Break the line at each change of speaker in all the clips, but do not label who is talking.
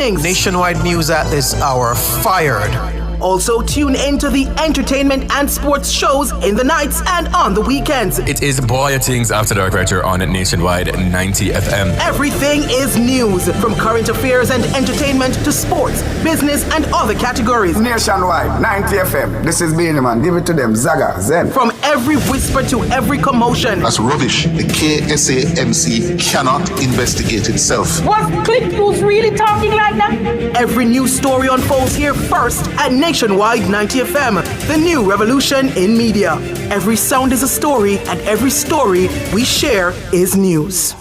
evenings.
Nationwide news at this hour, fired.
Also, tune in to the entertainment and sports shows in the nights and on the weekends.
It is Boy Things After Dark right here on Nationwide 90 FM.
Everything is news, from current affairs and entertainment to sports, business, and other categories.
Nationwide 90 FM. This is Beanie Man. Give it to them. Zaga, Zen.
From every whisper to every commotion.
That's rubbish. The KSAMC cannot investigate itself.
Was Click News really talking like that?
Every news story unfolds here first at Nationwide 90 FM, the new revolution in media. Every sound is a story, and every story we share is news.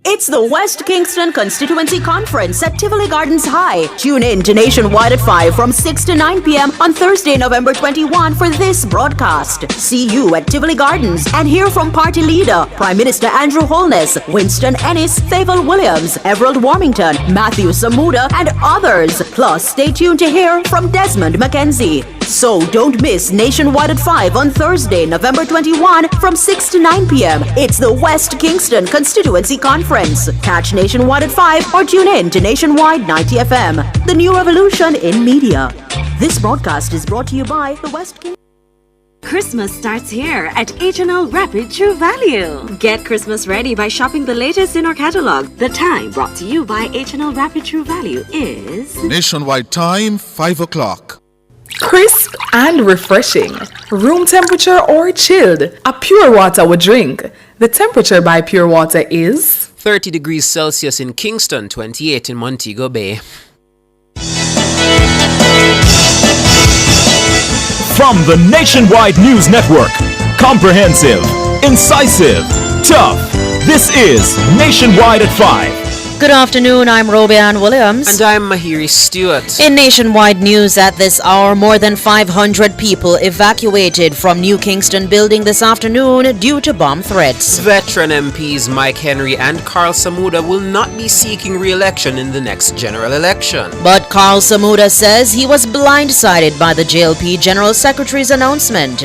It's the West Kingston Constituency Conference at Tivoli Gardens High. Tune in to Nationwide at 5 from 6 to 9 p.m. on Thursday, November 21 for this broadcast. See you at Tivoli Gardens and hear from party leader, Prime Minister Andrew Holness, Winston Ennis, Fayval Williams, Everald Warmington, Matthew Samuda, and others. Plus, stay tuned to hear from Desmond McKenzie. So don't miss Nationwide at 5 on Thursday, November 21 from 6 to 9 p.m. It's the West Kingston Constituency Conference. Catch Nationwide at 5 or tune in to Nationwide 90 FM, the new revolution in media. This broadcast is brought to you by the West Kingston.
Christmas starts here at H&L Rapid True Value. Get Christmas ready by shopping the latest in our catalog. The time brought to you by H&L Rapid True Value is
Nationwide time, 5 o'clock.
Crisp and refreshing. Room temperature or chilled. A Pure Water would drink. The temperature by Pure Water is
30 degrees Celsius in Kingston, 28 in Montego Bay.
From the Nationwide News Network, comprehensive, incisive, tough. This is Nationwide at 5.
Good afternoon, I'm Robian Williams.
And I'm Mahiri Stewart.
In Nationwide news at this hour, more than 500 people evacuated from New Kingston building this afternoon due to bomb threats.
Veteran MPs Mike Henry and Carl Samuda will not be seeking re-election in the next general election.
But Carl Samuda says he was blindsided by the JLP General Secretary's announcement.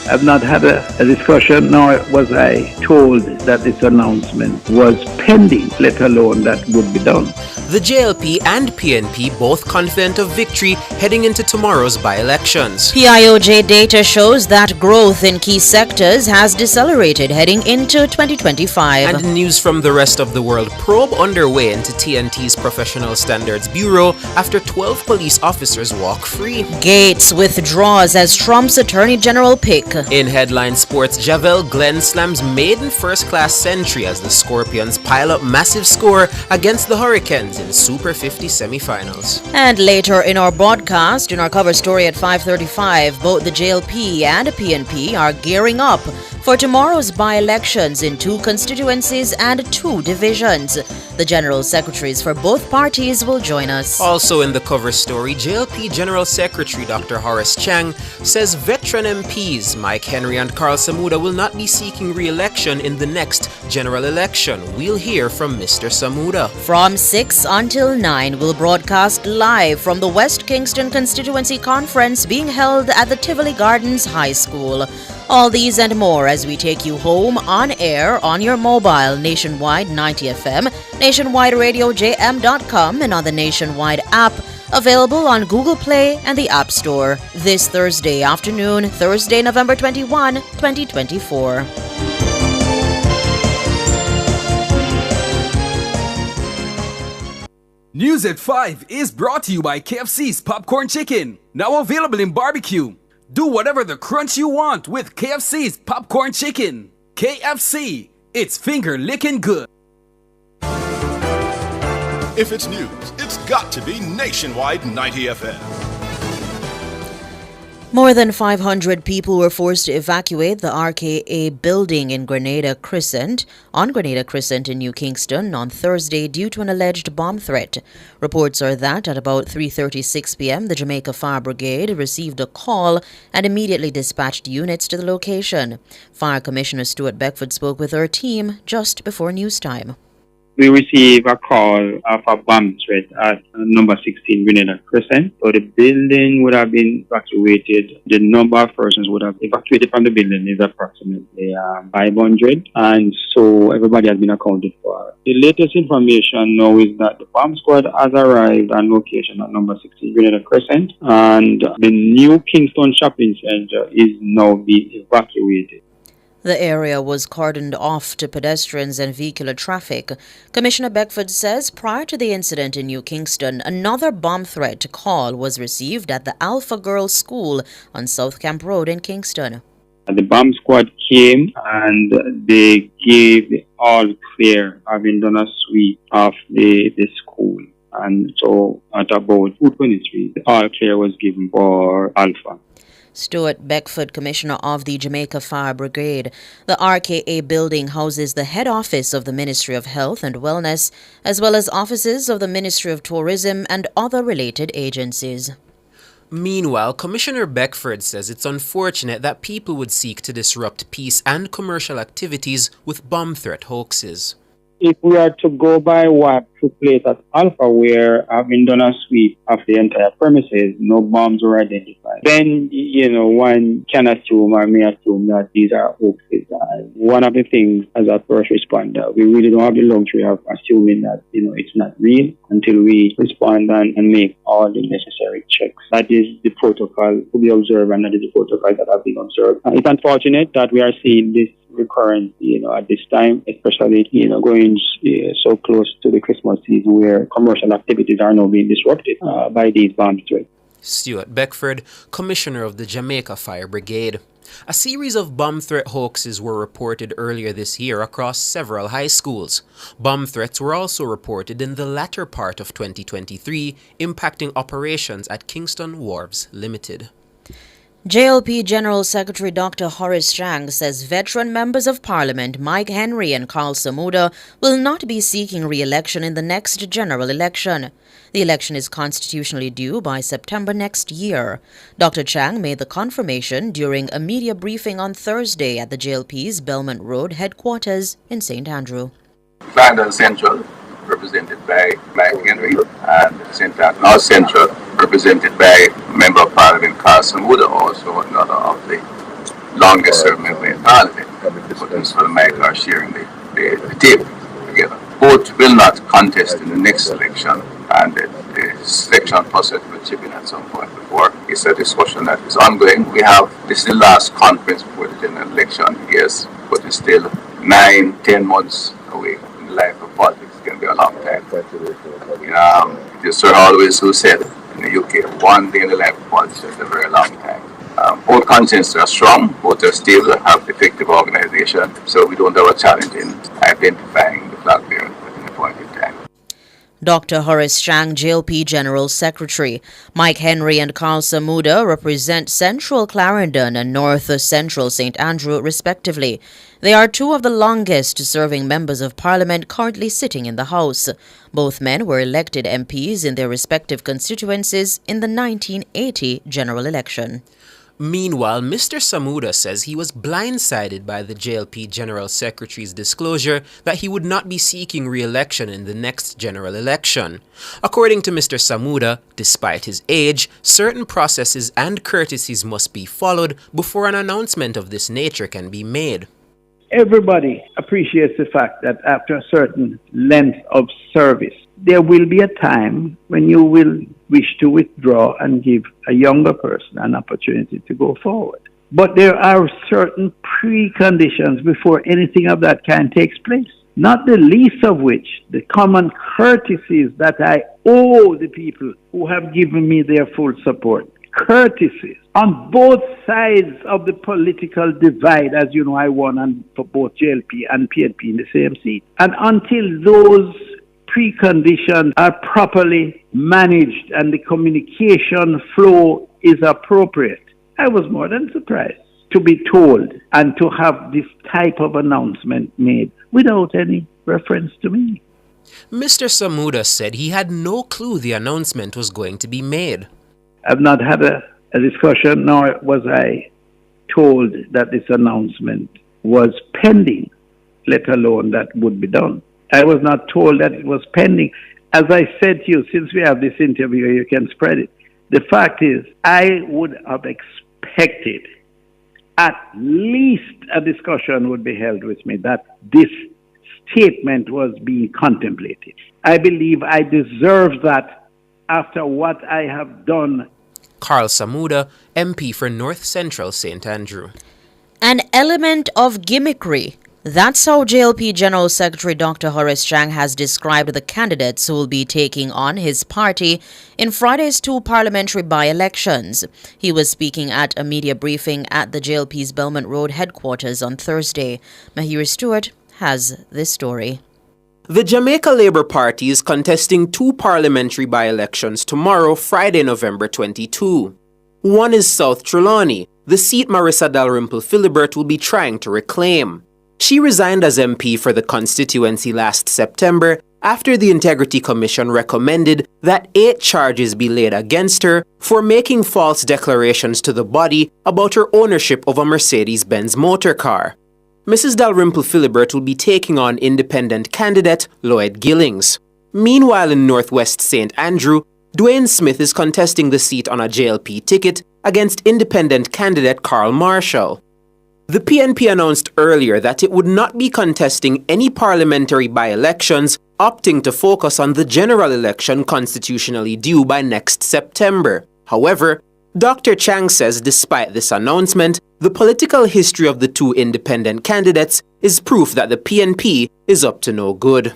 I've not had a discussion, nor was I told that this announcement was pending, let alone that would be done.
The JLP and PNP both confident of victory heading into tomorrow's by-elections.
PIOJ data shows that growth in key sectors has decelerated heading into 2025.
And news from the rest of the world, probe underway into TNT's Professional Standards Bureau after 12 police officers walk free.
Gates withdraws as Trump's Attorney General pick.
In headline sports, Javel Glenn slams maiden first-class century as the Scorpions pile up massive score against the Hurricanes in Super 50 semifinals.
And later in our broadcast, in our cover story at 5:35, both the JLP and PNP are gearing up for tomorrow's by-elections in 2 constituencies and 2 divisions. The General Secretaries for both parties will join us.
Also in the cover story, JLP General Secretary Dr. Horace Chang says veteran MPs Mike Henry and Carl Samuda will not be seeking re-election in the next general election. We'll hear from Mr. Samuda.
From 6 until 9, we'll broadcast live from the West Kingston Constituency Conference being held at the Tivoli Gardens High School. All these and more as we take you home on air on your mobile Nationwide 90 FM, nationwideradiojm.com, and on the Nationwide app, available on Google Play and the App Store. This Thursday afternoon, Thursday, November 21, 2024.
News at 5 is brought to you by KFC's Popcorn Chicken, now available in barbecue. Do whatever the crunch you want with KFC's Popcorn Chicken. KFC, it's finger licking good.
If it's news, it's got to be Nationwide 90 FM.
More than 500 people were forced to evacuate the RKA building in Grenada Crescent in New Kingston on Thursday due to an alleged bomb threat. Reports are that at about 3:36 p.m., the Jamaica Fire Brigade received a call and immediately dispatched units to the location. Fire Commissioner Stuart Beckford spoke with her team just before news time.
We received a call of a bomb threat at number 16 Grenada Crescent. So the building would have been evacuated. The number of persons would have evacuated from the building is approximately 500. And so everybody has been accounted for. The latest information now is that the bomb squad has arrived on location at number 16 Grenada Crescent. And the new Kingston Shopping Center is now being evacuated.
The area was cordoned off to pedestrians and vehicular traffic. Commissioner Beckford says prior to the incident in New Kingston, another bomb threat call was received at the Alpha Girls School on South Camp Road in Kingston.
The bomb squad came and they gave the all clear, having done a sweep of the school. And so at about 2:23, the all clear was given for Alpha.
Stuart Beckford, Commissioner of the Jamaica Fire Brigade. The RKA building houses the head office of the Ministry of Health and Wellness, as well as offices of the Ministry of Tourism and other related agencies.
Meanwhile, Commissioner Beckford says it's unfortunate that people would seek to disrupt peace and commercial activities with bomb threat hoaxes.
If we are to go by what took place at Alpha, where having done a sweep of the entire premises, no bombs were identified, then, one can assume or may assume that these are hoaxes. One of the things as a first responder, we really don't have the luxury of assuming that, it's not real until we respond and make all the necessary checks. That is the protocol to be observed, and that is the protocol that have been observed. It's unfortunate that we are seeing this recurrence, at this time, especially, going so close to the Christmas season where commercial activities are now being disrupted by these bomb threats.
Stuart Beckford, Commissioner of the Jamaica Fire Brigade. A series of bomb threat hoaxes were reported earlier this year across several high schools. Bomb threats were also reported in the latter part of 2023, impacting operations at Kingston Wharves Limited.
JLP General Secretary Dr. Horace Chang says veteran members of Parliament Mike Henry and Carl Samuda will not be seeking re-election in the next general election. The election is constitutionally due by September next year. Dr. Chang made the confirmation during a media briefing on Thursday at the JLP's Belmont Road headquarters in St. Andrew.
London Central, represented by Mike Henry, and St. Andrew North Central, represented by Member of Parliament Carl Samuda, also another of the longest serving member in Parliament. But Mr. and Mike are sharing the table together. Both will not contest in the next election, and the selection process will chip in at some point before. It's a discussion that is ongoing. This is the last conference before the general election, yes, but it's still 9-10 months away. In the life of politics, it's going to be a long time. It is Sir Always who said in the UK, one day in the life of politics is a very long time. Both consciences are strong, both are stable, have effective organization, so we don't have a challenge in identifying the flag bearer at any point in time.
Dr. Horace Chang, JLP General Secretary. Mike Henry and Carl Samuda represent Central Clarendon and North Central St. Andrew, respectively. They are two of the longest-serving members of Parliament currently sitting in the House. Both men were elected MPs in their respective constituencies in the 1980 general election.
Meanwhile, Mr. Samuda says he was blindsided by the JLP General Secretary's disclosure that he would not be seeking re-election in the next general election. According to Mr. Samuda, despite his age, certain processes and courtesies must be followed before an announcement of this nature can be made.
Everybody appreciates the fact that after a certain length of service, there will be a time when you will wish to withdraw and give a younger person an opportunity to go forward. But there are certain preconditions before anything of that kind takes place, not the least of which the common courtesies that I owe the people who have given me their full support. Courtesies on both sides of the political divide. As you know, I won for both JLP and PNP in the same seat. And until those preconditions are properly managed and the communication flow is appropriate, I was more than surprised to be told and to have this type of announcement made without any reference to me.
Mr. Samuda said he had no clue the announcement was going to be made.
I've not had a discussion, nor was I told that this announcement was pending, let alone that would be done. I was not told that it was pending. As I said to you, since we have this interview, you can spread it. The fact is, I would have expected at least a discussion would be held with me that this statement was being contemplated. I believe I deserve that after what I have done.
Carl Samuda, MP for North Central St. Andrew.
An element of gimmickry. That's how JLP General Secretary Dr. Horace Chang has described the candidates who will be taking on his party in Friday's 2 parliamentary by-elections. He was speaking at a media briefing at the JLP's Belmont Road headquarters on Thursday. Mahiri Stewart has this story.
The Jamaica Labour Party is contesting 2 parliamentary by-elections tomorrow, Friday, November 22. One is South Trelawney, the seat Marissa Dalrymple Philibert will be trying to reclaim. She resigned as MP for the constituency last September after the Integrity Commission recommended that 8 charges be laid against her for making false declarations to the body about her ownership of a Mercedes-Benz motor car. Mrs. Dalrymple Philibert will be taking on independent candidate Lloyd Gillings. Meanwhile, in Northwest St. Andrew, Dwayne Smith is contesting the seat on a JLP ticket against independent candidate Carl Marshall. The PNP announced earlier that it would not be contesting any parliamentary by-elections, opting to focus on the general election constitutionally due by next September. However, Dr. Chang says despite this announcement, the political history of the 2 independent candidates is proof that the PNP is up to no good.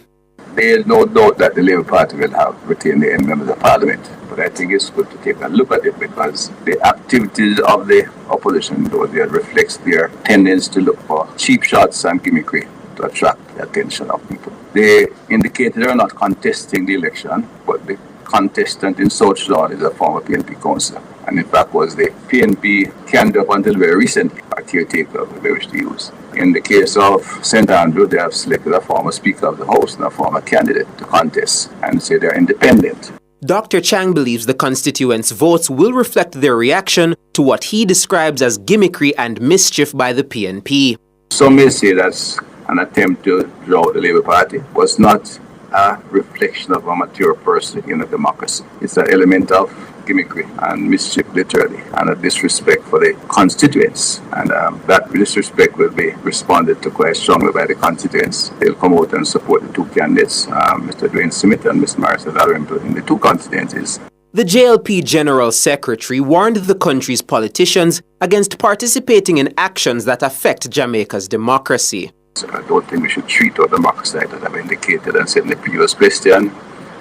There is no doubt that the Labour Party will have retained the members of Parliament, but I think it's good to take a look at it because the activities of the opposition, though, they reflects their tendency to look for cheap shots and gimmickry to attract the attention of people. They indicated they are not contesting the election, but the contestant in South Sudan is a former PNP councillor, and in fact was the PNP candidate up until very recently, a caretaker of the wish to use. In the case of St. Andrew, they have selected a former Speaker of the House and a former candidate to contest and say they're independent.
Dr. Chang believes the constituents' votes will reflect their reaction to what he describes as gimmickry and mischief by the PNP.
Some may say that's an attempt to draw out the Labour Party. It was not a reflection of a mature person in a democracy. It's an element of gimmickry and mischief, literally, and a disrespect for the constituents. And that disrespect will be responded to quite strongly by the constituents. They'll come out and support the 2 candidates, Mr. Dwayne Smith and Ms. Marissa Dalrymple, in the 2 constituencies.
The JLP General Secretary warned the country's politicians against participating in actions that affect Jamaica's democracy.
So I don't think we should treat our democracy as I've indicated and said in the previous question.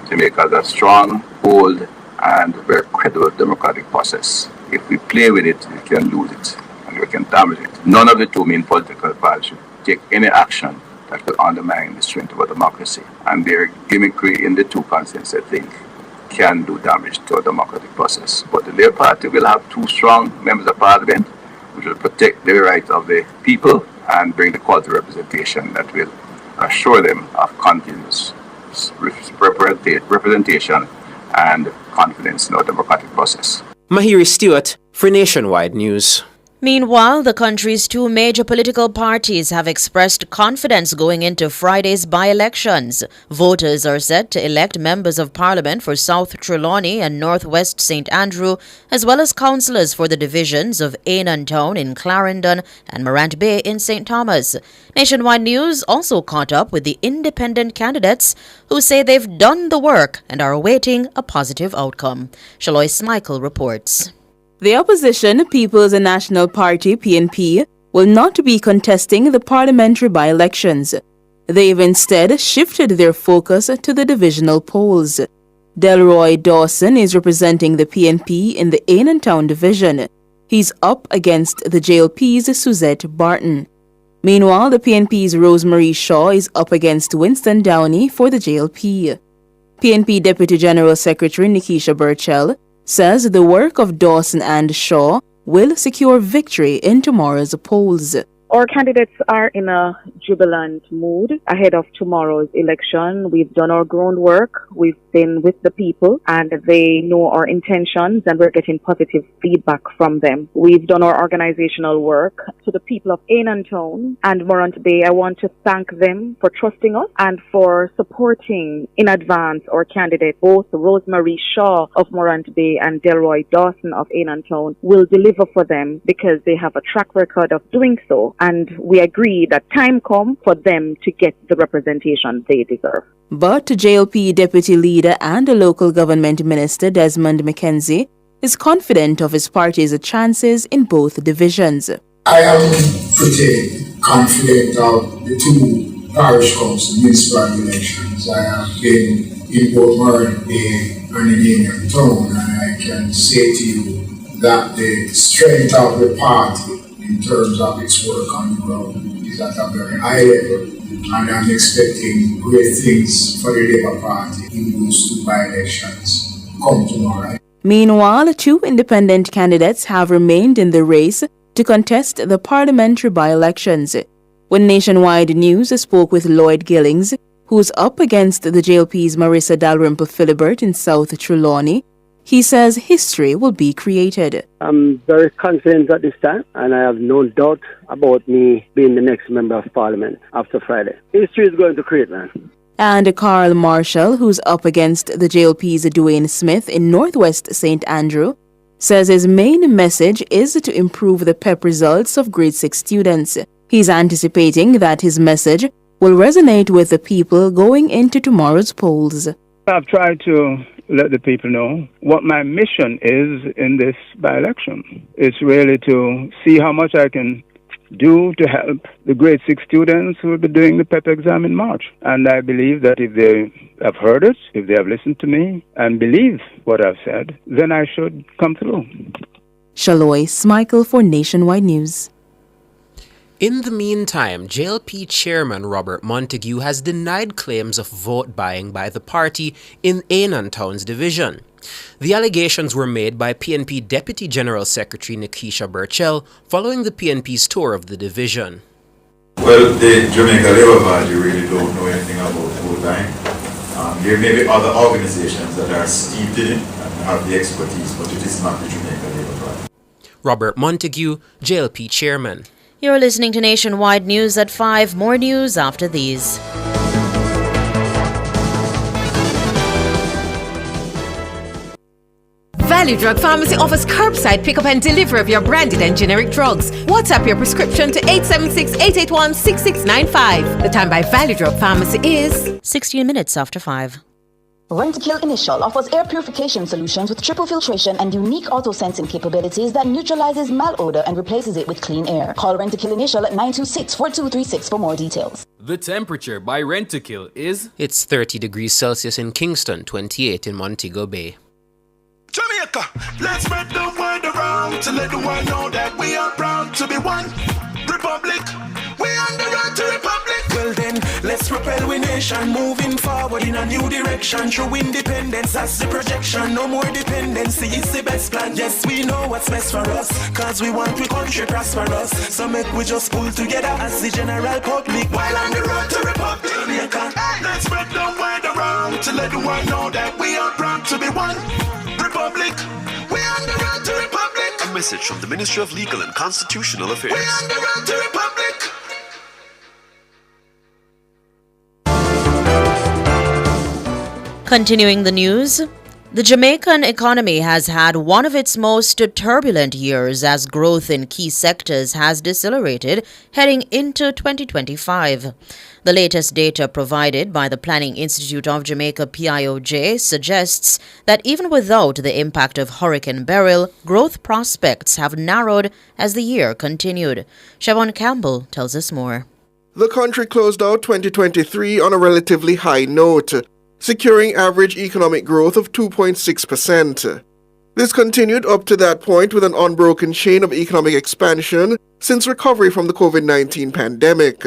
Jamaica is a strong, bold, and very credible democratic process. If we play with it, we can lose it and we can damage it. None of the 2 main political parties should take any action that will undermine the strength of our democracy. And their gimmickry in the 2 constituencies, I think, can do damage to our democratic process. But the Labour Party will have 2 strong members of Parliament which will protect the rights of the people and bring the quality representation that will assure them of continuous representation and confidence in our democratic process.
Mahiri Stewart for Nationwide News.
Meanwhile, the country's 2 major political parties have expressed confidence going into Friday's by-elections. Voters are set to elect members of parliament for South Trelawney and Northwest St. Andrew, as well as councillors for the divisions of Ainan Town in Clarendon and Morant Bay in St. Thomas. Nationwide News also caught up with the independent candidates who say they've done the work and are awaiting a positive outcome. Shalois Michael reports.
The opposition, People's National Party (PNP), will not be contesting the parliamentary by-elections. They've instead shifted their focus to the divisional polls. Delroy Dawson is representing the PNP in the Ainan Town division. He's up against the JLP's Suzette Barton. Meanwhile, the PNP's Rosemary Shaw is up against Winston Downey for the JLP. PNP Deputy General Secretary Nikisha Burchell says the work of Dawson and Shaw will secure victory in tomorrow's polls.
Our candidates are in a jubilant mood ahead of tomorrow's election. We've done our groundwork. We've been with the people and they know our intentions and we're getting positive feedback from them. We've done our organizational work. To the people of Ainantown and Morant Bay, I want to thank them for trusting us and for supporting in advance our candidates. Both Rosemary Shaw of Morant Bay and Delroy Dawson of Ainantown will deliver for them because they have a track record of doing so. And we agree that time comes for them to get the representation they deserve.
But JLP Deputy Leader and Local Government Minister Desmond McKenzie is confident of his party's chances in both divisions.
I am pretty confident of the two parish council municipal elections. I have been in both Morant Bay and in Ainantown, and I can say to you that the strength of the party in terms of its work on the ground is at a very high level, and I'm expecting great things for the Labour Party in those two by-elections come tomorrow.
Meanwhile, two independent candidates have remained in the race to contest the parliamentary by-elections. When Nationwide News spoke with Lloyd Gillings, who's up against the JLP's Marissa Dalrymple Philibert in South Trelawney, he says history will be created.
I'm very confident at this time, and I have no doubt about me being the next member of parliament after Friday. History is going to create, man.
And Carl Marshall, who's up against the JLP's Dwayne Smith in Northwest St. Andrew, says his main message is to improve the PEP results of grade 6 students. He's anticipating that his message will resonate with the people going into tomorrow's polls.
I've tried to let the people know what my mission is in this by-election. It's really to see how much I can do to help the grade 6 students who will be doing the PEP exam in March. And I believe that if they have heard it, if they have listened to me and believe what I've said, then I should come through.
Shaloy Smichael for Nationwide News.
In the meantime, JLP Chairman Robert Montague has denied claims of vote buying by the party in Ainantown's division. The allegations were made by PNP Deputy General Secretary Nikisha Burchell following the PNP's tour of the division.
Well, the Jamaica Labour Party really don't know anything about vote buying. There may be other organizations that are steeped in it and have the expertise, but it is not the Jamaica Labour Party.
Robert Montague, JLP Chairman.
You're listening to Nationwide News at 5. More news after these.
Value Drug Pharmacy offers curbside pickup and delivery of your branded and generic drugs. WhatsApp your prescription to 876-881-6695. The time by Value Drug Pharmacy is
16 minutes after 5.
Rentokil Initial offers air purification solutions with triple filtration and unique auto-sensing capabilities that neutralizes malodor and replaces it with clean air. Call Rentokil Initial at 926-4236 for more details.
The temperature by Rentokil is...
It's 30 degrees Celsius in Kingston, 28 in Montego Bay.
Jamaica, let's spread the word around to let the world know that we are proud to be one republic. We on the road to republic. Well then, let's propel we nation moving forward in a new direction. True independence, that's the projection. No more dependency, it's the best plan. Yes, we know what's best for us, cause we want we country prosperous. So make we just pull together as the general public while on the road to republic. Jamaica, let's spread the word around to let the world know that we are proud to be one republic. We on the road to republic.
A message from the Ministry of Legal and Constitutional Affairs.
We on the road to republic.
Continuing the news, the Jamaican economy has had one of its most turbulent years as growth in key sectors has decelerated heading into 2025. The latest data provided by the Planning Institute of Jamaica PIOJ suggests that even without the impact of Hurricane Beryl, growth prospects have narrowed as the year continued. Siobhan Campbell tells us more.
The country closed out 2023 on a relatively high note, securing average economic growth of 2.6%. This continued up to that point with an unbroken chain of economic expansion since recovery from the COVID-19 pandemic.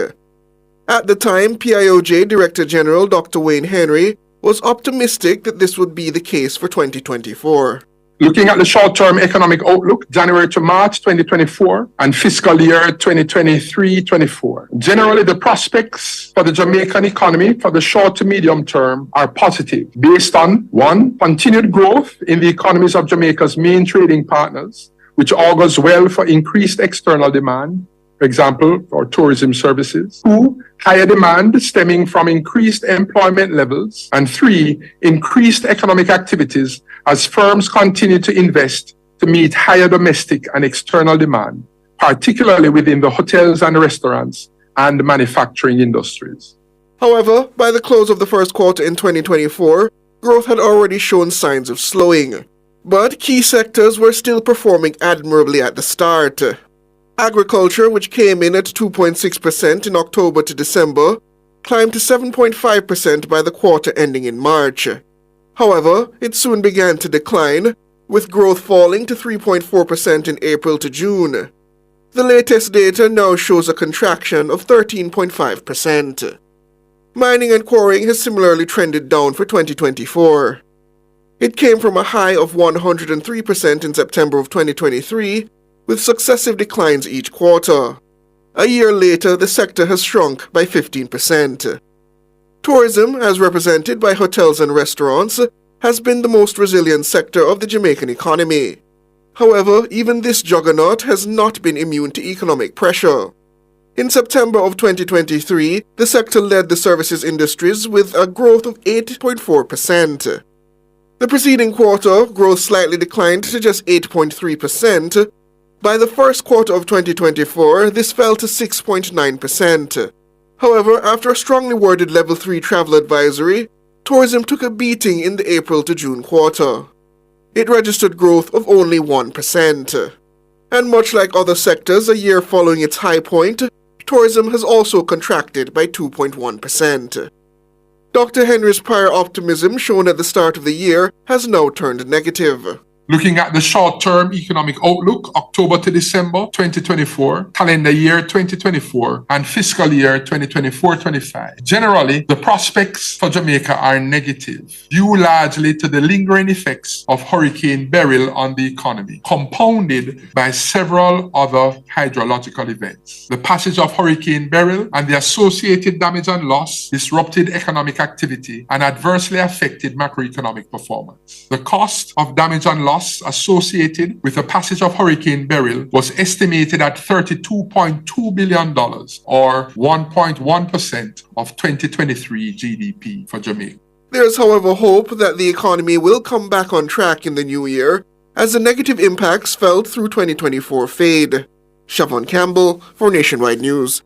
At the time, PIOJ Director General Dr. Wayne Henry was optimistic that this would be the case for 2024.
Looking at the short-term economic outlook, January to March 2024 and fiscal year 2023-24. Generally, the prospects for the Jamaican economy for the short to medium term are positive, based on 1, continued growth in the economies of Jamaica's main trading partners, which augurs well for increased external demand, for example, for tourism services. 2, higher demand stemming from increased employment levels. And 3, increased economic activities as firms continue to invest to meet higher domestic and external demand, particularly within the hotels and restaurants and manufacturing industries.
However, by the close of the first quarter in 2024, growth had already shown signs of slowing. But key sectors were still performing admirably at the start. Agriculture, which came in at 2.6% in October to December, climbed to 7.5% by the quarter ending in March. However, it soon began to decline, with growth falling to 3.4% in April to June. The latest data now shows a contraction of 13.5%. Mining and quarrying has similarly trended down for 2024. It came from a high of 103% in September of 2023, with successive declines each quarter. A year later, the sector has shrunk by 15%. Tourism, as represented by hotels and restaurants, has been the most resilient sector of the Jamaican economy. However, even this juggernaut has not been immune to economic pressure. In September of 2023, the sector led the services industries with a growth of 8.4%. The preceding quarter, growth slightly declined to just 8.3%. By the first quarter of 2024, this fell to 6.9%. However, after a strongly worded Level 3 travel advisory, tourism took a beating in the April to June quarter. It registered growth of only 1%. And much like other sectors a year following its high point, tourism has also contracted by 2.1%. Dr. Henry's prior optimism shown at the start of the year has now turned negative.
Looking at the short-term economic outlook, October to December 2024, calendar year 2024, and fiscal year 2024-25. Generally, the prospects for Jamaica are negative, due largely to the lingering effects of Hurricane Beryl on the economy, compounded by several other hydrological events. The passage of Hurricane Beryl and the associated damage and loss disrupted economic activity and adversely affected macroeconomic performance. The cost of damage and loss associated with the passage of Hurricane Beryl was estimated at $32.2 billion, or 1.1% of 2023 GDP for Jamaica.
There is, however, hope that the economy will come back on track in the new year as the negative impacts felt through 2024 fade. Siobhan Campbell for Nationwide News.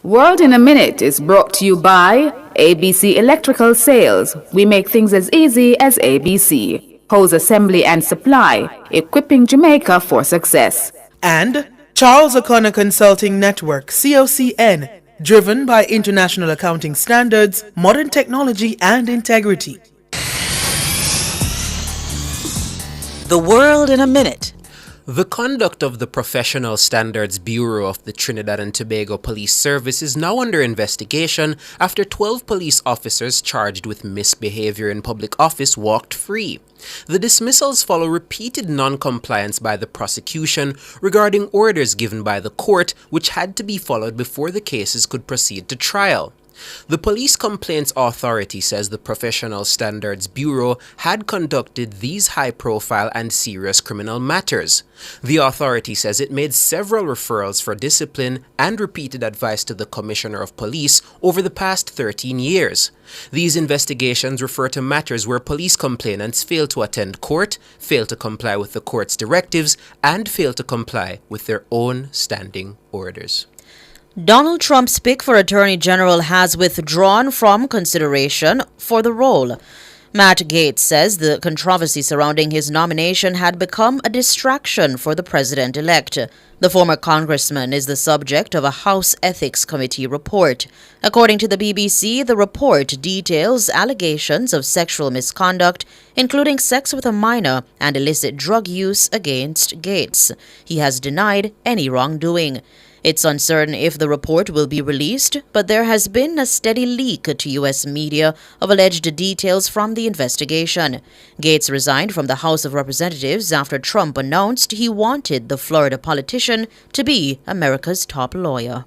World in a Minute is brought to you by ABC Electrical Sales. We make things as easy as ABC. Hose assembly and supply, equipping Jamaica for success.
And Charles O'Connor Consulting Network, COCN, driven by international accounting standards, modern technology, and integrity.
The World in a Minute.
The conduct of the Professional Standards Bureau of the Trinidad and Tobago Police Service is now under investigation after 12 police officers charged with misbehavior in public office walked free. The dismissals follow repeated non-compliance by the prosecution regarding orders given by the court, which had to be followed before the cases could proceed to trial. The Police Complaints Authority says the Professional Standards Bureau had conducted these high-profile and serious criminal matters. The authority says it made several referrals for discipline and repeated advice to the Commissioner of Police over the past 13 years. These investigations refer to matters where police complainants fail to attend court, fail to comply with the court's directives, and fail to comply with their own standing orders.
Donald Trump's pick for Attorney General has withdrawn from consideration for the role. Matt Gaetz says the controversy surrounding his nomination had become a distraction for the president-elect. The former congressman is the subject of a House Ethics Committee report. According to the BBC, the report details allegations of sexual misconduct, including sex with a minor and illicit drug use against Gaetz. He has denied any wrongdoing. It's uncertain if the report will be released, but there has been a steady leak to U.S. media of alleged details from the investigation. Gates resigned from the House of Representatives after Trump announced he wanted the Florida politician to be America's top lawyer.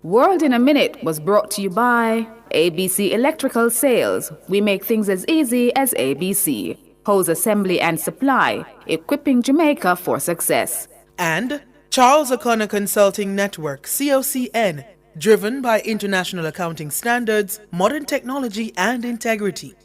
World in a Minute was brought to you by ABC Electrical Sales. We make things as easy as ABC. Hose assembly and supply, equipping Jamaica for success.
And Charles O'Connor Consulting Network, COCN, driven by international accounting standards, modern technology, and integrity.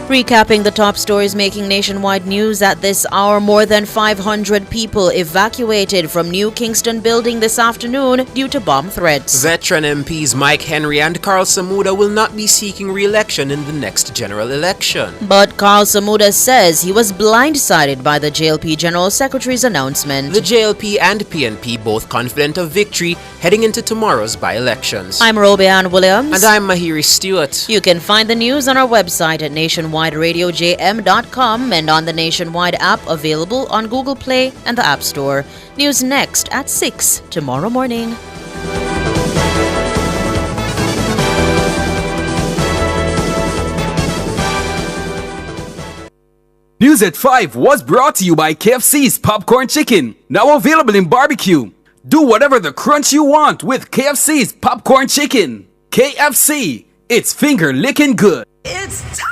Recapping the top stories making nationwide news at this hour, more than 500 people evacuated from New Kingston building this afternoon due to bomb threats.
Veteran MPs Mike Henry and Carl Samuda will not be seeking re-election in the next general election.
But Carl Samuda says he was blindsided by the JLP General Secretary's announcement.
The JLP and PNP both confident of victory heading into tomorrow's by-elections.
I'm Robianne Williams.
And I'm Mahiri Stewart.
You can find the news on our website at nationwideradiojm.com and on the Nationwide app available on Google Play and the App Store. News next at 6 tomorrow morning.
News at 5 was brought to you by KFC's Popcorn Chicken, now available in barbecue. Do whatever the crunch you want with KFC's Popcorn Chicken. KFC, it's finger licking good.
It's time!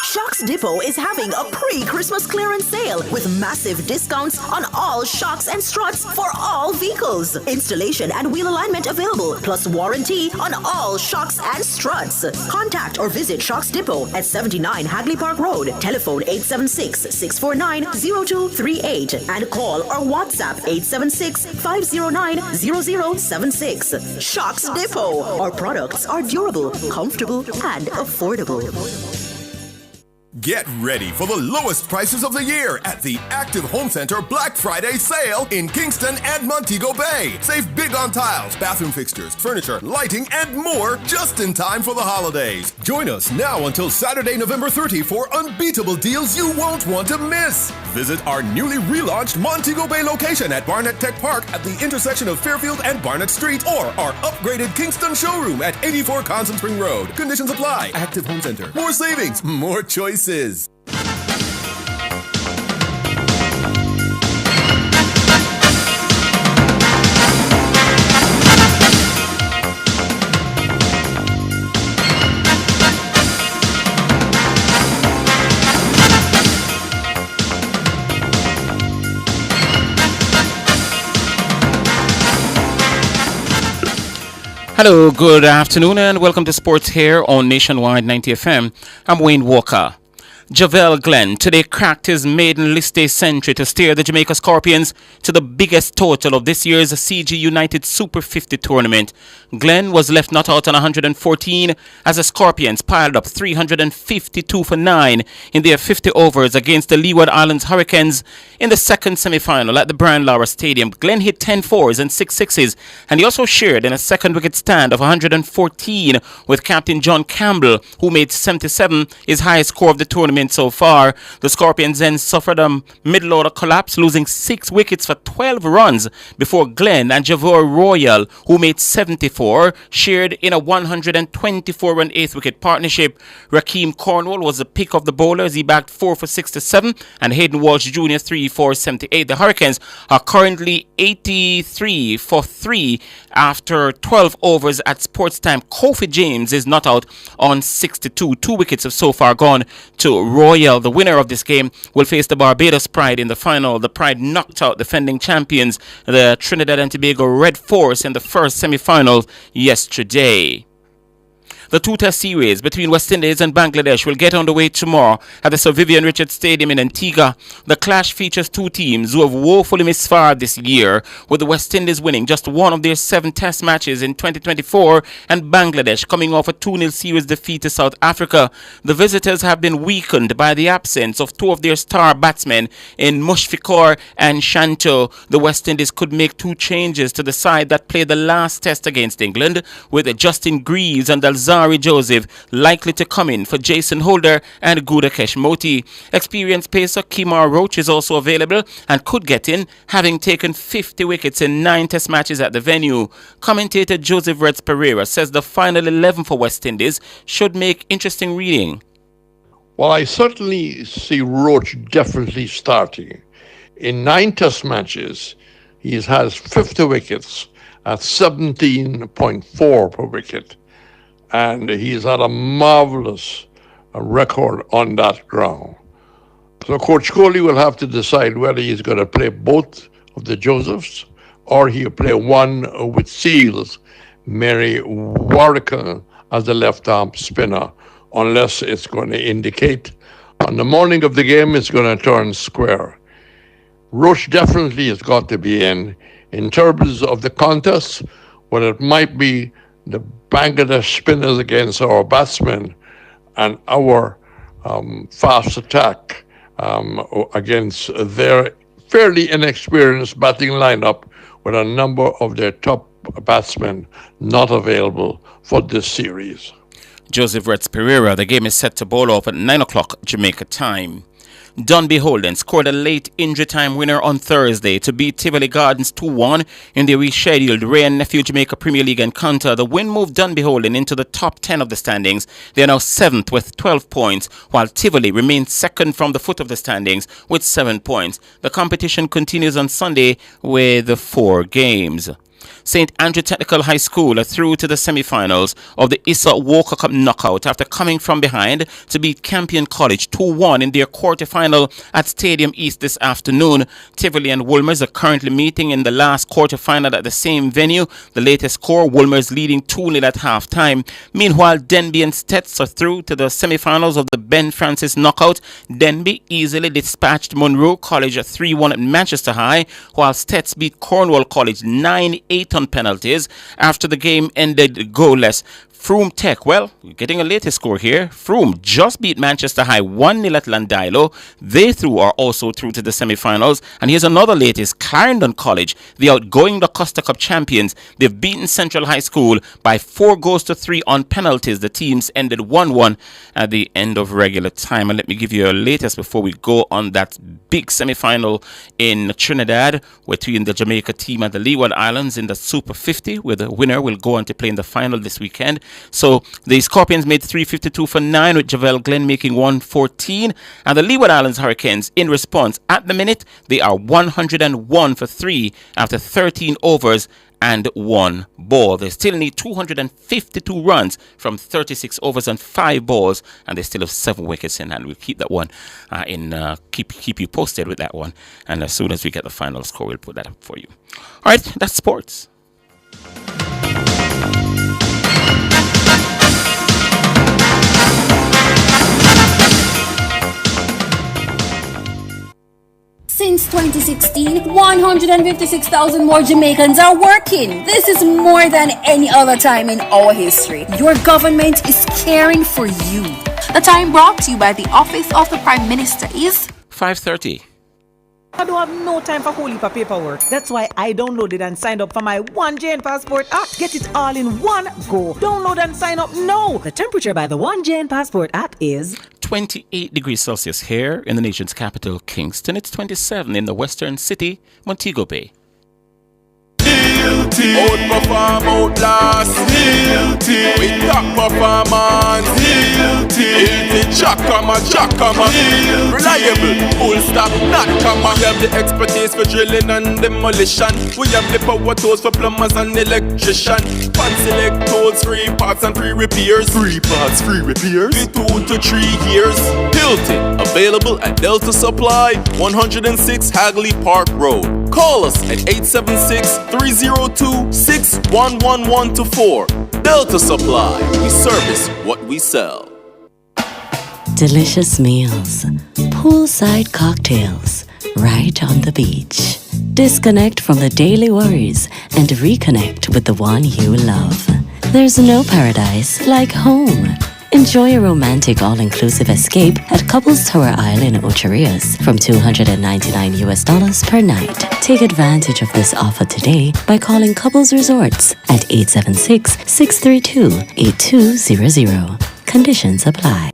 Shocks Depot is having a pre-Christmas clearance sale with massive discounts on all shocks and struts for all vehicles. Installation and wheel alignment available, plus warranty on all shocks and struts. Contact or visit Shocks Depot at 79 Hagley Park Road. Telephone 876-649-0238 and call or WhatsApp 876-509-0076. Shocks Depot. Our products are durable, comfortable, and affordable.
Get ready for the lowest prices of the year at the Active Home Center Black Friday sale in Kingston and Montego Bay. Save big on tiles, bathroom fixtures, furniture, lighting, and more just in time for the holidays. Join us now until Saturday, November 30 for unbeatable deals you won't want to miss. Visit our newly relaunched Montego Bay location at Barnett Tech Park at the intersection of Fairfield and Barnett Street, or our upgraded Kingston showroom at 84 Constant Spring Road. Conditions apply. Active Home Center. More savings, more choices.
Hello, good afternoon, and welcome to Sports here on Nationwide 90 FM. I'm Wayne Walker. Javel Glenn today cracked his maiden list day century to steer the Jamaica Scorpions to the biggest total of this year's CG United Super 50 tournament. Glenn was left not out on 114 as the Scorpions piled up 352 for 9 in their 50 overs against the Leeward Islands Hurricanes in the second semi-final at the Brian Lara Stadium. Glenn hit 10 fours and 6 sixes, and he also shared in a second wicket stand of 114 with Captain John Campbell, who made 77 his highest score of the tournament so far. The Scorpions then suffered a middle order collapse, losing 6 wickets for 12 runs before Glenn and Javor Royal, who made 74, shared in a 124-run 8th wicket partnership. Rakeem Cornwall was the pick of the bowlers. He bagged 4 for 67 and Hayden Walsh Jr. 3 for 78. The Hurricanes are currently 83 for 3 after 12 overs at sports time. Kofi James is not out on 62. 2 wickets have so far gone to Royal. The winner of this game will face the Barbados Pride in the final. The Pride knocked out defending champions, the Trinidad and Tobago Red Force, in the first semi-final yesterday. The two-test series between West Indies and Bangladesh will get underway tomorrow at the Sir Vivian Richards Stadium in Antigua. The clash features two teams who have woefully misfired this year, with the West Indies winning just one of their 7 test matches in 2024 and Bangladesh coming off a 2-0 series defeat to South Africa. The visitors have been weakened by the absence of 2 of their star batsmen in Mushfiqur and Shanto. The West Indies could make 2 changes to the side that played the last test against England, with Justin Greaves and Alzari Kamari Joseph likely to come in for Jason Holder and Gudakesh Moti. Experienced pacer Kimar Roach is also available and could get in, having taken 50 wickets in 9 test matches at the venue. Commentator Joseph Reds Pereira says the final 11 for West Indies should make interesting reading.
Well, I certainly see Roach definitely starting. In 9 test matches, he has 50 wickets at 17.4 per wicket. And he's had a marvelous record on that ground. So Coach Kohli will have to decide whether he's going to play both of the Josephs or he'll play one with Seals, Mary Warrican as the left-arm spinner, unless it's going to indicate on the morning of the game it's going to turn square. Roach definitely has got to be in terms of the contest, but it might be the Bangladesh spinners against our batsmen and our fast attack against their fairly inexperienced batting lineup with a number of their top batsmen not available for this series.
Joseph Reds Pereira, the game is set to bowl off at 9 o'clock Jamaica time. Dunby Holden scored a late injury time winner on Thursday to beat Tivoli Gardens 2-1 in the rescheduled Ray and Nephew Jamaica Premier League encounter. The win moved Dunby Holden into the top 10 of the standings. They are now 7th with 12 points, while Tivoli remains second from the foot of the standings with 7 points. The competition continues on Sunday with 4 games. St. Andrew Technical High School are through to the semi-finals of the Issa Walker Cup knockout after coming from behind to beat Campion College 2-1 in their quarter-final at Stadium East this afternoon. Tivoli and Wolmers are currently meeting in the last quarter-final at the same venue. The latest score, Wolmers leading 2-0 at half-time. Meanwhile, Denby and Stets are through to the semi-finals of the Ben Francis knockout. Denby easily dispatched Monroe College at 3-1 at Manchester High, while Stets beat Cornwall College 9-8 on penalties after the game ended goalless. Frome Tech, well, we're getting a latest score here. Frome just beat Manchester High 1-0 at Landilo. They too are also through to the semi-finals. And here's another latest. Clarendon College, the outgoing the Costa Cup champions, they've beaten Central High School by 4-3 on penalties. The teams ended 1-1 at the end of regular time. And let me give you a latest before we go on that big semi-final in Trinidad between the Jamaica team and the Leeward Islands in the Super 50, where the winner will go on to play in the final this weekend. So the Scorpions made 352 for 9 with Javel Glenn making 114, and the Leeward Islands Hurricanes in response at the minute they are 101 for 3 after 13 overs and 1 ball. They still need 252 runs from 36 overs and 5 balls, and they still have 7 wickets in hand. We'll keep that one keep you posted with that one, and as soon as we get the final score we'll put that up for you. All right, that's sports.
Since 2016, 156,000 more Jamaicans are working. This is more than any other time in our history. Your government is caring for you. The time brought to you by the Office of the Prime Minister is
5:30.
I don't have no time for whole heap of paperwork. That's why I downloaded and signed up for my One Jane Passport app. Get it all in one go. Download and sign up now. The temperature by the One Jane Passport app is
28 degrees Celsius here in the nation's capital, Kingston. It's 27 in the western city, Montego Bay.
Outperform, outlast. With top performance. Jackhammer. Reliable, full stop, not comma. We have the expertise for drilling and demolition. We have the power tools for plumbers and electrician. Fan select tools, free parts and free repairs. Free parts, free repairs. 2 to 3 years. Hilton, available at Delta Supply, 106 Hagley Park Road. Call us at 876-302-6111-4. Delta Supply. We service what we sell.
Delicious meals, poolside cocktails, right on the beach. Disconnect from the daily worries and reconnect with the one you love. There's no paradise like home. Enjoy a romantic all-inclusive escape at Couples Tower Isle in Ocherias from $299 per night. Take advantage of this offer today by calling Couples Resorts at 876-632-8200. Conditions apply.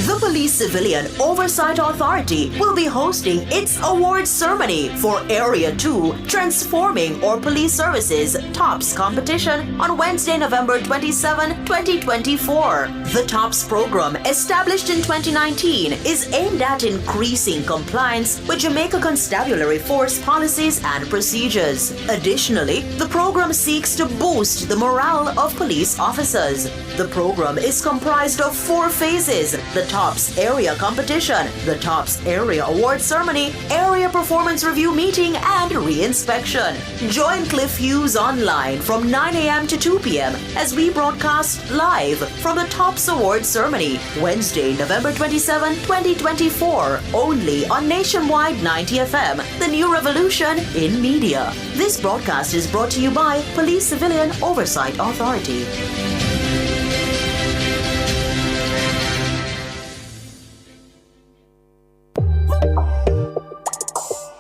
The Police Civilian Oversight Authority will be hosting its awards ceremony for Area 2 Transforming Our Police Services TOPS competition on Wednesday, November 27, 2024. The TOPS program, established in 2019, is aimed at increasing compliance with Jamaica Constabulary Force policies and procedures. Additionally, the program seeks to boost the morale of police officers. The program is comprised of 4 phases: the TOPS Area Competition, the TOPS Area Award Ceremony, Area Performance Review Meeting, and Re-Inspection. Join Cliff Hughes online from 9 a.m. to 2 p.m. as we broadcast live from the TOPS Award Ceremony, Wednesday, November 27, 2024, only on Nationwide 90 FM, the new revolution in media. This broadcast is brought to you by Police Civilian Oversight Authority.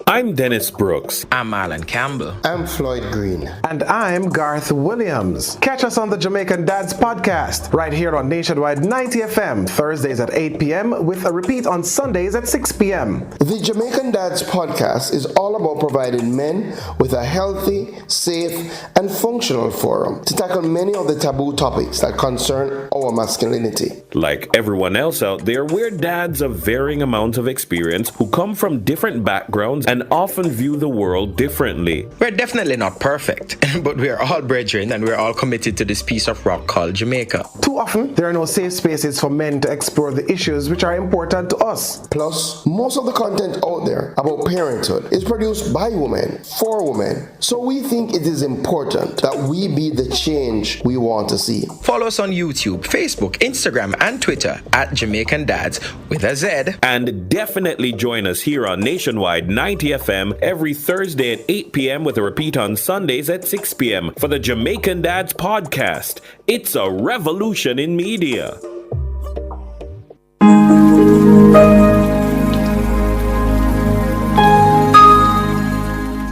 I'm Dennis Brooks.
I'm Marlon Campbell.
I'm Floyd Green.
And I'm Garth Williams. Catch us on the Jamaican Dads podcast right here on Nationwide 90 FM, Thursdays at 8 p.m. with a repeat on Sundays at 6 p.m.
The Jamaican Dads podcast is all about providing men with a healthy, safe, and functional forum to tackle many of the taboo topics that concern our masculinity.
Like everyone else out there, we're dads of varying amounts of experience who come from different backgrounds and often view the world differently.
We're definitely not perfect, but we are all brethren and we're all committed to this piece of rock called Jamaica.
Too often, there are no safe spaces for men to explore the issues which are important to us.
Plus, most of the content out there about parenthood is produced by women, for women. So we think it is important that we be the change we want to see.
Follow us on YouTube, Facebook, Instagram, and Twitter at Jamaican Dads with a Z.
And definitely join us here on Nationwide 90 FM every Thursday at 8 p.m. with a repeat on Sundays at 6 p.m. for the Jamaican Dads podcast. It's a revolution in media.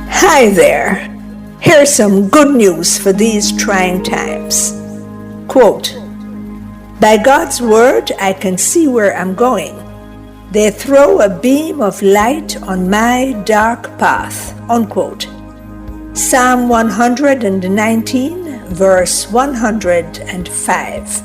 Hi there. Here's some good news for these trying times. Quote, "By God's word, I can see where I'm going. They throw a beam of light on my dark path." Unquote. Psalm 119, verse 105.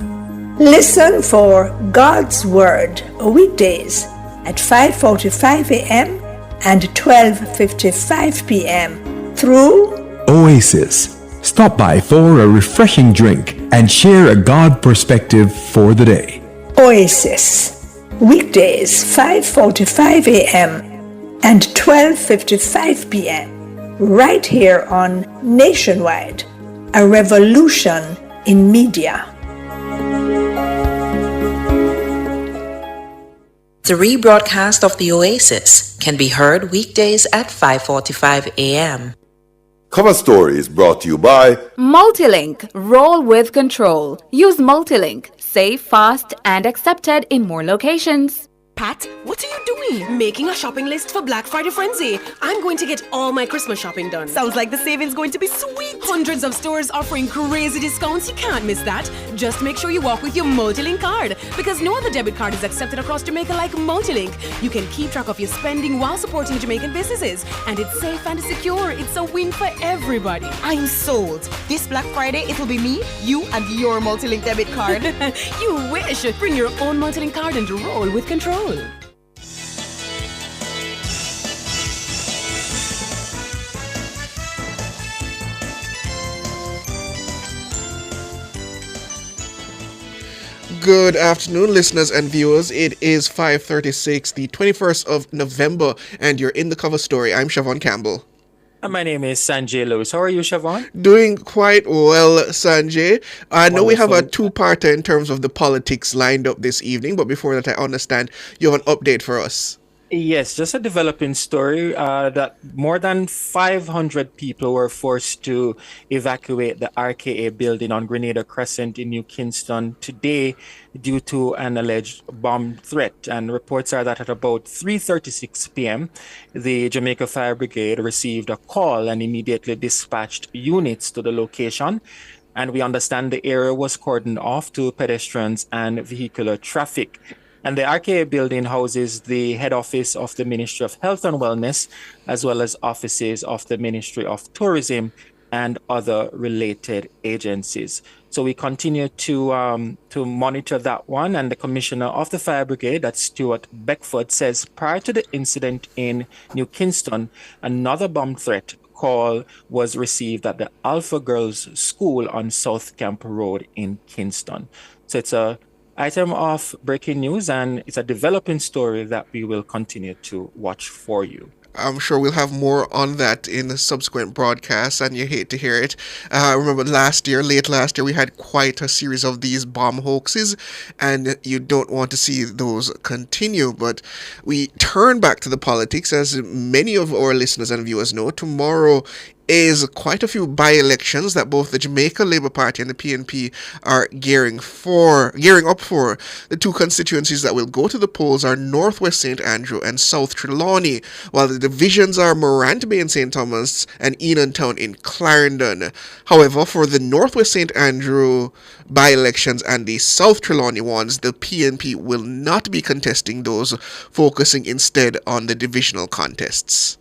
Listen for God's Word weekdays at 5:45 a.m. and 12:55 p.m. through
Oasis. Stop by for a refreshing drink and share a God perspective for the day.
Oasis. Weekdays 5:45 a.m. and 12:55 p.m. right here on Nationwide, a revolution in media.
The rebroadcast of the Oasis can be heard weekdays at 5:45 a.m.
Cover Story is brought to you by
Multilink. Roll with control. Use Multilink. Save fast and accepted in more locations.
Pat, what are you doing? Making a shopping list for Black Friday Frenzy. I'm going to get all my Christmas shopping done.
Sounds like the savings going to be sweet.
Hundreds of stores offering crazy discounts. You can't miss that. Just make sure you walk with your Multilink card, because no other debit card is accepted across Jamaica like Multilink. You can keep track of your spending while supporting Jamaican businesses, and it's safe and secure. It's a win for everybody.
I'm sold. This Black Friday, it'll be me, you, and your Multilink debit card.
You wish. Bring your own Multilink card and roll with control.
Good afternoon, listeners and viewers. It is 5:36, the 21st of November, and you're in the Cover Story. I'm Siobhan Campbell.
My name is Sanjay Lewis. How are you, Siobhan?
Doing quite well, Sanjay. I know we have a
Wonderful.
two-parter in terms of the politics lined up this evening, but before that, I understand you have an update for us.
Yes, just a developing story that more than 500 people were forced to evacuate the RKA building on Grenada Crescent in New Kingston today due to an alleged bomb threat. And reports are that at about 3:36 p.m., the Jamaica Fire Brigade received a call and immediately dispatched units to the location. And we understand the area was cordoned off to pedestrians and vehicular traffic. And the RKA building houses the head office of the Ministry of Health and Wellness, as well as offices of the Ministry of Tourism and other related agencies. So we continue to monitor that one. And the commissioner of the fire brigade, that's Stuart Beckford, says prior to the incident in New Kingston, another bomb threat call was received at the Alpha Girls School on South Camp Road in Kingston. So it's a item of breaking news, and it's a developing story that we will continue to watch for you.
I'm sure we'll have more on that in the subsequent broadcasts, and you hate to hear it. I remember late last year, we had quite a series of these bomb hoaxes, and you don't want to see those continue. But we turn back to the politics. As many of our listeners and viewers know, tomorrow is quite a few by-elections that both the Jamaica Labour Party and the PNP are gearing up for. The two constituencies that will go to the polls are Northwest St. Andrew and South Trelawney, while the divisions are Morant Bay in St. Thomas and Enantown in Clarendon. However, for the Northwest St. Andrew by-elections and the South Trelawney ones, the PNP will not be contesting those, focusing instead on the divisional contests.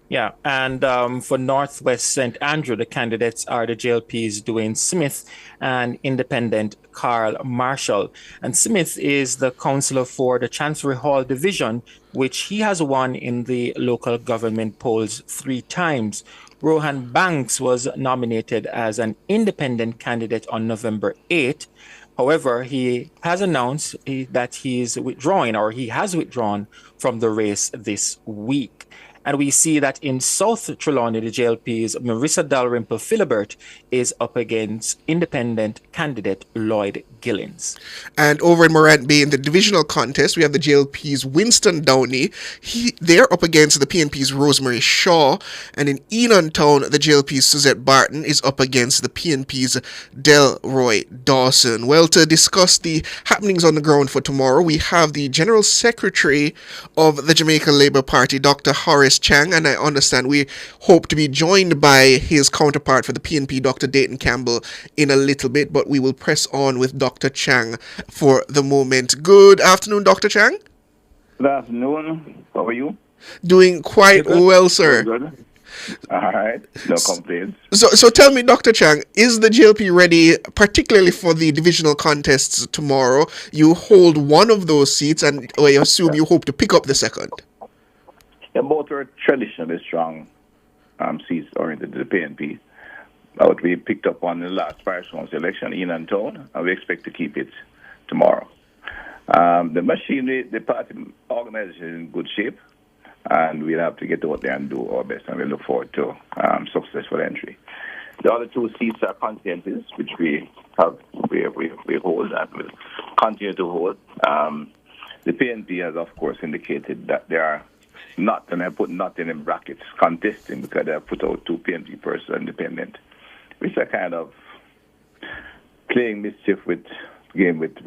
Yeah, and for Northwest St. Andrew, the candidates are the JLP's Dwayne Smith and independent Carl Marshall. And Smith is the councillor for the Chancery Hall division, which he has won in the local government polls 3 times. Rohan Banks was nominated as an independent candidate on November 8th. However, he has announced that he has withdrawn from the race this week. And we see that in South Trelawney, the JLP's Marissa Dalrymple Philibert is up against independent candidate Lloyd Gillins.
And over in Morant Bay, in the divisional contest, we have the JLP's Winston Downey. They're up against the PNP's Rosemary Shaw. And in Enantown, the JLP's Suzette Barton is up against the PNP's Delroy Dawson. Well, to discuss the happenings on the ground for tomorrow, we have the General Secretary of the Jamaica Labour Party, Dr. Horace Chang, and I understand we hope to be joined by his counterpart for the PNP, Dr. Dayton Campbell, in a little bit, but we will press on with Dr. Chang for the moment. Good afternoon, Dr. Chang.
Good afternoon. How are you?
Doing quite well, sir.
Good. All right. No complaints.
So tell me, Dr. Chang, is the JLP ready, particularly for the divisional contests tomorrow? You hold one of those seats, and I assume you hope to pick up the second.
Yeah, both are traditionally strong seats oriented to the PNP. But we picked up on the last parish council election in Enantown, and we expect to keep it tomorrow. The machinery, the party organization is in good shape, and we'll have to get out there and do our best, and we look forward to successful entry. The other 2 seats are constituencies, which we hold and will continue to hold. The PNP has, of course, indicated that they are not, and I put nothing in brackets, contesting, because they have put out 2 PNP persons independent, which are kind of playing mischief with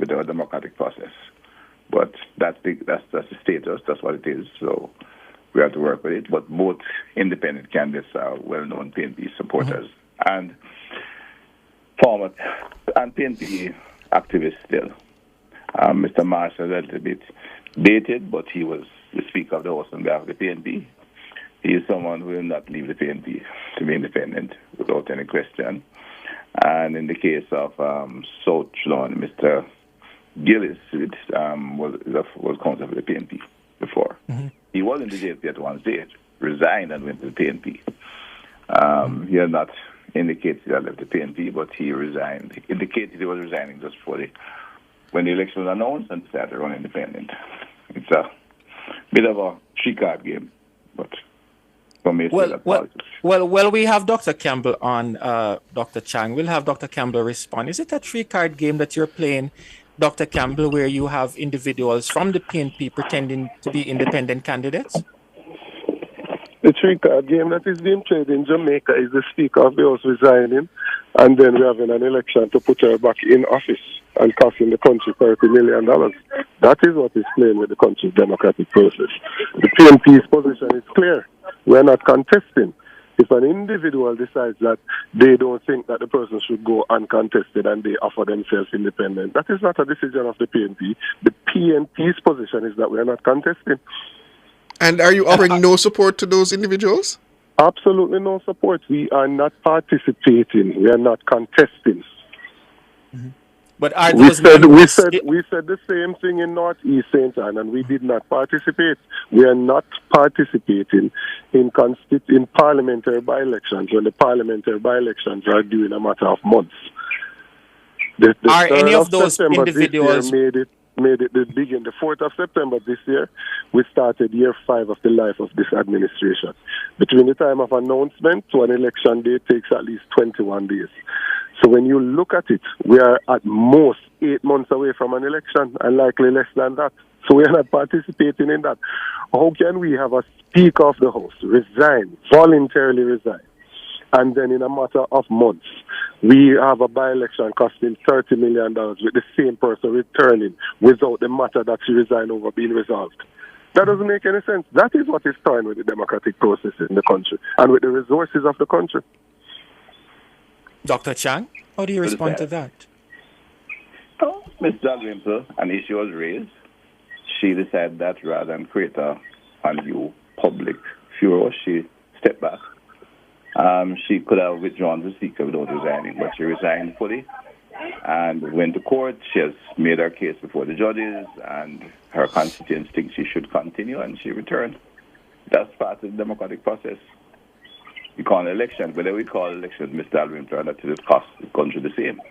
our democratic process. But that's the status, that's what it is, so we have to work with it. But both independent candidates are well-known PNP supporters and former and PNP activists still. Mr. Marshall is a little bit dated, but he was the Speaker of the House on behalf of the PNP. He is someone who will not leave the PNP to be independent without any question. And in the case of South Trelawney, Mr. Gillis was counsel for the PNP before. Mm-hmm. He was in the JLP at one stage, resigned and went to the PNP. He had not indicated he had left the PNP, but he resigned. He indicated he was resigning just when the election was announced and started running independent. It's a bit of a 3-card game, but for me,
well, we have Dr. Campbell on, Dr. Chang. We'll have Dr. Campbell respond. Is it a 3-card game that you're playing Dr. Campbell, where you have individuals from the PNP pretending to be independent candidates?
The three-card game that is being played in Jamaica is the Speaker of the House resigning, and then we're having an election to put her back in office and costing the country $30 million. That is what is playing with the country's democratic process. The PNP's position is clear. We're not contesting. If an individual decides that they don't think that the person should go uncontested and they offer themselves independent, that is not a decision of the PNP. The PNP's position is that we're not contesting.
And are you offering no support to those individuals?
Absolutely no support. We are not participating. We are not contesting.
Mm-hmm. But are
we
those
said
members-
we said the same thing in Northeast St. Anne, and we did not participate. We are not participating in parliamentary by-elections when the parliamentary by-elections are due in a matter of months. The
Are
3rd
any of those
September
individuals-
this year made it the begin. The 4th of September this year, we started year 5 of the life of this administration. Between the time of announcement to an election day takes at least 21 days. So when you look at it, we are at most 8 months away from an election, and likely less than that. So we are not participating in that. How can we have a Speaker of the House resign, voluntarily resign, and then in a matter of months, we have a by-election costing $30 million with the same person returning without the matter that she resigned over being resolved? That doesn't make any sense. That is what is toying with the democratic process in the country and with the resources of the country.
Dr. Chang, how do you respond to that?
Ms. Dalrymple, an issue was raised. She decided that rather than create a new public furor, she stepped back. She could have withdrawn the Speaker without resigning, but she resigned fully and went to court. She has made her case before the judges, and her constituents think she should continue, and she returned. That's part of the democratic process. We call an election, whether we call elections, Mr. Dalrymple, or that it costs the country the same.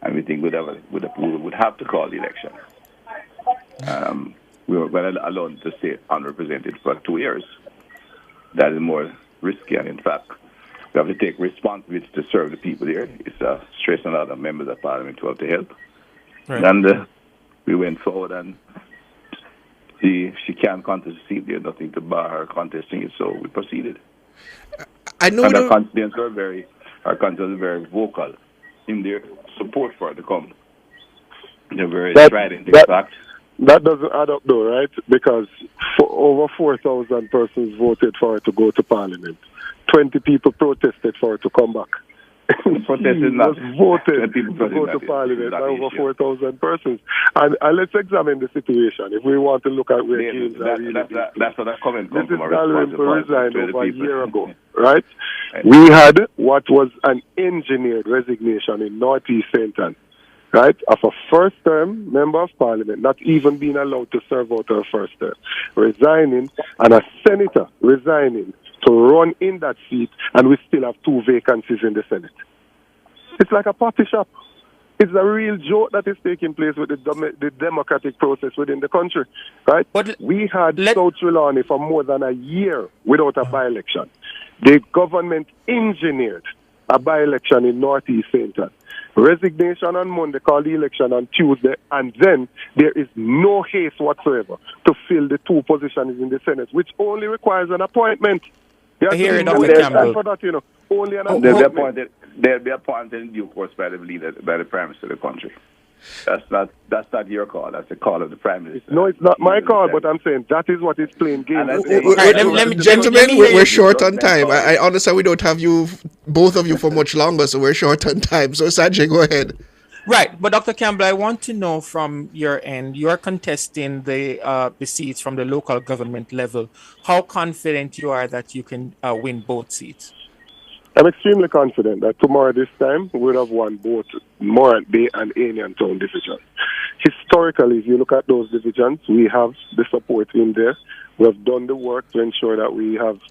And we think we would have to call the election. We were going to allow to stay unrepresented for 2 years. That is more risky, and in fact, we have to take responsibility to serve the people here. It's a stress on other members of Parliament to have to help. Right. And we went forward, and she can't contest the seat. There's nothing to bar her contesting it, so we proceeded.
I know
and our constituents are very vocal in their support for her to come. They're very strident, in fact.
That doesn't add up, though, right? Because over 4,000 persons voted for her to go to Parliament. 20 people protested for her to come back.
Protested not
voted to go to Parliament by over 4,000 persons. And let's examine the situation. If we want to look at where games are really
that's what that comment comes
from. Mrs. Dalrymple resigned over a year ago,
right?
We had what was an engineered resignation in Northeast St. Anne, right, of a first-term member of Parliament, not even being allowed to serve out her first term, resigning, and a senator resigning to run in that seat, and we still have 2 vacancies in the Senate. It's like a party shop. It's a real joke that is taking place with the democratic process within the country, right? But we had South Trelawney for more than a year without a by-election. The government engineered a by-election in Northeast St. Anne. Resignation on Monday, call the election on Tuesday, and then there is no haste whatsoever to fill the 2 positions in the Senate, which only requires an appointment.
I hear it, Dr. Campbell.
For that, only an appointment.
They'll be appointed in due course by the leader, by the Prime Minister of the country. That's not your call. That's the call of the Prime Minister.
No, it's not my call, but I'm saying that is what is playing games.
Gentlemen, we're short on time. I understand we don't have both of you for much longer, so we're short on time. So Sanjay, go ahead.
Right, but Dr. Campbell, I want to know from your end, you're contesting the seats from the local government level. How confident you are that you can win both seats?
I'm extremely confident that tomorrow this time we would have won both Morant Bay and Anion Town divisions. Historically, if you look at those divisions, we have the support in there. We have done the work to ensure that we have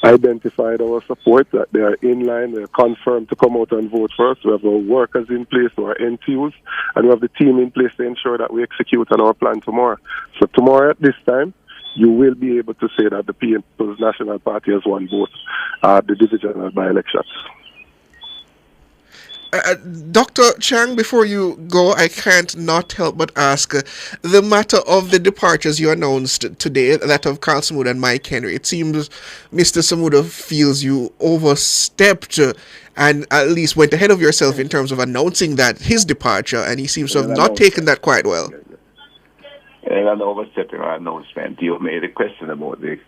identified our support, that they are in line, they are confirmed to come out and vote for us. We have our workers in place, our NTUs, and we have the team in place to ensure that we execute on our plan tomorrow. So tomorrow at this time, you will be able to say that the People's National Party has won both the divisional by-elections.
Dr. Chang, before you go, I can't not help but ask the matter of the departures you announced today, that of Carl Samuda and Mike Henry. It seems Mr. Samuda feels you overstepped and at least went ahead of yourself in terms of announcing that his departure, and he seems to have not taken that quite well.
And overstepping our announcement, you made a question about the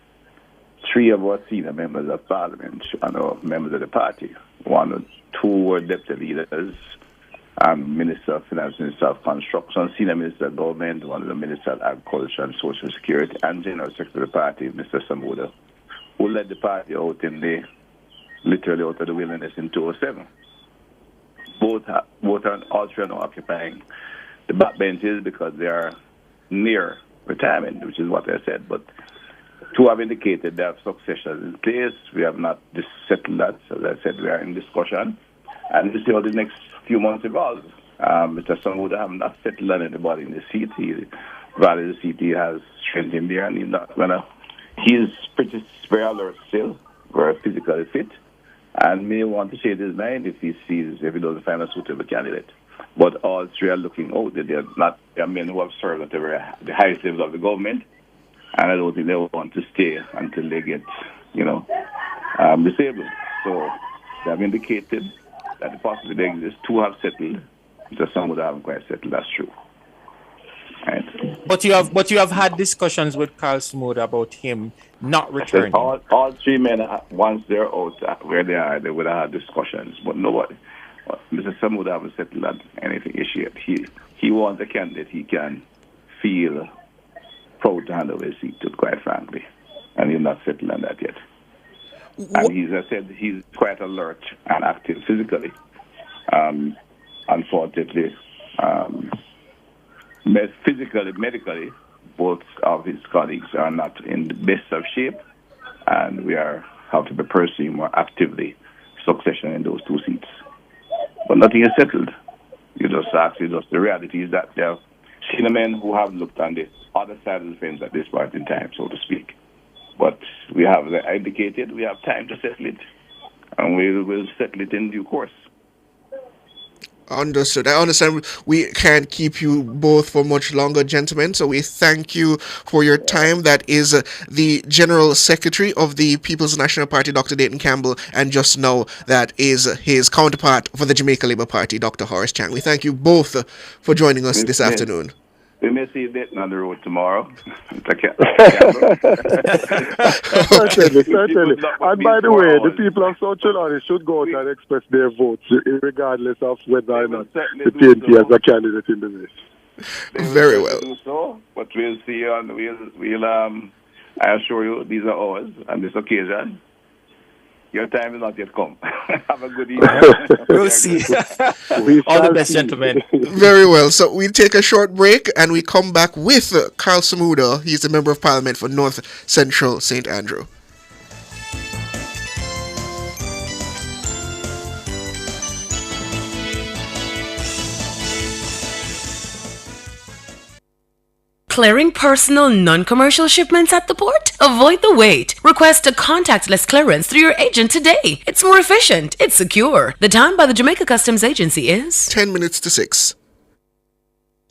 three of our senior members of parliament, members of the party. Two were deputy leaders, Minister of Finance, Minister of Construction, Senior Minister of Government, one of the Minister of Agriculture and Social Security, and General Secretary of the party, Mr. Samuda, who led the party out literally out of the wilderness in 2007. Both are all three are now occupying the backbenches because they are near retirement, which is what I said, but two have indicated they have succession in place. We have not settled that. As I said, we are in discussion. And we'll see how the next few months evolve. Mr. Samuda have not settled on anybody in the seat. He values the seat. He has strength in there, and he's very alert still, very physically fit, and may want to change his mind if he doesn't find a suitable candidate. But all three are looking out. They are men who have served at the highest levels of the government. And I don't think they want to stay until they get, disabled. So they have indicated that the possibility exists. Two have settled. Just some would haven't quite settled. That's true. Right.
But you have had discussions with Carl Samuda about him not returning.
All three men, once they're out where they are, they would have had discussions. But nobody. Mr. Samuda hasn't settled on anything issue yet. He wants a candidate he can feel proud to hand over his seat to, quite frankly, and he's not settled on that yet. And as I said, he's quite alert and active physically. Unfortunately, medically, both of his colleagues are not in the best of shape, and we have to be pursuing more actively succession in those two seats. But nothing is settled. The reality is that there are senior men who have looked on the other side of the fence at this point in time, so to speak. But we have indicated we have time to settle it, and we will settle it in due course.
Understood. I understand we can't keep you both for much longer, gentlemen, so we thank you for your time. That is the General Secretary of the People's National Party, Dr. Dayton Campbell, and just now that is his counterpart for the Jamaica Labour Party, Dr. Horace Chang. We thank you both for joining us this afternoon.
We may see Dayton on the road tomorrow.
Certainly. And by the way, the people of South Carolina should go out and express their votes, regardless of whether or not the PNP has a candidate in the race.
Very well.
So, but we'll see you I assure you, these are ours on this occasion. Your time is not yet come. Have a good evening.
We'll see. All the best, gentlemen.
Very well. So we take a short break and we come back with Carl Samuda. He's the Member of Parliament for North Central St. Andrew.
Clearing personal non-commercial shipments at the port? Avoid the wait. Request a contactless clearance through your agent today. It's more efficient. It's secure. The time by the Jamaica Customs Agency is
10 minutes to 6.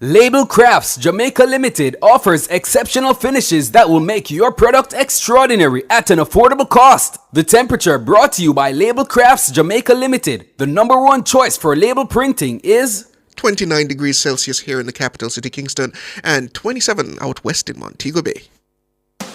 Label Crafts Jamaica Limited offers exceptional finishes that will make your product extraordinary at an affordable cost. The Temperature, brought to you by Label Crafts Jamaica Limited. The number one choice for label printing is
29 degrees Celsius here in the capital city, Kingston, and 27 out west in Montego Bay.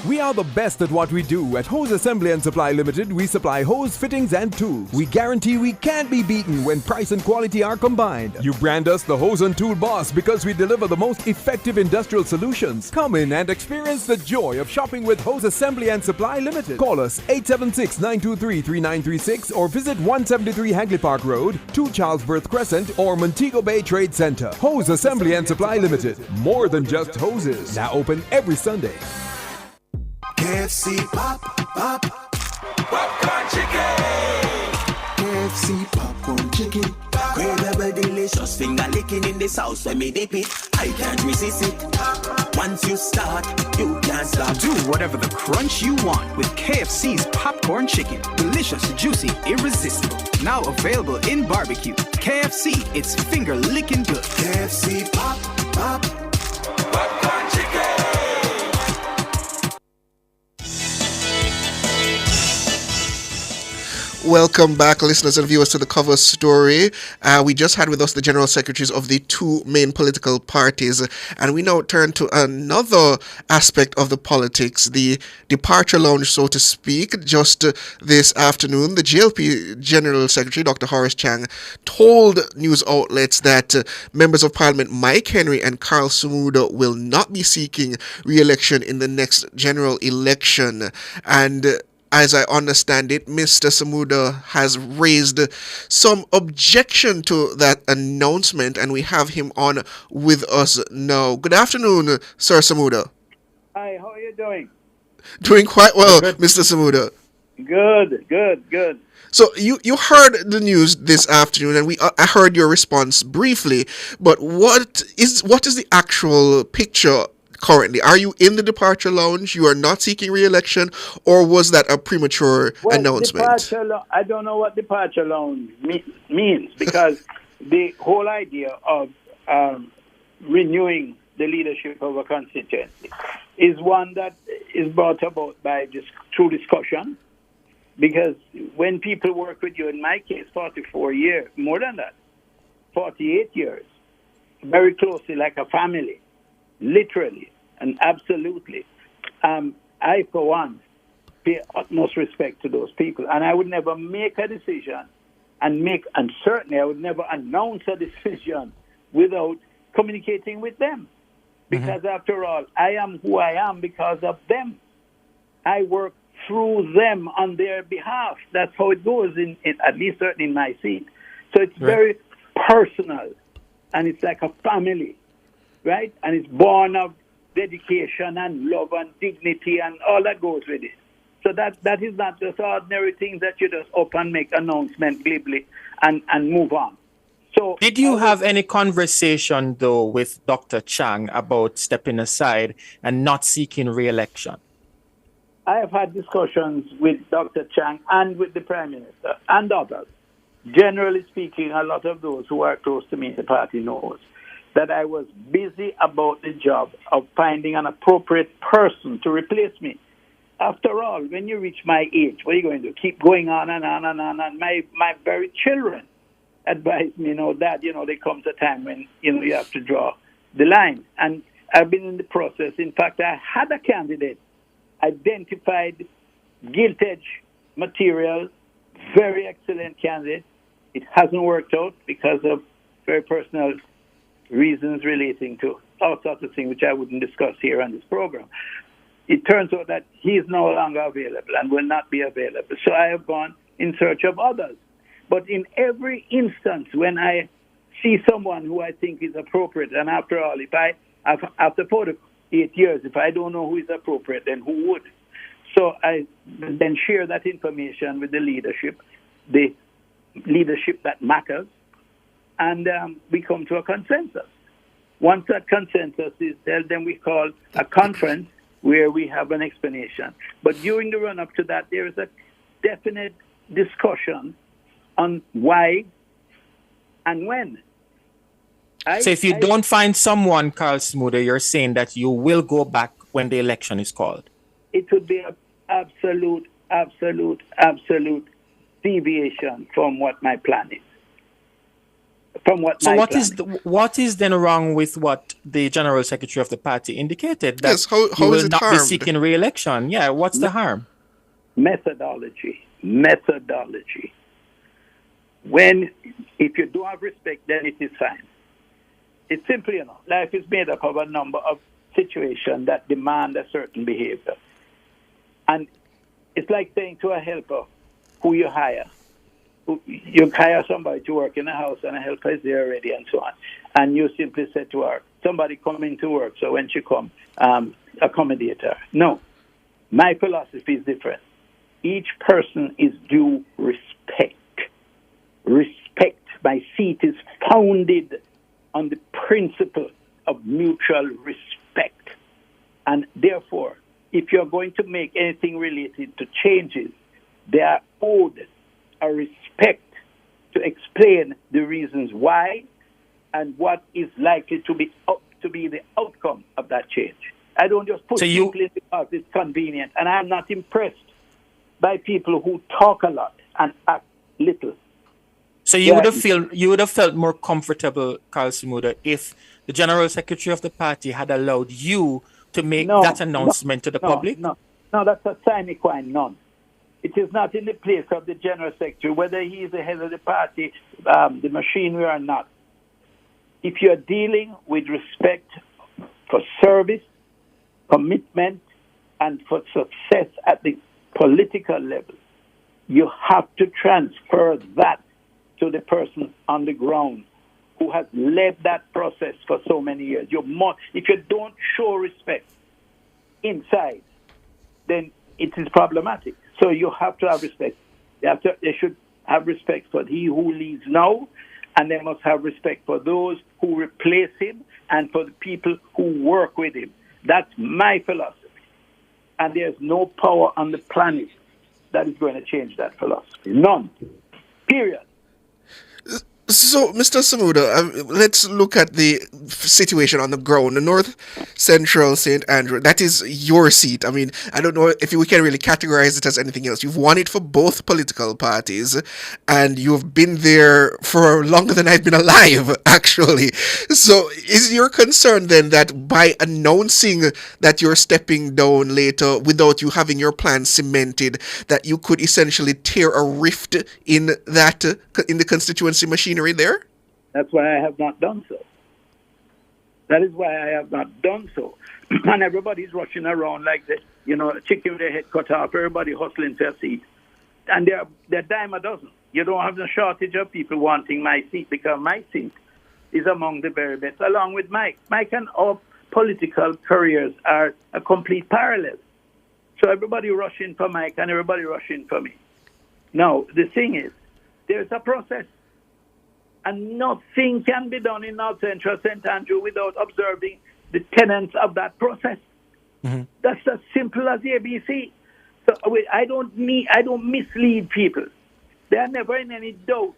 We are the best at what we do. At Hose Assembly and Supply Limited, we supply hose fittings and tools. We guarantee we can't be beaten when price and quality are combined. You brand us the Hose and Tool Boss because we deliver the most effective industrial solutions. Come in and experience the joy of shopping with Hose Assembly and Supply Limited. Call us 876-923-3936 or visit 173 Hagley Park Road, 2 Charlesworth Crescent or Montego Bay Trade Center. Hose Assembly and Supply Limited. More than just hoses. Now open every Sunday.
KFC popcorn chicken. KFC popcorn chicken. Incredible, delicious finger licking. chicken in this house when me dip it. I can't resist it. Once you start, you can't stop.
Do whatever the crunch you want with KFC's popcorn chicken. Delicious, juicy, irresistible. Now available in barbecue. KFC, it's finger licking good.
KFC popcorn chicken.
Welcome back, listeners and viewers, to the cover story. We just had with us the general secretaries of the two main political parties, and we now turn to another aspect of the politics, the departure lounge, so to speak. Just this afternoon, the GLP General Secretary, Dr. Horace Chang, told news outlets that members of Parliament Mike Henry and Carl Sumuda will not be seeking re-election in the next general election. And as I understand it, Mr. Sumuda has raised some objection to that announcement, and we have him on with us now. Good afternoon, Sir Sumuda.
Hi, how are you doing?
Doing quite well, Mr. Sumuda.
Good.
So you heard the news this afternoon, and I heard your response briefly. But what is the actual picture currently? Are you in the departure lounge? You are not seeking re-election, or was that a premature announcement?
I don't know what departure lounge means, because the whole idea of renewing the leadership of a constituency is one that is brought about by just through discussion. Because when people work with you, in my case, 44 years, more than that, 48 years, very closely, like a family, literally and absolutely. I, for one, pay utmost respect to those people. And I would never make a decision and certainly I would never announce a decision without communicating with them. Because after all, I am who I am because of them. I work through them on their behalf. That's how it goes, in at least certainly in my seat. So it's very personal, and it's like a family, right? And it's born of dedication and love and dignity and all that goes with it. So that is not just ordinary things that you just up and make announcement glibly and move on. So
did you have any conversation, though, with Dr. Chang about stepping aside and not seeking re-election?
I have had discussions with Dr. Chang and with the Prime Minister and others. Generally speaking, a lot of those who are close to me in the party knows that I was busy about the job of finding an appropriate person to replace me. After all, when you reach my age, what are you going to do? Keep going on and on and on. And my very children advise me, Dad, there comes a time when, you have to draw the line. And I've been in the process. In fact, I had a candidate identified, gilt-edge material, very excellent candidate. It hasn't worked out because of very personal reasons relating to all sorts of things, which I wouldn't discuss here on this program. It turns out that he is no longer available and will not be available. So I have gone in search of others. But in every instance, when I see someone who I think is appropriate, and after all, after 48 years, if I don't know who is appropriate, then who would? So I then share that information with the leadership that matters, and we come to a consensus. Once that consensus is there, then we call a conference where we have an explanation. But during the run-up to that, there is a definite discussion on why and when.
So if you don't find someone, Carl Sumuda, you're saying that you will go back when the election is called?
It would be an absolute deviation from what my plan is.
What is then wrong with what the General Secretary of the party indicated? That
yes, how
he will
is it
not
harmed?
be seeking re-election. Yeah, what's the harm?
Methodology. If you don't have respect, then it is fine. It's simply enough. Life is made up of a number of situations that demand a certain behavior. And it's like saying to a helper who you hire. You hire somebody to work in a house and a helper is there already and so on. And you simply say to her, somebody coming to work, so when she comes, accommodate her. No. My philosophy is different. Each person is due respect. Respect. My seat is founded on principle of mutual respect. And therefore, if you're going to make anything related to changes, they are owed a respect to explain the reasons why and what is likely to be the outcome of that change. I don't just put people in because it's convenient. And I'm not impressed by people who talk a lot and act little.
So you would have felt more comfortable, Carl Smuda, if the General Secretary of the party had allowed you to make that announcement to the public?
No, that's a sine qua non. It is not in the place of the General Secretary, whether he is the head of the party, the machinery or not. If you're dealing with respect for service, commitment, and for success at the political level, you have to transfer that to the person on the ground who has led that process for so many years. If you don't show respect inside, then it is problematic. So you have to have respect. They should have respect for he who leads now, and they must have respect for those who replace him and for the people who work with him. That's my philosophy. And there's no power on the planet that is going to change that philosophy. None. Period.
So, Mr. Smuda, let's look at the situation on the ground. The North Central St. Andrew, that is your seat. I mean, I don't know if we can really categorize it as anything else. You've won it for both political parties, and you've been there for longer than I've been alive, actually. So, is your concern then that by announcing that you're stepping down later without you having your plan cemented, that you could essentially tear a rift in the constituency machinery there?
That's why I have not done so. That is why I have not done so. And everybody's rushing around like the, chicken with their head cut off, everybody hustling for a seat. And they're dime a dozen. You don't have no shortage of people wanting my seat because my seat is among the very best, along with Mike. Mike and our political careers are a complete parallel. So everybody rushing for Mike and everybody rushing for me. Now, the thing is, there's a process. And nothing can be done in North Central St. Andrew without observing the tenets of that process. Mm-hmm. That's as simple as ABC. So I don't mislead people. They are never in any doubt.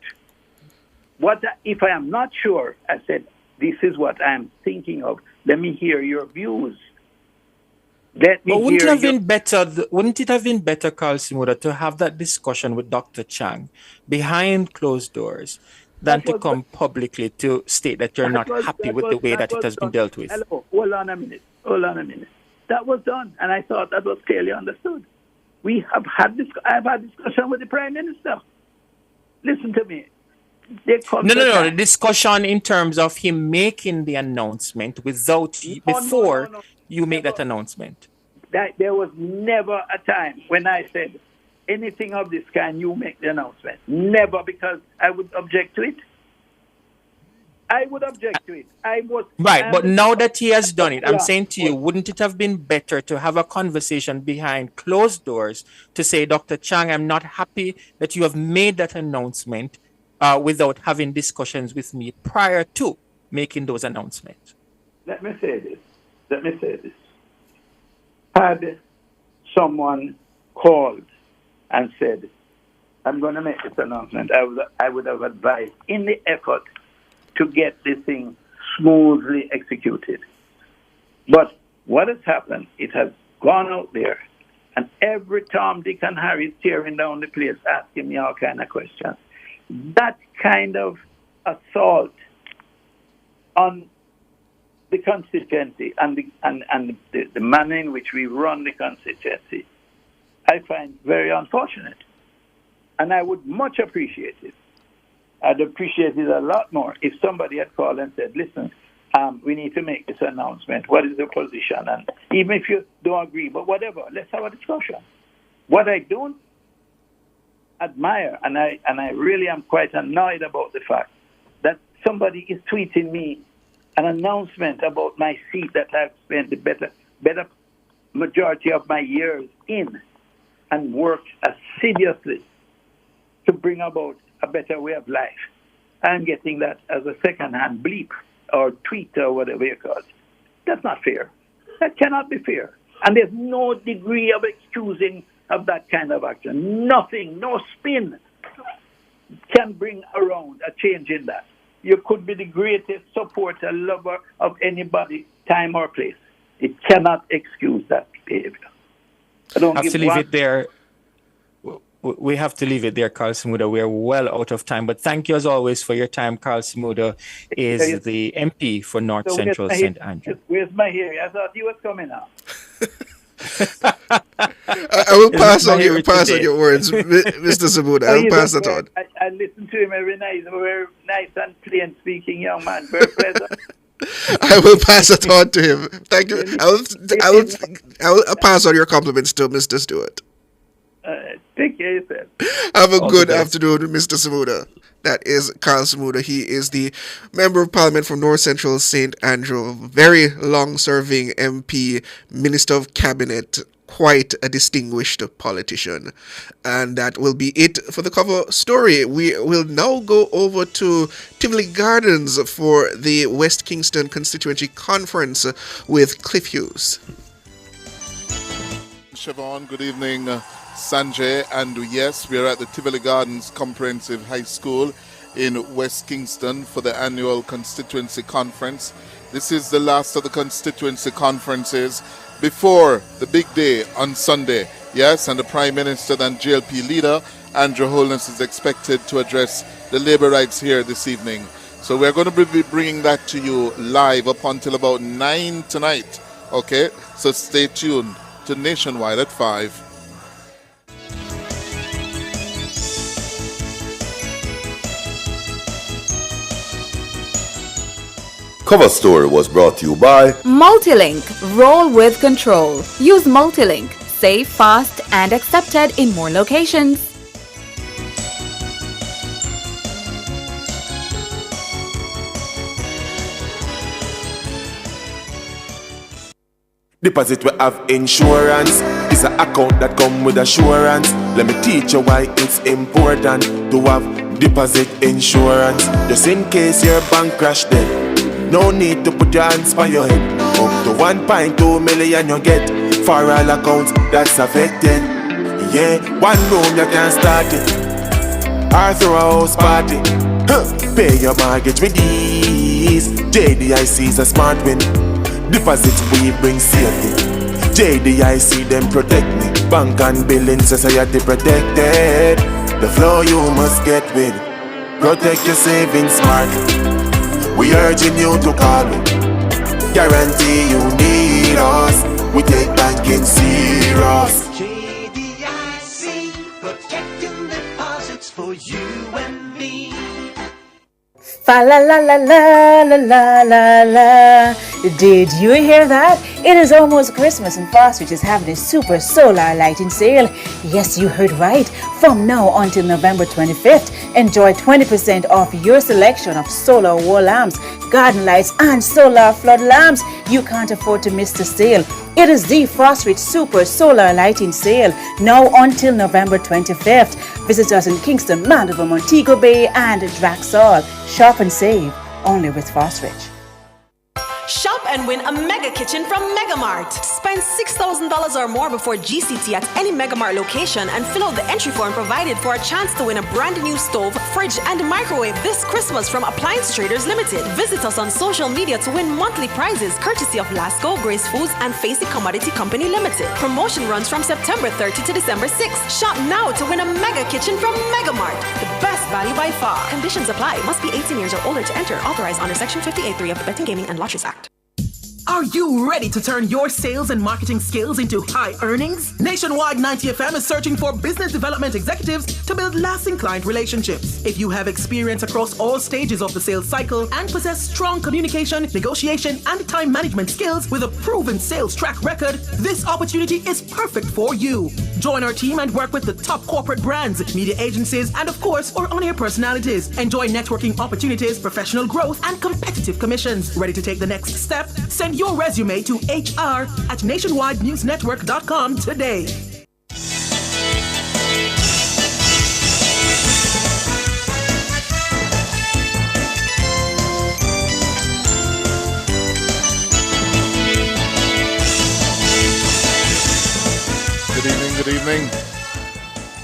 If I am not sure, I said, this is what I am thinking of. Let me hear your views.
Wouldn't it have been better, Carl Smuda, to have that discussion with Dr. Chang behind closed doors than to come publicly to state that you're not happy with the way that it has been dealt with?
Hello, hold on a minute. That was done, and I thought that was clearly understood. I've had discussion with the Prime Minister. Listen to me.
No. The discussion in terms of him making the announcement before you make that announcement.
There was never a time when I said anything of this kind, you make the announcement. Never, because I would object to it.
Right, but now that he has done it, I'm saying to you, wouldn't it have been better to have a conversation behind closed doors to say, Dr. Chang, I'm not happy that you have made that announcement without having discussions with me prior to making those announcements?
Let me say this. Had someone called and said, I'm going to make this announcement, I would have advised in the effort to get this thing smoothly executed. But what has happened, it has gone out there, and every Tom, Dick, and Harry is tearing down the place, asking me all kind of questions. That kind of assault on the constituency and the manner in which we run the constituency, I find very unfortunate. And I would much appreciate it. I'd appreciate it a lot more if somebody had called and said, listen, we need to make this announcement. What is the position? And even if you don't agree, but whatever, let's have a discussion. What I don't admire, and I really am quite annoyed about the fact that somebody is tweeting me an announcement about my seat that I've spent the better majority of my years in and worked assiduously to bring about a better way of life. I'm getting that as a second-hand bleep. or Twitter, whatever you call it. That's not fair. That cannot be fair. And there's no degree of excusing of that kind of action. Nothing, no spin can bring around a change in that. You could be the greatest supporter, lover of anybody, time or place. It cannot excuse that behavior. I don't
have to leave it there. We have to leave it there, Carl Smuda. We're well out of time. But thank you as always for your time. Carl Smuda is the MP for North Central St. Andrew.
Where's my hearing? I thought you was coming out.
I will pass on your words, Mr. Smuda. I will pass that on.
I listen to him every night. Very nice and plain speaking young man. Very pleasant.
I will pass it on to him. Thank you. I will pass on your compliments to Mr. Stewart.
Take care of yourself.
Have a good afternoon, Mr. Smuda. That is Carl Smuda. He is the Member of Parliament from North Central St. Andrew. Very long-serving MP, Minister of Cabinet, quite a distinguished politician. And that will be it for the cover story. We will now go over to Tivoli Gardens for the West Kingston Constituency Conference with Cliff Hughes.
Siobhan, good evening. Sanjay, and yes, we are at the Tivoli Gardens Comprehensive High School in West Kingston for the annual constituency conference. This is the last of the constituency conferences before the big day on Sunday. Yes, and the Prime Minister and JLP leader, Andrew Holness, is expected to address the labour rights here this evening. So we're going to be bringing that to you live up until about 9 tonight. Okay, so stay tuned to Nationwide at 5.
Cover story was brought to you by
Multilink. Roll with control. Use Multilink. Safe, fast, and accepted in more locations.
Deposit we have insurance. It's an account that come with assurance. Let me teach you why it's important to have deposit insurance. Just in case your bank crash dead. No need to put your hands on your head. Up to 1.2 million you get for all accounts that's affected. Yeah, one room you can start it, or throw a house party. Pay your mortgage with ease. JDIC is a smart win. Deposits we bring safety. JDIC them protect me. Bank and billing society protected. The flow you must get with. Protect your savings smart. We urging you to call me. Guarantee you need us. We take banking serious.
JDIC, protecting deposits for you and me.
Fa la la la la la la la la. Did you hear that? It is almost Christmas and Fostridge is having a super solar lighting sale. Yes, you heard right. From now until November 25th, enjoy 20% off your selection of solar wall lamps, garden lights, and solar flood lamps. You can't afford to miss the sale. It is the Fostridge Super Solar Lighting Sale, now until November 25th. Visit us in Kingston, Mandeville, Montego Bay, and Draxall. Shop and save, only with Fostridge.
Shop and win a mega kitchen from Megamart. Spend $6,000 or more before GCT at any Megamart location and fill out the entry form provided for a chance to win a brand new stove, fridge, and microwave this Christmas from Appliance Traders Limited. Visit us on social media to win monthly prizes courtesy of Lasco, Grace Foods, and Facey Commodity Company Limited. Promotion runs from September 30 to December 6. Shop now to win a mega kitchen from Megamart. The best value by far. Conditions apply. Must be 18 years or older to enter. Authorized under Section 58.3 of the Betting, Gaming, and Lotteries Act.
Are you ready to turn your sales and marketing skills into high earnings? Nationwide 90 FM is searching for business development executives to build lasting client relationships. If you have experience across all stages of the sales cycle and possess strong communication, negotiation, and time management skills with a proven sales track record, this opportunity is perfect for you. Join our team and work with the top corporate brands, media agencies, and of course, our on-air personalities. Enjoy networking opportunities, professional growth, and competitive commissions. Ready to take the next step? Send your resume to hr@nationwidenewsnetwork.com today.
evening.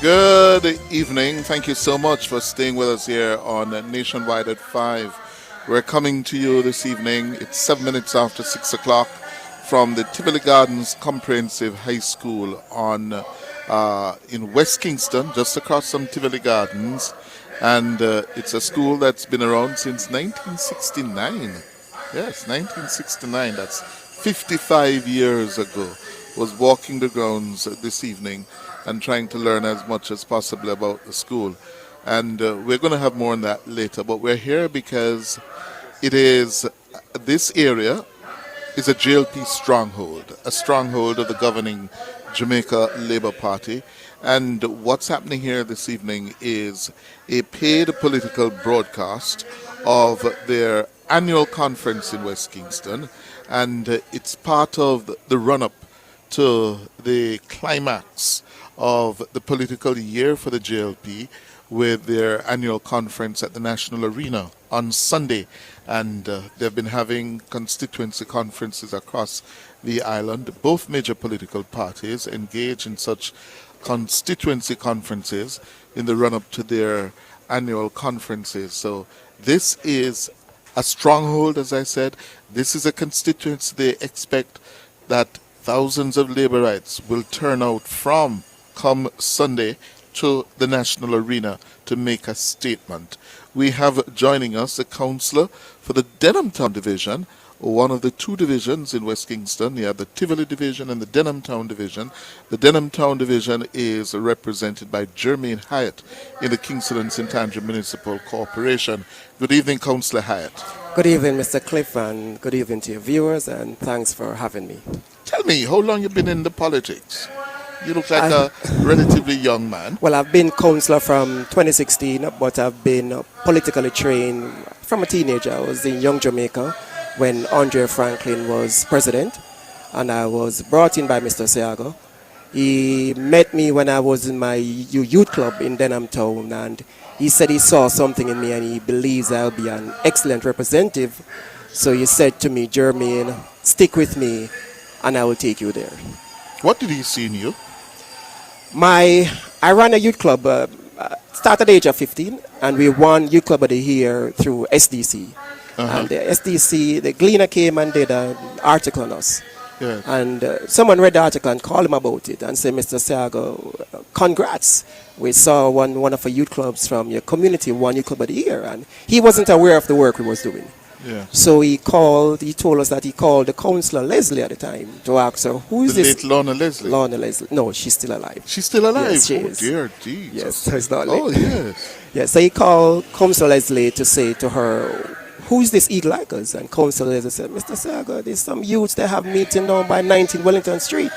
Good evening. Thank you so much for staying with us here on Nationwide at 5. We're coming to you this evening. It's 7 minutes after 6 o'clock from the Tivoli Gardens Comprehensive High School in West Kingston, just across from Tivoli Gardens. And it's a school that's been around since 1969. Yes, 1969. That's 55 years ago. Was walking the grounds this evening and trying to learn as much as possible about the school. And we're going to have more on that later. But we're here because this area is a JLP stronghold, a stronghold of the governing Jamaica Labour Party. And what's happening here this evening is a paid political broadcast of their annual conference in West Kingston. And it's part of the run-up to the climax of the political year for the JLP with their annual conference at the National Arena on Sunday. And they've been having constituency conferences across the island. Both major political parties engage in such constituency conferences in the run-up to their annual conferences. So this is a stronghold, as I said. This is a constituency they expect that thousands of Labourites will turn out from come Sunday to the National Arena to make a statement. We have joining us a councillor for the Denham Town Division, one of the two divisions in West Kingston. You have the Tivoli Division and the Denham Town Division. The Denham Town Division is represented by Jermaine Hyatt in the Kingston and St. Andrew Municipal Corporation. Good evening, Councillor Hyatt.
Good evening, Mr. Cliff, and good evening to your viewers, and thanks for having me.
Tell me, how long you been in the politics? You look like a relatively young man.
Well, I've been councillor from 2016, but I've been politically trained from a teenager. I was in Young Jamaica when Andre Franklin was president, and I was brought in by Mr. Seago. He met me when I was in my youth club in Denham Town, and he said he saw something in me and he believes I'll be an excellent representative. So he said to me, Jermaine, stick with me and I will take you there.
What did he see in you?
I ran a youth club, started at the age of 15, and we won Youth Club of the Year through SDC. And the SDC, the Gleaner came and did an article on us.
Yes.
And someone read the article and called him about it and said, Mr. Seago, congrats. We saw one of our youth clubs from your community won Youth Club of the Year. And he wasn't aware of the work we was doing.
Yeah.
So he told us that he called the councillor Leslie at the time to ask her, who is this?
Late Lorna Leslie?
Lorna Leslie. No, she's still alive.
She's still alive?
Yes, she
oh,
is.
Dear Jesus.
Yes, so it's not
Oh,
late.
yes.
Yeah, so he called Councillor Leslie to say to her, who is this Eagle Hikers? And Councillor Leslie said, Mr. Saga, there's some youths that have meeting down by 19 Wellington Street.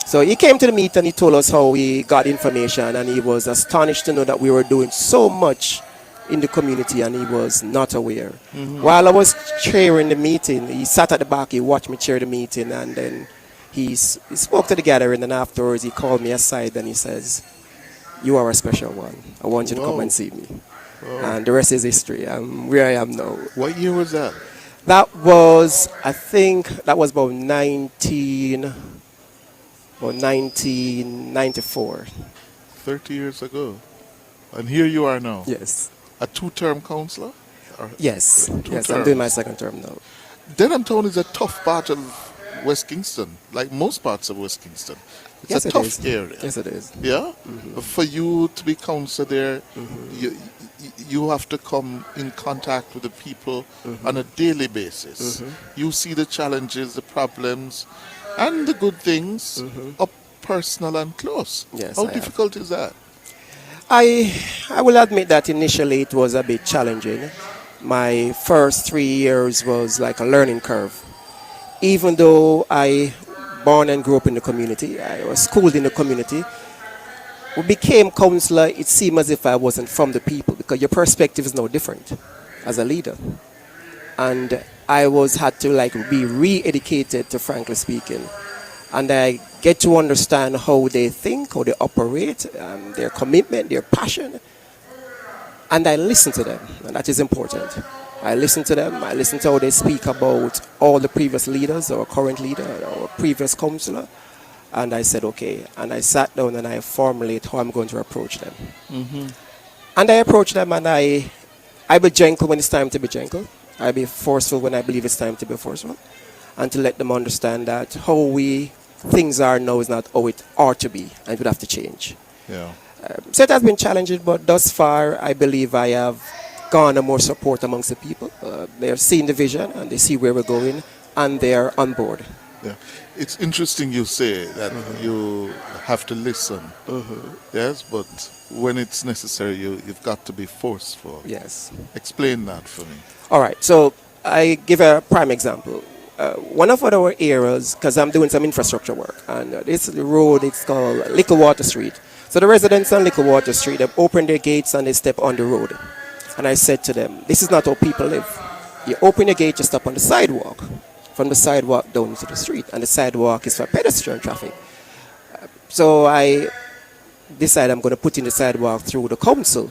So he came to the meeting and he told us how he got information, and he was astonished to know that we were doing so much in the community and he was not aware. While I was chairing the meeting, he sat at the back, he watched me chair the meeting, and then he spoke to the gathering, and afterwards he called me aside and he says, you are a special one. I want you to come and see me. And the rest is history. I'm where I am now.
What year was that?
That was, I think, that was about 1994.
30 years ago. And here you are now.
Yes.
A two-term councillor?
Yes. Yes, I'm
terms.
doing my second term now.
Denham Town is a tough part of West Kingston, like most parts of West Kingston. It's
Yes,
a
it
tough
is.
area.
Yes, it is.
Yeah? For you to be councillor there, you have to come in contact with the people on a daily basis. You see the challenges, the problems, and the good things up personal and close.
Yes,
How
I
difficult is that?
I will admit that initially it was a bit challenging. My first 3 years was like a learning curve. Even though I born and grew up in the community, I was schooled in the community, we became councillor, it seemed as if I wasn't from the people, because your perspective is no different as a leader. And I had to be re-educated, to frankly speaking. And I get to understand how they think, how they operate, their commitment, their passion. And I listen to them, and that is important. I listen to them, I listen to how they speak about all the previous leaders, our current leader, our previous councillor. And I said, okay. And I sat down and I formulate how I'm going to approach them.
Mm-hmm.
And I approach them and I be gentle when it's time to be gentle. I be forceful when I believe it's time to be forceful. And to let them understand that things are now is not how it ought to be, and it would have to change.
Yeah.
So it has been challenging, but thus far I believe I have garnered more support amongst the people. They're seeing the vision and they see where we're going, and they're on board.
Yeah. It's interesting you say that you have to listen. Yes, but when it's necessary, you've got to be forceful.
Yes.
Explain that for me.
All right. So I give a prime example. One of our areas, because I'm doing some infrastructure work, and this road, it's called Licklewater Street. So the residents on Licklewater Street, they've opened their gates and they step on the road. And I said to them, this is not how people live. You open your gate, you stop on the sidewalk. From the sidewalk down to the street, and the sidewalk is for pedestrian traffic. So I decided I'm going to put in the sidewalk through the council.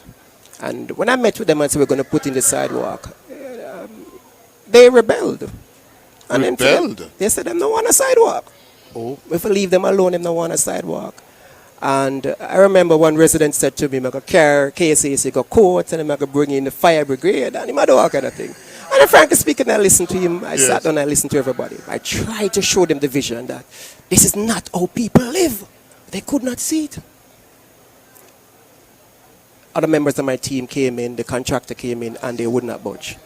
And when I met with them and said we're going to put in the sidewalk, they rebelled. And
rebelled?
They said they don't want a sidewalk.
Oh.
If I leave them alone, they don't want a sidewalk. And I remember one resident said to me, I'm going to carry KSAC, go court, and I'm going to bring in the fire brigade, and I'm do all kind of thing. And frankly speaking, I listened to him. I sat down and I listened to everybody. I tried to show them the vision that this is not how people live. They could not see it. Other members of my team came in, the contractor came in, and they would not budge.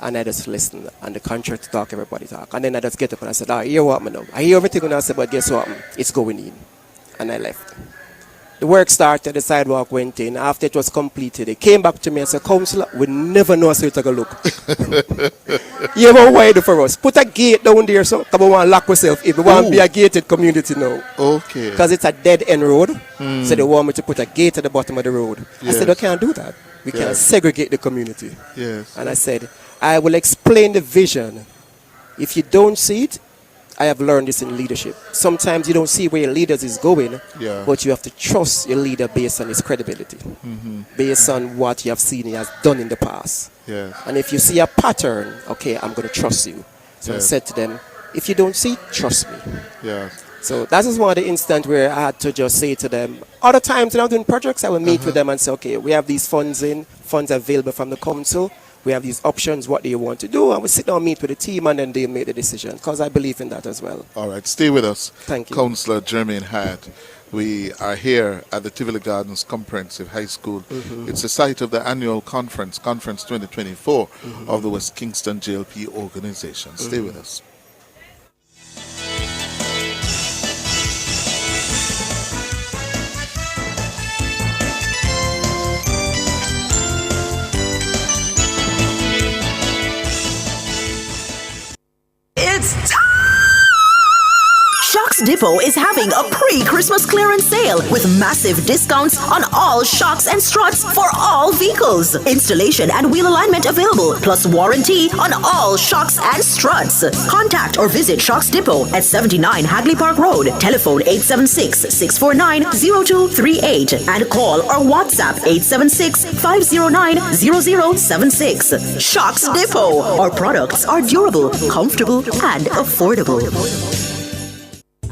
And I just listened, and the contractor talk, everybody talk. And then I just get up and I said, I hear what, man. I hear everything, and I said, but guess what? It's going in. And I left. The work started, the sidewalk went in. After it was completed, they came back to me and said, Councillor, we never know how to take a look. You ever wide for us? Put a gate down there, so come on, lock yourself in. We want to be a gated community now.
Okay.
Because it's a dead end road. So they want me to put a gate at the bottom of the road.
Yes.
I said, I can't do that. We can't segregate the community.
Yes.
And I said, I will explain the vision. If you don't see it, I have learned this in leadership. Sometimes you don't see where your leaders is going, but you have to trust your leader based on his credibility, based on what you have seen he has done in the past.
Yes.
And if you see a pattern, okay, I'm going to trust you. So I said to them, if you don't see it, trust me.
Yes.
So that is one of the instances where I had to just say to them, other times when I'm doing projects, I will meet with them and say, okay, we have these funds available from the council. We have these options, what do you want to do? And we sit down and meet with the team, and then they make the decision, because I believe in that as well.
All right, stay with us.
Thank you.
Councillor Jermaine Hyatt. We are here at the Tivoli Gardens Comprehensive High School. It's the site of the annual conference 2024 of the West Kingston JLP organization. Stay with us.
It's time! Shocks Depot is having a pre-Christmas clearance sale with massive discounts on all shocks and struts for all vehicles. Installation and wheel alignment available, plus warranty on all shocks and struts. Contact or visit Shocks Depot at 79 Hagley Park Road. Telephone 876-649-0238 and call or WhatsApp 876-509-0076. Shocks Depot. Our products are durable, comfortable, and affordable.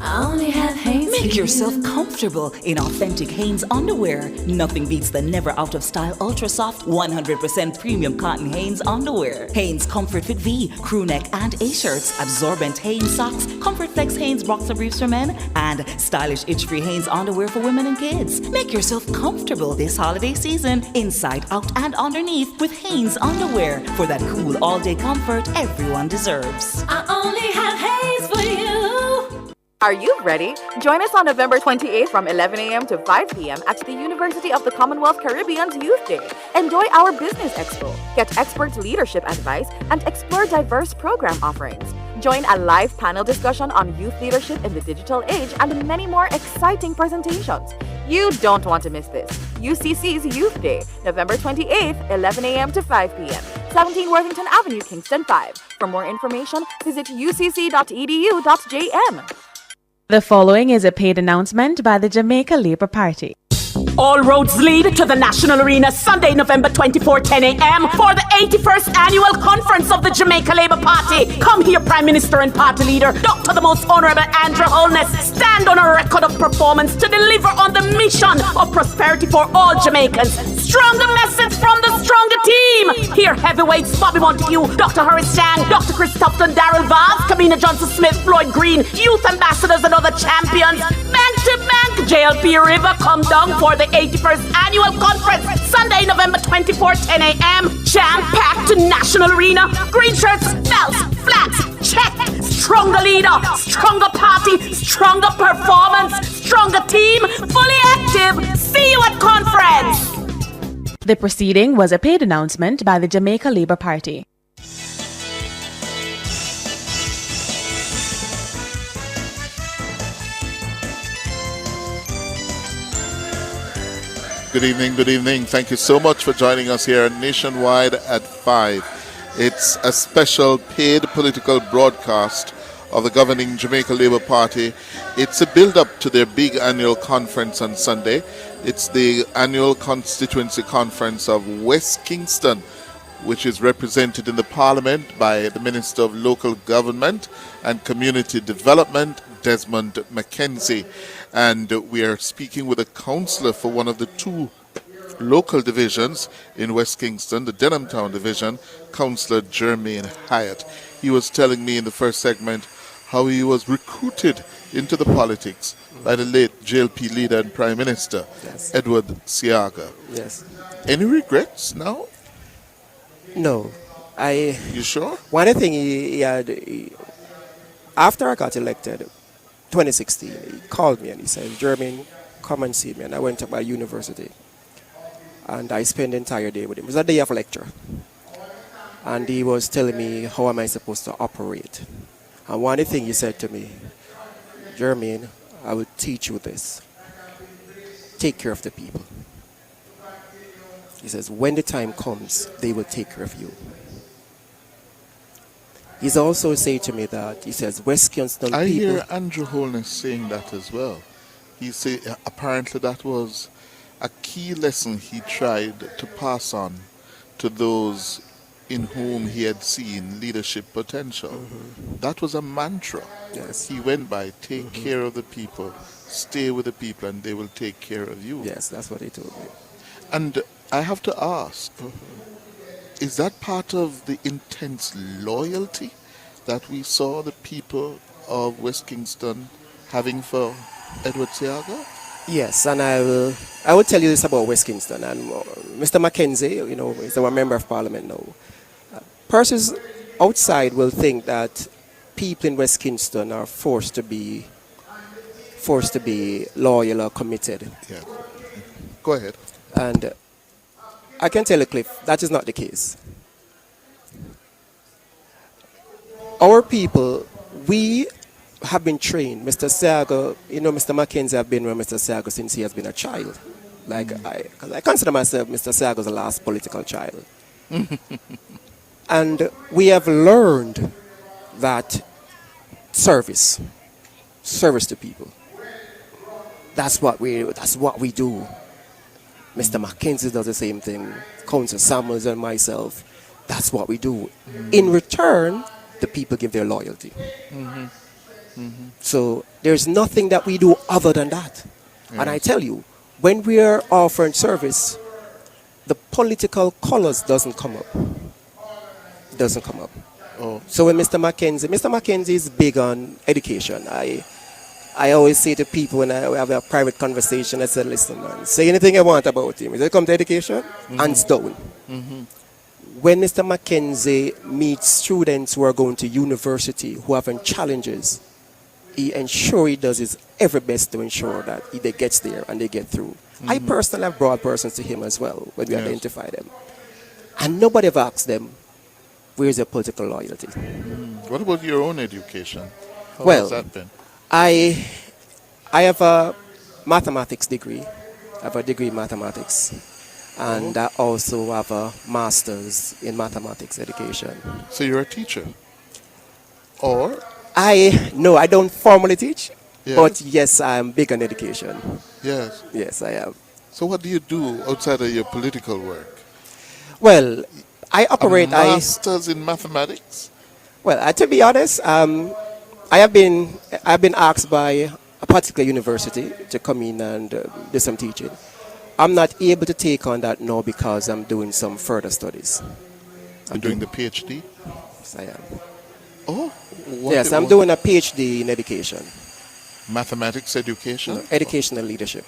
I only have Hanes. Make yourself comfortable in authentic Hanes underwear. Nothing beats the never out of style ultra soft 100% premium cotton Hanes underwear. Hanes Comfort Fit V, crew neck and A shirts, absorbent Hanes socks, Comfort Flex Hanes boxer briefs for men, and stylish itch-free Hanes underwear for women and kids. Make yourself comfortable this holiday season, inside, out, and underneath with Hanes underwear for that cool all-day comfort everyone deserves.
I only have Hanes for you.
Are you ready? Join us on November 28th from 11 a.m. to 5 p.m. at the University of the Commonwealth Caribbean's Youth Day. Enjoy our Business Expo, get expert leadership advice, and explore diverse program offerings. Join a live panel discussion on youth leadership in the digital age and many more exciting presentations. You don't want to miss this. UCC's Youth Day, November 28th, 11 a.m. to 5 p.m. 17 Worthington Avenue, Kingston 5. For more information, visit ucc.edu.jm.
The following is a paid announcement by the Jamaica Labour Party.
All roads lead to the National Arena Sunday, November 24, 10 a.m. for the 81st Annual Conference of the Jamaica Labour Party. Come here, Prime Minister and Party Leader, Dr. the Most Honourable Andrew Holness, stand on a record of performance to deliver on the mission of prosperity for all Jamaicans. Stronger message from the stronger team. Here, heavyweights Bobby Montague, Dr. Horace Chang, Dr. Chris Tufton, Darrell Vaz, Kamina Johnson-Smith, Floyd Green, youth ambassadors and other champions. Bank to bank, JLP River come down for the 81st Annual Conference, Sunday, November 24, 10 a.m. Jam-packed National Arena. Green shirts, belts, flats, check. Stronger leader, stronger party, stronger performance, stronger team, fully active. See you at conference.
The proceeding was a paid announcement by the Jamaica Labour Party.
Good evening, good evening. Thank you so much for joining us here Nationwide at 5. It's a special paid political broadcast of the governing Jamaica Labour Party. It's a build-up to their big annual conference on Sunday. It's the annual constituency conference of West Kingston, which is represented in the Parliament by the Minister of Local Government and Community Development, Desmond McKenzie. And we are speaking with a councillor for one of the two local divisions in West Kingston, the Denham Town division, Councillor Jermaine Hyatt. He was telling me in the first segment how he was recruited into the politics by the late JLP leader and Prime Minister,
Yes.
Edward Seaga.
Yes.
Any regrets now?
No.
You sure?
One thing he had, after I got elected, 2016, he called me and he said, Jermaine, come and see me. And I went to my university. And I spent the entire day with him. It was a day of lecture. And he was telling me, how am I supposed to operate? And one thing he said to me, Jermaine, I will teach you this. Take care of the people. He says, when the time comes, they will take care of you. He's also saying to me that, he says, West Kingston
I
people...
hear Andrew Holness saying that as well. He said apparently that was a key lesson he tried to pass on to those in whom he had seen leadership potential.
Mm-hmm.
That was a mantra.
Yes.
He went by, take care of the people, stay with the people, and they will take care of you.
Yes, that's what he told me.
And I have to ask, is that part of the intense loyalty that we saw the people of West Kingston having for Edward Seaga?
Yes, and I will tell you this about West Kingston. And Mr. McKenzie, he's our member of parliament now. Persons outside will think that people in West Kingston are forced to be loyal or committed.
Yeah. Go ahead.
And I can tell you, Cliff, that is not the case. Our people, we have been trained. Mr. Seaga, Mr. McKenzie have been with Mr. Seaga since he has been a child. I consider myself Mr. Seaga's last political child. And we have learned that service to people. That's what we do. Mr. McKenzie does the same thing. Councillor Samuels and myself. That's what we do. In return, the people give their loyalty. So there's nothing that we do other than that. Yes. And I tell you, when we are offering service, the political colors doesn't come up.
Oh.
So when Mr. McKenzie is big on education. I always say to people when I have a private conversation, I say, listen, man, say anything you want about him. If it comes to education, hands down. When Mr. McKenzie meets students who are going to university, who are having challenges, he does his very best to ensure that he gets there and they get through. I personally have brought persons to him as well when we identify them. And nobody ever asks them, where's your political loyalty?
What about your own education? How
Well,
has that been?
I have a mathematics degree. I have a degree in mathematics. And I also have a master's in mathematics education.
So you're a teacher? Or?
No, I don't formally teach.
Yes.
But yes, I'm big on education.
Yes.
Yes, I am.
So what do you do outside of your political work?
Well, I operate.
A master's in mathematics?
Well, to be honest, I've been asked by a particular university to come in and do some teaching. I'm not able to take on that now because I'm doing some further studies.
You're doing the PhD?
Yes, I am.
Oh,
yes, I'm doing a PhD in education.
Mathematics education?
No, educational leadership.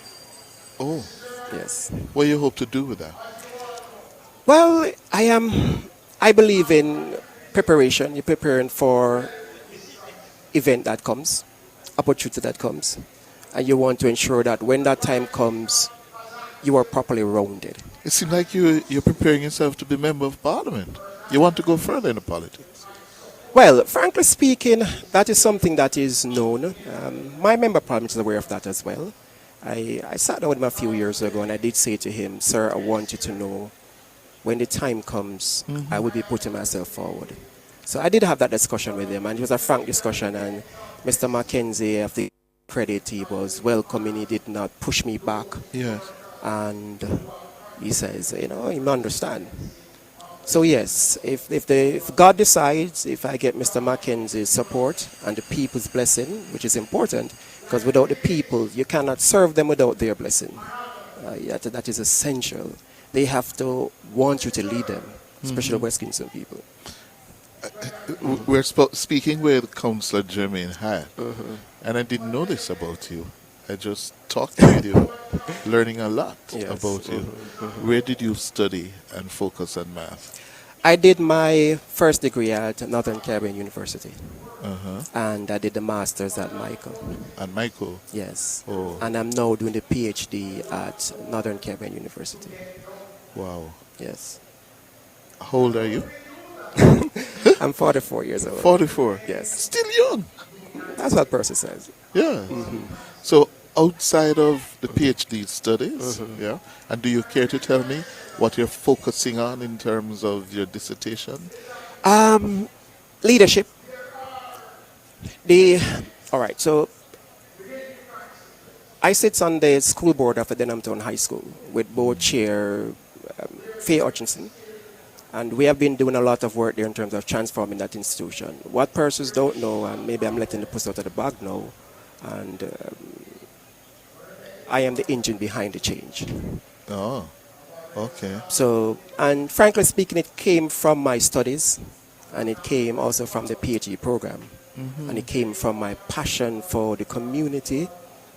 Oh.
Yes.
What do you hope to do with that?
Well, I believe in preparation. You're preparing for event that comes, opportunity that comes, and you want to ensure that when that time comes, you are properly rounded.
It seems like you're preparing yourself to be member of parliament. You want to go further into politics.
Well, frankly speaking, that is something that is known. My member of parliament is aware of that as well. I sat down with him a few years ago and I did say to him, sir, I want you to know when the time comes, I will be putting myself forward. So I did have that discussion with him, and it was a frank discussion, and Mr. Mackenzie, of the credit, he was welcoming, he did not push me back.
Yes.
And he says, you know, he understand. So yes, if God decides, if I get Mr. Mackenzie's support and the people's blessing, which is important, because without the people, you cannot serve them without their blessing. That is essential. They have to want you to lead them, especially West Kingston people.
We're speaking with Councillor Jermaine Hyatt, and I didn't know this about you. I just talked with you, learning a lot about you. Where did you study and focus on math?
I did my first degree at Northern Caribbean University, and I did the master's at Michael.
At Michael?
Yes.
Oh.
And I'm now doing the PhD at Northern Caribbean University.
Wow.
Yes.
How old are you?
I'm 44 years old.
44?
Yes.
Still young.
That's what Percy says.
Yeah. So outside of the PhD studies, yeah, and do you care to tell me what you're focusing on in terms of your dissertation?
Leadership. All right, so I sit on the school board of the Denham Town High School with board chair Faye Hutchinson. And we have been doing a lot of work there in terms of transforming that institution. What persons don't know, and maybe I'm letting the pussy out of the bag now, and I am the engine behind the change.
Oh, okay.
So, and frankly speaking, it came from my studies, and it came also from the PhD program. And it came from my passion for the community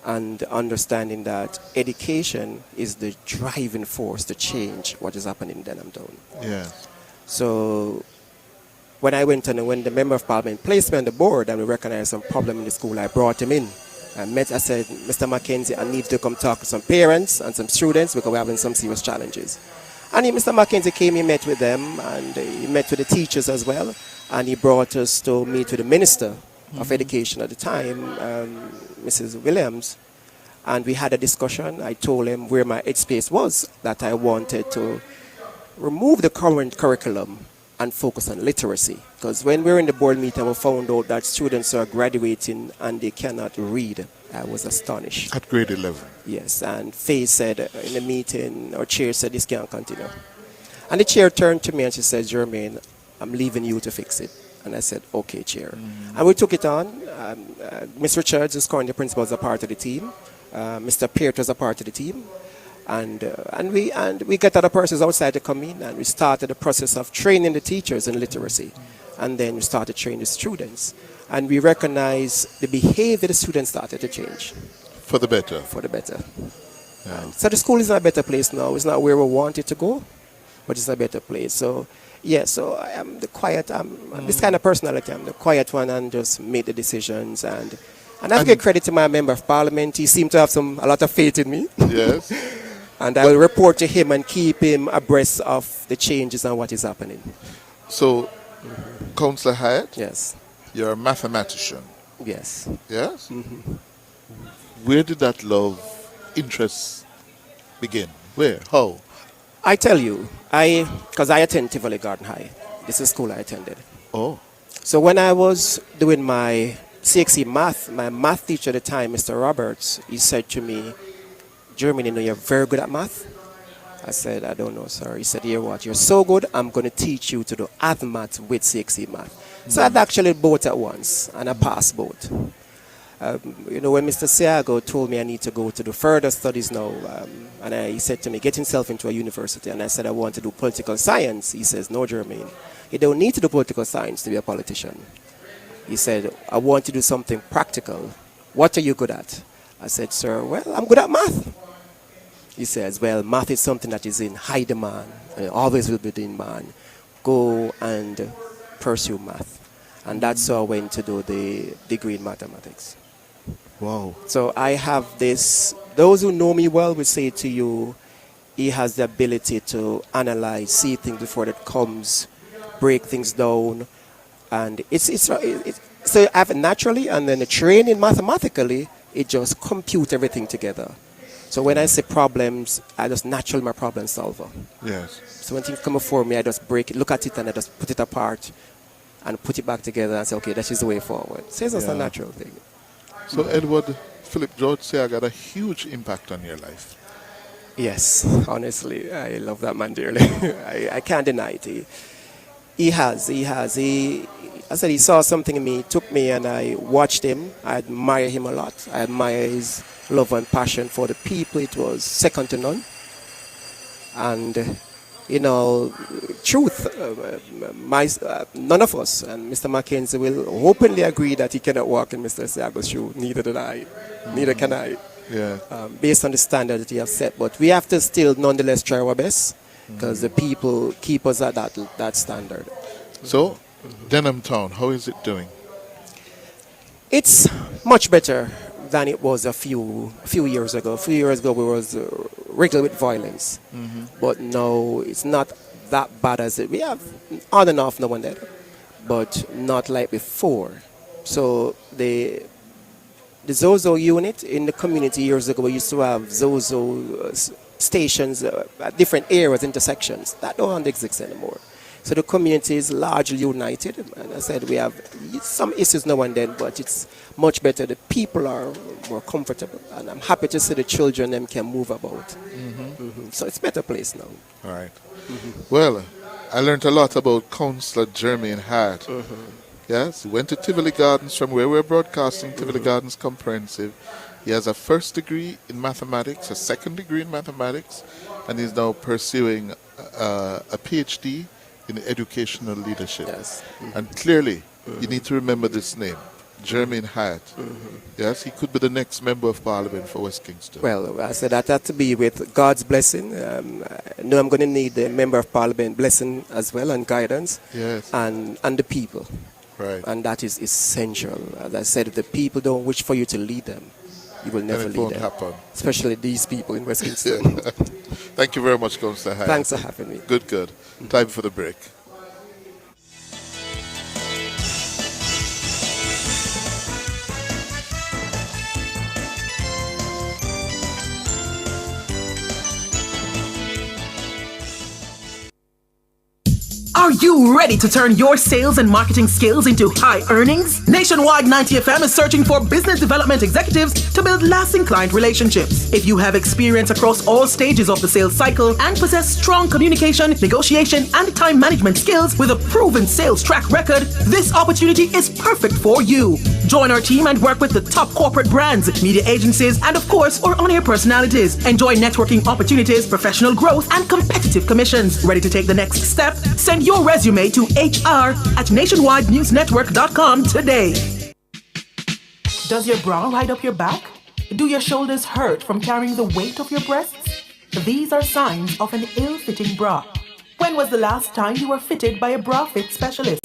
and understanding that education is the driving force to change what is happening in Denham Town.
Yes.
So when I went and when the Member of Parliament placed me on the board and we recognized some problem in the school, I brought him in. I said, Mr. Mackenzie, I need to come talk to some parents and some students because we're having some serious challenges. And Mr. Mackenzie came, he met with them, and he met with the teachers as well, and he brought us to meet with the Minister of Education at the time, Mrs. Williams, and we had a discussion. I told him where my headspace was, that I wanted to remove the current curriculum and focus on literacy. Because when we were in the board meeting, we found out that students are graduating and they cannot read. I was astonished.
At grade 11?
Yes, and Faye said in the meeting, our chair said, this can't continue. And the chair turned to me and she said, Jermaine, I'm leaving you to fix it. And I said, okay, chair. And we took it on. Ms. Richards, who's currently the principal, is a part of the team. Mr. Peart was a part of the team. And we got other persons outside to come in, and we started the process of training the teachers in literacy. And then we started training the students. And we recognized the behavior of the students started to change.
For the better?
For the better.
Yeah.
So the school is in a better place now. It's not where we want it to go, but it's a better place. So, yeah, so I am the quiet, this kind of personality. I'm the quiet one and just make the decisions. And I give credit to my Member of Parliament. He seemed to have a lot of faith in me.
Yes.
And I will report to him and keep him abreast of the changes and what is happening.
So, Councillor Hyatt?
Yes.
You're a mathematician?
Yes.
Yes? Where did that love, interest begin? Where? How?
I tell you, because I attend Tivoli Garden High. This is school I attended.
Oh.
So when I was doing my CXC math, my math teacher at the time, Mr. Roberts, he said to me, Jeremy, you know, you're very good at math. I said, I don't know, sir. He said, you know what, you're so good, I'm going to teach you to do math with CXC math. So I'd actually both at once, and I passed both. You know, when Mr. Siago told me I need to go to do further studies now, and he said to me, get himself into a university, and I said I want to do political science. He says, no, Jermaine, you don't need to do political science to be a politician. He said, I want to do something practical. What are you good at? I said, sir, well, I'm good at math. He says, well, math is something that is in high demand and always will be in demand. Go and pursue math. And that's how I went to do the degree in mathematics.
Wow.
So I have this, those who know me well will say to you, he has the ability to analyze, see things before it comes, break things down. And so I have it naturally, and then the training mathematically, it just compute everything together. So when I say problems, I just naturally my problem solver.
Yes.
So when things come before me, I just break it, look at it, and I just put it apart and put it back together and say, okay, that is the way forward. So it's just a natural thing.
So Edward Philip George Siago had a huge impact on your life.
Yes, honestly, I love that man dearly. I can't deny it. He has. I said he saw something in me, took me, and I watched him. I admire him a lot. I admire his love and passion for the people. It was second to none. And, you know, truth, none of us, and Mr. Mackenzie will openly agree that he cannot walk in Mr. Siago's shoe. Neither did I. Neither can I.
Yeah.
Based on the standard that he has set. But we have to still nonetheless try our best, because the people keep us at that standard.
So, Denham Town, how is it doing?
It's much better than it was a few years ago. A few years ago, we was riddled with violence, but now it's not that bad as it. We have on and off now and then, but not like before. So the Zozo unit in the community years ago, we used to have Zozo stations at different areas, intersections. That don't exist anymore. So the community is largely united. And I said we have some issues now and then, but it's much better. The people are more comfortable. And I'm happy to see the children them can move about. So it's a better place now.
All right. Well, I learned a lot about Councillor Jermaine Hart. Yes, he went to Tivoli Gardens from where we're broadcasting, Tivoli Gardens Comprehensive. He has a first degree in mathematics, a second degree in mathematics, and he's now pursuing a PhD in educational leadership.
Yes.
And clearly, you need to remember this name, Jermaine Hart. Yes, he could be the next Member of Parliament for West Kingston.
Well, I said that had to be with God's blessing. I know I'm going to need the Member of Parliament blessing as well, and guidance, and the people.
Right.
And that is essential. As I said, if the people don't wish for you to lead them, you will never
And it
lead
won't
them.
happen.
Especially these people in West Kingston.
Thank you very much, Councillor Hart.
Thanks for having me.
Good. Time for the break.
Are you ready to turn your sales and marketing skills into high earnings? Nationwide 90 FM is searching for business development executives to build lasting client relationships. If you have experience across all stages of the sales cycle and possess strong communication, negotiation, and time management skills with a proven sales track record, this opportunity is perfect for you. Join our team and work with the top corporate brands, media agencies, and of course, our on-air personalities. Enjoy networking opportunities, professional growth, and competitive commissions. Ready to take the next step? Send your resume to hr@nationwidenewsnetwork.com today. Does your bra ride up your back? Do your shoulders hurt from carrying the weight of your breasts? These are signs of an ill-fitting bra. When was the last time you were fitted by a bra fit specialist?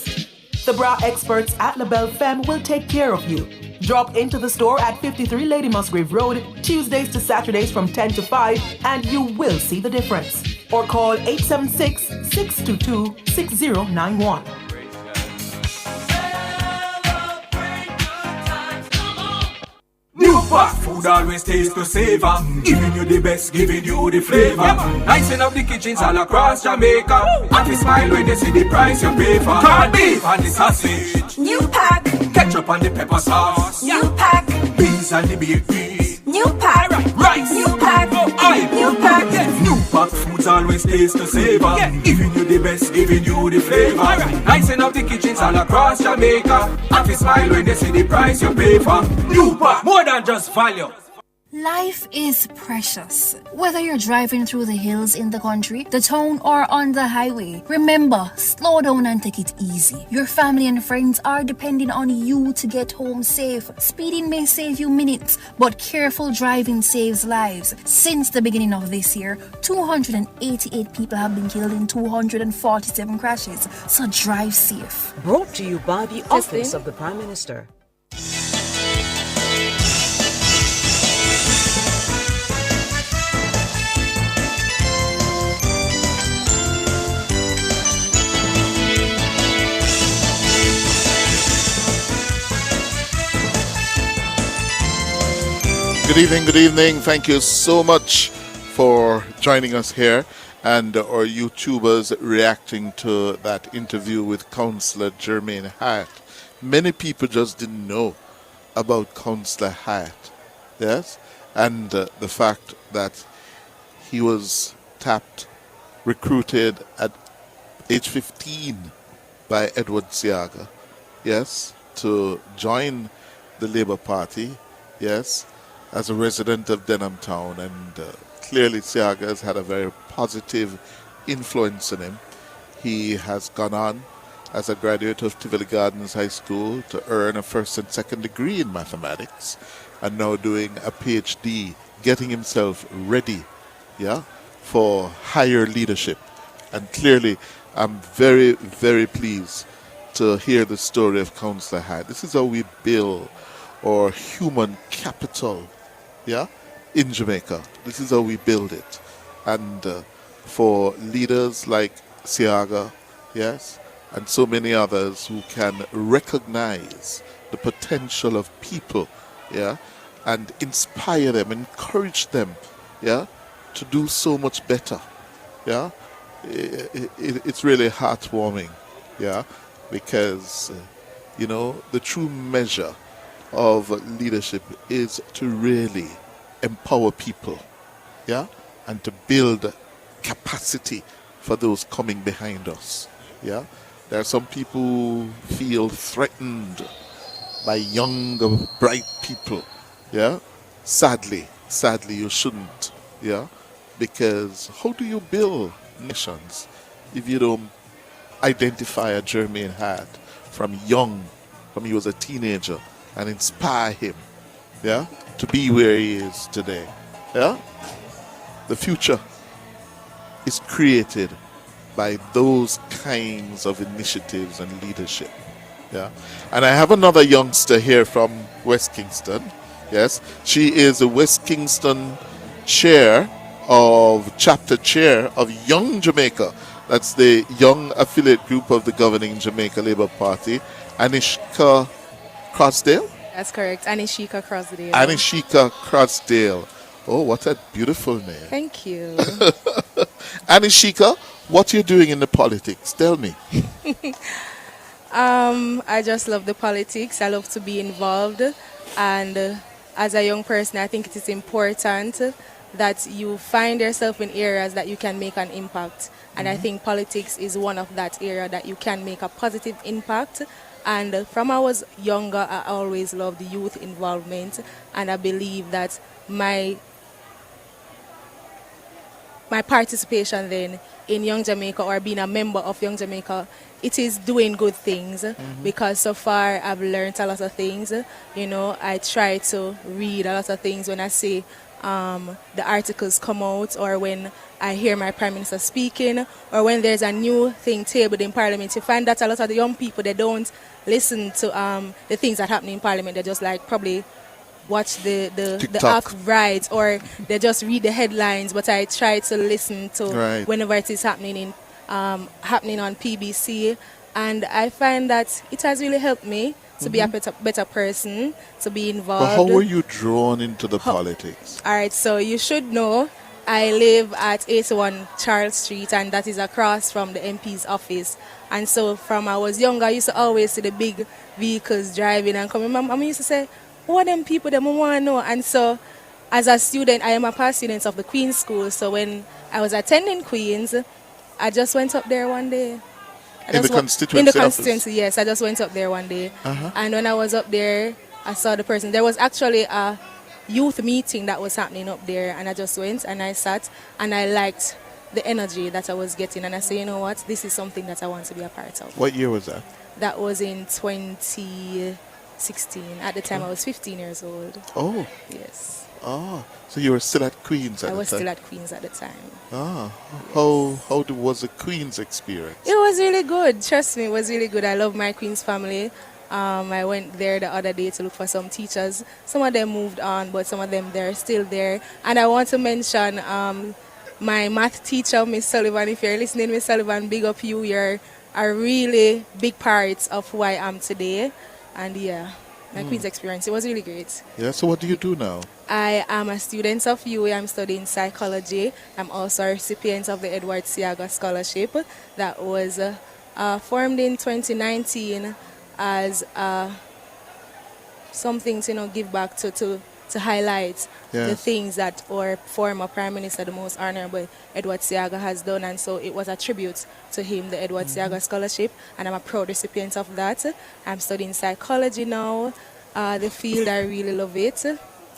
The bra experts at LaBelle Femme will take care of you. Drop into the store at 53 Lady Musgrave Road, Tuesdays to Saturdays from 10 to 5, and you will see the difference. Or call 876-622-6091.
New fast food always tastes to savor. Giving you the best, giving you the flavor. Nice enough the kitchens all across Jamaica. Happy smile when they see the price you pay for. Corned beef and the sausage.
New pack.
Ketchup and the pepper sauce.
New pack.
Beans and the baked beans.
New pack.
Rice.
New pack.
New pack foods always taste to savor. Giving you the best, giving you the flavor. Nice enough the kitchens all across Jamaica. Happy smile when they see the price you pay for. New pack, more than just value.
Life is precious. Whether you're driving through the hills in the country, the town, or on the highway, remember, slow down and take it easy. Your family and friends are depending on you to get home safe. Speeding may save you minutes, but careful driving saves lives. Since the beginning of this year, 288 people have been killed in 247 crashes, so drive safe.
Brought to you by the Office of the Prime Minister.
Good evening. Thank you so much for joining us here and our YouTubers reacting to that interview with Councillor Jermaine Hyatt. Many people just didn't know about Councillor Hyatt, yes? And the fact that he was tapped, recruited at age 15 by Edward Seaga, yes, to join the Labour Party, yes, as a resident of Denham Town, and clearly Seaga has had a very positive influence on him. He has gone on as a graduate of Tivoli Gardens High School to earn a first and second degree in mathematics, and now doing a PhD, getting himself ready, yeah, for higher leadership. And clearly, I'm very, very pleased to hear the story of Councillor Hyde. This is how we build our human capital, yeah, in Jamaica. This is how we build it. And for leaders like Seaga, yes, and so many others who can recognize the potential of people, yeah, and inspire them, encourage them, yeah, to do so much better, yeah, it's really heartwarming, yeah, because, you know, the true measure of leadership is to really empower people, yeah, and to build capacity for those coming behind us, yeah. There are some people who feel threatened by young, bright people, yeah. Sadly, you shouldn't, yeah, because how do you build nations if you don't identify a Jermaine Hyatt from he was a teenager, and inspire him, yeah, to be where he is today, yeah? The future is created by those kinds of initiatives and leadership, yeah? And I have another youngster here from West Kingston, yes? She is a West Kingston chapter chair of Young Jamaica. That's the young affiliate group of the governing Jamaica Labour Party. Anishka Crossdale?
That's correct. Anishika Crossdale.
Anishika Crossdale. Oh, what a beautiful name.
Thank you.
Anishika, what are you doing in the politics? Tell me.
I just love the politics. I love to be involved. And as a young person, I think it is important that you find yourself in areas that you can make an impact. And I think politics is one of that area that you can make a positive impact. And from I was younger, I always loved youth involvement, and I believe that my participation then in Young Jamaica, or being a member of Young Jamaica, it is doing good things, because so far I've learned a lot of things. You know, I try to read a lot of things when I see the articles come out, or when I hear my Prime Minister speaking, or when there's a new thing tabled in Parliament. You find that a lot of the young people, they don't listen to the things that happen in Parliament. They just like probably watch the act right, or they just read the headlines. But I try to listen to whenever it is happening happening on PBC, and I find that it has really helped me to be a better person, to be involved.
But how were you drawn into the politics?
All right, so you should know I live at 81 Charles Street, and that is across from the MP's office. And so from I was younger, I used to always see the big vehicles driving and coming. Mama used to say, "What them people them want to know?" And so as a student, I am a past student of the Queen's School. So when I was attending Queen's, I just went up there one day.
In the constituency
In the
office?
constituency, yes. I just went up there one day.
Uh-huh.
And when I was up there, I saw the person. There was actually a youth meeting that was happening up there, and I just went and I sat and I liked the energy that I was getting, and I said, you know what, this is something that I want to be a part of.
What year was that?
That was in 2016. At the time I was 15 years old.
Oh.
Yes.
Oh, so you were still at Queen's at the time?
I was still at Queen's at the time.
Ah, how was the Queen's experience?
It was really good. Trust me, it was really good. I love my Queen's family. I went there the other day to look for some teachers. Some of them moved on, but some of them, they're still there. And I want to mention my math teacher, Miss Sullivan. If you're listening, Miss Sullivan, big up you. You're a really big part of who I am today. And yeah, my Queen's experience, it was really great.
Yeah, so what do you do now?
I am a student of UWI. I'm studying psychology. I'm also a recipient of the Edward Seaga Scholarship that was formed in 2019 as something to give back to highlight the things that our former Prime Minister, the most honorable Edward Seaga, has done. And so it was a tribute to him, the Edward Seaga Scholarship, and I'm a proud recipient of that. I'm studying psychology now. The field, I really love it.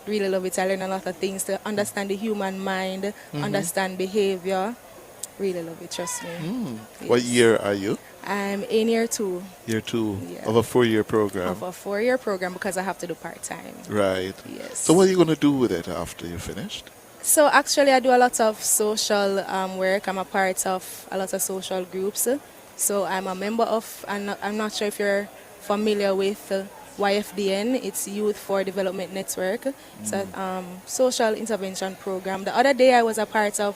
Really love it. I learn a lot of things to understand the human mind, understand behavior. Really love it, trust me. Yes.
What year are you?
I'm in year 2.
Year 2 of a 4-year program.
Of a 4-year program because I have to do part-time.
Right.
Yes.
So what are you going to do with it after you're finished?
So actually I do a lot of social work. I'm a part of a lot of social groups. So I'm a member of, I'm not sure if you're familiar with YFDN, it's Youth for Development Network. It's a social intervention program. The other day I was a part of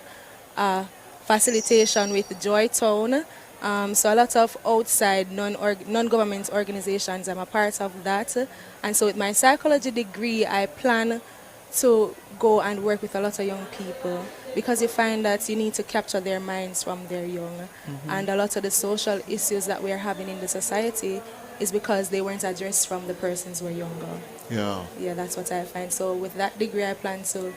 facilitation with Joy Town. So a lot of outside non-government organizations, I'm a part of that. And so with my psychology degree, I plan to go and work with a lot of young people because you find that you need to capture their minds from their young. And a lot of the social issues that we're having in the society is because they weren't addressed from the persons who were younger.
Yeah.
Yeah, that's what I find. So with that degree, I plan to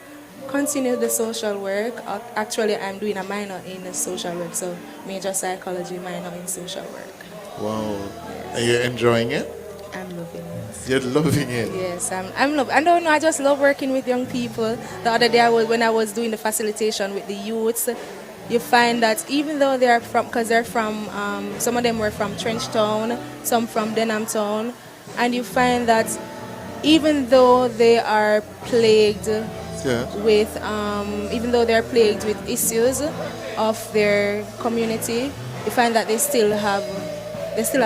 continue the social work. Actually, I'm doing a minor in social work, so major psychology, minor in social work.
Wow.
Yes.
Are you enjoying it?
I'm loving it.
You're loving it?
Yes, I'm loving it. I don't know, I just love working with young people. The other day, when I was doing the facilitation with the youths, you find that even though they're from, because they're from, some of them were from Trenchtown, some from Denham Town, and you find that even though they are plagued with, even though they're plagued with issues of their community, you find that they still have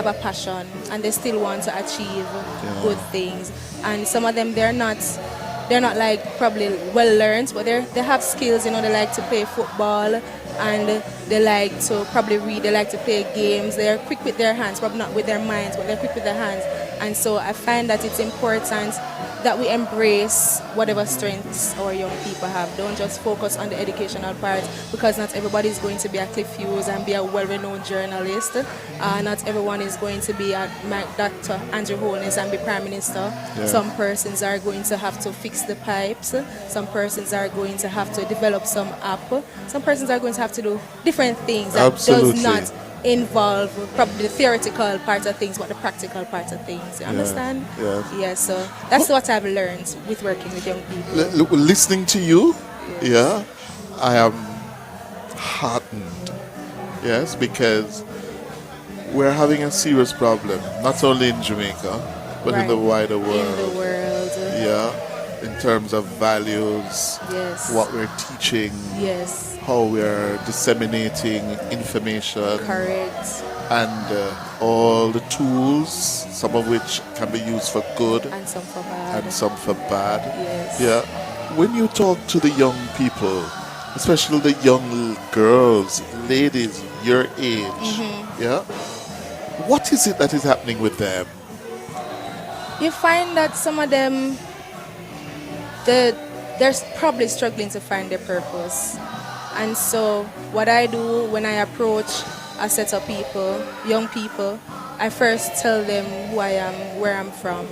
a passion and they still want to achieve good things. And some of them, they're not like probably well learned, but they have skills. They like to play football and they like to probably read. They like to play games. They're quick with their hands, probably not with their minds, but they're quick with their hands. And so I find that it's important that we embrace whatever strengths our young people have. Don't just focus on the educational part, because not everybody is going to be a Cliff Hughes and be a well-renowned journalist. Not everyone is going to be a Dr. Andrew Holness and be Prime Minister.
Yeah.
Some persons are going to have to fix the pipes. Some persons are going to have to develop some app. Some persons are going to have to do different things that does not involve probably the theoretical part of things, but the practical part of things. You understand?
Yes.
Yeah, so that's what I've learned with working with young people.
Listening to you, I am heartened. Yes, because we're having a serious problem, not only in Jamaica, but in the wider world.
In the world.
Yeah, in terms of values, what we're teaching, how we're disseminating information.
Correct.
And all the tools, some of which can be used for good
and some for bad. Yes.
Yeah. When you talk to the young people, especially the young girls, ladies your age, what is it that is happening with them?
You find that some of them, they're probably struggling to find their purpose. And so what I do when I approach a set of people, young people, I first tell them who I am, where I'm from.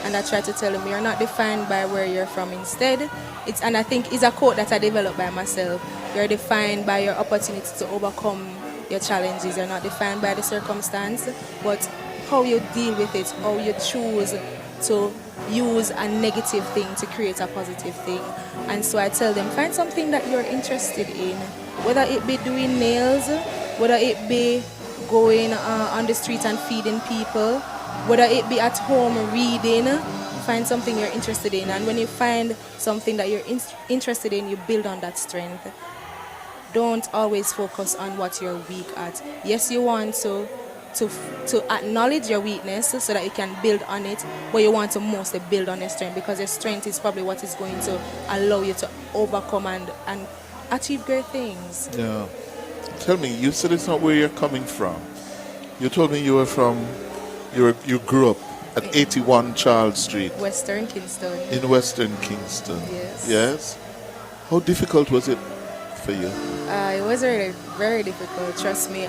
And I try to tell them you're not defined by where you're from. Instead, And I think it's a quote that I developed by myself. You're defined by your opportunity to overcome your challenges. You're not defined by the circumstance, but how you deal with it, how you choose to use a negative thing to create a positive thing. And so I tell them, find something that you're interested in, whether it be doing nails, whether it be going on the street and feeding people, whether it be at home reading. Find something you're interested in, and when you find something that you're interested in, you build on that strength. Don't always focus on what you're weak at. Yes, you want to acknowledge your weakness so that you can build on it, but you want to mostly build on your strength, because your strength is probably what is going to allow you to overcome and achieve great things.
Yeah. Tell me, you said it's not where you're coming from. You told me you grew up at 81 Charles Street.
Western Kingston.
In Western Kingston.
Yes.
Yes? How difficult was it for you?
It was really very difficult, trust me.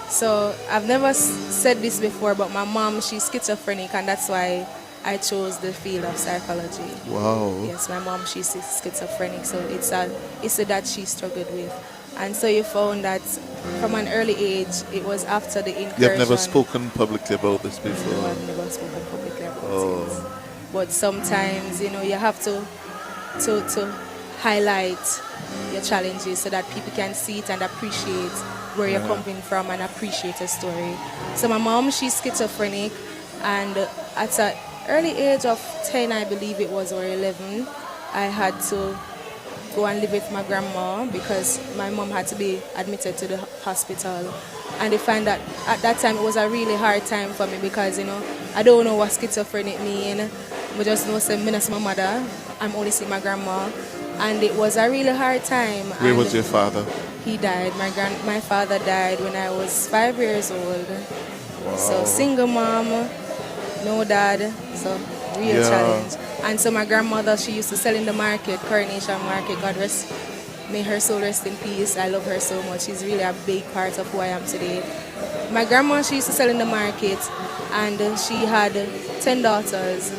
So I've never said this before, but my mom, she's schizophrenic, and that's why I chose the field of psychology.
Wow.
Yes, my mom, she's schizophrenic, so it's a that she struggled with. And so you found that from an early age, it was after the incursion.
You have never spoken publicly about this before?
No, I've never spoken publicly about it. But sometimes, you have to highlight your challenges so that people can see it and appreciate where you're coming from and appreciate a story. So my mom, she's schizophrenic, and at an early age of 10, I believe it was, or 11, I had to go and live with my grandma because my mom had to be admitted to the hospital. And I find that at that time it was a really hard time for me because, I don't know what schizophrenic mean. I just know I'm not my mother. I'm only seeing my grandma. And it was a really hard time.
Where was your father?
He died. My father died when I was 5 years old.
Wow.
So single mom, no dad. So real challenge. And so my grandmother, she used to sell in the market, Coronation Market. God rest, may her soul rest in peace. I love her so much. She's really a big part of who I am today. My grandma, she used to sell in the market, and she had 10 daughters.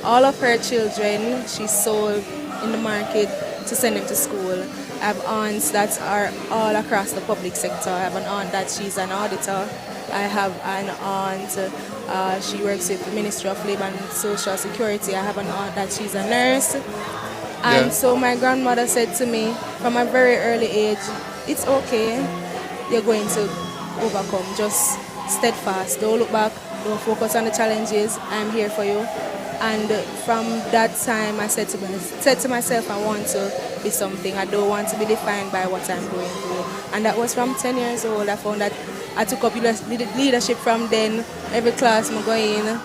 All of her children, she sold in the market to send them to school. I have aunts that are all across the public sector. I have an aunt that she's an auditor. I have an aunt, she works with the Ministry of Labour and Social Security. I have an aunt that she's a nurse. And so my grandmother said to me from a very early age, it's okay, you're going to overcome, just steadfast, don't look back, don't focus on the challenges, I'm here for you. And from that time, I said to myself, I want to be something. I don't want to be defined by what I'm going through. And that was from 10 years old. I found that I took up leadership from then. Every class I go in,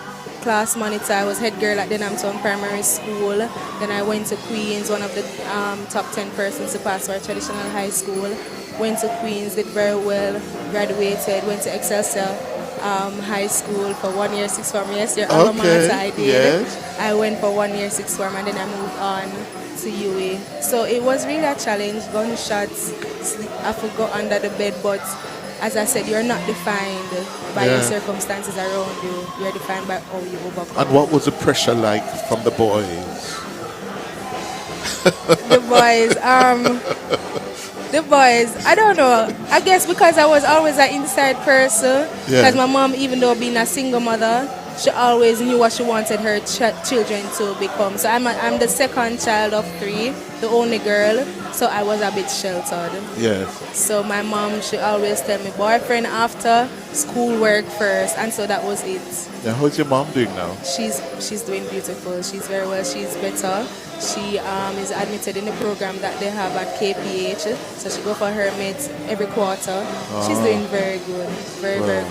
class monitor. I was head girl at Denhamton Primary School. Then I went to Queens, one of the top 10 persons to pass our traditional high school. Went to Queens, did very well, graduated, went to Excelsior High School for 1 year, sixth form. Yes, your alma mater I did.
Yes.
I went for 1 year, sixth form, and then I moved on to UA. So it was really a challenge. Gunshots, I forgot under the bed, but as I said, you're not defined by your circumstances around you. You're defined by how you overcome.
And what was the pressure like from the boys?
The boys, I don't know. I guess because I was always an inside person. Because my mom, even though being a single mother, she always knew what she wanted her children to become. So I'm the second child of 3, the only girl. So I was a bit sheltered.
Yes.
So my mom, she always tell me boyfriend after, schoolwork first, and so that was it.
Yeah, how's your mom doing now?
She's doing beautiful. She's very well. She's better. She is admitted in the program that they have at KPH. So she go for her meds every quarter. She's doing very good, very good.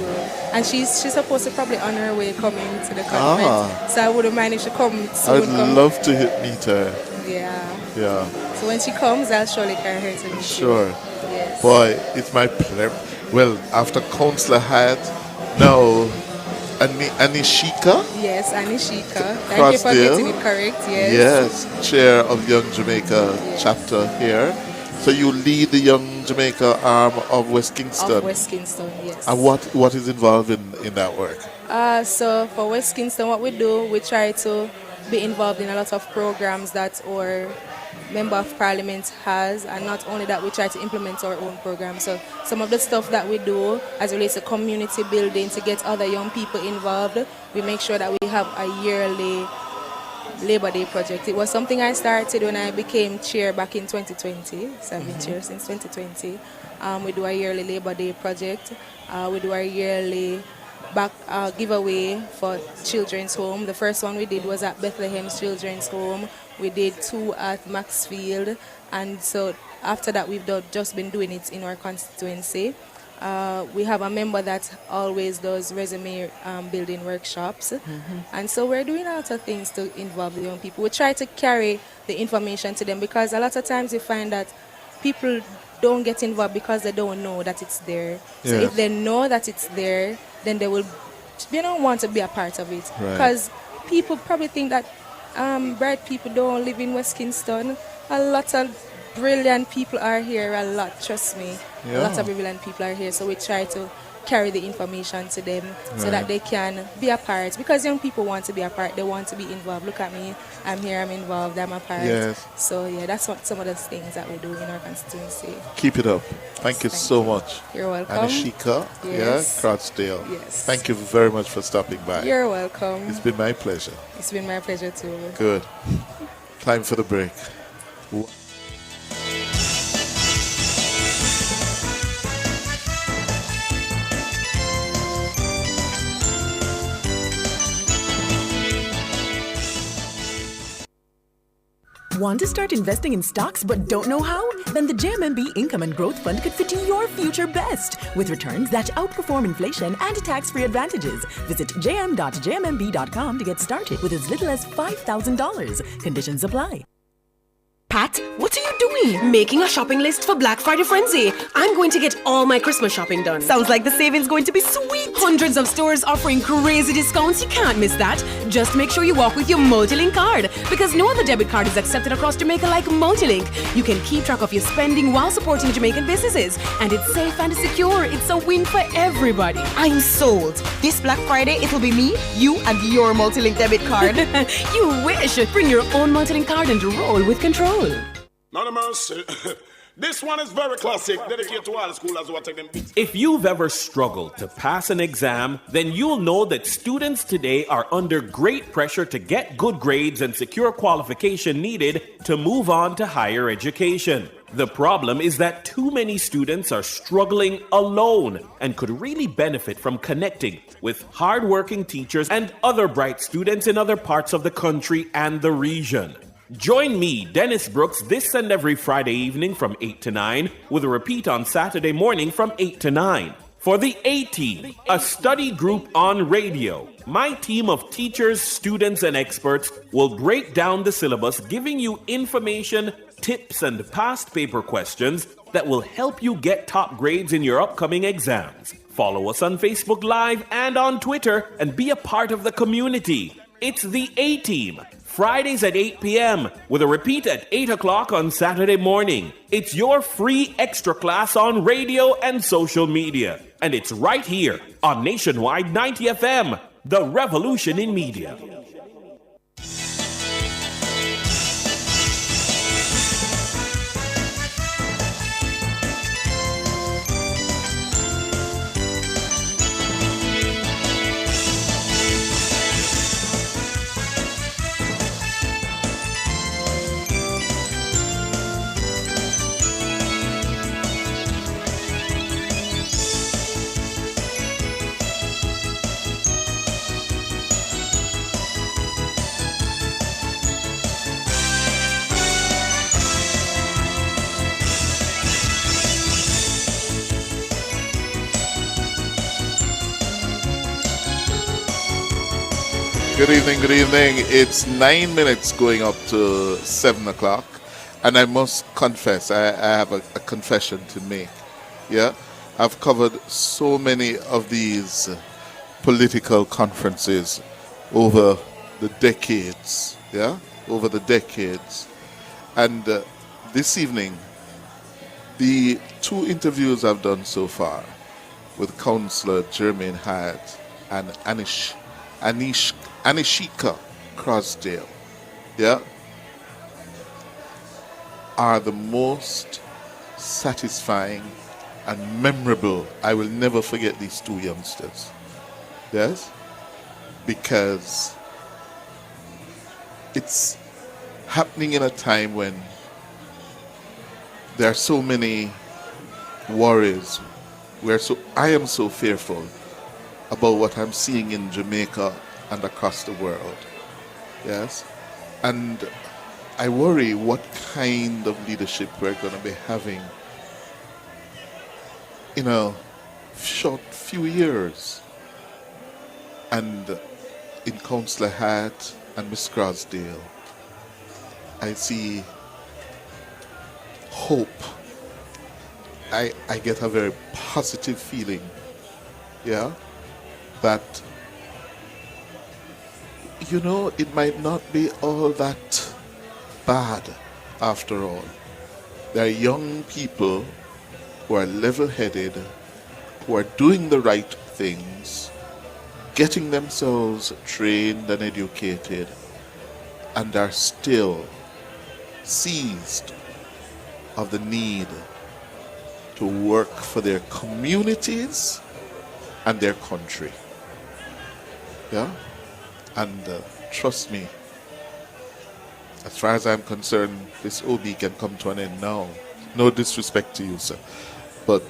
And she's supposed to probably on her way coming to the conference. So I wouldn't mind if she comes soon.
I would love to meet her.
Yeah. So when she comes, I'll surely carry her to meet you.
Sure.
Yes.
Boy, it's my pleasure. Well, after Councillor Hyatt, now Anishika?
Yes, Anishika. Thank you for getting it correct.
Yes, Chair of Young Jamaica chapter here. So you lead the Young Jamaica arm of West Kingston.
Of West Kingston, yes.
And what is involved in that work?
So for West Kingston, what we do, we try to be involved in a lot of programs that our Member of Parliament has, and not only that, we try to implement our own programs. So some of the stuff that we do as relates to community building to get other young people involved, we make sure that we have a yearly Labor Day project. It was something I started when I became chair back in 2020, so I've been chair since 2020. We do a yearly Labor Day project. We do a yearly giveaway for Children's Home. The first one we did was at Bethlehem's Children's Home. We did 2 at Maxfield, and so after that we've just been doing it in our constituency. We have a member that always does resume building workshops, and so we're doing a lot of things to involve the young people. We try to carry the information to them, because a lot of times you find that people don't get involved because they don't know that it's there. So if they know that it's there, then they don't want to be a part of it. Because people probably think that bright people don't live in West Kingston. A lot of brilliant people are here, trust me. A lot of brilliant people are here, so we try to carry the information to them so that they can be a part, because young people want to be a part, they want to be involved. Look at me, I'm here, I'm involved, I'm a part. So yeah, that's what some of the things that we do in our constituency.
Keep it up. Thank you so much.
You're welcome.
Anishika, Crottsdale.
Yes.
Thank you very much for stopping by.
You're welcome.
It's been my pleasure.
It's been my pleasure too.
Good. Time for the break.
Want to start investing in stocks but don't know how? Then the JMMB Income and Growth Fund could fit your future best. With returns that outperform inflation and tax-free advantages. Visit jm.jmmb.com to get started with as little as $5,000. Conditions apply. Pat, what are you doing? Making a shopping list for Black Friday Frenzy. I'm going to get all my Christmas shopping done. Sounds like the savings going to be sweet. Hundreds of stores offering crazy discounts. You can't miss that. Just make sure you walk with your Multilink card, because no other debit card is accepted across Jamaica like Multilink. You can keep track of your spending while supporting Jamaican businesses, and it's safe and secure. It's a win for everybody. I'm sold. This Black Friday, it'll be me, you, and your Multilink debit card. You wish. Bring your own Multilink card and roll with control.
Not a mercy. This one is very classic, dedicated to all the schoolers who are taking beats.
If you've ever struggled to pass an exam, then you'll know that students today are under great pressure to get good grades and secure qualification needed to move on to higher education. The problem is that too many students are struggling alone and could really benefit from connecting with hardworking teachers and other bright students in other parts of the country and the region. Join me, Dennis Brooks, this and every Friday evening from 8 to 9, with a repeat on Saturday morning from 8 to 9. For the A-Team, a study group on radio, my team of teachers, students, and experts will break down the syllabus, giving you information, tips, and past paper questions that will help you get top grades in your upcoming exams. Follow us on Facebook Live and on Twitter and be a part of the community. It's the A-Team. Fridays at 8 p.m. with a repeat at 8 o'clock on Saturday morning. It's your free extra class on radio and social media. And it's right here on Nationwide 90 FM, the revolution in media.
Good evening, good evening. It's 9 minutes going up to 7 o'clock. And I must confess, I have a confession to make. Yeah, I've covered so many of these political conferences over the decades. Yeah, over the decades. And this evening, the 2 interviews I've done so far with Councillor Jermaine Hyatt and Anishika Crosdale, yeah, are the most satisfying and memorable. I will never forget these two youngsters. Yes? Because it's happening in a time when there are so many worries. I am so fearful about what I'm seeing in Jamaica and across the world. Yes? And I worry what kind of leadership we're going to be having in a short few years. And in Councillor Hart and Miss Crosdale, I see hope. I get a very positive feeling, yeah, that, you know, it might not be all that bad after all. There are young people who are level-headed, who are doing the right things, getting themselves trained and educated, and are still seized of the need to work for their communities and their country. Yeah? And trust me, as far as I'm concerned, this OB can come to an end now. No disrespect to you, sir. But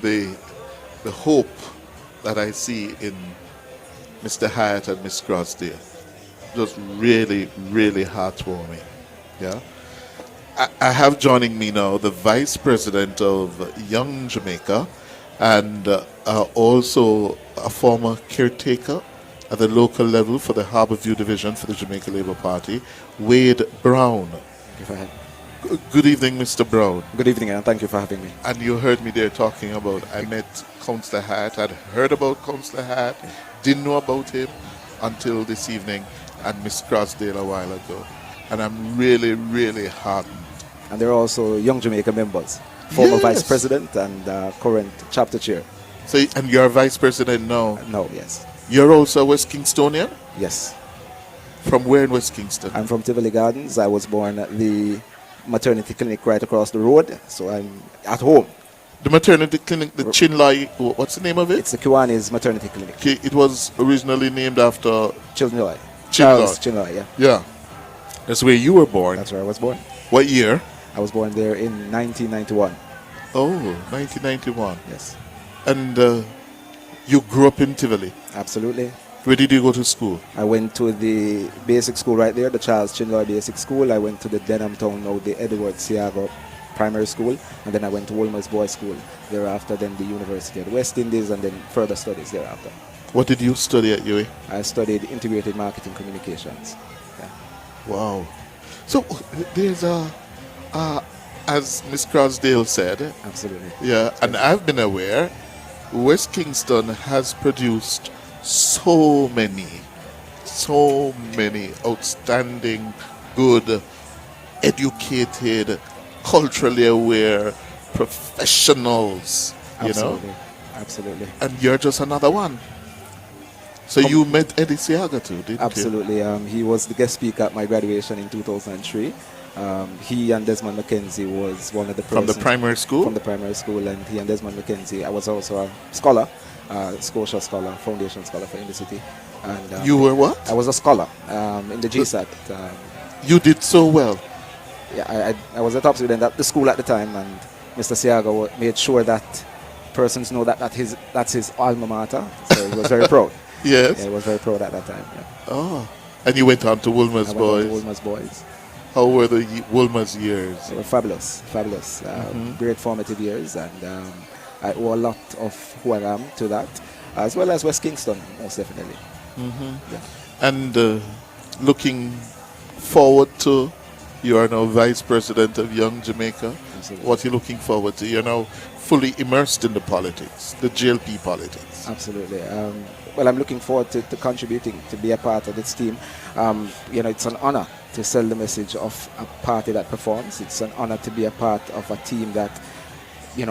the hope that I see in Mr. Hyatt and Miss Crosdale, just really, really heartwarming. Yeah? I have joining me now the Vice President of Young Jamaica and also a former caretaker at the local level for the Harbourview Division for the Jamaica Labour Party, Wade Brown. Good evening, Mr. Brown.
Good evening, and thank you for having me.
And you heard me there talking about, I met Councillor Hart, I'd heard about Councillor Hart, didn't know about him until this evening, and Miss Crosdale a while ago. And I'm really, really heartened.
And there are also Young Jamaica members, former Vice President and current chapter chair.
So, and you're Vice President now?
No, yes.
You're also a West Kingstonian?
Yes.
From where in West Kingston?
I'm from Tivoli Gardens. I was born at the maternity clinic right across the road, so I'm at home.
The maternity clinic, the Chinlai, what's the name of it?
It's the Kiwanis Maternity Clinic.
Okay, it was originally named after
Chinlai.
Charles
Chinlai, yeah.
Yeah. That's where you were born.
That's where I was born.
What year?
I was born there in 1991.
Oh, 1991.
Yes.
And you grew up in Tivoli?
Absolutely.
Where did you go to school?
I went to the basic school right there, the Charles Chinlai Basic School. I went to the Denham Town, now the Edward Siago Primary School, and then I went to Wolmer's Boys School. Thereafter, then the University of the West Indies, and then further studies thereafter.
What did you study at UWI?
I studied integrated marketing communications. Yeah.
Wow. So there's as Miss Crosdale said.
Absolutely.
Yeah, and I've been aware, West Kingston has produced so many outstanding, good, educated, culturally aware professionals,
Absolutely.
you know?
Absolutely.
And you're just another one. So you met Eddie Siaga too, didn't
Absolutely. He was the guest speaker at my graduation in 2003. He and Desmond McKenzie was one of the persons.
From the primary school?
From the primary school, and he and Desmond McKenzie. I was also a scholar, Scotia scholar, foundation scholar for Indy City. And
you were what?
I was a scholar in the GSAT.
You did so well.
Yeah, I was a top student at the school at the time, and Mr. Siaga made sure that persons know that that's his alma mater. So he was very proud.
Yes.
Yeah, he was very proud at that time. Yeah.
Oh. And you went on to Wolmer's Boys.
Wolmer's Boys.
How were the Wolmer's years?
They were fabulous. Great formative years, and I owe a lot of who I am to that, as well as West Kingston, most definitely. Yeah.
And looking forward to, you are now Vice President of Young Jamaica.
Absolutely.
What are you looking forward to? You're now fully immersed in the politics, the GLP politics.
Absolutely. Well, I'm looking forward to contributing, to be a part of this team. It's an honor to sell the message of a party that performs. It's an honor to be a part of a team that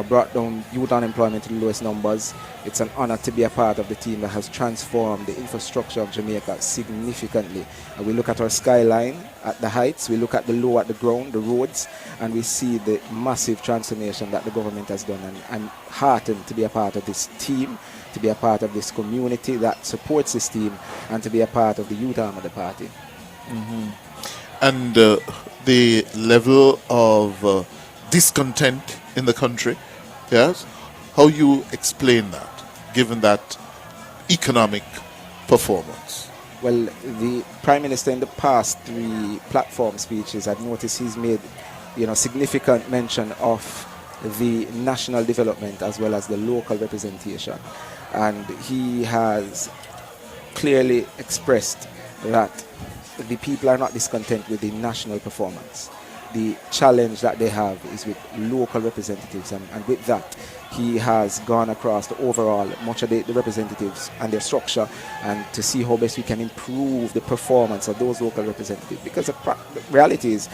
brought down youth unemployment to the lowest numbers. It's an honor to be a part of the team that has transformed the infrastructure of Jamaica significantly. And we look at our skyline at the heights, we look at the low at the ground, the roads, and we see the massive transformation that the government has done. And I'm heartened to be a part of this team, to be a part of this community that supports this team, and to be a part of the youth arm of the party.
Mm-hmm. And the level of discontent in the country, yes, how you explain that, given that economic performance?
Well, the Prime Minister in the past 3 platform speeches, I've noticed he's made, significant mention of the national development as well as the local representation. And he has clearly expressed that the people are not discontent with the national performance. The challenge that they have is with local representatives, and with that he has gone across the overall, much of the representatives and their structure, and to see how best we can improve the performance of those local representatives, because the reality is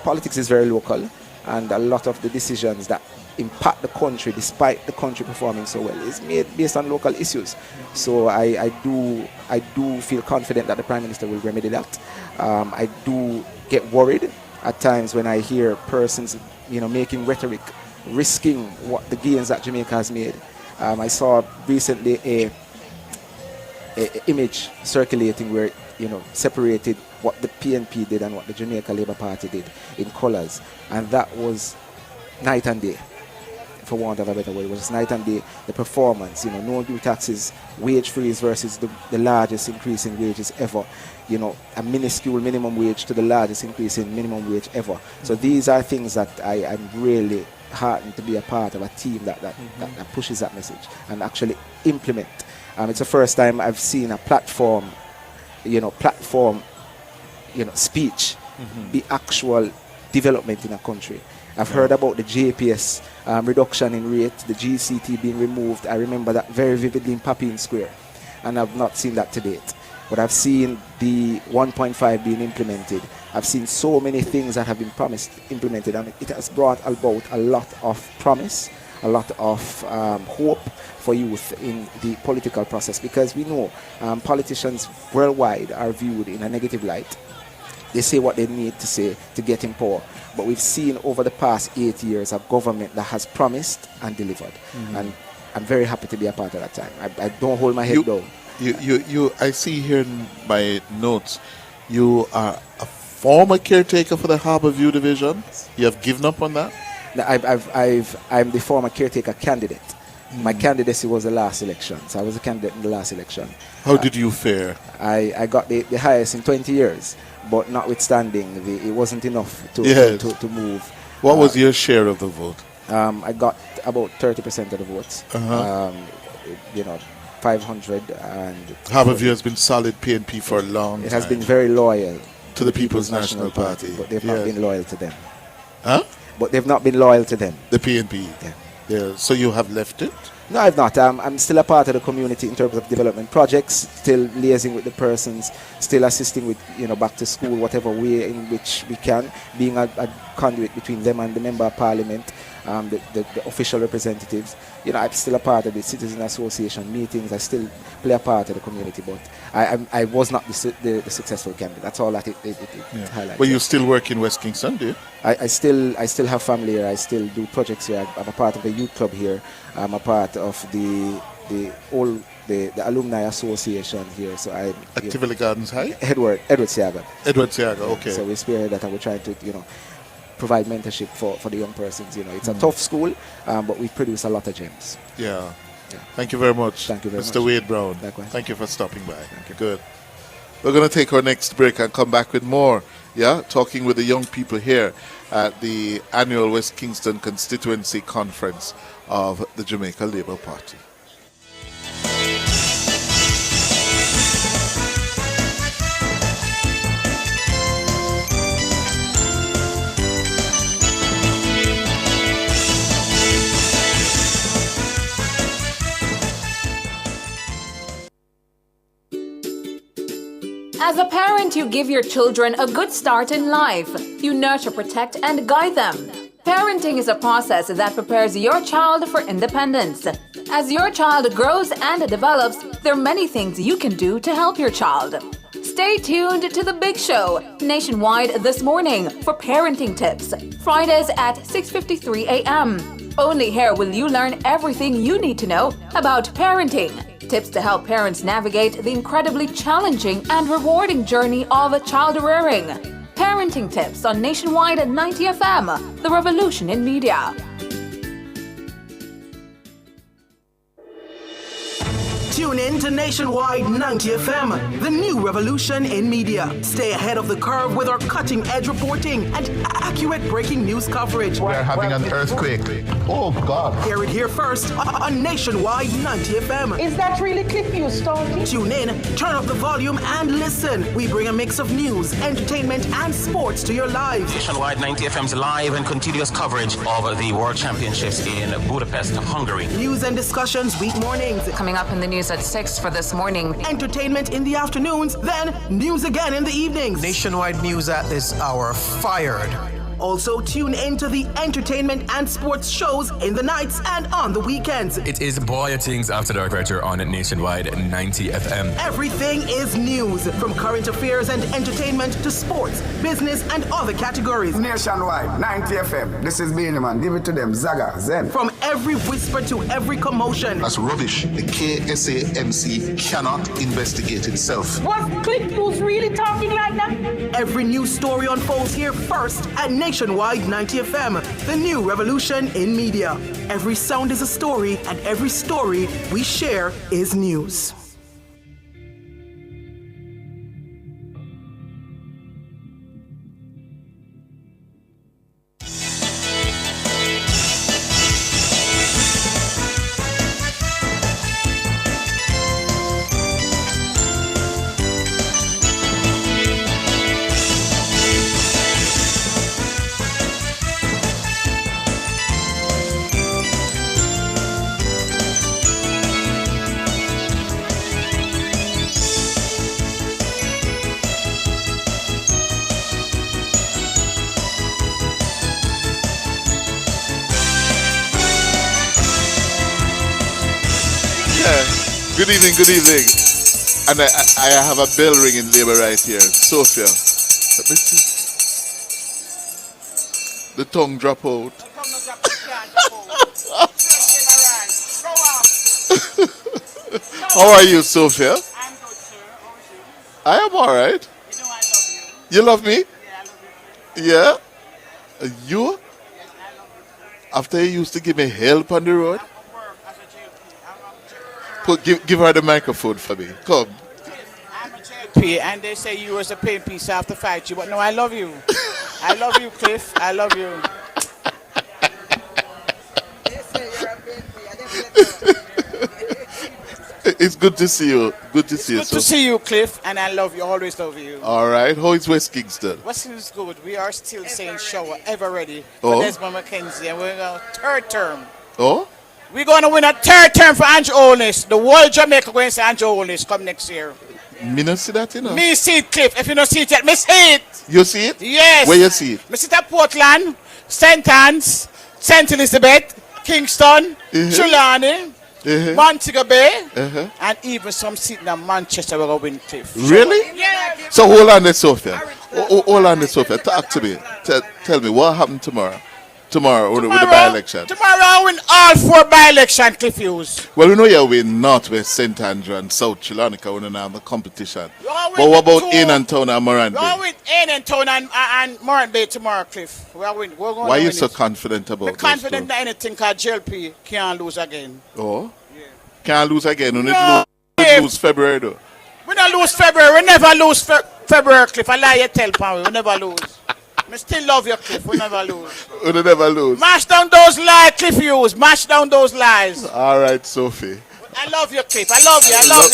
politics is very local, and a lot of the decisions that impact the country, despite the country performing so well, is made based on local issues. So I do feel confident that the Prime Minister will remedy that. I do get worried at times when I hear persons, making rhetoric, risking what the gains that Jamaica has made. I saw recently a image circulating where separated what the PNP did and what the Jamaica Labour Party did in colours, and that was night and day. For want of a better word, it was night and day. The performance, no new taxes, wage freeze versus the largest increase in wages ever, a minuscule minimum wage to the largest increase in minimum wage ever. So these are things that I'm really heartened to be a part of a team that pushes that message and actually implement. It's the first time I've seen a platform speech be actual development in a country. I've heard about the JPS reduction in rate, the GCT being removed. I remember that very vividly in Papine Square, and I've not seen that to date. But I've seen the 1.5 being implemented. I've seen so many things that have been implemented, and it has brought about a lot of promise, a lot of hope for youth in the political process, because we know politicians worldwide are viewed in a negative light. They say what they need to say to get in power. But we've seen over the past 8 years a government that has promised and delivered. And I'm very happy to be a part of that time. I don't hold my head down.
I see here in my notes, you are a former caretaker for the Harbour View Division. You have given up on that?
I'm the former caretaker candidate. My candidacy was the last election, so I was a candidate in the last election.
How did you fare?
I got the highest in 20 years, but notwithstanding, it wasn't enough to move.
What was your share of the vote?
I got about 30% of the votes. 500 and...
Harbour View has been solid PNP for a long time.
It has been very loyal
to the People's National Party.
But they've not been loyal to them.
Huh?
But they've not been loyal to them.
The PNP? Yeah. So you have left it?
No, I've not. I'm still a part of the community in terms of development projects, still liaising with the persons, still assisting with, back to school, whatever way in which we can, being a conduit between them and the Member of Parliament, the official representatives. I'm still a part of the Citizen Association meetings. I still play a part of the community, but I was not the successful candidate. That's all that it highlights.
But you still work in West Kingston, do you?
I still have family here. I still do projects here. I'm a part of the youth club here. I'm a part of the alumni association here. So I
at Tivoli Gardens High?
Edward Siaga.
Edward Siaga, okay.
So we spearhead that, and we're trying to provide mentorship for the young persons. It's a tough school, but we produce a lot of gems.
Yeah. Thank you very much.
Thank you very
Mr.
much.
Wade Brown.
Likewise.
Thank you for stopping by. Good. We're going to take our next break and come back with more. Talking with the young people here at the annual West Kingston Constituency Conference of the Jamaica Labour Party.
As a parent, you give your children a good start in life. You nurture, protect, and guide them. Parenting is a process that prepares your child for independence. As your child grows and develops, there are many things you can do to help your child. Stay tuned to The Big Show, nationwide this morning, for parenting tips. Fridays at 6:53 a.m. Only here will you learn everything you need to know about parenting. Tips to help parents navigate the incredibly challenging and rewarding journey of child rearing. Parenting tips on Nationwide at 90 FM, the revolution in media.
Tune in to Nationwide 90 FM, the new revolution in media. Stay ahead of the curve with our cutting-edge reporting and accurate breaking news coverage.
We're having an earthquake. Oh, God.
Hear it here first on Nationwide 90 FM.
Is that really Cliff News talking?
Tune in, turn up the volume, and listen. We bring a mix of news, entertainment, and sports to your lives.
Nationwide 90 FM's live and continuous coverage of the World Championships in Budapest, Hungary.
News and discussions week mornings.
Coming up in the news at 6 for this morning.
Entertainment in the afternoons, then news again in the evenings.
Nationwide news at this hour. Fired.
Also, tune into the entertainment and sports shows in the nights and on the weekends.
It is Boy Things After Dark right here on Nationwide 90 FM.
Everything is news, from current affairs and entertainment to sports, business, and other categories.
Nationwide 90 FM. This is Beanie Man. Give it to them. Zaga, Zen.
From every whisper to every commotion.
That's rubbish. The KSAMC cannot investigate itself.
Was Cliff News really talking like that?
Every news story unfolds here first at Nationwide 90 FM, the new revolution in media. Every sound is a story, and every story we share is news.
Good evening, good evening. And I have a bell ringing labor right here. Sophia. Let me see. The tongue drop out. How are you, Sophia?
I'm good, sir. How are you?
I am alright.
You know I love you.
You love me?
Yeah, I love you.
Yeah? You?
Yes, I love you.
After you used to give me help on the road?
I'm at work as a JP.
Give her the microphone for me. Come.
I'm a JP, and they say you was a pain piece, so I have to fight you. But no, I love you. I love you, Cliff. I love you.
It's good to see you. Good to see you.
Good to see you, Cliff, and I love you. Always love you.
All right. How is West Kingston?
West Kingston is good. We are still saying shower, ever ready
Oh.
for Desmond McKenzie, and we're going third term.
Oh?
We're going to win a third term for Andrew Holness. The whole Jamaica going to see Andrew Holness come next year.
Me not see that, you know.
Me see it, Cliff. If you don't see it yet, me see it.
You see it?
Yes.
Where you see it?
Me see it at Portland, St. Anne's, St. Elizabeth, Kingston, Trelawney, Montego Bay, and even some sitting in Manchester we're going to win, Cliff.
Really?
Yeah.
So hold on there, Sophia. Hold on there, Sophia. Talk to me. Tell me, what happened tomorrow? Tomorrow with the by-election.
Tomorrow I win all 4 by-election, Cliff Hughes.
Well, we know you win Northwest, St. Andrew, and South Chilonica when you have the competition. But what about Inantown and Morant
We
Bay?
will win Inantown and Morant Bay tomorrow, Cliff. We're going
Why are you so confident about
I'm confident that anything called JLP can't lose again.
Oh? Can't lose again. We
No,
lose February, though.
We don't lose February. We never lose February, Cliff. I lie you tell, Pan. We never lose. I still love you, Cliff. We never lose.
We never lose.
Mash down those lies, Cliff Hughes. Mash down those lies.
All right, Sophie.
I love you, Cliff. I love you. I love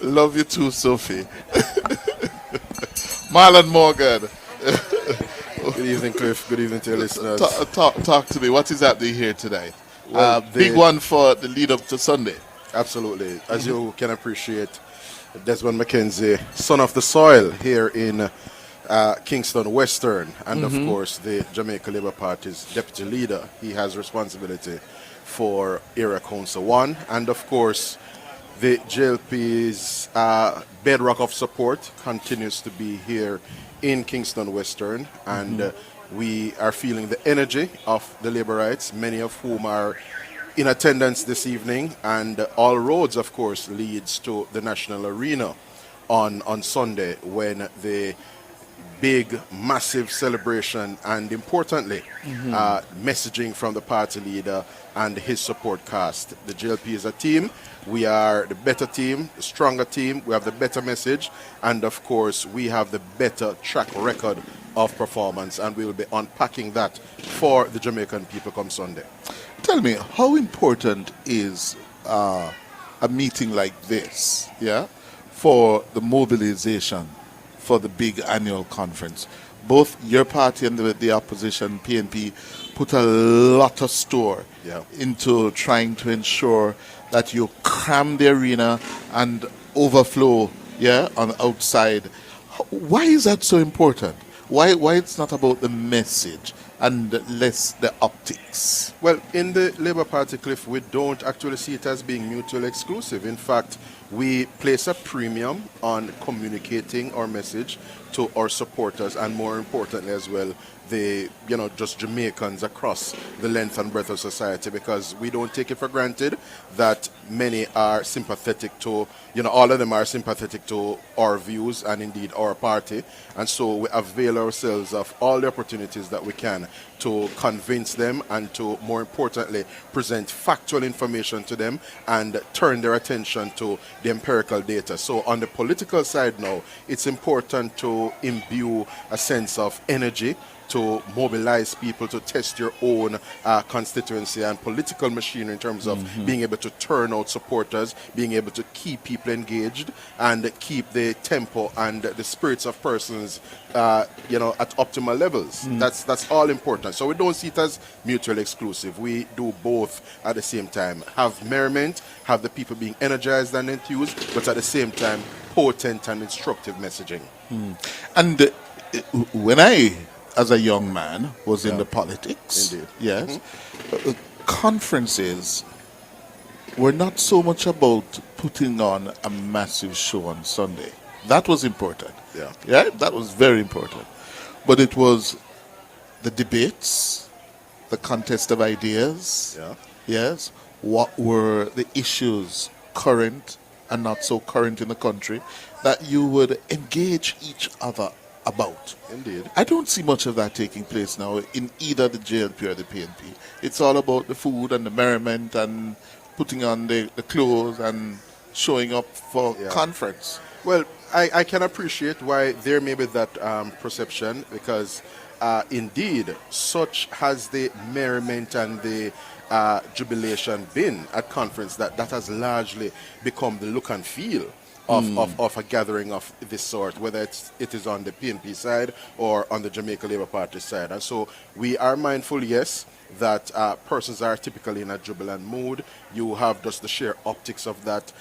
you.
Love you too, Sophie. Marlon Morgan.
Good evening, Cliff. Good evening to your listeners.
Talk to me. What is happening here today?
Well,
big one for the lead up to Sunday.
Absolutely. As you can appreciate, Desmond McKenzie, son of the soil here in Kingston Western, and of course the Jamaica Labour Party's deputy leader. He has responsibility for Area Council 1, and of course the JLP's bedrock of support continues to be here in Kingston Western, and we are feeling the energy of the Labourites, many of whom are in attendance this evening, and all roads, of course, leads to the National Arena on Sunday, when the big, massive celebration and, importantly, messaging from the party leader and his support cast. The JLP is a team. We are the better team, the stronger team. We have the better message. And, of course, we have the better track record of performance. And we will be unpacking that for the Jamaican people come Sunday.
Tell me, how important is a meeting like this, for the mobilization for the big annual conference? Both your party and the opposition, PNP, put a lot of store into trying to ensure that you cram the arena and overflow on the outside. Why is that so important? Why it's not about the message and less the optics?
Well, in the Labour Party, Cliff, we don't actually see it as being mutually exclusive. In fact, we place a premium on communicating our message to our supporters, and more importantly as well, the just Jamaicans across the length and breadth of society, because we don't take it for granted that many are sympathetic to, all of them are sympathetic to our views and indeed our party, and so we avail ourselves of all the opportunities that we can to convince them and to, more importantly, present factual information to them and turn their attention to the empirical data. So on the political side now, it's important to imbue a sense of energy, to mobilize people to test your own constituency and political machinery in terms of being able to turn out supporters, being able to keep people engaged and keep the tempo and the spirits of persons at optimal levels. That's all important. So we don't see it as mutually exclusive. We do both at the same time. Have merriment, have the people being energized and enthused, but at the same time potent and instructive messaging.
And when I, as a young man, was in the politics,
indeed,
conferences were not so much about putting on a massive show on Sunday. That was important. That was very important. But it was the debates, the contest of ideas, what were the issues current and not so current in the country that you would engage each other about.
Indeed.
I don't see much of that taking place now in either the JLP or the PNP. It's all about the food and the merriment and putting on the clothes and showing up for conference.
Well, I can appreciate why there may be that perception, because indeed such has the merriment and the jubilation been at conference that has largely become the look and feel of a gathering of this sort, whether it is on the PNP side or on the Jamaica Labour Party side. And so we are mindful, yes, that persons are typically in a jubilant mood. You have just the sheer optics of that,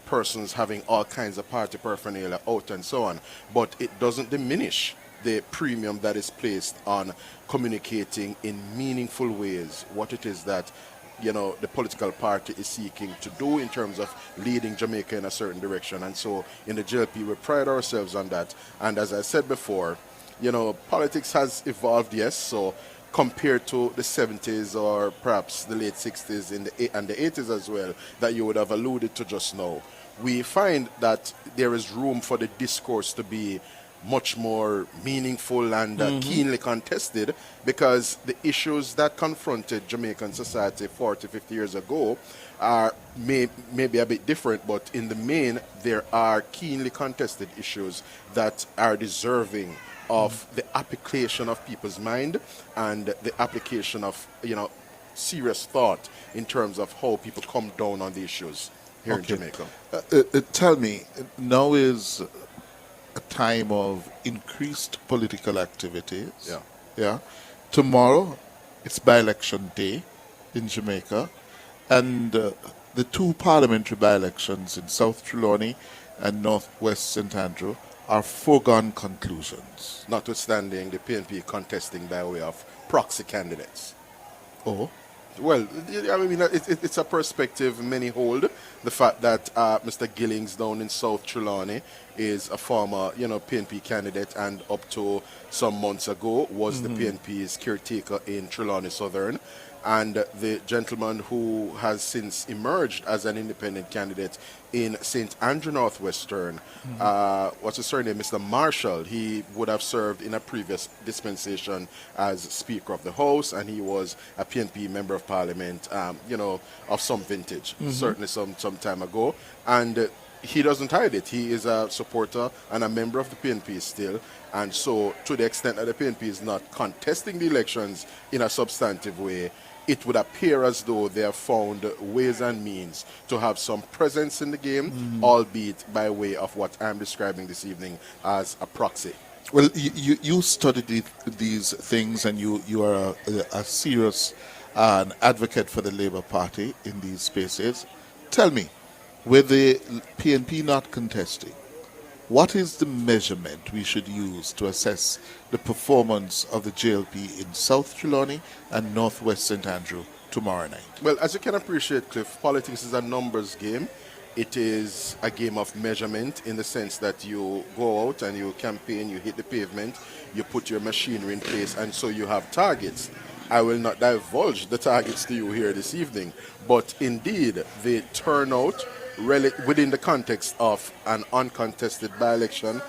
persons having all kinds of party paraphernalia out and so on. But it doesn't diminish the premium that is placed on communicating in meaningful ways what it is that the political party is seeking to do in terms of leading Jamaica in a certain direction. And so in the JLP, we pride ourselves on that. And as I said before, politics has evolved, yes. So compared to the 70s or perhaps the late 60s and the 80s as well, that you would have alluded to just now, we find that there is room for the discourse to be much more meaningful and keenly contested, because the issues that confronted Jamaican society 40, 50 years ago are maybe a bit different, but in the main there are keenly contested issues that are deserving of the application of people's mind and the application of serious thought in terms of how people come down on the issues here in Jamaica.
Tell me, now is a time of increased political activities. Tomorrow, it's by-election day in Jamaica, and the two parliamentary by-elections in South Trelawney and Northwest St. Andrew are foregone conclusions.
Notwithstanding the PNP contesting by way of proxy candidates.
Oh?
Well, I mean, it's a perspective many hold. The fact that Mr. Gillings down in South Trelawney is a former, PNP candidate, and up to some months ago was the PNP's caretaker in Trelawney Southern. And the gentleman who has since emerged as an independent candidate in St. Andrew Northwestern, what's his surname, Mr. Marshall, he would have served in a previous dispensation as Speaker of the House, and he was a PNP Member of Parliament, of some vintage, certainly some time ago. And he doesn't hide it. He is a supporter and a member of the PNP still. And so, to the extent that the PNP is not contesting the elections in a substantive way, it would appear as though they have found ways and means to have some presence in the game, albeit by way of what I'm describing this evening as a proxy.
Well, you studied these things, and you are a serious advocate for the Labour Party in these spaces. Tell me, with the PNP not contesting, what is the measurement we should use to assess the performance of the JLP in South Trelawney and Northwest St. Andrew tomorrow night?
Well, as you can appreciate, Cliff, politics is a numbers game. It is a game of measurement in the sense that you go out and you campaign, you hit the pavement, you put your machinery in place, and so you have targets. I will not divulge the targets to you here this evening, but indeed the turnout within the context of an uncontested by-election,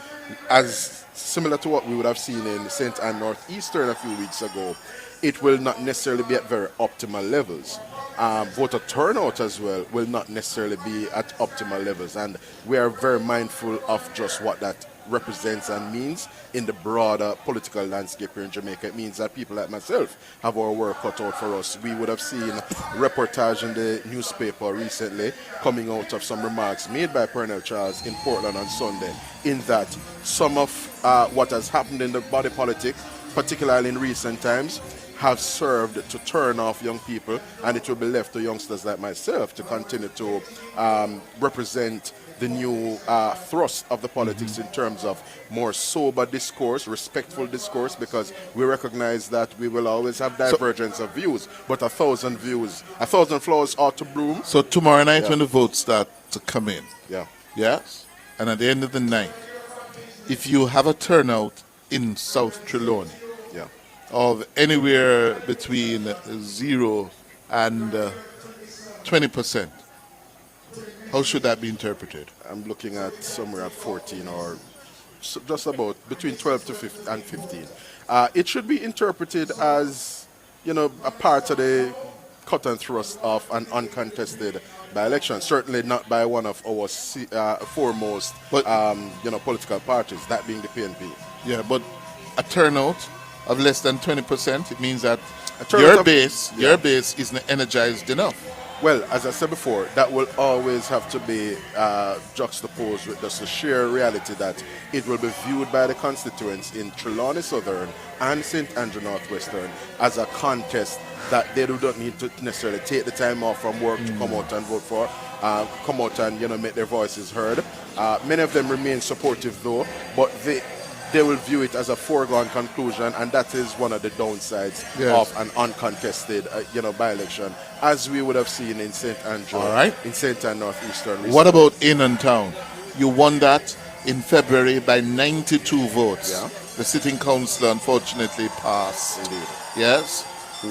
as similar to what we would have seen in St. Ann Northeastern a few weeks ago, it will not necessarily be at very optimal levels. Voter turnout as well will not necessarily be at optimal levels, and we are very mindful of just what that represents and means in the broader political landscape here in Jamaica. It means that people like myself have our work cut out for us. We would have seen a reportage in the newspaper recently coming out of some remarks made by Pernell Charles in Portland on Sunday, in that some of what has happened in the body politic, particularly in recent times, have served to turn off young people, and it will be left to youngsters like myself to continue to represent the new thrust of the politics in terms of more sober discourse, respectful discourse, because we recognize that we will always have divergence of views, but 1,000 flowers ought to bloom.
So tomorrow night when the votes start to come in,
yes,
and at the end of the night, if you have a turnout in South Trelawney of anywhere between 0 and 20%, how should that be interpreted?
I'm looking at somewhere at 14 or just about between 12 to 15. It should be interpreted as, a part of the cut and thrust of an uncontested by-election. Certainly not by one of our foremost, political parties, that being the PNP.
Yeah, but a turnout of less than 20%, it means that your base isn't energized enough.
Well, as I said before, that will always have to be juxtaposed with just the sheer reality that it will be viewed by the constituents in Trelawney Southern and St. Andrew Northwestern as a contest that they do not need to necessarily take the time off from work to come out and vote for, come out and make their voices heard. Many of them remain supportive though, but they will view it as a foregone conclusion, and that is one of the downsides of an uncontested, by-election, as we would have seen in St. Andrew, in St. Ann Northeastern. Recently.
What about in and town? You won that in February by 92 votes.
Yeah.
The sitting councillor unfortunately passed.
Indeed.
Yes.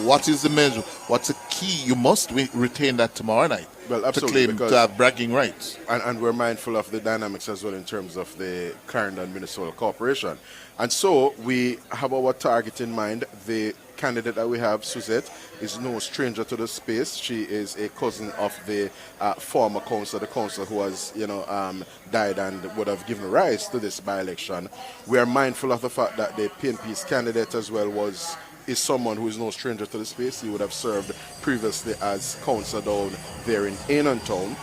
What is the measure? What's the key? You must retain that tomorrow night.
Well, absolutely,
to claim to have bragging rights.
And we're mindful of the dynamics as well in terms of the Clarendon Municipal Corporation. And so we have our target in mind. The candidate that we have, Suzette, is no stranger to the space. She is a cousin of the former councillor, the councillor who has, died and would have given rise to this by-election. We are mindful of the fact that the PNP's candidate as well is someone who is no stranger to the space. He would have served previously as councillor down there in Ainontown.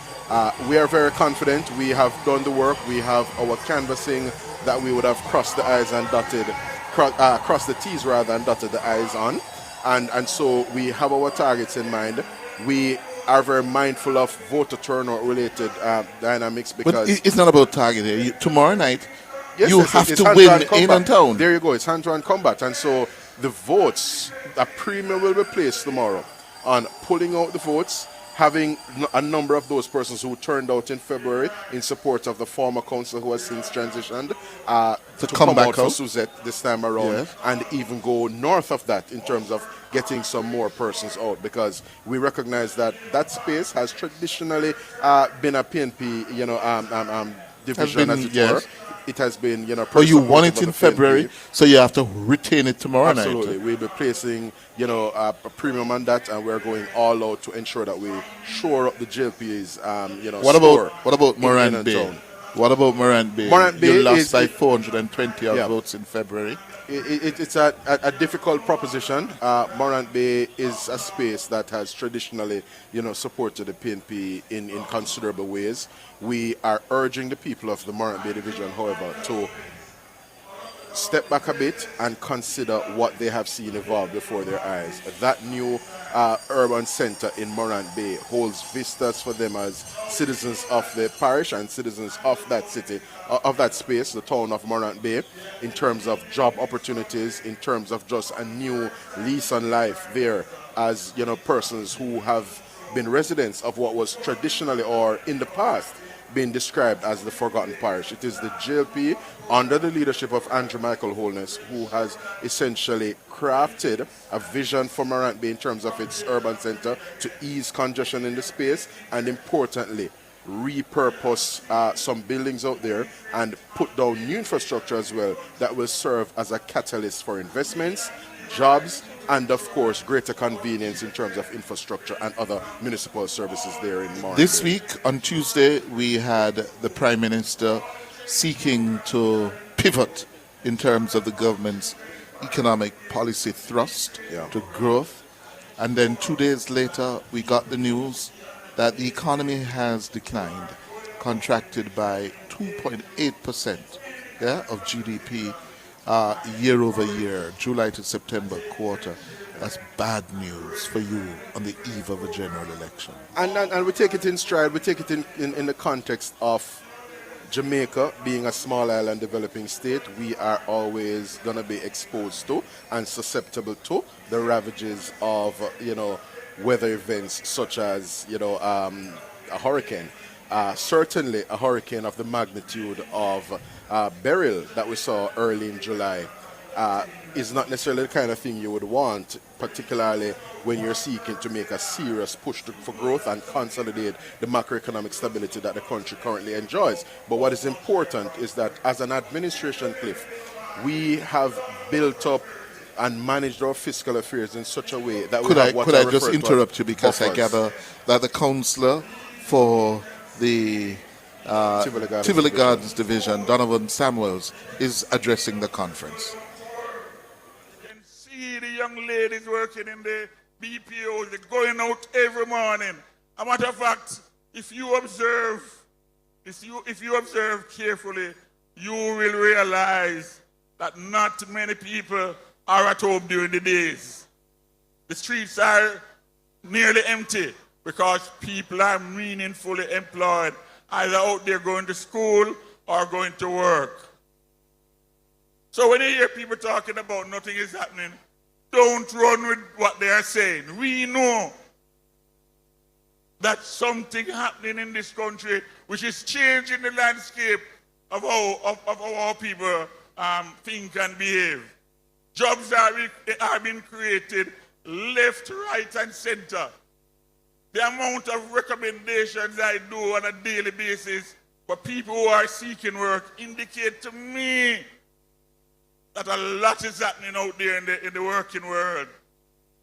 We are very confident. We have done the work. We have our canvassing that we would have crossed the I's and crossed the T's rather and dotted the I's on. And so we have our targets in mind. We are very mindful of voter turnout related dynamics
But
because
it's not about target here. Tomorrow night,
yes,
you
it's
have to
hand-to-hand
win
combat.
in and town.
There you go. It's hand-to-hand combat, and so the votes, a premium will be placed tomorrow on pulling out the votes, having a number of those persons who turned out in February in support of the former council who has since transitioned to
come back
out for
out.
Suzette this time around,
Yes.
and even go north of that in terms of getting some more persons out, because we recognize that that space has traditionally been a PNP, division,
been,
as it
yes.
were. It has been,
But you won it
supportive
in
of the PNP.
February, so you have to retain it tomorrow
Absolutely.
night.
We'll be placing, a premium on that, and we're going all out to ensure that we shore up the JLP's,
What about
in
Morant Bay?
town.
What about Morant Bay?
Morant Bay
you lost
is-
by 420
Yeah.
votes in February.
It's a difficult proposition. Morant Bay is a space that has traditionally, supported the PNP in considerable ways. We are urging the people of the Morant Bay division, however, to step back a bit and consider what they have seen evolve before their eyes. That new urban centre in Morant Bay holds vistas for them as citizens of the parish and citizens of that city, of that space, the town of Morant Bay, in terms of job opportunities, in terms of just a new lease on life there, as persons who have been residents of what was traditionally or in the past been described as the forgotten parish. It is the JLP under the leadership of Andrew Michael Holness who has essentially crafted a vision for Morant Bay in terms of its urban centre to ease congestion in the space, and importantly repurpose some buildings out there and put down new infrastructure as well that will serve as a catalyst for investments, jobs, and of course greater convenience in terms of infrastructure and other municipal services there in Morant.
This week, on Tuesday, we had the Prime Minister seeking to pivot in terms of the government's economic policy thrust to growth. And then 2 days later, we got the news that the economy has declined, contracted by 2.8% of GDP year over year, July to September quarter. That's bad news for you on the eve of a general election.
And we take it in stride. We take it in the context of Jamaica being a small island developing state. We are always going to be exposed to and susceptible to the ravages of, weather events such as, a hurricane. Certainly a hurricane of the magnitude of Beryl that we saw early in July is not necessarily the kind of thing you would want, particularly when you're seeking to make a serious push for growth and consolidate the macroeconomic stability that the country currently enjoys. But what is important is that as an administration, Cliff, we have built up and managed our fiscal affairs in such a way that
Could I just interrupt you, because I gather that the councillor for the Tivoli Gardens Division, Donovan Samuels, is addressing the conference.
See the young ladies working in the BPOs, they're going out every morning. A matter of fact, if you observe carefully, you will realize that not many people are at home during the days. The streets are nearly empty because people are meaningfully employed, either out there going to school or going to work. So when you hear people talking about nothing is happening, don't run with what they are saying. We know that something happening in this country which is changing the landscape of how people think and behave. Jobs are being created left, right, and center. The amount of recommendations I do on a daily basis for people who are seeking work indicate to me that a lot is happening out there in the working world.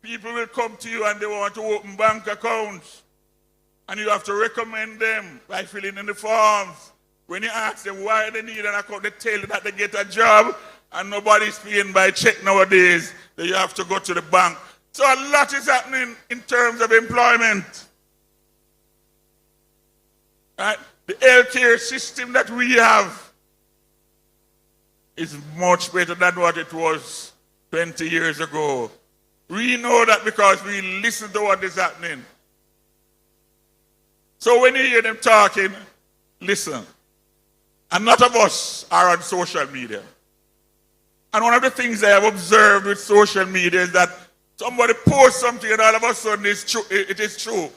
People will come to you and they want to open bank accounts, and you have to recommend them by filling in the forms. When you ask them why they need an account, they tell you that they get a job and nobody's paying by check nowadays, that you have to go to the bank. So a lot is happening in terms of employment. Right? The healthcare system that we have is much better than what it was 20 years ago. We know that because we listen to what is happening. So when you hear them talking, listen. And not of us are on social media. And one of the things I have observed with social media is that somebody posts something and all of a sudden it is true.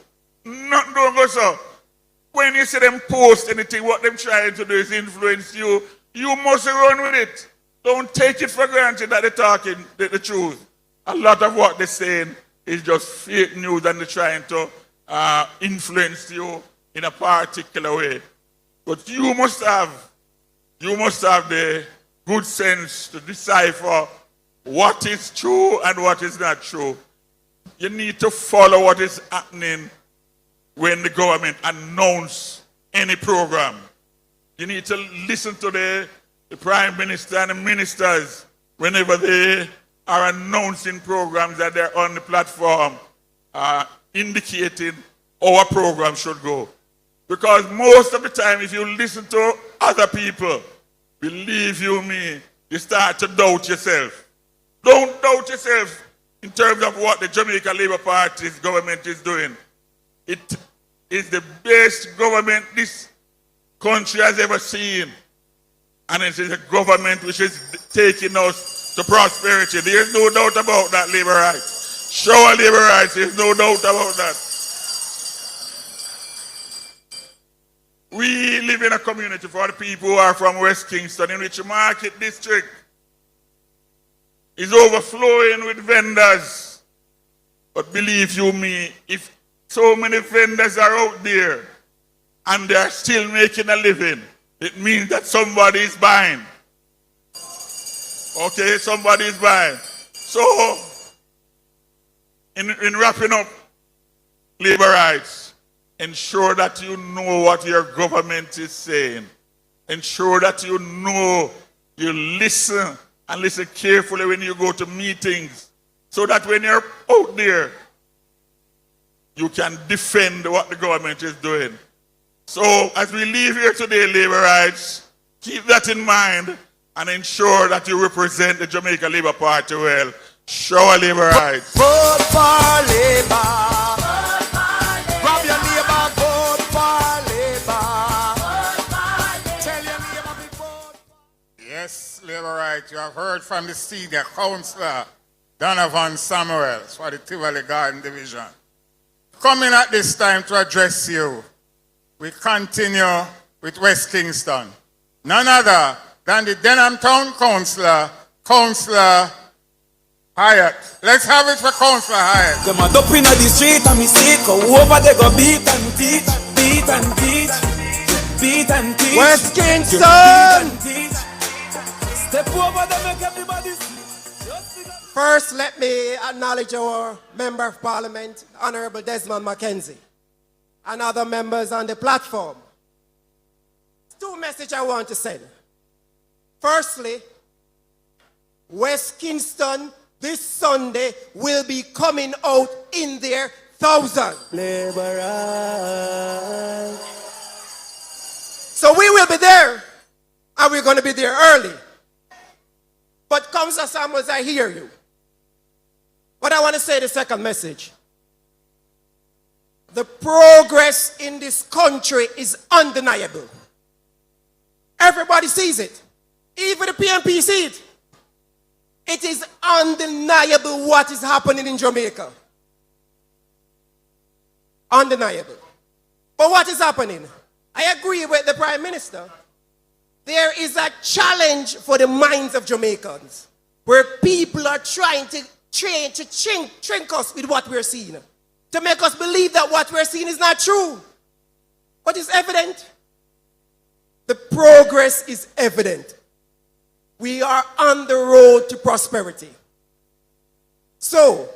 Nothing don't go so. When you see them post anything, what they're trying to do is influence you. You must run with it. Don't take it for granted that they're talking the truth. A lot of what they're saying is just fake news and they're trying to influence you in a particular way. But you must have the good sense to decipher what is true and what is not true. You need to follow what is happening when the government announce any program. You need to listen to the Prime Minister and the ministers whenever they are announcing programs that they're on the platform, indicating our program should go. Because most of the time, if you listen to other people, believe you me, you start to doubt yourself. Don't doubt yourself in terms of what the Jamaica Labour Party's government is doing. It is the best government this country has ever seen. And it is a government which is taking us to prosperity. There's no doubt about that, labor rights. Show our labor rights, there's no doubt about that. We live in a community for the people who are from West Kingston, in which the market district is overflowing with vendors. But believe you me, if so many vendors are out there and they are still making a living, it means that somebody is buying. Okay, somebody is buying. So, in wrapping up labor rights, ensure that you know what your government is saying. Ensure that you know, you listen, and listen carefully when you go to meetings, so that when you're out there, you can defend what the government is doing. So, as we leave here today, labor rights, keep that in mind and ensure that you represent the Jamaica Labour Party well. Show labor rights.
Vote for labor. Grab your labor, vote for labor. Tell your labor before.
Yes, labor rights. You have heard from the senior councillor, Donovan Samuels, for the Tivoli Garden Division. Coming at this time to address you, we continue with West Kingston. None other than the Denham Town Councillor, Councillor Hyatt. Let's have it for Councillor Hyatt.
Them a dup inna the street and me see it go over, they go beat and teach, beat and teach, beat and teach.
West Kingston!
Beat and teach. Step over them, make everybody see.
First, let me acknowledge our Member of Parliament, Honourable Desmond Mackenzie, and other members on the platform. Two messages I want to send. Firstly, West Kingston this Sunday will be coming out in their thousands. So we will be there, and we're going to be there early. But Councillor Samuels, I hear you. But I want to say the second message. The progress in this country is undeniable. Everybody sees it. Even the PNP see it. It is undeniable what is happening in Jamaica. Undeniable. But what is happening? I agree with the Prime Minister. There is a challenge for the minds of Jamaicans, where people are trying to trick us with what we're seeing, to make us believe that what we're seeing is not true. But it's evident. The progress is evident. We are on the road to prosperity. So,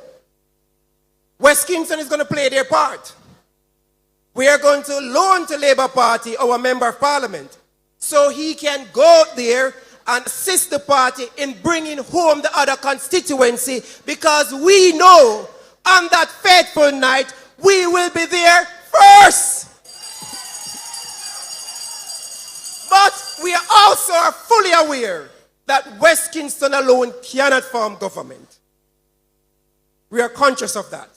West Kingston is going to play their part. We are going to loan to Labour Party our Member of Parliament so he can go out there and assist the party in bringing home the other constituency, because we know on that fateful night we will be there first. But we are also fully aware that West Kingston alone cannot form government. We are conscious of that.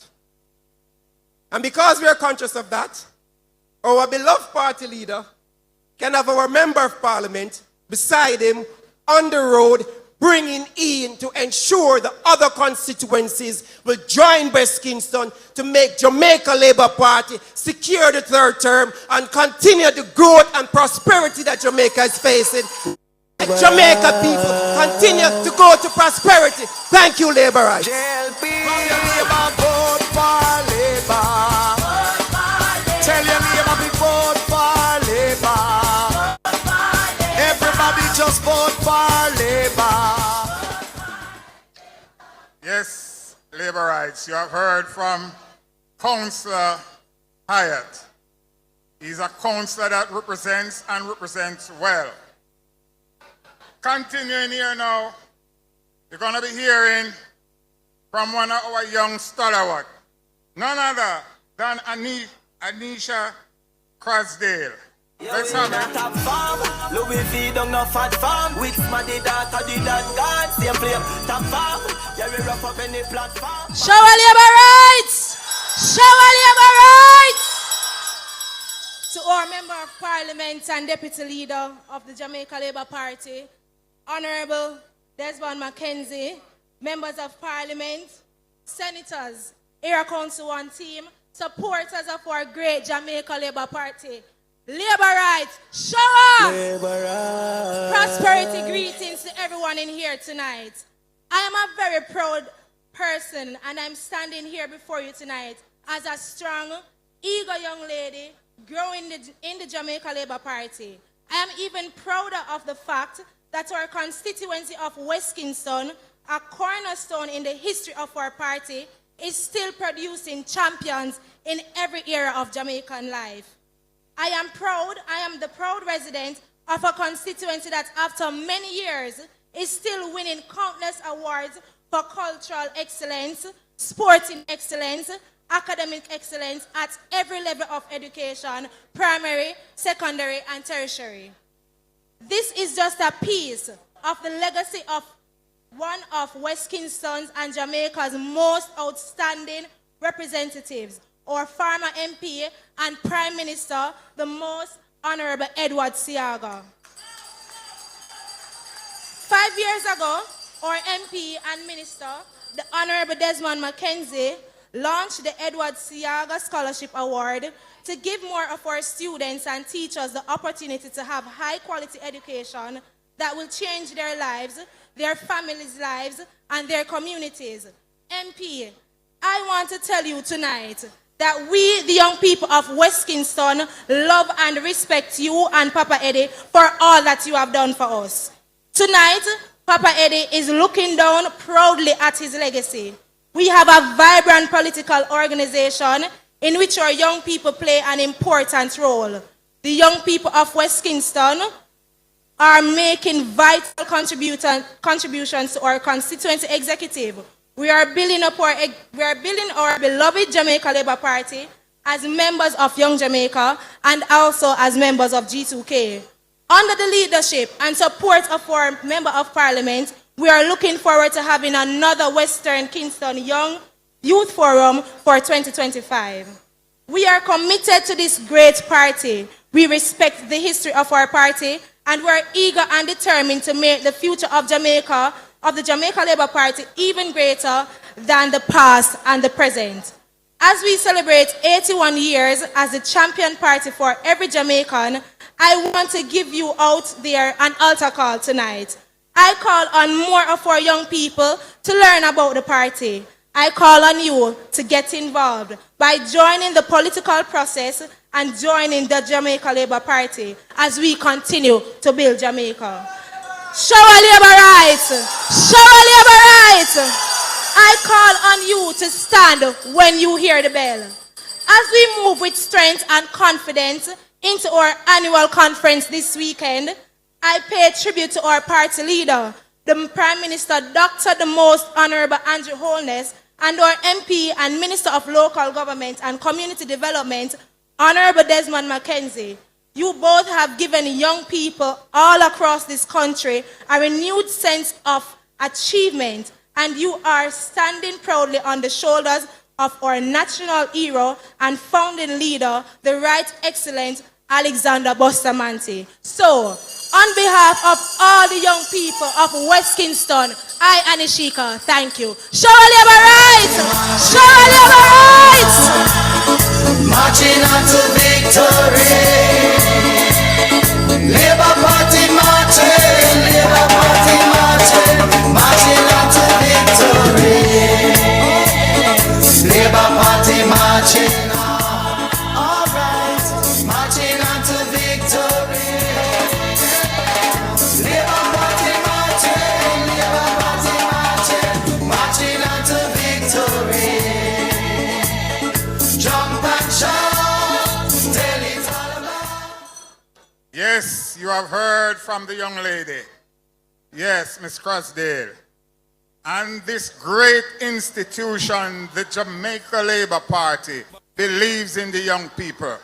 And because we are conscious of that, our beloved party leader can have our member of parliament beside him on the road, bringing in to ensure the other constituencies will join West Kingston to make Jamaica Labour Party secure the third term and continue the growth and prosperity that Jamaica is facing. Jamaica people continue to go to prosperity. Thank you, Labourites.
Tell your neighbor we vote for Labour. Everybody just vote for Labour.
Yes, Labourites, you have heard from Councillor Hyatt. He's a councillor that represents and represents well. Continuing here now, you're going to be hearing from one of our young stalwart, none other than Anisha Crosdale. Let's have it.
Louis V don't know fat farm. With my data did that God same flame. Top farm. Yeah, we rough up any platform.
Show all Labour rights! Show all Labour rights! To our Member of Parliament and Deputy Leader of the Jamaica Labour Party, Honourable Desmond Mackenzie, Members of Parliament, Senators, Area Council 1 team, supporters of our great Jamaica Labour Party. Labourites, show up! Prosperity greetings to everyone in here tonight. I am a very proud person and I'm standing here before you tonight as a strong, eager young lady growing in the Jamaica Labour Party. I am even prouder of the fact that our constituency of West Kingston, a cornerstone in the history of our party, is still producing champions in every era of Jamaican life. I am the proud resident of a constituency that after many years is still winning countless awards for cultural excellence, sporting excellence, academic excellence at every level of education, primary, secondary, and tertiary. This is just a piece of the legacy of one of West Kingston's and Jamaica's most outstanding representatives, our former MP and Prime Minister, the Most Honorable Edward Seaga. 5 years ago, our MP and Minister, the Honorable Desmond Mackenzie, launched the Edward Seaga Scholarship Award to give more of our students and teachers the opportunity to have high-quality education that will change their lives, their families' lives, and their communities. MP, I want to tell you tonight that we, the young people of West Kingston, love and respect you and Papa Eddie for all that you have done for us. Tonight, Papa Eddie is looking down proudly at his legacy. We have a vibrant political organization in which our young people play an important role. The young people of West Kingston are making vital contributions to our constituency executive. We are building our beloved Jamaica Labour Party as members of Young Jamaica and also as members of G2K. Under the leadership and support of our Member of Parliament, we are looking forward to having another Western Kingston Young Youth Forum for 2025. We are committed to this great party. We respect the history of our party and we are eager and determined to make the future of Jamaica, of the Jamaica Labour Party, even greater than the past and the present. As we celebrate 81 years as the champion party for every Jamaican, I want to give you out there an altar call tonight. I call on more of our young people to learn about the party. I call on you to get involved by joining the political process and joining the Jamaica Labour Party as we continue to build Jamaica. Show our Labour rights! Show our Labour rights! I call on you to stand when you hear the bell. As we move with strength and confidence into our annual conference this weekend, I pay tribute to our party leader, the Prime Minister, Dr. the Most Honorable Andrew Holness, and our MP and Minister of Local Government and Community Development, Honorable Desmond Mackenzie. You both have given young people all across this country a renewed sense of achievement, and you are standing proudly on the shoulders of our national hero and founding leader, the Right Excellent Alexander Bustamante. So, on behalf of all the young people of West Kingston, I, Anishika, thank you. Show our labor rights! Show our labor rights!
Marching on to victory. Labour Party marching, Labour Party marching, marching on to victory. Labour Party marching on, alright, marching on to victory. Labour Party marching, Labour Party marching, marching on to victory. Jump and shout, tell it all about.
Yes, you have heard from the young lady. Yes, Miss Crossdale. And this great institution, the Jamaica Labour Party, believes in the young people.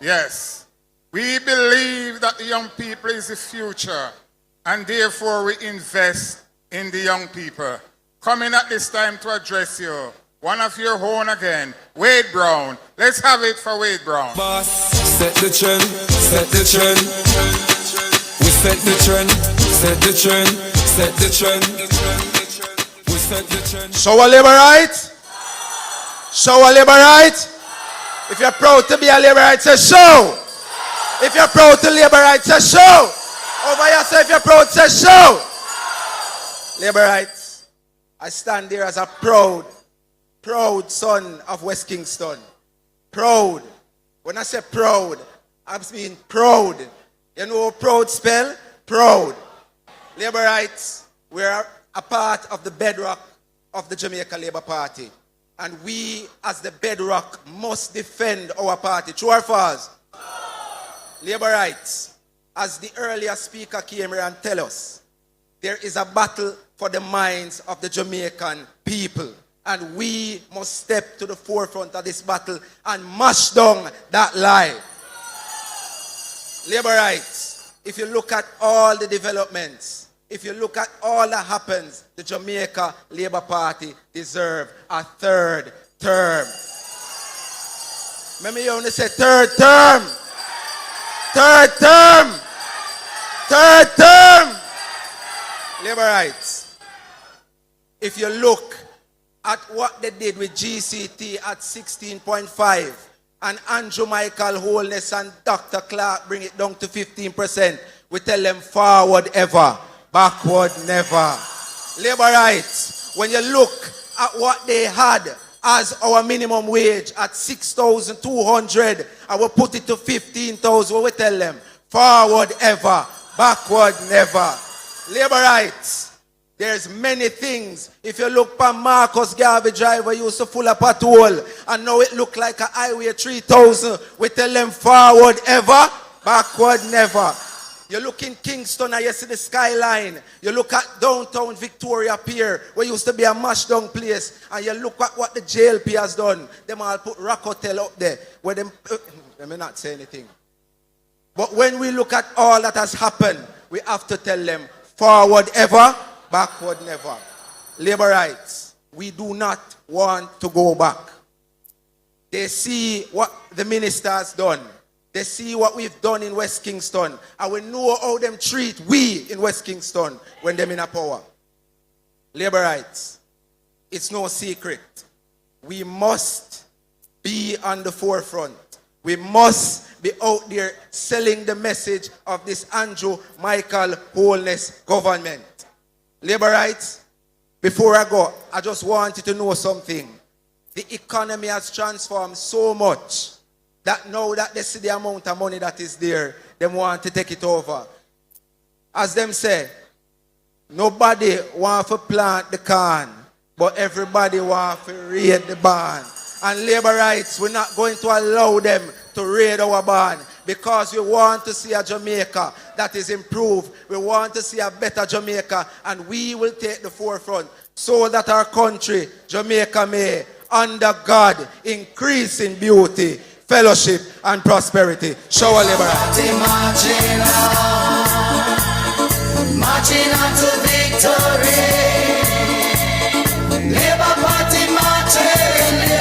Yes, we believe that the young people is the future, and therefore we invest in the young people. Coming at this time to address you, one of your own again, Wade Brown. Let's have it for Wade Brown.
Boss, set the trend, set the trend. We set the trend, set the trend, set the trend. We set the trend.
Show a labor right. Show a labor right. If you're proud to be a labor right, say show. If you're proud to labor right, say show. Over here, say if you're proud, say show. Labor rights. I stand there as a proud son of West Kingston. Proud. When I say proud, I'm being proud. You know what proud spell? Proud. Labor rights, we are a part of the bedrock of the Jamaica Labour Party. And we, as the bedrock, must defend our party. True or false? Labor rights, as the earlier speaker came here and tell us, there is a battle for the minds of the Jamaican people. And we must step to the forefront of this battle and mash down that lie. Labor rights, if you look at all the developments, if you look at all that happens, the Jamaica Labour Party deserve a third term. Remember you only say third term. Third term. Third term. Labor rights. If you look at what they did with GCT at 16.5 and Andrew Michael Holness and Dr. Clark bring it down to 15%, we tell them forward ever, backward never. Labor rights, when you look at what they had as our minimum wage at 6,200 and we put it to 15,000, we tell them forward ever, backward never. Labor rights. There's many things. If you look at Marcus Garvey Drive, we used to full of pothole, and now it look like a highway 3000. We tell them forward ever, backward never. You look in Kingston and you see the skyline. You look at downtown Victoria Pier, where used to be a mash down place, and you look at what the JLP has done. Them all put Rock Hotel up there, where them, let me not say anything. But when we look at all that has happened, we have to tell them forward ever, backward never. Labor rights, we do not want to go back. They see what the minister has done. They see what we've done in West Kingston. And we know how them treat we in West Kingston when they're in a power. Labor rights, it's no secret. We must be on the forefront. We must be out there selling the message of this Andrew Michael Holness government. Labor rights, before I go, I just want you to know something. The economy has transformed so much that now that they see the amount of money that is there, they want to take it over. As them say, nobody want to plant the corn, but everybody want to raid the barn. And labor rights, we're not going to allow them to raid our barn, because we want to see a Jamaica that is improved. We want to see a better Jamaica, and we will take the forefront so that our country, Jamaica, may, under God, increase in beauty, fellowship, and prosperity. Show our labor rights.
Marching on to victory. Labour Party marching.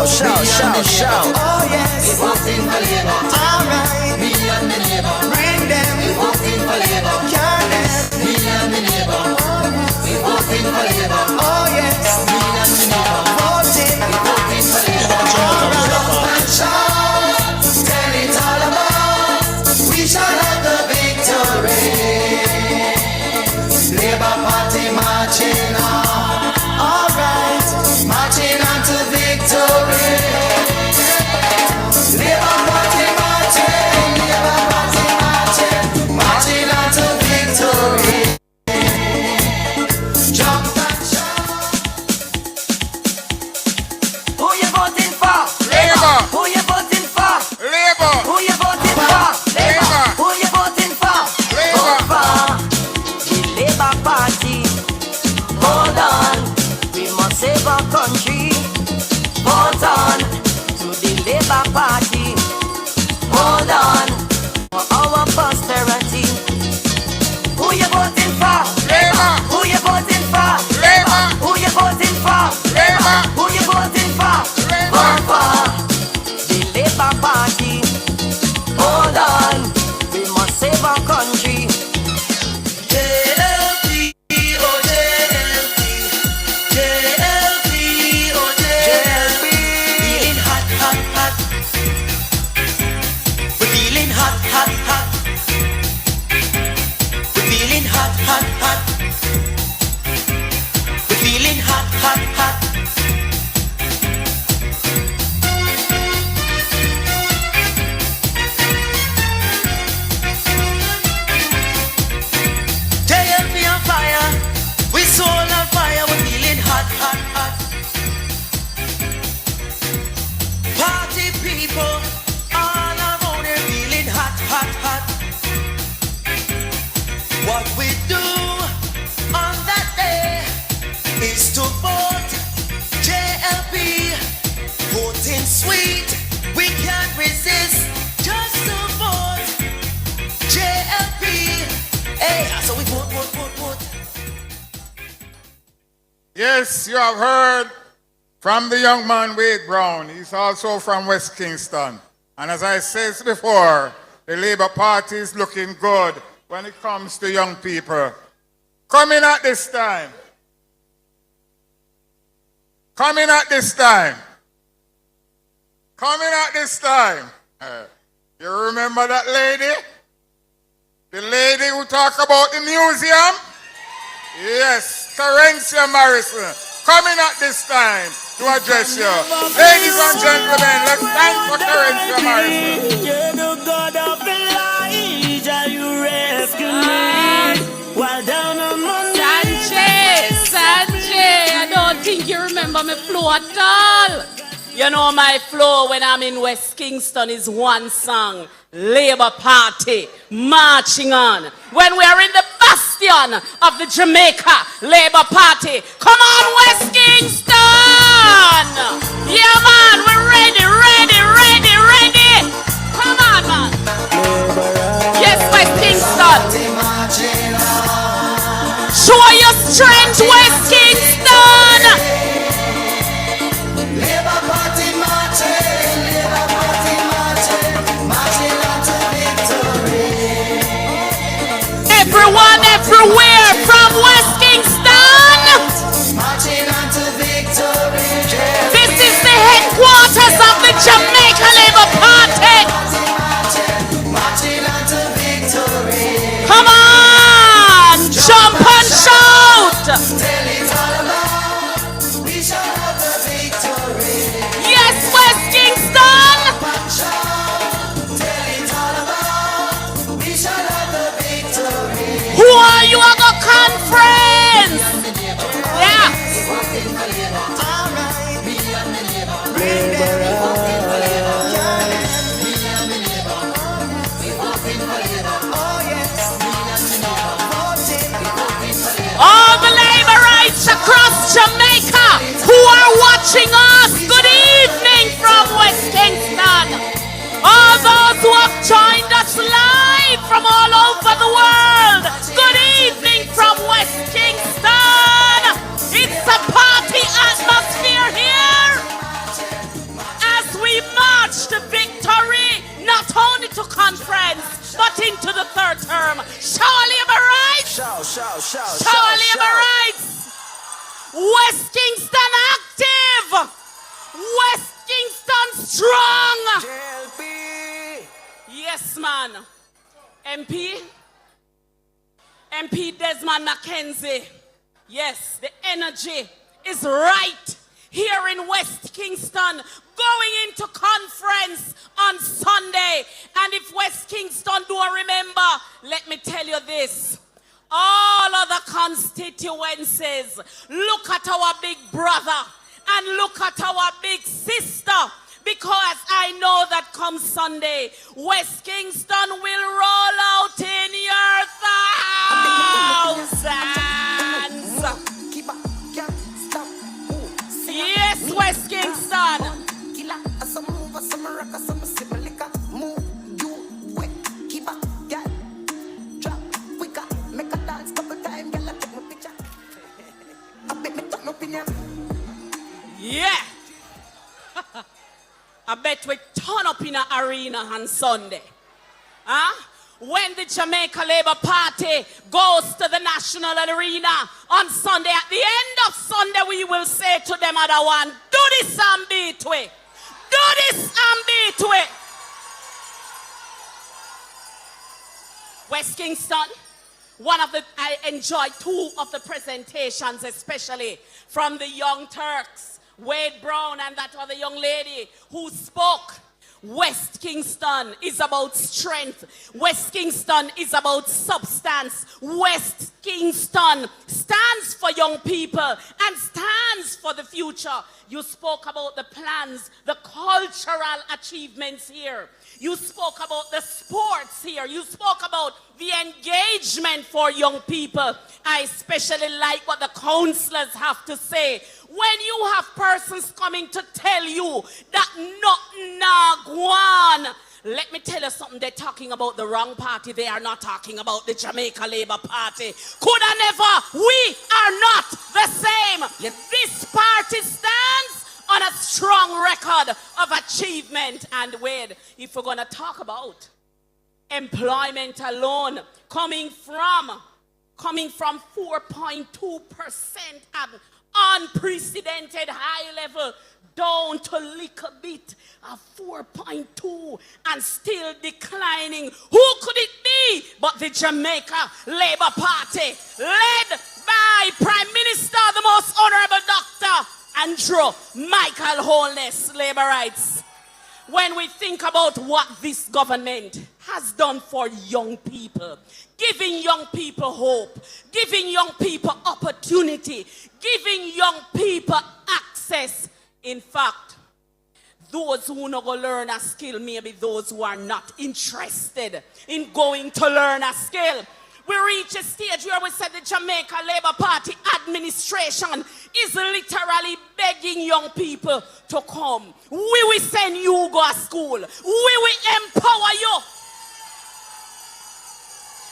shout, shout, shout, shout.
Oh yes, we voting for Labour. Alright, me and my neighbor. Bring them. We voting for Labour. Careless. Me and my neighbor. We voting for Labour. Oh yes, me and my neighbor. Voting. We voting for Labour. Alright, shout, tell it all about. We shall have the victory. Labour Party marching on. Alright, marching on to victory. Labour Party marching, Labour Party marching, marching on to victory. Jump and shout. Who you voting for?
Labour.
Who you voting for?
Labour.
Who you voting for? Labour. Who you voting for? Vote for the Labour Party. Hold on, we must save our country. Vote on to the Labour Party. Hold on for our posterity. Who you voting for?
Labour.
Who you voting for?
Labour.
Who you voting for?
Labour.
Who you voting for? Vote for the Labour Party. Hold on, we must save our country. JLP, oh JLP, JLP, oh JLP. Feeling hot, hot, hot. We're feeling hot, hot, hot. We're feeling hot, hot, hot. We're feeling hot, hot, hot. JLP on fire, we soul on fire, we're feeling hot, hot, hot. Party people all around here feeling hot, hot, hot. What we do on that day is to vote JLP, voting sweet, we can't resist, just to vote JLP. Hey, so we vote, vote, vote, vote.
Yes, you have heard from the young man Wade Brown. He's also from West Kingston. And as I said before, the Labour Party is looking good when it comes to young people. Coming at this time. Coming at this time. Coming at this time. You remember that lady? The lady who talked about the museum? Yes, Terencia Morrison. Coming at this time to address you. Ladies and gentlemen, let's thank for Terencia Morrison.
You're the God of Elijah, you rescue me. While down on my
Sanchez, I don't think you remember me flow at all. You know my flow when I'm in West Kingston is one song, Labour Party, marching on. When we are in the bastion of the Jamaica Labour Party, come on West Kingston! Yeah man, we're ready, ready, ready, ready. Come on man. Yes, West Kingston. Show your strength, West Kingston.
Labour Party marching, Labour Party marching, marching on to victory.
Everyone, everywhere from West Kingston.
Marching on to victory.
This is the headquarters of the Jamaica Labour Party.
Marching on to victory.
Come on, jump and shout.
Tell it all about, we shall have the victory.
Yes, West Kingston.
Tell it all about, we shall have the victory.
Who are you at the conference? Yeah. All the laborites across Jamaica who are watching us, good evening from West Kingston. All those who have joined us live from all over the world, good evening from West Kingston. It's a party atmosphere here.
into the third term. Shower labor rights. Shower labor rights. West Kingston active. West Kingston strong. Yes, man. MP Desmond McKenzie. Yes, the energy is right here in West Kingston, going into conference on Sunday. And if West Kingston don't remember, let me tell you this. All other constituencies, look at our big brother and look at our big sister. Because I know that come Sunday, West Kingston will roll out in your thousands. Yes, West Kingston. Yeah. I bet we turn up in an arena on Sunday. Huh? When the Jamaica Labour Party goes to the national arena on Sunday, at the end of Sunday, we will say to them other one, do this and beat it. Do this and beat it. West Kingston, I enjoyed two of the presentations, especially from the Young Turks. Wade Brown and that other young lady who spoke. West Kingston is about strength. West Kingston is about substance. West Kingston stands for young people and stands for the future. You spoke about the plans, the cultural achievements here. You spoke about the sports here. You spoke about the engagement for young people. I especially like what the councillors have to say. When you have persons coming to tell you that nothing nah go on, let me tell you something. They're talking about the wrong party. They are not talking about the Jamaica Labour Party. Coulda never. We are not the same. This party stands on a strong record of achievement. And Wade, if we're going to talk about employment alone, coming from 4.2% at unprecedented high level down to little bit of 4.2 and still declining. Who could it be but the Jamaica Labour Party, led by Prime Minister, the most honorable Dr. Andrew Michael Holness, Labour Rights. When we think about what this government has done for young people, giving young people hope, giving young people opportunity, giving young people access. In fact, those who not go learn a skill, maybe those who are not interested in going to learn a skill. We reach a stage where we said the Jamaica Labour Party administration is literally begging young people to come. We will send you go to school. We will empower you.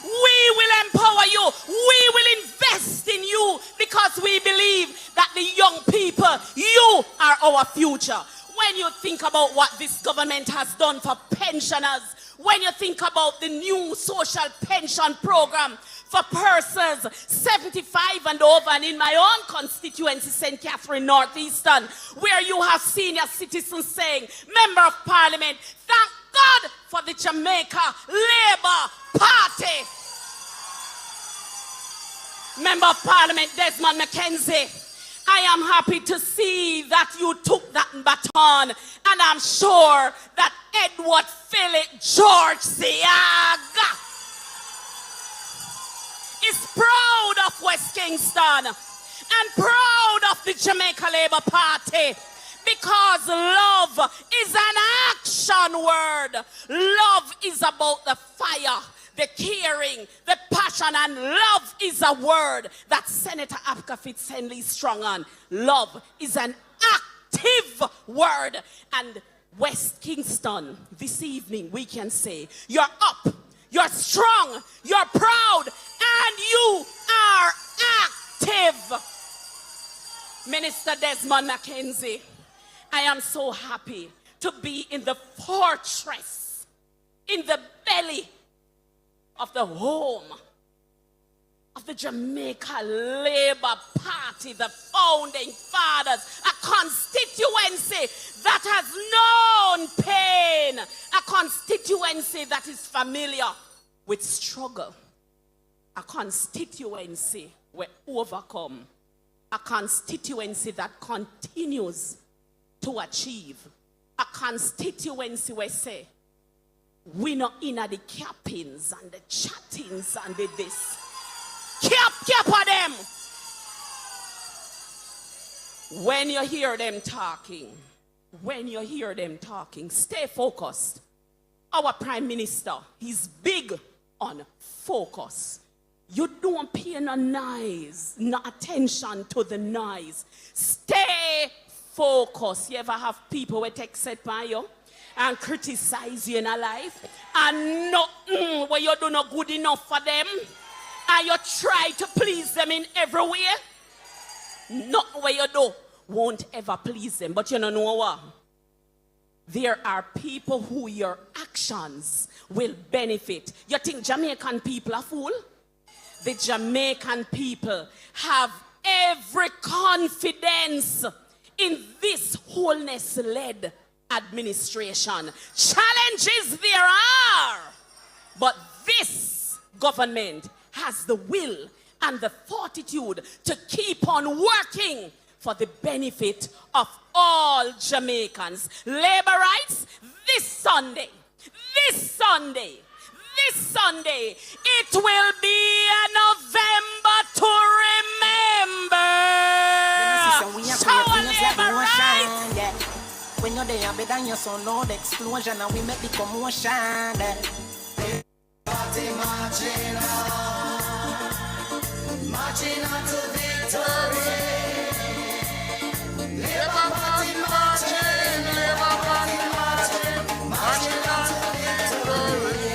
We will empower you. We will invest in you because we believe that the young people, you are our future. When you think about what this government has done for pensioners, when you think about the new social pension program for persons 75 and over, and in my own constituency, St. Catherine Northeastern, where you have senior citizens saying, Member of Parliament, thank God for the Jamaica Labour Party. Member of Parliament Desmond McKenzie, I am happy to see that you took that baton, and I'm sure that Edward Philip George Siaga is proud of West Kingston and proud of the Jamaica Labour Party, because love is an action word. Love is about the fire, the caring, the passion, and love is a word that Senator Apka Fitz-Henley is strong on. Love is an active word. And West Kingston, this evening, we can say, you're up, you're strong, you're proud, and you are active. Minister Desmond McKenzie, I am so happy to be in the fortress, in the belly of the home of the Jamaica Labour Party, the founding fathers, a constituency that has known pain, a constituency that is familiar with struggle, a constituency where overcome, a constituency that continues to achieve, a constituency where say, we not in at the cappings and the chattings and the this. Cap of them. When you hear them talking, stay focused. Our Prime Minister, he's big on focus. You don't pay no noise, no attention to the noise. Stay focused. You ever have people who take set by you and criticize you in a life and nothing where you do not good enough for them? And you try to please them in every way? Not where you do won't ever please them. But you don't know what? There are people who your actions will benefit. You think Jamaican people are fool? The Jamaican people have every confidence in this wholeness-led administration. Challenges there are, but this government has the will and the fortitude to keep on working for the benefit of all Jamaicans. Labor rights this Sunday, it will be a November to remember. Show labor rights.
When you're there, better your son know the explosion and we make the commotion. Party marching on to victory. Labor Party marching, Labor Party marching on to victory.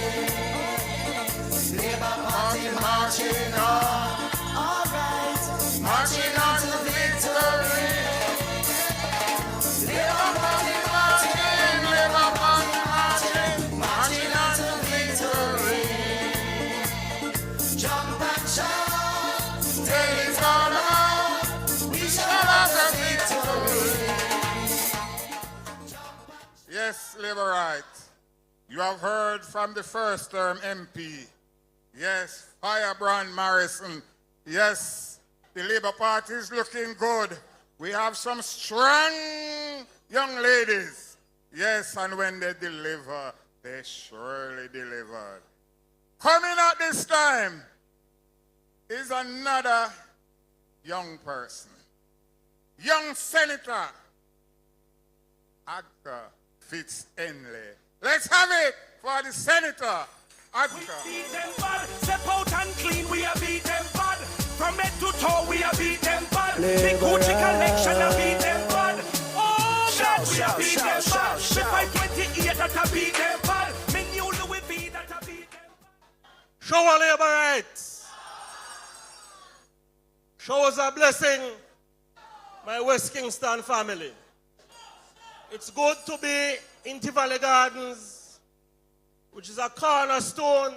Labor Party marching on, all right, marching on to victory. Labor Party marching, Labor Party marching on to victory. Jump and shout, tell it all out, we shall have the victory.
Yes, Labour Right. You have heard from the first term MP. Yes, Firebrand Morrison. Yes, the Labour Party is looking good. We have some strong young ladies. Yes, and when they deliver, they surely delivered. Coming out this time is another young person. Young Senator Agda Fitz-Henley. Let's have it for the Senator Agda.
We beat them bad, step out and clean, we are beat them bad. From head to toe, we are beat them bad. Big Gucci collection, I beat them bad. Oh God, we are beat them bad. The 528 that I beat them bad. Me new Louis V that I beat them bad.
Show our labor rights. Show us a blessing, my West Kingston family. It's good to be in Tivoli Gardens, which is a cornerstone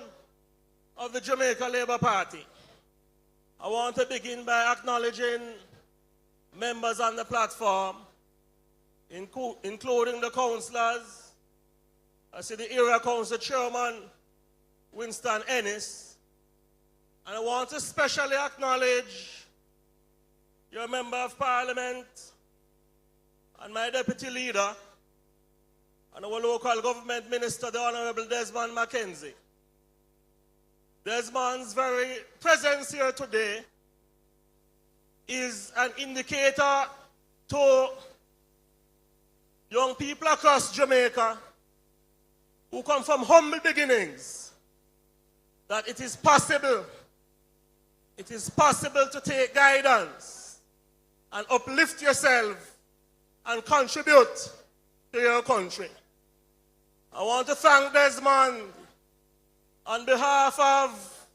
of the Jamaica Labour Party. I want to begin by acknowledging members on the platform, including the councillors. I see the area council chairman, Winston Ennis. And I want to especially acknowledge your member of parliament and my deputy leader and our local government minister, the Honorable Desmond McKenzie. Desmond's very presence here today is an indicator to young people across Jamaica who come from humble beginnings that it is possible to take guidance and uplift yourself and contribute to your country. I want to thank Desmond on behalf of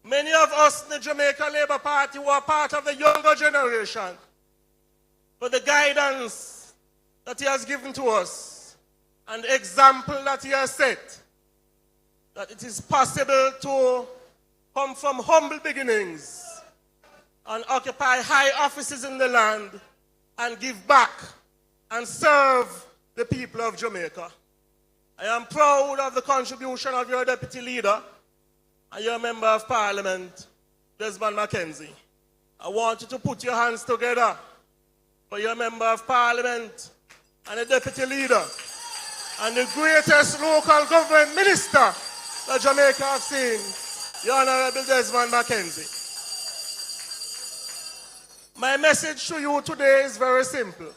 many of us in the Jamaica Labour Party who are part of the younger generation for the guidance that he has given to us and the example that he has set that it is possible to come from humble beginnings and occupy high offices in the land and give back and serve the people of Jamaica. I am proud of the contribution of your deputy leader and your member of parliament, Desmond McKenzie. I want you to put your hands together for your member of parliament and the deputy leader and the greatest local government minister that Jamaica have seen, the Honorable Desmond McKenzie. My message to you today is very simple.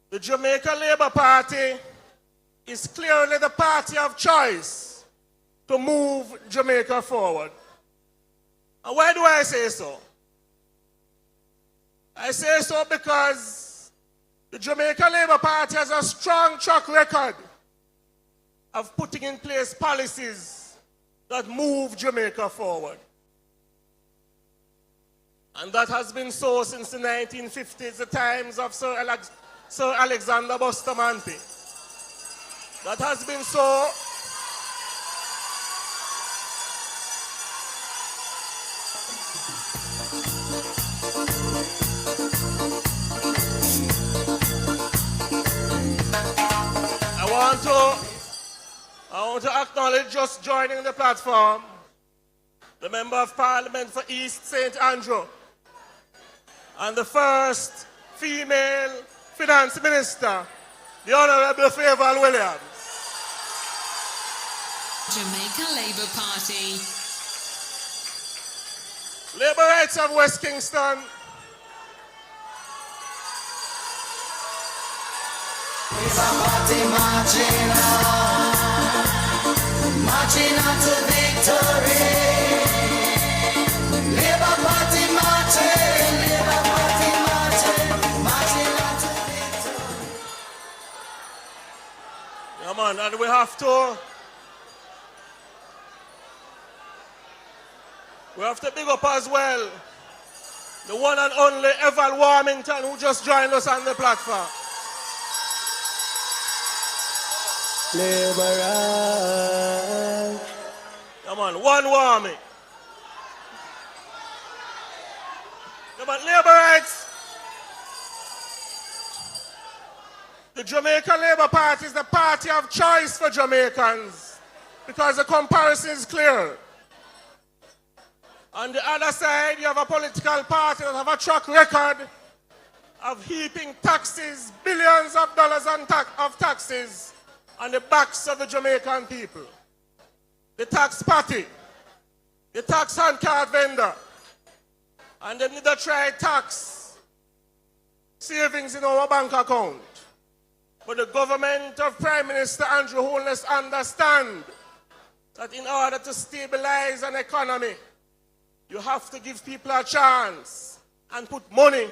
The Jamaica Labour Party is clearly the party of choice to move Jamaica forward. And why do I say so? I say so because the Jamaica Labour Party has a strong track record of putting in place policies that move Jamaica forward. And that has been so since the 1950s, the times of Sir Alexander Bustamante. That has been so I want to acknowledge, just joining the platform, the Member of Parliament for East St. Andrew and the first female Finance Minister, the Honorable Favour Williams.
Jamaica Labour Party.
Labour Rights of West Kingston.
Marching on to victory. Labour Party marching, Labour Party marching on to victory.
Yeah, man, and we have to big up as well the one and only Eval Warmington, who just joined us on the platform.
Labour Rights.
Come on, one warming. Come on, Labour Rights. The Jamaica Labour Party is the party of choice for Jamaicans because the comparison is clear. On the other side, you have a political party that have a track record of heaping taxes, billions of dollars of taxes on the backs of the Jamaican people. The tax party, the tax handcard vendor, and they need to try tax savings in our bank account. But the government of Prime Minister Andrew Holness understand that in order to stabilize an economy, you have to give people a chance and put money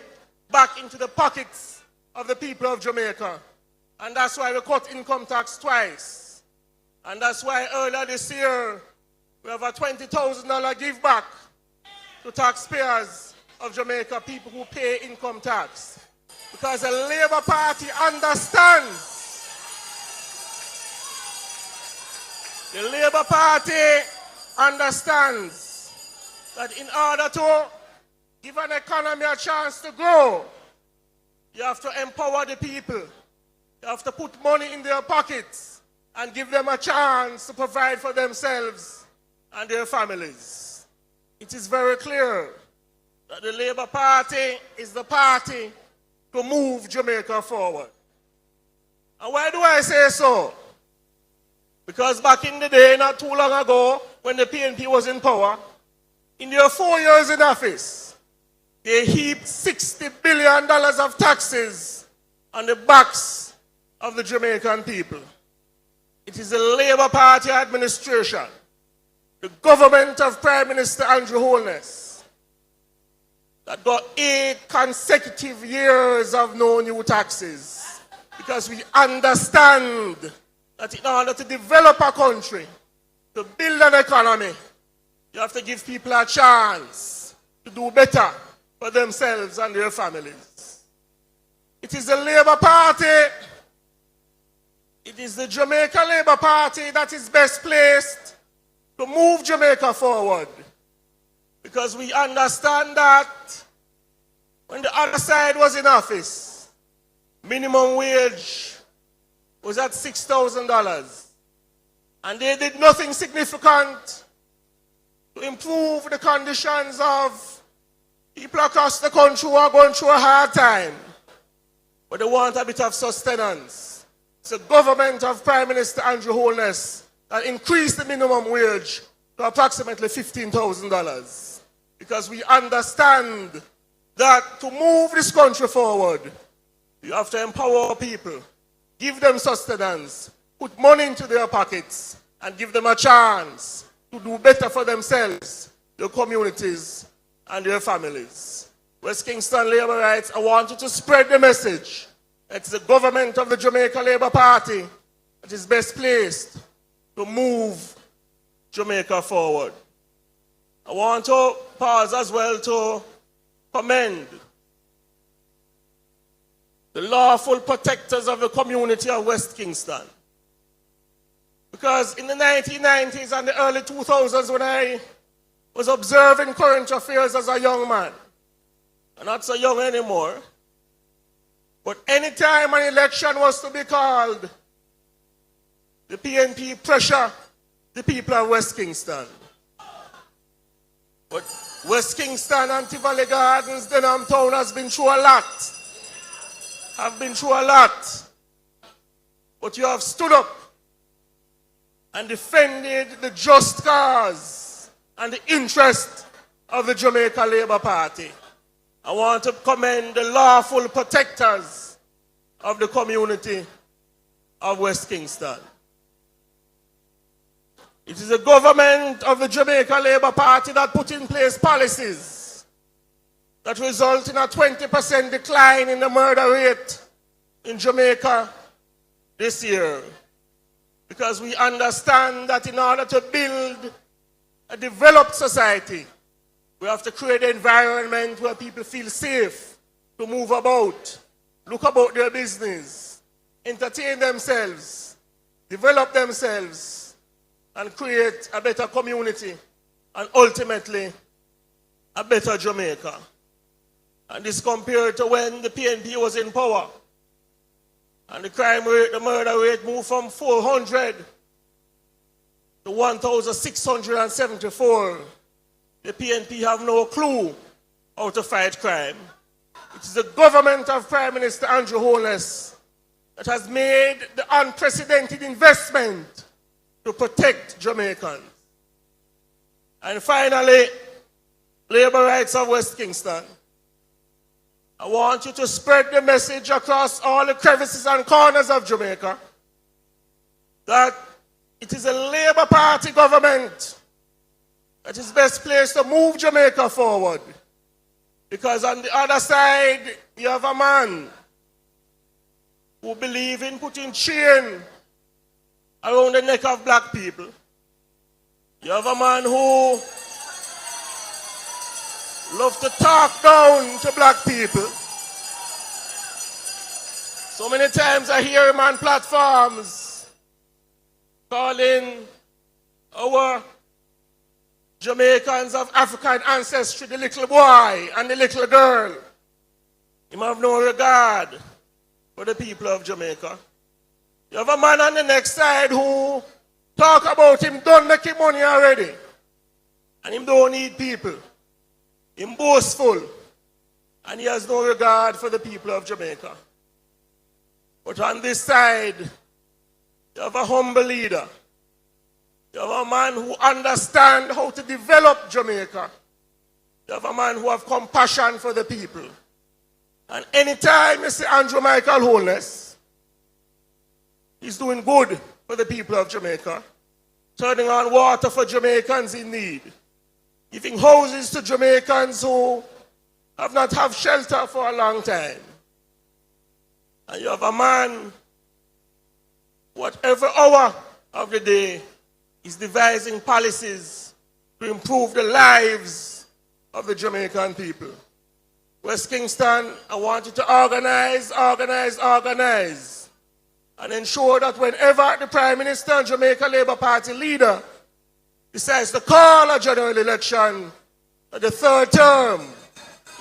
back into the pockets of the people of Jamaica. And that's why we cut income tax twice. And that's why earlier this year, we have a $20,000 give back to taxpayers of Jamaica, people who pay income tax. Because the Labour Party understands. The Labour Party understands that in order to give an economy a chance to grow, you have to empower the people. You have to put money in their pockets and give them a chance to provide for themselves and their families. It is very clear that the Labour Party is the party to move Jamaica forward. And why do I say so? Because back in the day, not too long ago, when the PNP was in power, in their 4 years in office, they heaped $60 billion of taxes on the backs of the Jamaican people. It is the Labour Party administration, the government of Prime Minister Andrew Holness, that got 8 consecutive years of no new taxes. Because we understand that in order to develop a country, to build an economy, you have to give people a chance to do better for themselves and their families. It is the Labour Party It is the Jamaica Labour Party that is best placed to move Jamaica forward. Because we understand that when the other side was in office, minimum wage was at $6,000. And they did nothing significant to improve the conditions of people across the country who are going through a hard time. But they want a bit of sustenance. It's the government of Prime Minister Andrew Holness that increased the minimum wage to approximately $15,000. Because we understand that to move this country forward, you have to empower people, give them sustenance, put money into their pockets, and give them a chance to do better for themselves, their communities, and their families. West Kingston Labour Rights, I want you to spread the message. It's the government of the Jamaica Labour Party that is best placed to move Jamaica forward. I want to pause as well to commend the lawful protectors of the community of West Kingston. Because in the 1990s and the early 2000s, when I was observing current affairs as a young man, and not so young anymore, but any time an election was to be called, the PNP pressure the people of West Kingston. But West Kingston and Tivoli Gardens, Denham Town has been through a lot. Have been through a lot. But you have stood up and defended the just cause and the interest of the Jamaica Labour Party. I want to commend the lawful protectors of the community of West Kingston. It is the government of the Jamaica Labour Party that put in place policies that result in a 20% decline in the murder rate in Jamaica this year. Because we understand that in order to build a developed society, we have to create an environment where people feel safe to move about, look about their business, entertain themselves, develop themselves, and create a better community, and ultimately, a better Jamaica. And this compared to when the PNP was in power. And the crime rate, the murder rate moved from 400 to 1,674. The PNP have no clue how to fight crime. It is the government of Prime Minister Andrew Holness that has made the unprecedented investment to protect Jamaicans. And finally, Labour Rights of West Kingston. I want you to spread the message across all the crevices and corners of Jamaica that it is a Labour Party government that is best placed to move Jamaica forward. Because on the other side, you have a man who believes in putting chain around the neck of black people. You have a man who loves to talk down to black people. So many times I hear him on platforms calling our Jamaicans of African ancestry the little boy and the little girl. Him have no regard for the people of Jamaica. You have a man on the next side who talk about him don't make him money already. And him don't need people. Him boastful. And he has no regard for the people of Jamaica. But on this side, you have a humble leader. You have a man who understands how to develop Jamaica. You have a man who has compassion for the people. And anytime you see Andrew Michael Holness, he's doing good for the people of Jamaica, turning on water for Jamaicans in need, giving houses to Jamaicans who have not had shelter for a long time. And you have a man, whatever hour of the day, is devising policies to improve the lives of the Jamaican people. West Kingston, I want you to organize. and ensure that whenever the Prime Minister and Jamaica Labour Party leader decides to call a general election, that the third term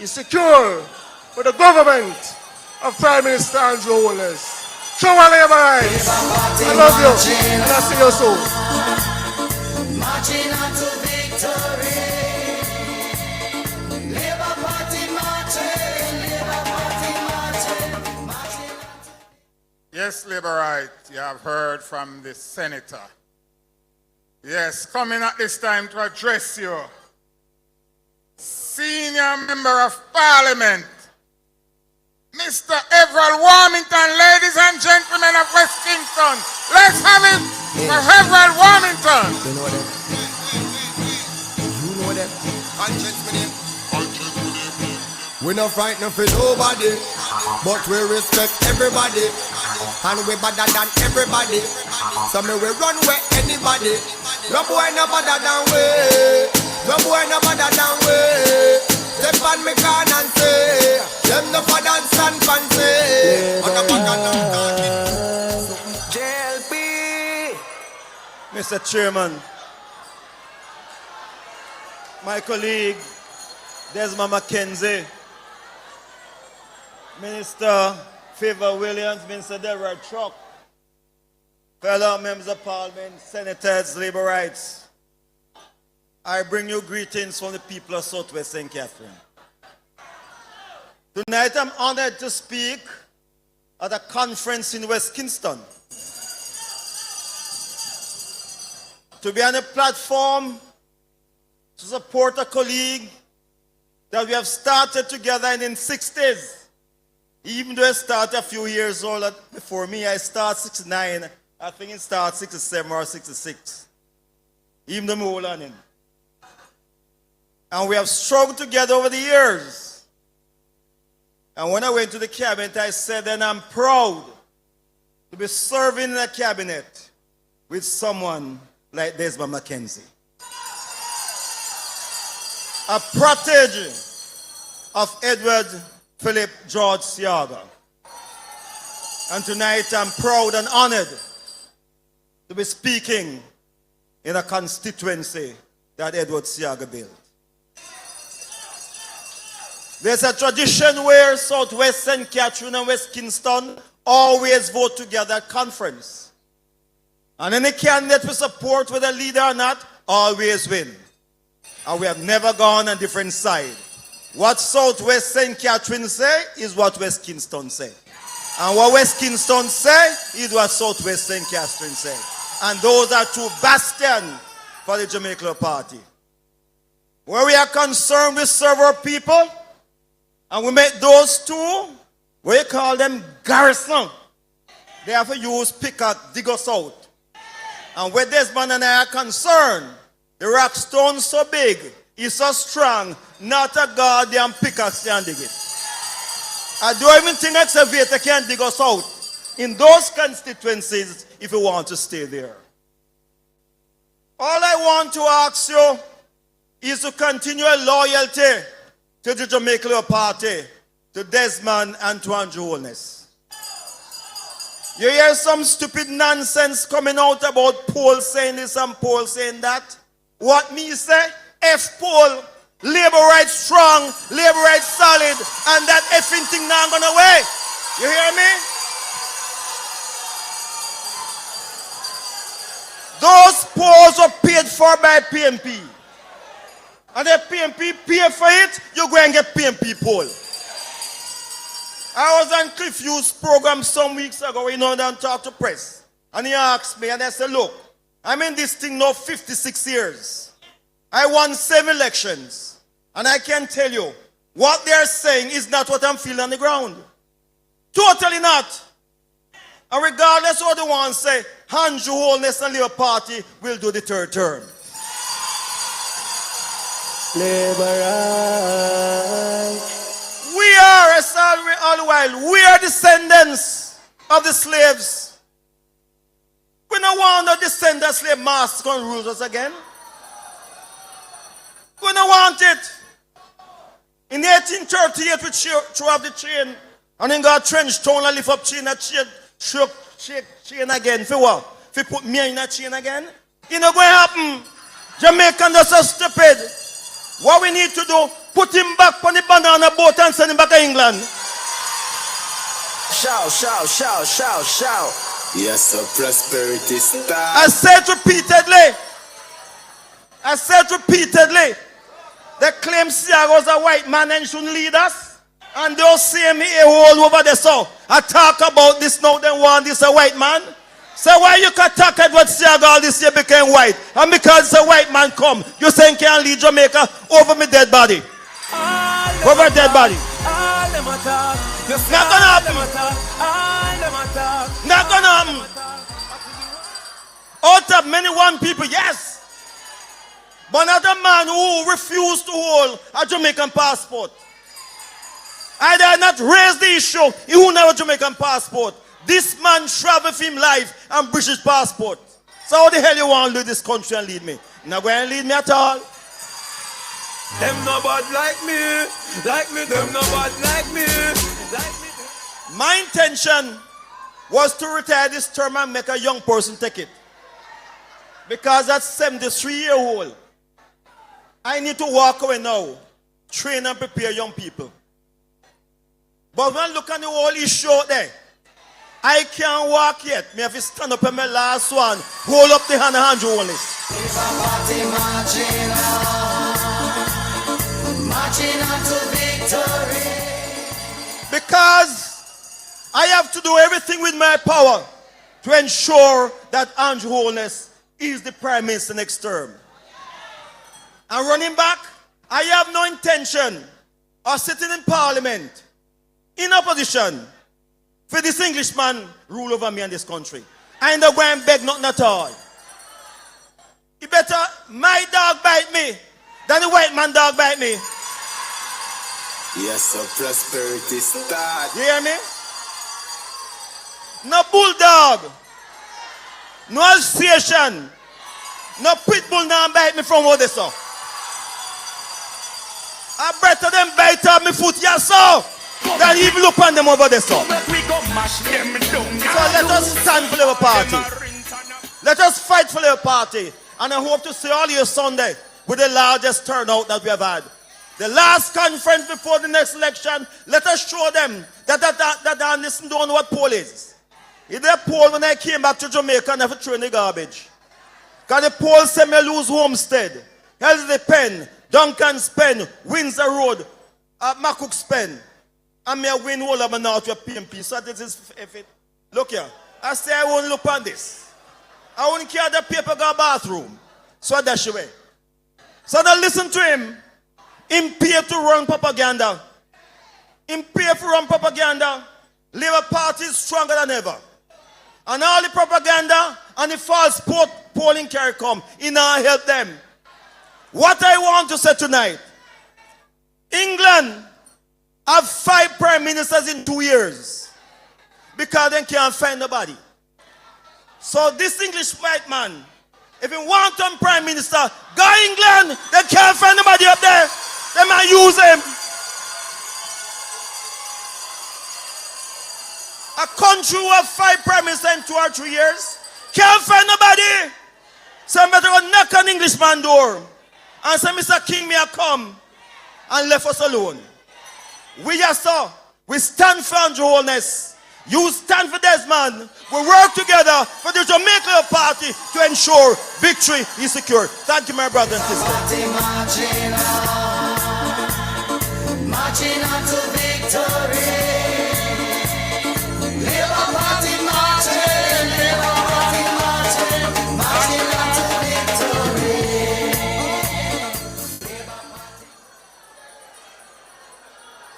is secure for the government of Prime Minister Andrew Holness. Show our labor rights. I love you, and I'll see you soon.
Marching on to victory. Labour Party marching, Labour Party marching.
Yes, Labour Right, you have heard from the Senator. Yes, coming at this time to address you, Senior Member of Parliament, Mr. Everald Warmington, ladies and gentlemen of West Kingston. Let's have it for Everald Warmington.
You know them. You know them.
We not frightened for nobody, but we respect everybody, and we better than everybody. So me we run where anybody. No boy no better than we. No boy no better than we. Step on me can and say, them no for dance and fancy.
JLP, Mr. Chairman, my colleague Desmond McKenzie, Minister Favor Williams, Minister Deborah Truck, fellow members of Parliament, Senators, Labour Rights, I bring you greetings from the people of Southwest St. Catherine. Tonight I'm honored to speak at a conference in West Kingston, to be on a platform to support a colleague that we have started together in the 60s. Even though I started a few years old before me, I started 69, I think it started 67 or 66. Even though I'm old on him. And we have struggled together over the years. And when I went to the cabinet, I said, and I'm proud to be serving in a cabinet with someone like Desmond McKenzie. A protege of Edward Philip George Seaga. And tonight I'm proud and honored to be speaking in a constituency that Edward Seaga built. There's a tradition where Southwest St. Catherine and West Kingston always vote together at conference. And any candidate we support, whether leader or not, always win. And we have never gone on a different side. What Southwest St. Catherine say is what West Kingston say. And what West Kingston say is what Southwest St. Catherine say. And those are two bastions for the Jamaica Party. Where we are concerned with several people, and we make those two, we call them garrison. They have to use pickaxe, dig us out. And where Desmond and I are concerned, the rock stone so big, it's so strong, not a goddamn pickaxe can dig it. I don't even think excavator can dig us out in those constituencies if you want to stay there. All I want to ask you is to continue a loyalty to the Jamaica Labour Party, to Desmond and to Andrew Holness. You hear some stupid nonsense coming out about Paul saying this and Paul saying that. What me say? F Paul, Labour rights strong, Labour rights solid, and that effing thing not gonna away. You hear me? Those polls are paid for by PNP. And if PNP pay for it, you go and get PNP poll. I was on Cliff Hughes' program some weeks ago, and talk to press. And he asked me, and I said, look, I'm in this thing now 56 years. I won 7 elections. And I can tell you, what they're saying is not what I'm feeling on the ground. Totally not. And regardless of what they want to say, Andrew Holness and Labour Party will do the third term.
Labour rights.
We are, as all the while, we are descendants of the slaves. We don't want the descendant slave masters to rule us again. We don't want it. In 1838, we threw off the chain, and then got trench town and lift up chain and chain shake chain again. For what? For put me in a chain again? It not going to happen. Jamaicans are so stupid. What we need to do, put him back on the banana boat and send him back to England.
Shout, shout, shout, shout, shout. Yes, sir, prosperity start.
I said repeatedly, they claim Siago's a white man and shouldn't lead us. And they'll see me all over the south. I talk about this now, they want this a white man. So why you can talk about Siago all this year became white? And because a white man come, you saying can't lead Jamaica over me dead body. Over dead body. Not gonna happen. Not gonna happen. Out of many one people, yes. But not a man who refused to hold a Jamaican passport. I did not raise the issue. He who have a Jamaican passport. This man travel for him life and British passport. So how the hell you want to lead this country and lead me? Not going to lead me at all.
Them no bad like me, them no bad like me.
My intention was to retire this term and make a young person take it. Because at 73-year-old, I need to walk away now, train and prepare young people. But when I look at the whole issue out there, I can't walk yet. Me have to stand up in my last one, hold up the hand and hand you on this. Marching on to victory. Because I have to do everything with my power to ensure that Andrew Holness is the Prime Minister next term. And running back, I have no intention of sitting in Parliament in opposition for this Englishman rule over me in this country. I ain't going to beg nothing at all. You better my dog bite me than the white man dog bite me.
Yes, sir, prosperity start.
You hear me? No bulldog, no Alsatian, no pit bull now bite me from over so. I better them bite off me foot, yes sir, than even look on them over there so. So let us stand for Labour Party. Let us fight for Labour Party. And I hope to see all you Sunday with the largest turnout that we have had. The last conference before the next election, let us show them that they listen to what poll is. If they poll when I came back to Jamaica and I have to throw in the garbage. Because the poll said me lose Homestead, Helsey Pen, Duncan's Pen, Windsor Road, Macook's Pen. And me win all of my north with PMP. So this is if it. Look here. I say I won't look on this. I won't carry the paper go bathroom. So I dash away. So now listen to him. Him pay to run propaganda. Him pay for run propaganda. Labour Party is stronger than ever. And all the propaganda and the false polling carry come. He now help them. What I want to say tonight. England have 5 prime ministers in 2 years. Because they can't find nobody. So this English white man, if he want to be prime minister, go England. They can't find nobody up there. They might use him. A country who have 5 prime ministers in 2 or 3 years can't find nobody. So I better go knock on Englishman's door and say, Mr. King, may I come? And left us alone. We are so. We stand for Andrew Holness. You stand for Desmond. We work together for the Jamaica Party to ensure victory is secure. Thank you, my brother and sister.
Marching on to victory. Labour Party marching, Labour Party marching, marching on to victory.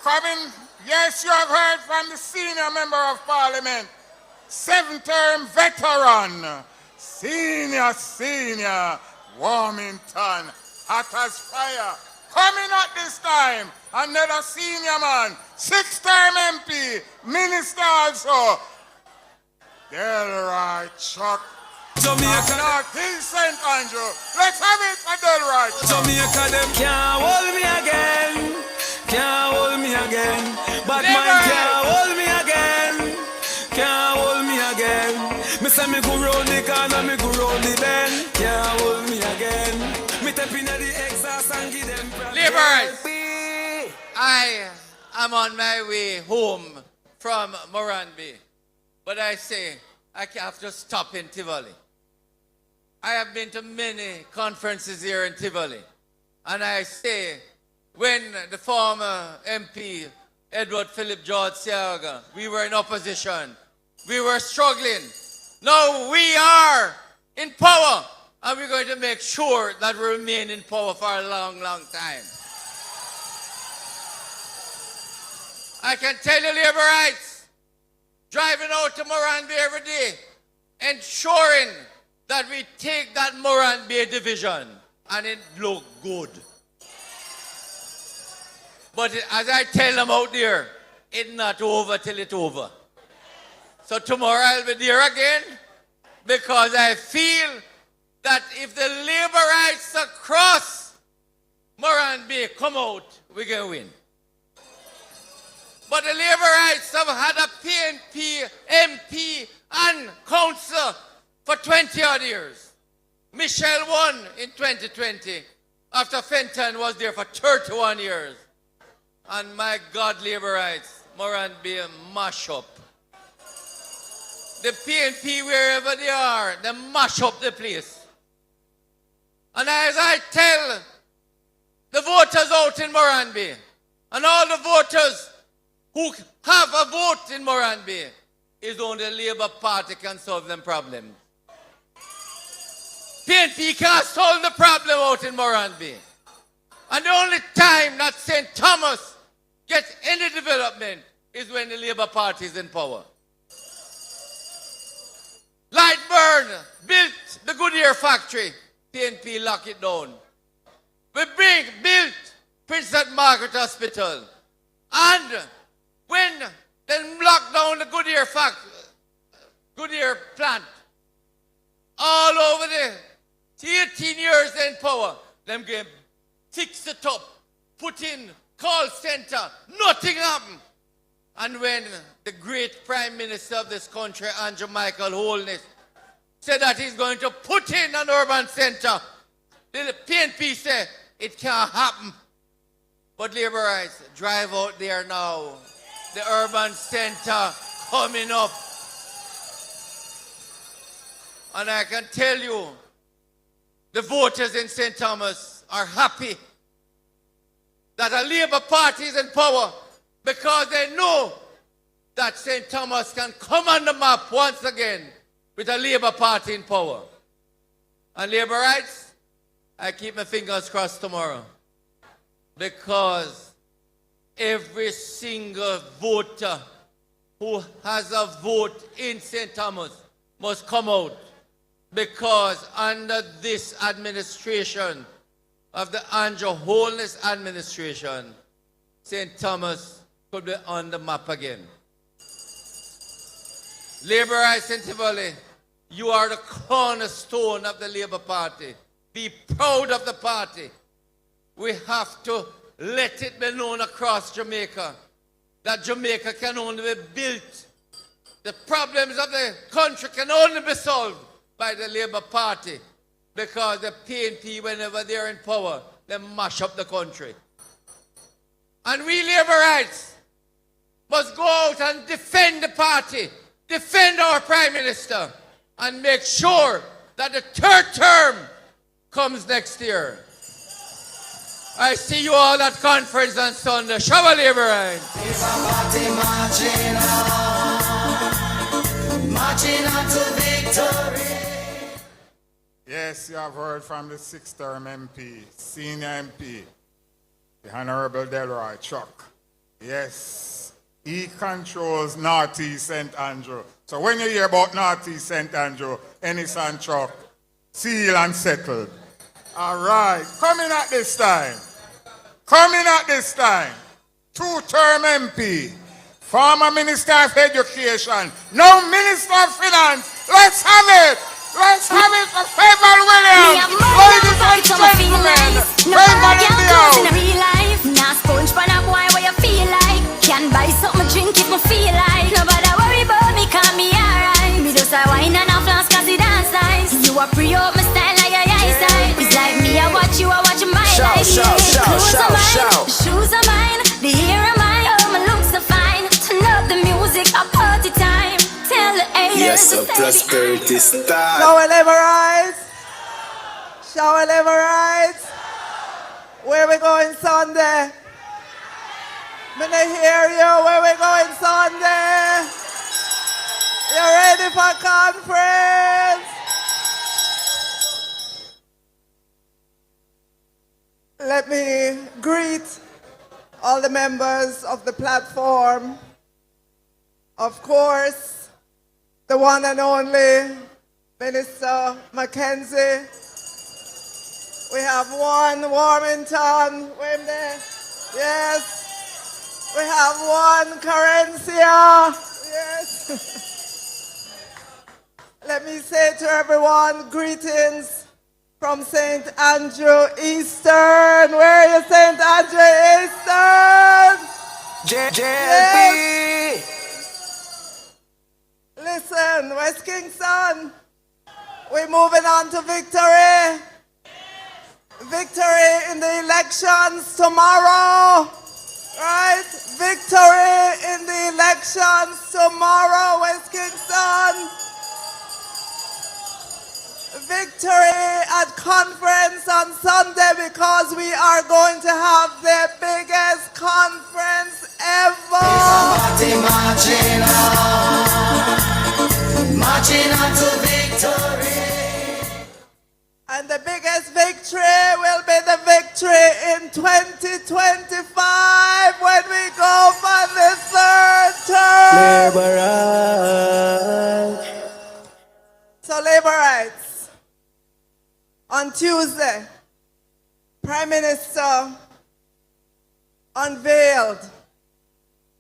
Coming, yes, you have heard from the senior member of parliament, 7th-term veteran, senior, Warmington, hot as fire. Coming at this time, another senior man, 6th-term MP, minister also, Delroy Chuck.
Jamaica,
North Hill St. Andrew. Let's have it for Delroy Chuck.
Jamaica, them can't hold me again. Can't hold me again. But man can't hold me again. Can't hold me Me say me go round the corner, me go round the bend. Can't hold me again. Me tap inna the exhaust and give them problem.
Labourers, I am on my way home from Moranby. But I say, I have to stop in Tivoli. I have been to many conferences here in Tivoli. And I say, when the former MP, Edward Philip George Siaga, we were in opposition, we were struggling. Now we are in power, and we're going to make sure that we remain in power for a long, long time. I can tell you, Labourites, driving out to Moranby every day, ensuring that we take that Moranby division, and it look good. But as I tell them out there, it's not over till it's over. So tomorrow I'll be there again, because I feel that if the Labourites across Moranby come out, we're going to win. But the Labourites have had a PNP, MP, and councillor for 20 odd years. Michelle won in 2020 after Fenton was there for 31 years. And my God, Labourites, Moranby mash up. The PNP, wherever they are, they mash up the place. And as I tell the voters out in Moranby, and all the voters who have a vote in Moranby, is only the Labour Party can solve them problems. PNP can't solve the problem out in Moranby. And the only time that St. Thomas gets any development is when the Labour Party is in power. Lightburn built the Goodyear factory. PNP locked it down. We built Princess Margaret Hospital. And when they locked down the Goodyear plant, all over the 18 years in power, them game fix it up, put in call center, nothing happened. And when the great Prime Minister of this country, Andrew Michael Holness, said that he's going to put in an urban center, the PNP said it can't happen. But Labourites, drive out there now. The urban center coming up. And I can tell you, the voters in St. Thomas are happy that a Labour Party is in power, because they know that St. Thomas can come on the map once again with a Labour Party in power. And Labourites, I keep my fingers crossed tomorrow, because every single voter who has a vote in St. Thomas must come out, because under this administration of the Andrew Holness administration, St. Thomas could be on the map again. Labourites in Tivoli, you are the cornerstone of the Labour Party. Be proud of the party. We have to let it be known across Jamaica that Jamaica can only be built. The problems of the country can only be solved by the Labour Party, because the PNP, whenever they're in power, they mash up the country. And we Labourites must go out and defend the party, defend our Prime Minister, and make sure that the third term comes next year. I see you all at conference on Sunday. Shower Labourites.
Marching on to victory.
Yes, you have heard from the sixth-term MP, senior MP, the Honorable Delroy Chuck. Yes, he controls Northeast St. Andrew. So when you hear about Northeast St. Andrew, Ennis and Chuck, seal and settled. All right, coming at this time, two-term MP, former Minister of Education, now Minister of Finance. Let's have it! Let's have it for Favour Williams! Ladies and gentlemen, Favour in the house!
Now sponge pan a boy where you feel like. Can buy something drink if me feel like. Nobody worry about me, call me alright. Me just Just a wine and a flask cause it dance nice. You a pre-up my style like your eyesight. It's like me, I watch you, I watch my life. Clothes are mine, the shoes are mine, the hair are mine, oh my looks are fine. Turn up the music, a party time. Tell the haters to stay
prosperity style.
Shall we live right? Shall we live right? Where we going Sunday? May I hear you? Where we going Sunday? You ready for conference? Let me greet all the members of the platform. Of course, the one and only Minister Mackenzie. We have one Warmington. Wait there. Yes. We have one Carencia. Yes. Let me say to everyone, greetings from St. Andrew Eastern. Where are you, St. Andrew Eastern?
JLP.
Listen, West Kingston, we're moving on to victory. Victory in the elections tomorrow. Right? Victory in the elections tomorrow, West Kingston. Victory at conference on Sunday because we are going to have the biggest conference ever. Marching on to victory. And the biggest victory will be the victory in 2025 when we go for the third term.
Labor rights.
So labor rights. On Tuesday, Prime Minister unveiled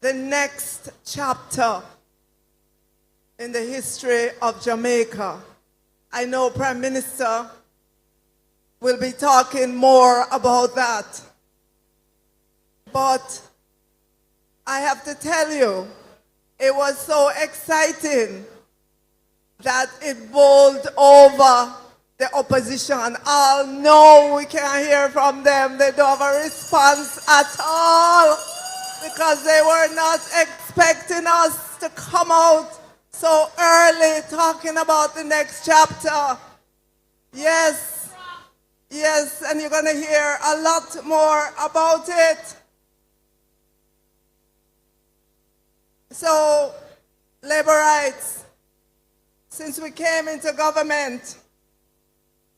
the next chapter in the history of Jamaica. I know Prime Minister will be talking more about that. But I have to tell you, it was so exciting that it bowled over the opposition. All no, we can't hear from them. They don't have a response at all because they were not expecting us to come out so early talking about the next chapter. Yes. Yes, and you're going to hear a lot more about it. So, labor rights. Since we came into government,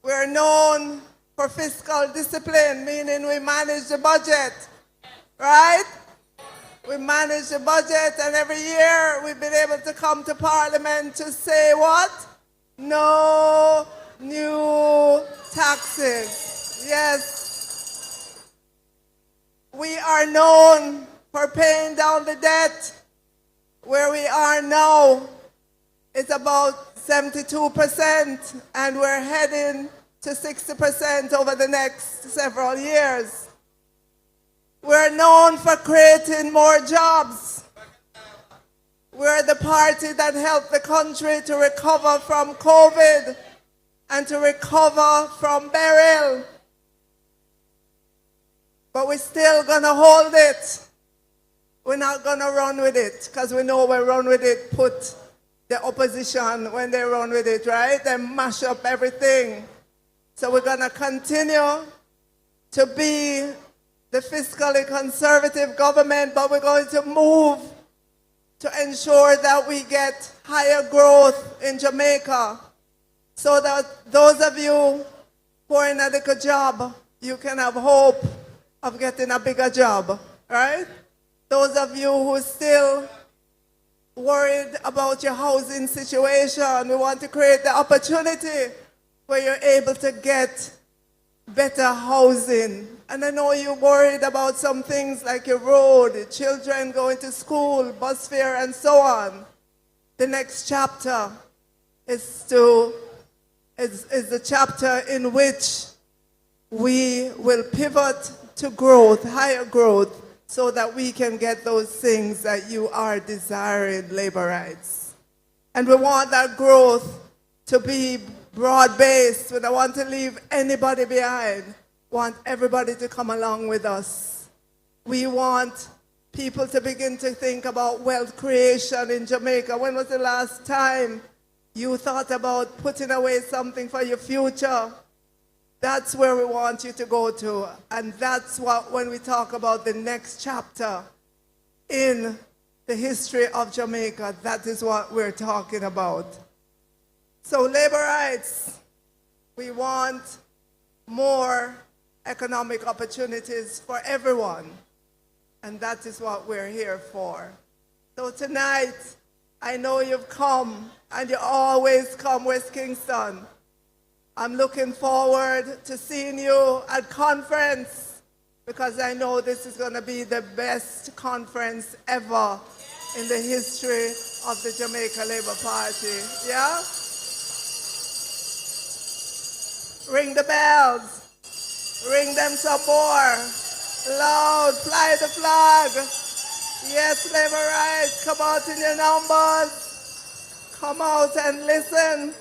we're known for fiscal discipline, meaning we manage the budget, right? We manage the budget, and every year we've been able to come to Parliament to say what? No new taxes. Yes. We are known for paying down the debt. Where we are now is about 72%, and we're heading to 60% over the next several years. We're known for creating more jobs. We're the party that helped the country to recover from COVID and to recover from burial. But we're still gonna hold it. We're not gonna run with it, because we know when we run with it, put the opposition, when they run with it, right? They mash up everything. So we're gonna continue to be the fiscally conservative government, but we're going to move to ensure that we get higher growth in Jamaica, so that those of you who are in a little job, you can have hope of getting a bigger job, right? Those of you who are still worried about your housing situation, we want to create the opportunity where you're able to get better housing. And I know you're worried about some things like your road, children going to school, bus fare, and so on. The next chapter is the chapter in which we will pivot to growth, higher growth, so that we can get those things that you are desiring, labor rights. And we want that growth to be broad-based. We don't want to leave anybody behind. We want everybody to come along with us. We want people to begin to think about wealth creation in Jamaica. When was the last time you thought about putting away something for your future? That's where we want you to go to. And that's what, when we talk about the next chapter in the history of Jamaica, that is what we're talking about. So labor rights, we want more economic opportunities for everyone. And that is what we're here for. So tonight, I know you've come, and you always come, West Kingston. I'm looking forward to seeing you at conference, because I know this is going to be the best conference ever in the history of the Jamaica Labour Party. Yeah? Ring the bells. Ring them some more. Loud, fly the flag. Yes, labor rights, come out in your numbers. Come out and listen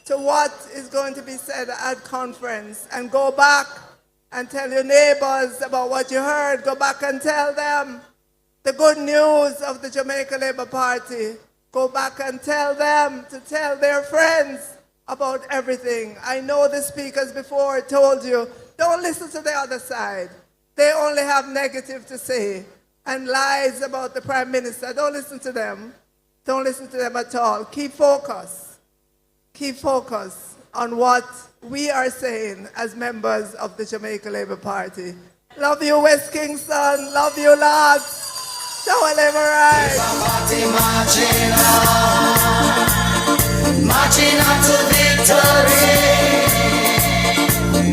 to what is going to be said at conference. And go back and tell your neighbors about what you heard. Go back and tell them the good news of the Jamaica Labour Party. Go back and tell them to tell their friends about everything. I know the speakers before told you, don't listen to the other side. They only have negative to say and lies about the Prime Minister. Don't listen to them. Don't listen to them at all. Keep focus. Keep focus on what we are saying as members of the Jamaica Labour Party. Love you, West Kingston. Love you, lads. Show a labor rights.
Party marching on. Marching on to victory.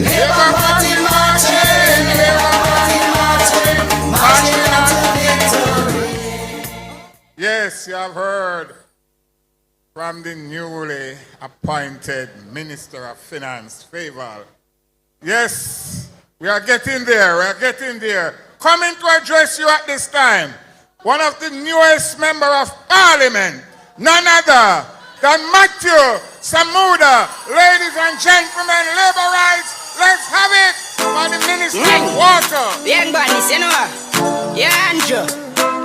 Labour Party marching. Labour Party marching. Marching on to victory.
Yes, you have heard from the newly appointed Minister of Finance, Favour. Yes, we are getting there, we are getting there. Coming to address you at this time, one of the newest Member of Parliament, none other than Matthew Samuda. Ladies and gentlemen, labor rights, let's have it for the Minister of Water.
Young Bunnies, you know, yeah, Andrew,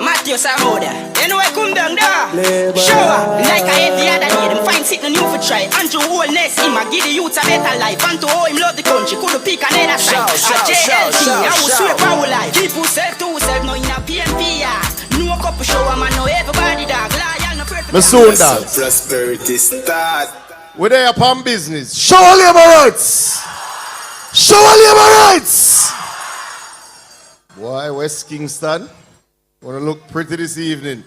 Matthew Samuda. You know I come down there. Show up like I every other day. Them find sitting new for try. Andrew wholeness him a give the youth a better life. And to how him love the country, could pick another side. A JLT, I will swear power life. Keep yourself to yourself, no in a PNP yard. No couple show man, no everybody dog. Lion, no perfect.
Masunda.
Prosperity start.
We're there upon business. Show our labor rights. Show our labor rights. Boy, West Kingston, wanna look pretty this evening.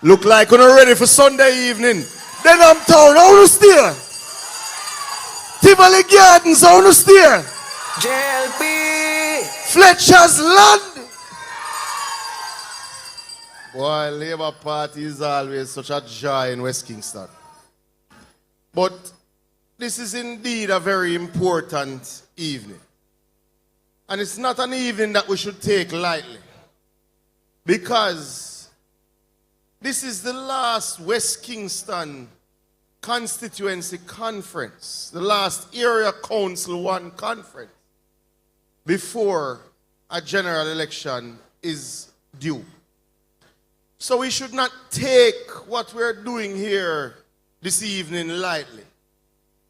Look like we're ready for Sunday evening. Then I'm town, I wanna steer. Tivoli Gardens, I wanna steer.
JLP.
Fletcher's Land. Boy, Labour Party is always such a joy in West Kingston. But this is indeed a very important evening. And it's not an evening that we should take lightly. Because this is the last West Kingston constituency conference, the last Area Council 1 conference before a general election is due. So we should not take what we're doing here this evening lightly.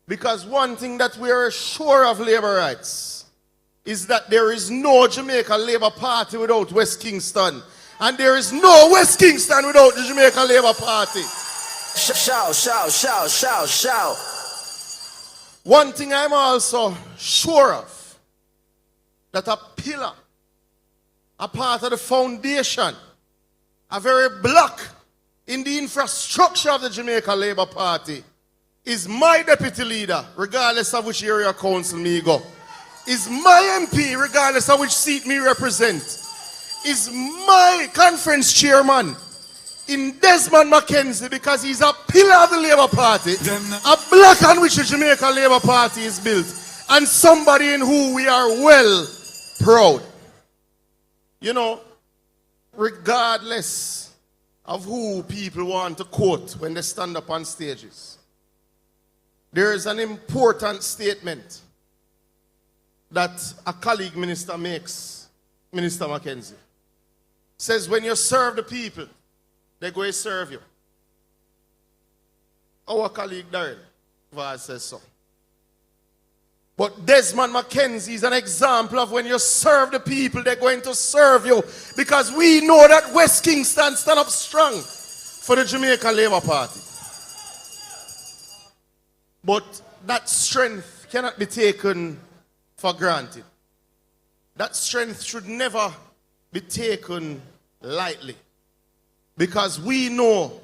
Because one thing that we are sure of, labor rights, is that there is no Jamaica Labour Party without West Kingston. And there is no West Kingston without the Jamaica Labour Party.
Shout, shout, shout, shout, shout.
One thing I'm also sure of, that a pillar, a part of the foundation, a very block in the infrastructure of the Jamaica Labour Party is my deputy leader, regardless of which area council me go. Is my MP, regardless of which seat me represent. Is my conference chairman in Desmond Mackenzie, because he's a pillar of the Labour Party, a block on which the Jamaica Labour Party is built, and somebody in who we are well proud. You know, regardless of who people want to quote when they stand up on stages. There is an important statement that a colleague minister makes, Minister Mackenzie. Says when you serve the people, they go to serve you. Our colleague Darren Vaz says so. But Desmond Mackenzie is an example of when you serve the people, they're going to serve you. Because we know that West Kingston stand up strong for the Jamaican Labour Party. But that strength cannot be taken for granted. That strength should never be taken lightly. Because we know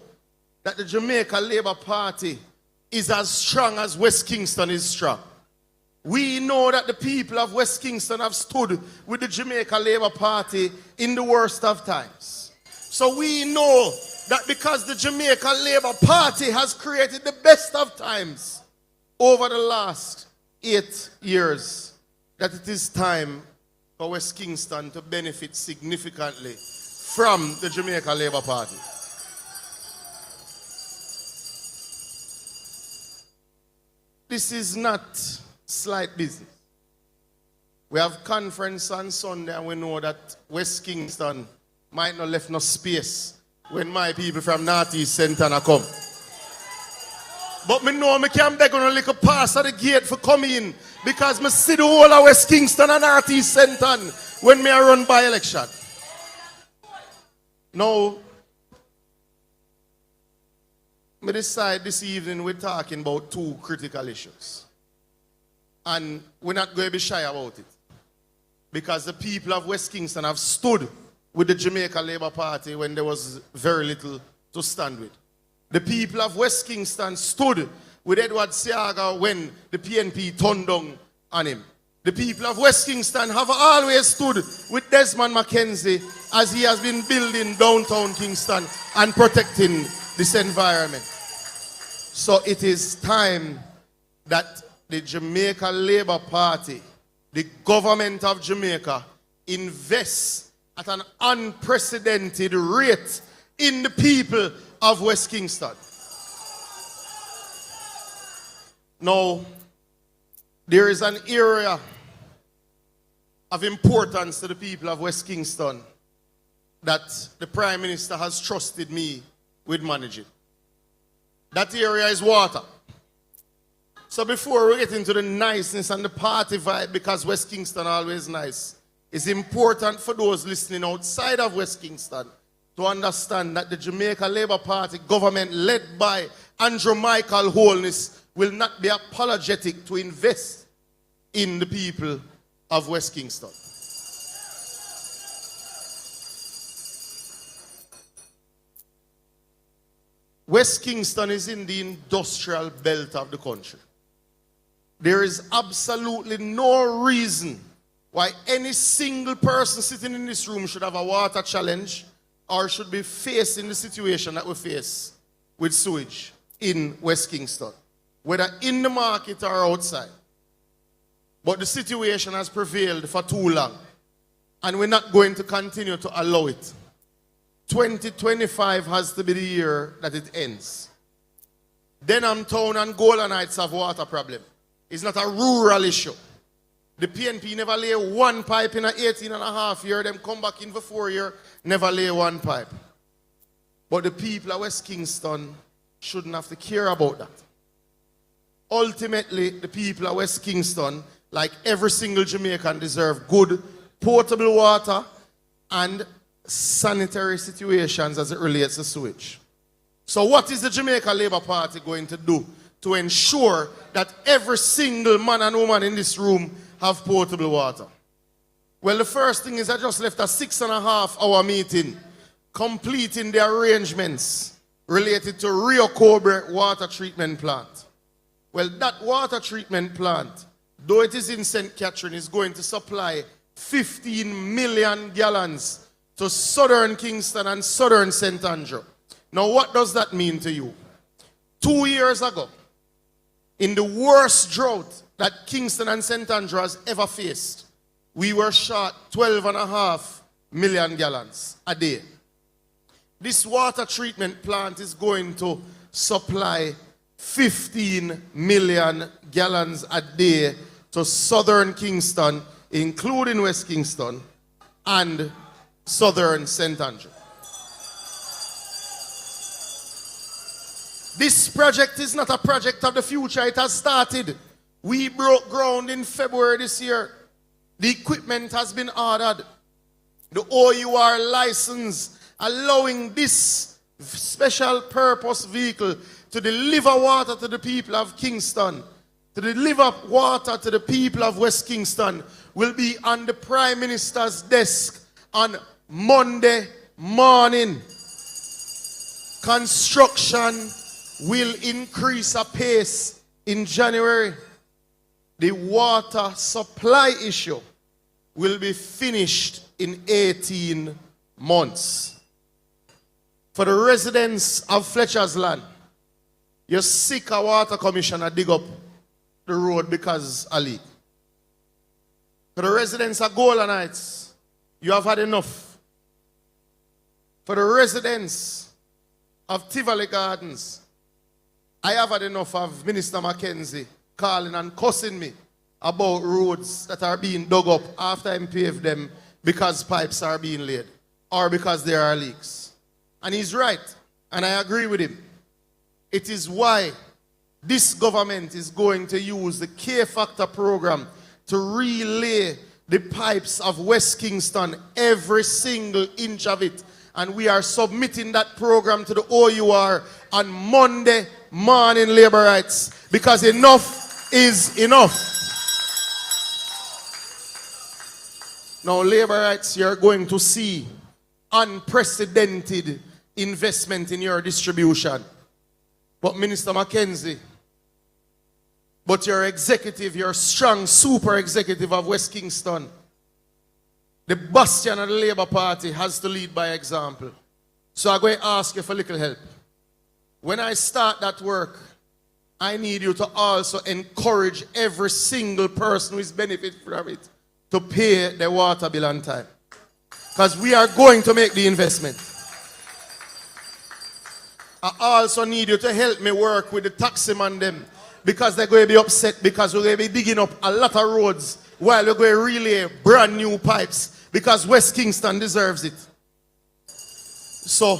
that the Jamaica Labour Party is as strong as West Kingston is strong. We know that the people of West Kingston have stood with the Jamaica Labour Party in the worst of times. So we know that because the Jamaica Labour Party has created the best of times over the last 8 years, that it is time for West Kingston to benefit significantly from the Jamaica Labour Party. This is not slight business. We have conference on Sunday and we know that West Kingston might not left no space when my people from Northeast Santana come. But me know me can't beg on a little pass at the gate for coming in because me see the whole of West Kingston and Northeast Santana when me run by election. Now, me decide this evening we're talking about two critical issues. And we're not going to be shy about it. Because the people of West Kingston have stood with the Jamaica Labour Party when there was very little to stand with. The people of West Kingston stood with Edward Seaga when the PNP turned down on him. The people of West Kingston have always stood with Desmond Mackenzie as he has been building downtown Kingston and protecting this environment. So it is time that the Jamaica Labour Party, the government of Jamaica, invests at an unprecedented rate in the people of West Kingston. Now, there is an area of importance to the people of West Kingston that the Prime Minister has trusted me with managing. That area is water. So before we get into the niceness and the party vibe, because West Kingston always nice, it's important for those listening outside of West Kingston to understand that the Jamaica Labour Party government led by Andrew Michael Holness will not be apologetic to invest in the people of West Kingston. West Kingston is in the industrial belt of the country. There is absolutely no reason why any single person sitting in this room should have a water challenge or should be facing the situation that we face with sewage in West Kingston, whether in the market or outside. But the situation has prevailed for too long, and we're not going to continue to allow it. 2025 has to be the year that it ends. Denham Town and Golden Heights have water problem. It's not a rural issue. The PNP never lay one pipe in an 18.5 year. Them come back in for 4 years, never lay one pipe. But the people of West Kingston shouldn't have to care about that. Ultimately, the people of West Kingston, like every single Jamaican, deserve good potable water and sanitary situations as it relates to sewage. So what is the Jamaica Labour Party going to do to ensure that every single man and woman in this room have potable water? Well, the first thing is I just left a 6.5-hour meeting completing the arrangements related to Rio Cobre water treatment plant. Well, that water treatment plant, though it is in St. Catherine, is going to supply 15 million gallons to southern Kingston and southern St. Andrew. Now, what does that mean to you? 2 years ago, in the worst drought that Kingston and St. Andrew has ever faced, we were short 12.5 million gallons a day. this water treatment plant is going to supply 15 million gallons a day to southern Kingston, including West Kingston and southern St. Andrew. This project is not a project of the future. It has started. We broke ground in February this year. The equipment has been ordered. The OUR license allowing this special purpose vehicle to deliver water to the people of Kingston, to deliver water to the people of West Kingston, will be on the Prime Minister's desk on Monday morning. Construction will increase apace in January. The water supply issue will be finished in 18 months. For the residents of Fletcher's Land, you seek a water commissioner dig up the road because of a leak. For the residents of Golden Heights, you have had enough. For the residents of Tivoli Gardens, I have had enough of Minister Mackenzie calling and cussing me about roads that are being dug up after I paved them because pipes are being laid or because there are leaks. And he's right, and I agree with him. It is why this government is going to use the K-Factor program to relay the pipes of West Kingston, every single inch of it. And we are submitting that program to the OUR on Monday morning, labor rights, because enough is enough. Now, labor rights, you're going to see unprecedented investment in your distribution. But Minister Mackenzie, but your executive, your strong super executive of West Kingston, the bastion of the Labour Party, has to lead by example. So I'm going to ask you for a little help. When I start that work, I need you to also encourage every single person who is benefiting from it to pay their water bill on time. Because we are going to make the investment. I also need you to help me work with the taximan them, because they're going to be upset because we're going to be digging up a lot of roads while we're going to relay brand new pipes, because West Kingston deserves it. So,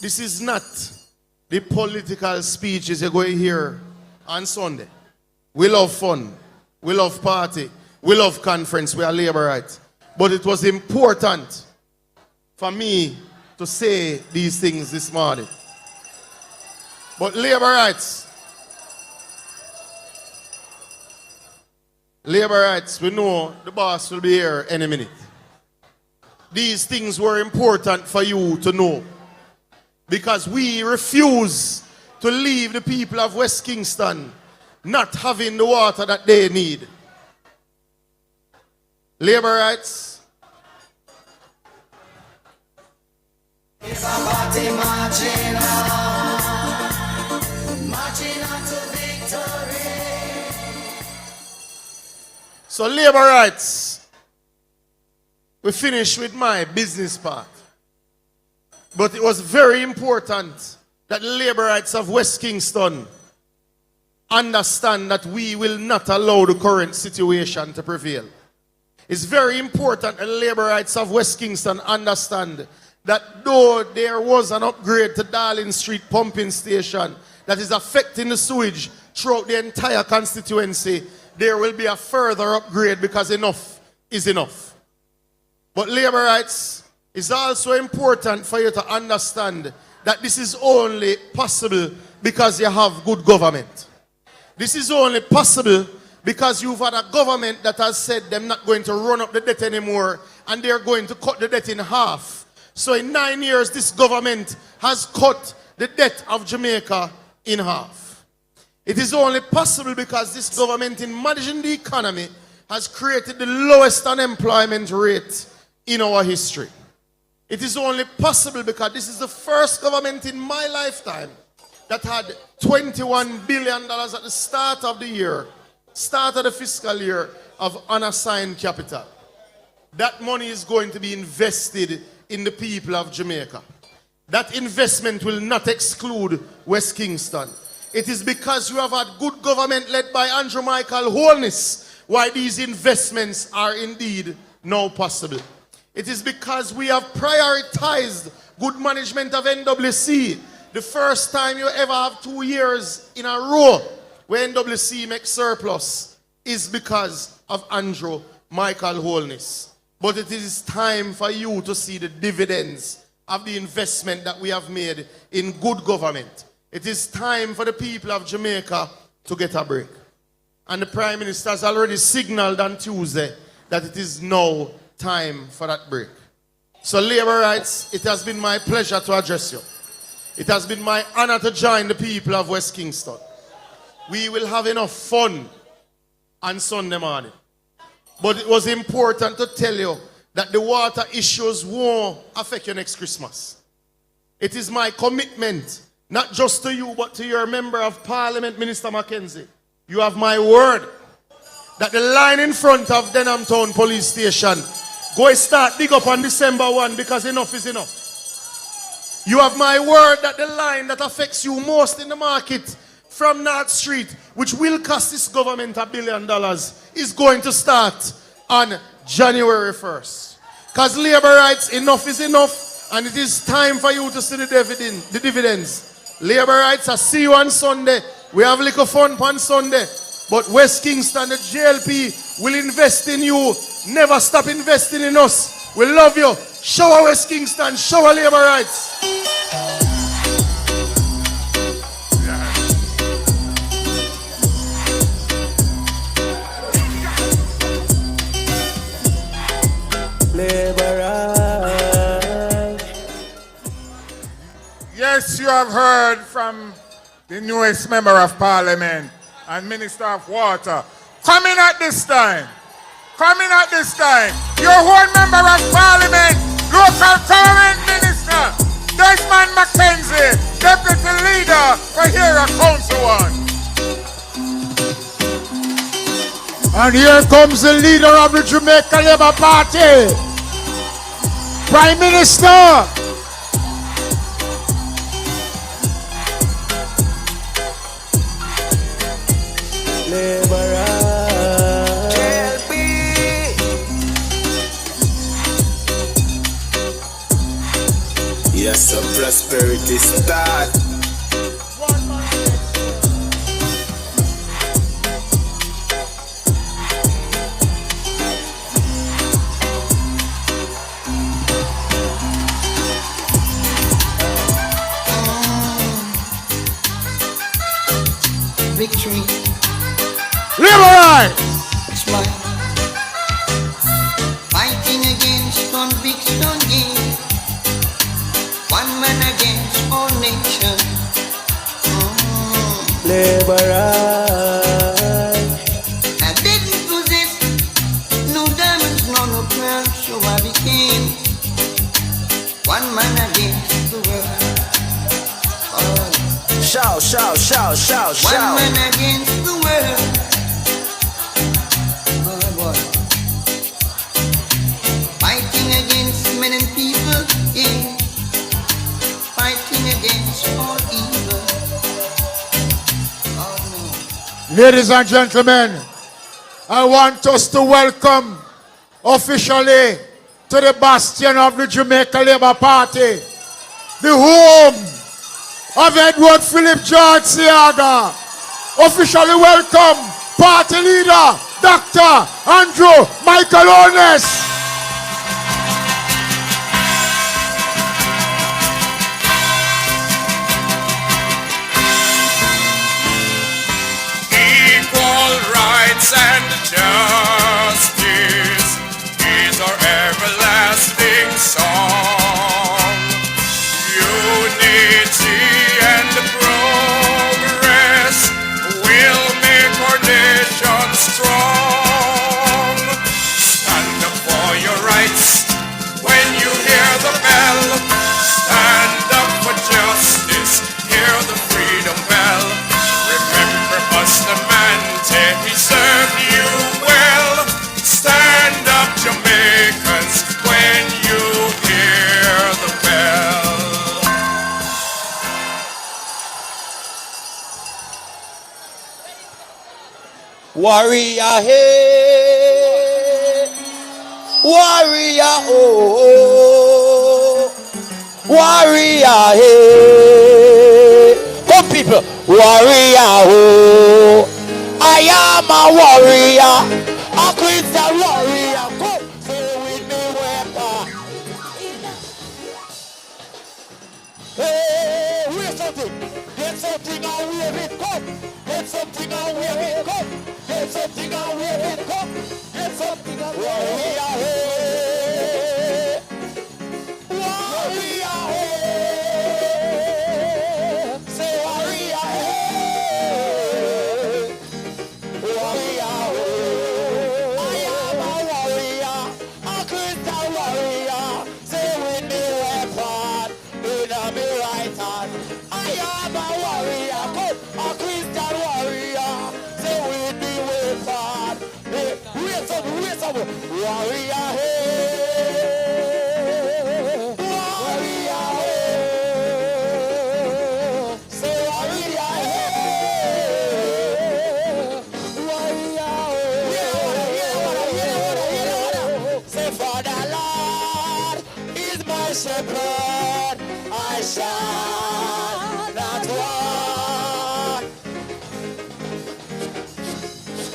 this is not the political speeches you're going to hear on Sunday. We love fun. We love party. We love conference. We are labor right. But it was important for me to say these things this morning. But labor rights, we know the boss will be here any minute. These things were important for you to know, because we refuse to leave the people of West Kingston not having the water that they need. Labor rights. So labor rights, we finished with my business part. But it was very important that the labor rights of West Kingston understand that we will not allow the current situation to prevail. It's very important that the labor rights of West Kingston understand that though there was an upgrade to Darling Street pumping station that is affecting the sewage throughout the entire constituency, there will be a further upgrade, because enough is enough. But labor rights is also important for you to understand that this is only possible because you have good government. This is only possible because you've had a government that has said they're not going to run up the debt anymore and they're going to cut the debt in half. So in 9 years, this government has cut the debt of Jamaica in half. It is only possible because this government, in managing the economy, has created the lowest unemployment rate in our history. It is only possible because this is the first government in my lifetime that had $21 billion at the start of the year, start of the fiscal year, of unassigned capital. That money is going to be invested in the people of Jamaica. that investment will not exclude West Kingston. It is because you have had good government led by Andrew Michael Holness why these investments are indeed now possible. It is because we have prioritized good management of NWC. The first time you ever have 2 years in a row where NWC makes surplus is because of Andrew Michael Holness. But it is time for you to see the dividends of the investment that we have made in good government. It is time for the people of Jamaica to get a break. And the Prime Minister has already signaled on Tuesday that it is now time for that break. So Labour Rights, it has been my pleasure to address you. It has been my honor to join the people of West Kingston. We will have enough fun on Sunday morning. But it was important to tell you that the water issues won't affect you next Christmas. It is my commitment, not just to you, but to your Member of Parliament, Minister Mackenzie. You have my word that the line in front of Denham Town Police Station, go and start dig up on December 1 because enough is enough. You have my word that the line that affects you most in the market from North Street, which will cost this government $1 billion, is going to start on January 1st. Because Labour Rights, enough is enough, and it is time for you to see the dividends. Labour Rights, I see you on Sunday. We have a little fun on Sunday. But West Kingston, the JLP, will invest in you. Never stop investing in us. We love you. Show West Kingston, show Labour Rights.
Labour Rights.
Yes, you have heard from the newest Member of Parliament and Minister of Water. Coming at this time. Coming at this time. Your whole Member of Parliament, Local Government Minister, Desmond Mackenzie, Deputy Leader for here at Council 1.
And here comes the leader of the Jamaica Labour Party, Prime Minister.
Labour Rights. JLP.
Yes, so prosperity start.
Victory.
Labour Rights.
Smile. Fighting against conviction game. One man against all nation.
Labour Rights.
I didn't possess no diamonds, no pearls, so I became one man against the world.
Shout, shout, shout, shout, shout.
One man against the world. Boy. Fighting against men and people, yeah. Fighting against all evil. Oh no.
Ladies and gentlemen, I want us to welcome officially to the bastion of the Jamaica Labour Party, the home of Edward Philip George Seaga. Officially welcome party leader Dr. Andrew Michael Holness.
Equal rights and justice is our everlasting song. Unity and progress will make our nation strong. Stand up for
Warrior, hey. Warrior, oh. Warrior, hey. Come people. Warrior, oh. I am a warrior. A Christian warrior. Come, say with me, weapon. Hey, where's something? Get something and wave it, come. Get something and wave it, come. Get something and wave it, come. Get something and wave it. Warrior, hey. Warrior, hey. Say warrior, hey. Warrior, hey. I am a warrior, a Christian warrior. Say with me weapon in my right hand. I am a warrior, come, a Christian warrior. Say with me weapon. Hey, raise up, warrior, hey. Warrior, hey. Say warrior, hey. Warrior, hey. Say for the Lord is my shepherd, I shall not want.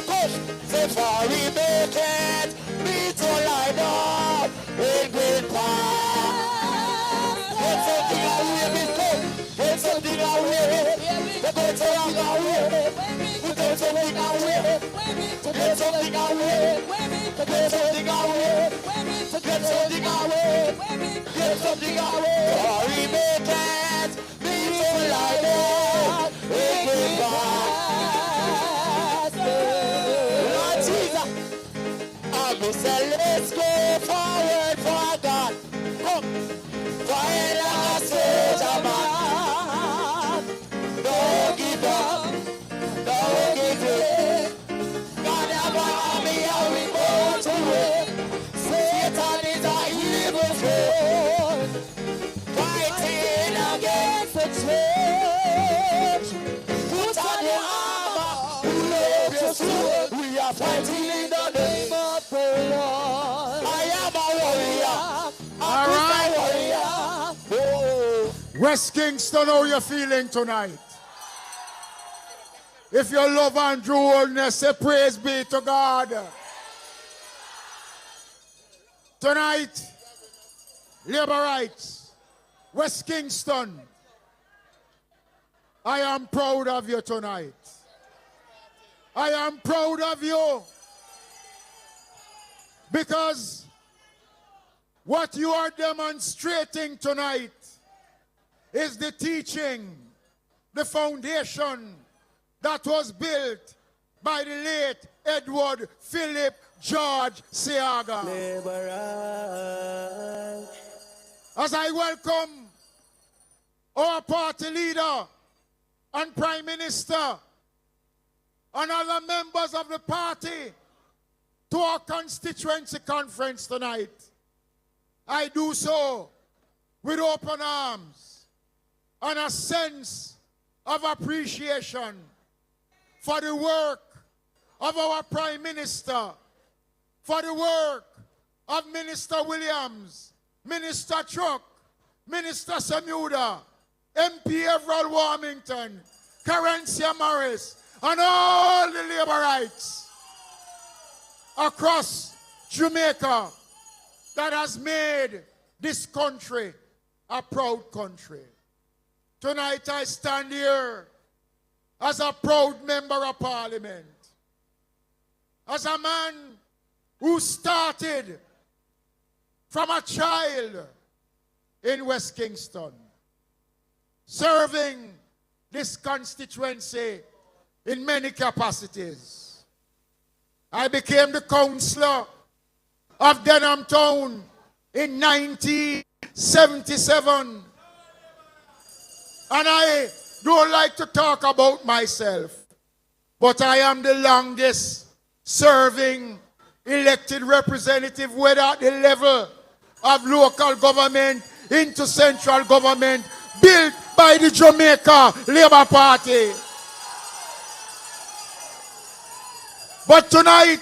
Come, say for he maketh me to lie down in green path. Get something away, me come. Get something away. Get something away. Get something away. Get something away. Get something away. Get something away. Get something away. For he maketh me to lie down in green path. Lord Jesus, I say let's go forward for God. Come, fight like a soldier man. Don't give up, don't give in. God have an army and we go to win. Satan is a evil foe, fighting against the church. Put on the armor, who loves your sword. We are fighting in the name of the Lord. I am a warrior, a Christian warrior. Oh.
West Kingston, how you feeling tonight? If you love Andrew Holness, say praise be to God. Tonight, labor rights, West Kingston, I am proud of you tonight. I am proud of you because what you are demonstrating tonight is the teaching, the foundation that was built by the late Edward Philip George Seaga. As I welcome our party leader and Prime Minister and other members of the party to our constituency conference tonight, I do so with open arms and a sense of appreciation for the work of our Prime Minister, for the work of Minister Williams, Minister Truck, Minister Samuda, MP Everald Warmington, Carencia Morris, and all the labor rights across Jamaica that has made this country a proud country. Tonight I stand here as a proud member of Parliament, as a man who started from a child in West Kingston, serving this constituency in many capacities. I became the councillor of Denham Town in 1977. And I don't like to talk about myself, but I am the longest serving elected representative, whether at the level of local government into central government, built by the Jamaica Labour Party. But tonight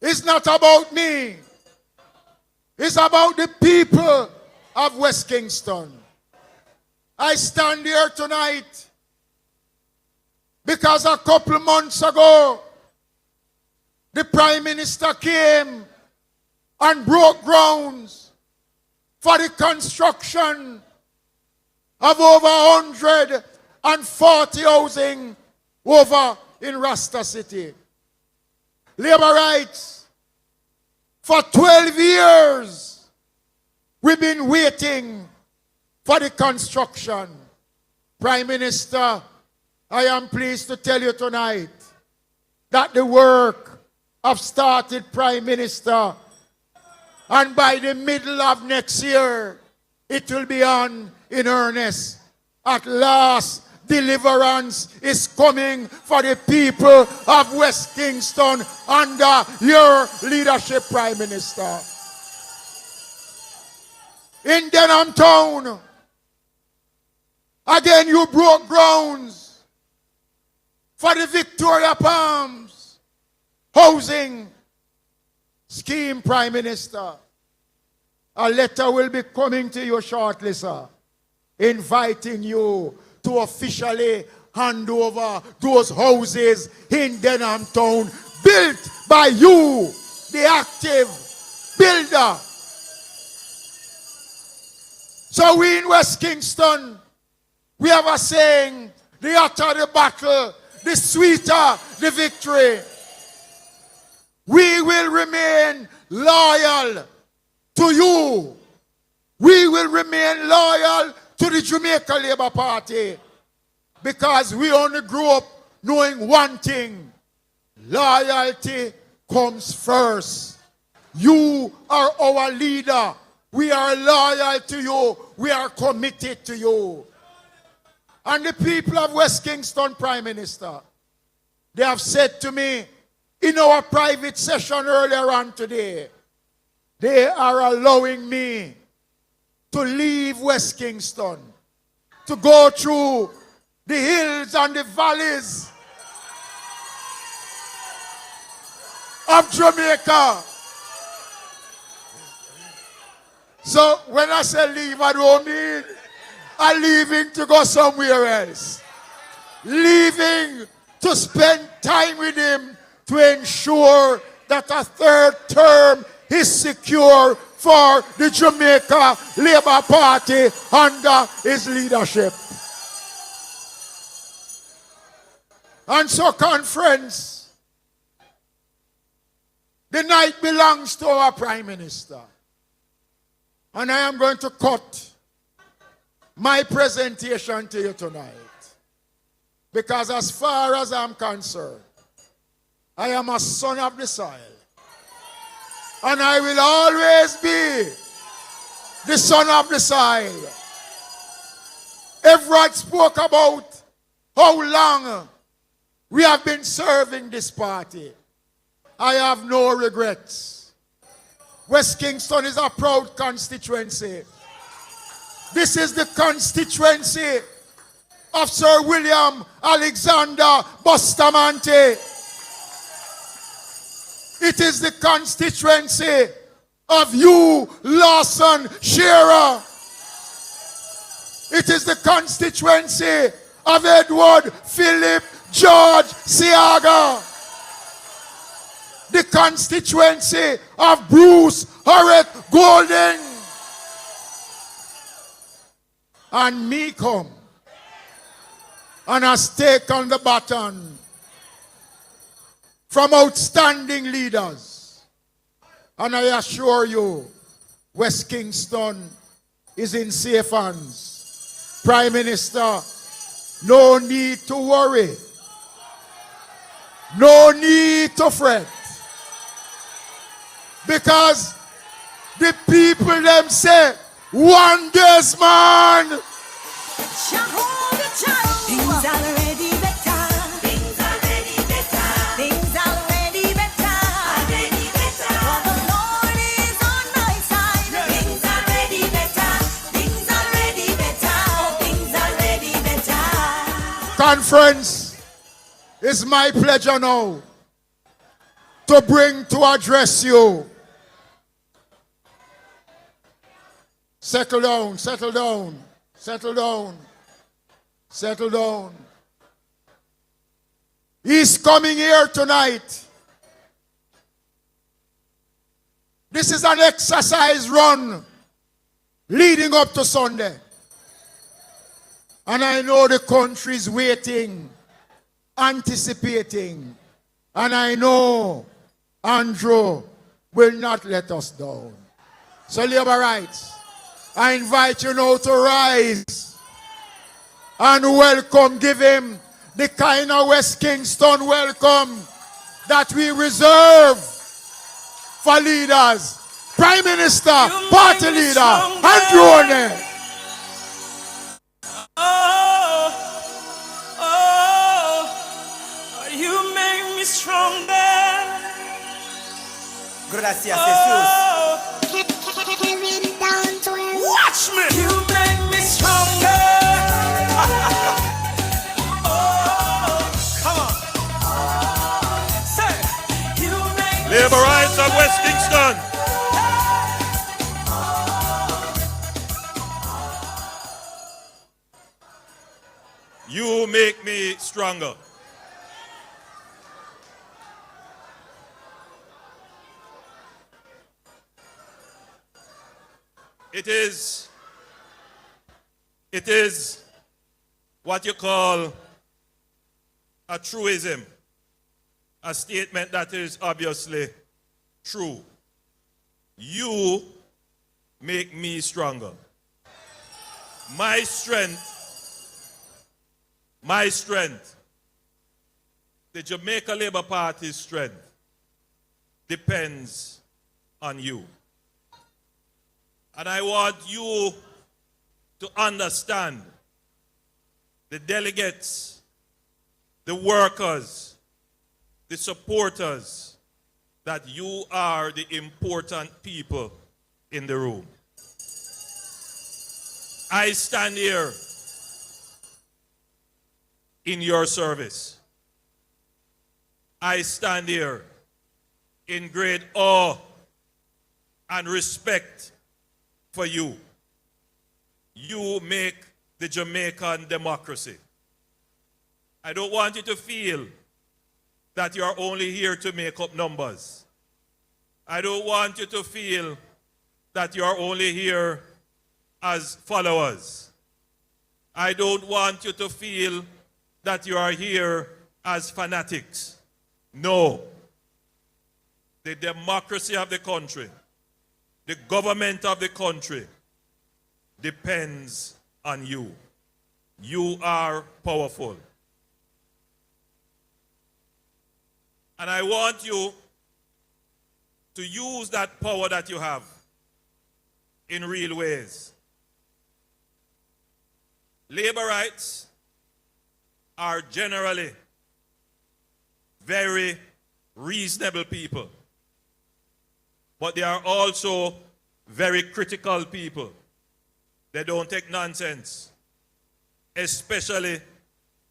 is not about me. It's about the people of West Kingston. I stand here tonight because a couple months ago, the Prime Minister came and broke grounds for the construction of over 140 housing over in Rasta City. Labor rights. For 12 years, we've been waiting for the construction. Prime Minister, I am pleased to tell you tonight that the work have started, Prime Minister, and by the middle of next year, it will be on in earnest. At last, deliverance is coming for the people of West Kingston under your leadership, Prime Minister. In Denham Town, again you broke grounds for the Victoria Palms housing scheme, Prime Minister. A letter will be coming to you shortly, sir, inviting you to officially hand over those houses in Denham Town built by you, the active builder. So we in West Kingston, we have a saying, the hotter the battle, the sweeter the victory. We will remain loyal to you. We will remain loyal to the Jamaica Labour Party because we only grew up knowing one thing. Loyalty comes first. You are our leader. We are loyal to you. We are committed to you. And the people of West Kingston, Prime Minister, they have said to me in our private session earlier on today, they are allowing me to leave West Kingston, to go through the hills and the valleys of Jamaica. So when I say leave, I don't mean I'm leaving to go somewhere else. Leaving to spend time with him to ensure that a third term is secure for the Jamaica Labour Party under his leadership. And so, conference, the night belongs to our Prime Minister. And I am going to cut my presentation to you tonight. Because as far as I'm concerned, I am a son of the soil. And I will always be the son of the soil. Everett spoke about how long we have been serving this party. I have no regrets. West Kingston is a proud constituency. This is the constituency of Sir William Alexander Bustamante. It is the constituency of you, Lawson Shearer. It is the constituency of Edward Philip George Siaga. The constituency of Bruce Horrett Golding. And me come and has taken the baton from outstanding leaders. And I assure you, West Kingston is in safe hands. Prime Minister, no need to worry. No need to fret. Because the people them say, wonders man.
Things already better. Things already better. Things already better. Already better. For the Lord is on my side. Things already better. Things already better. Things already better.
Conference, it's my pleasure now to bring to address you. Settle down, settle down, settle down, settle down. He's coming here tonight. This is an exercise run leading up to Sunday. And I know the country is waiting, anticipating. And I know Andrew will not let us down. So labor rights, I invite you now to rise and welcome, give him the kind of West Kingston welcome that we reserve for leaders. Prime Minister, party leader, Andrew O'Neill.
You make me stronger.
Gracias, Jesús.
Watch me. You make me stronger. Come on. Say, you make me
Labor rights of West Kingston. You make me stronger. It is what you call a truism, a statement that is obviously true. You make me stronger. My strength, the Jamaica Labour Party's strength depends on you. And I want you to understand, the delegates, the workers, the supporters, that you are the important people in the room. I stand here in your service. I stand here in great awe and respect for you. You make the Jamaican democracy. I don't want you to feel that you are only here to make up numbers. I don't want you to feel that you are only here as followers. I don't want you to feel that you are here as fanatics. No. The democracy of the country, the government of the country depends on you. You are powerful. And I want you to use that power that you have in real ways. Labor rights are generally very reasonable people, but they are also very critical people. They don't take nonsense, especially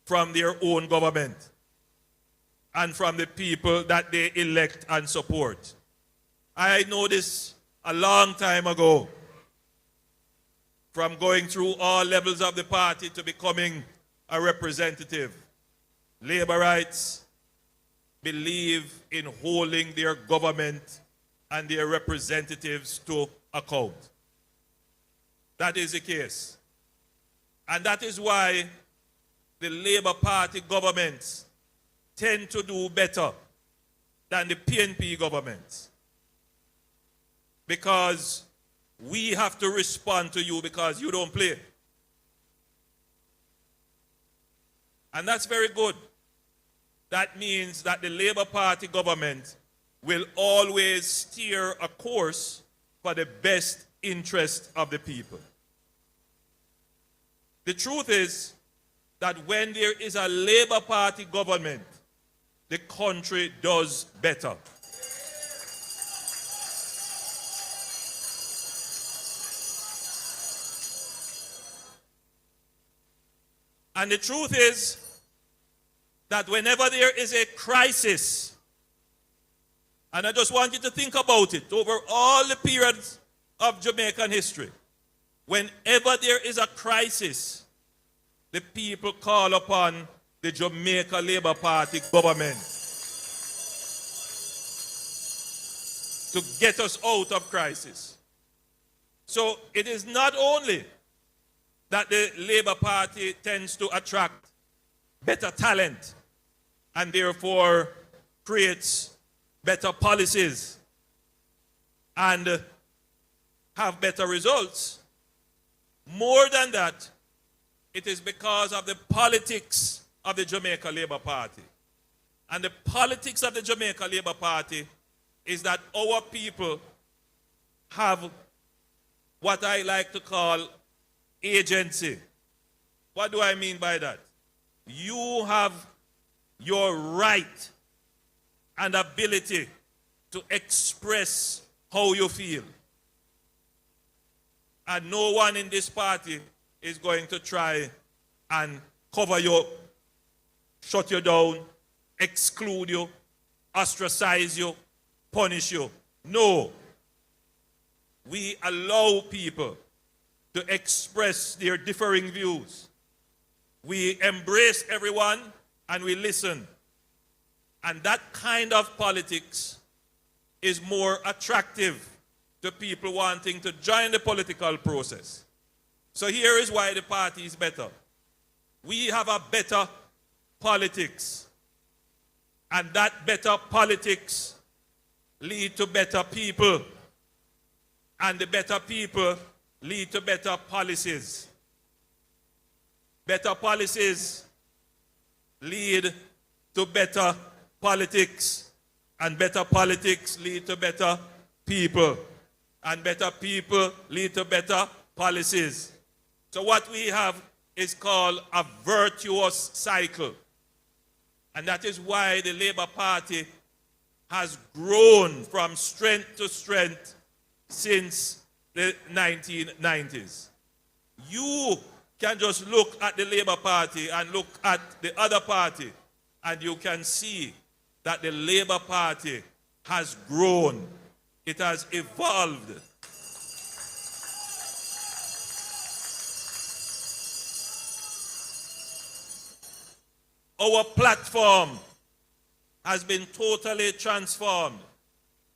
from their own government and from the people that they elect and support. I know this a long time ago, from going through all levels of the party to becoming a representative. Labor rights believe in holding their government and their representatives to account. That is the case. And that is why the Labour Party governments tend to do better than the PNP governments. Because we have to respond to you because you don't play. And that's very good. That means that the Labour Party government will always steer a course for the best interest of the people. The truth is that when there is a Labour Party government, the country does better. And the truth is that whenever there is a crisis And I just want you to think about it over all the periods of Jamaican history. Whenever there is a crisis, the people call upon the Jamaica Labour Party government to get us out of crisis. So it is not only that the Labour Party tends to attract better talent and therefore creates better policies and have better results. More than that, it is because of the politics of the Jamaica Labour Party. And the politics of the Jamaica Labour Party is that our people have what I like to call agency. What do I mean by that? You have your right and ability to express how you feel. And no one in this party is going to try and cover you, shut you down, exclude you, ostracize you, punish you. No. We allow people to express their differing views. We embrace everyone and we listen. And that kind of politics is more attractive to people wanting to join the political process. So here is why the party is better. We have a better politics. And that better politics lead to better people. And the better people lead to better policies. Better policies lead to better politics. And better politics lead to better people. And better people lead to better policies. So what we have is called a virtuous cycle. And that is why the Labour Party has grown from strength to strength since the 1990s. You can just look at the Labour Party and look at the other party, and you can see that the Labour Party has grown. It has evolved. Our platform has been totally transformed.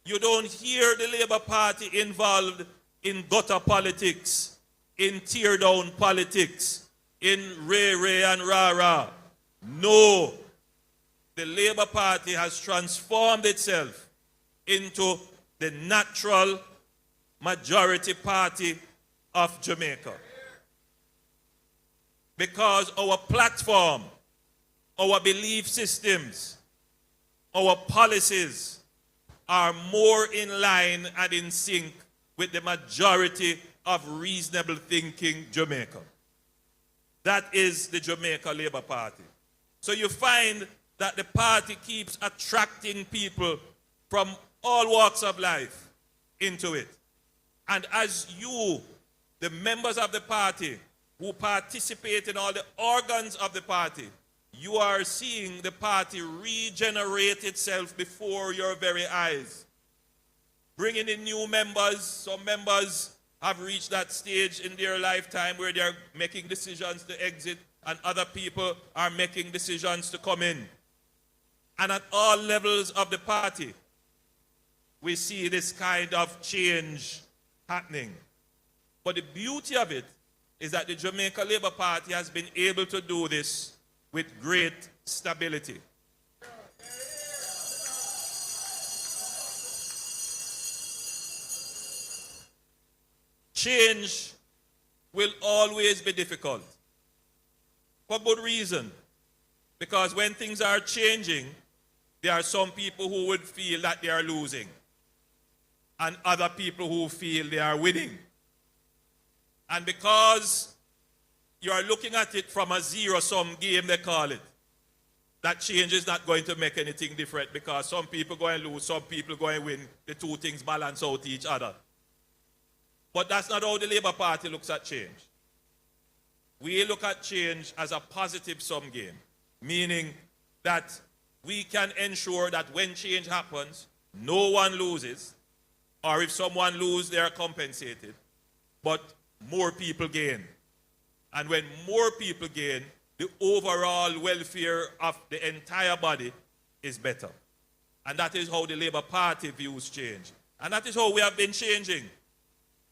You don't hear the Labour Party involved in gutter politics, in tear-down politics, in ray-ray and rah-rah. No. The Labour Party has transformed itself into the natural majority party of Jamaica. Because our platform, our belief systems, our policies are more in line and in sync with the majority of reasonable thinking Jamaica. That is the Jamaica Labour Party. So you find that the party keeps attracting people from all walks of life into it. And as you, the members of the party who participate in all the organs of the party, you are seeing the party regenerate itself before your very eyes. Bringing in new members. Some members have reached that stage in their lifetime where they're making decisions to exit, and other people are making decisions to come in. And at all levels of the party, we see this kind of change happening. But the beauty of it is that the Jamaica Labour Party has been able to do this with great stability. Change will always be difficult. For good reason. Because when things are changing, there are some people who would feel that they are losing, and other people who feel they are winning. And because you are looking at it from a zero-sum game, they call it, that change is not going to make anything different, because some people go and lose, some people go and win. The two things balance out each other. But that's not how the Labour Party looks at change. We look at change as a positive sum game, meaning that we can ensure that when change happens, no one loses, or if someone loses, they are compensated, but more people gain. And when more people gain, the overall welfare of the entire body is better. And that is how the Labour Party views change. And that is how we have been changing,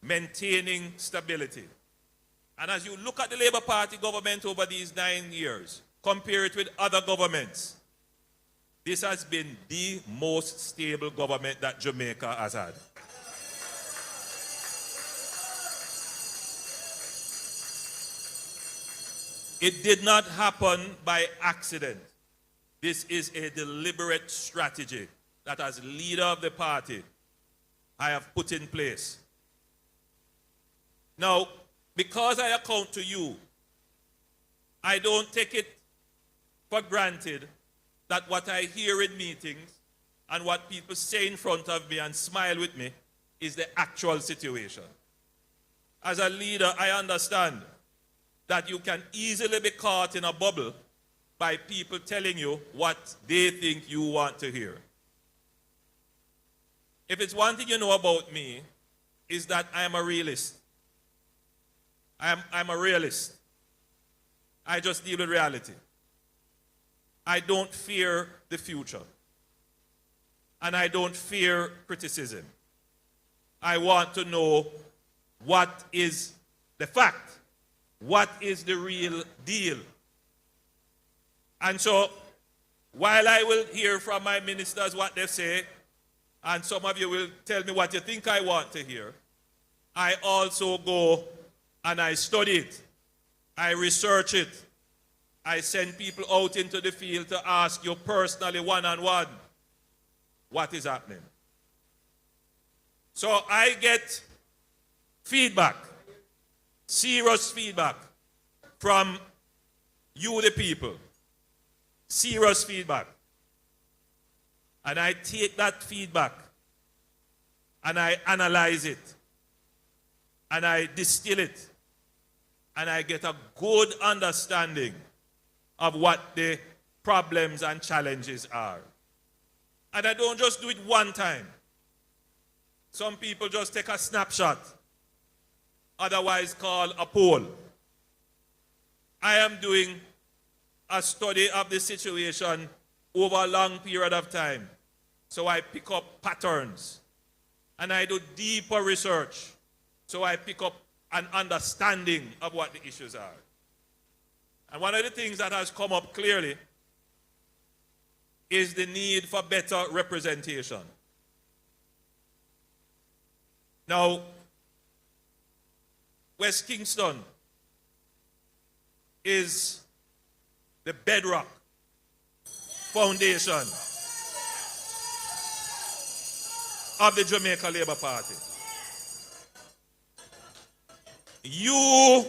maintaining stability. And as you look at the Labour Party government over these 9 years, compare it with other governments, this has been the most stable government that Jamaica has had. It did not happen by accident. This is a deliberate strategy that as leader of the party, I have put in place. Now, because I account to you, I don't take it for granted that what I hear in meetings and what people say in front of me and smile with me is the actual situation. As a leader, I understand that you can easily be caught in a bubble by people telling you what they think you want to hear. If it's one thing you know about me, is that I am a realist. I'm a realist. I just deal with reality. I don't fear the future. And I don't fear criticism. I want to know what is the fact. What is the real deal? And so, while I will hear from my ministers what they say, and some of you will tell me what you think I want to hear, I also go and I study it. I research it. I send people out into the field to ask you personally, one-on-one, what is happening. So I get feedback, serious feedback from you, the people. Serious feedback. And I take that feedback and I analyze it and I distill it and I get a good understanding of what the problems and challenges are. And I don't just do it one time. Some people just take a snapshot, otherwise called a poll. I am doing a study of the situation over a long period of time. So I pick up patterns and I do deeper research. So I pick up an understanding of what the issues are. And one of the things that has come up clearly is the need for better representation. Now, West Kingston is the bedrock foundation of the Jamaica Labour Party. You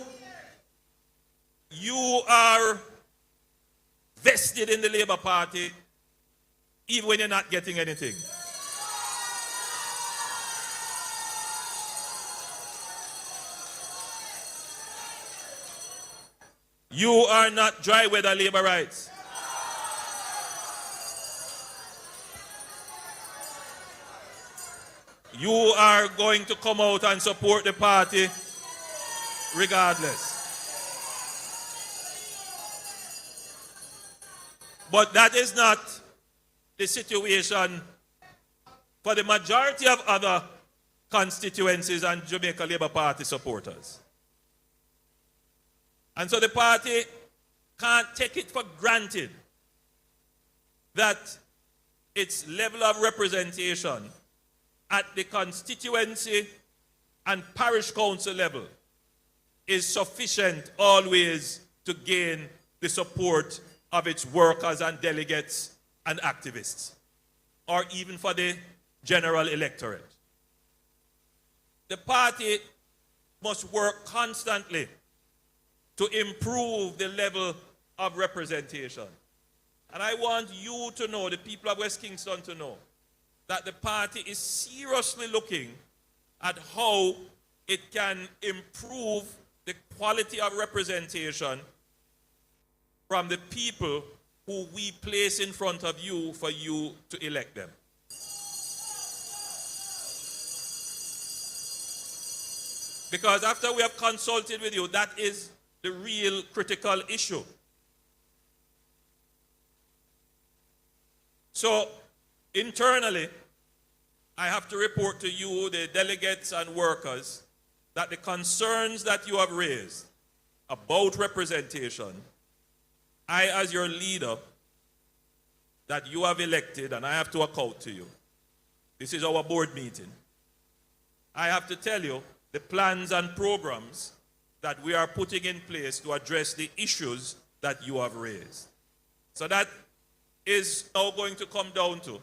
are vested in the Labour Party even when you're not getting anything. You are not dry weather Labourites. You are going to come out and support the party regardless. But that is not the situation for the majority of other constituencies and Jamaica Labour Party supporters. And so the party can't take it for granted that its level of representation at the constituency and parish council level is sufficient always to gain the support of its workers and delegates and activists, or even for the general electorate. The party must work constantly to improve the level of representation. And I want you to know, the people of West Kingston to know, that the party is seriously looking at how it can improve the quality of representation from the people who we place in front of you for you to elect them. Because after we have consulted with you, that is the real critical issue. So, internally, I have to report to you, the delegates and workers, that the concerns that you have raised about representation, I, as your leader, that you have elected, and I have to account to you. This is our board meeting. I have to tell you the plans and programs that we are putting in place to address the issues that you have raised. So that is now going to come down to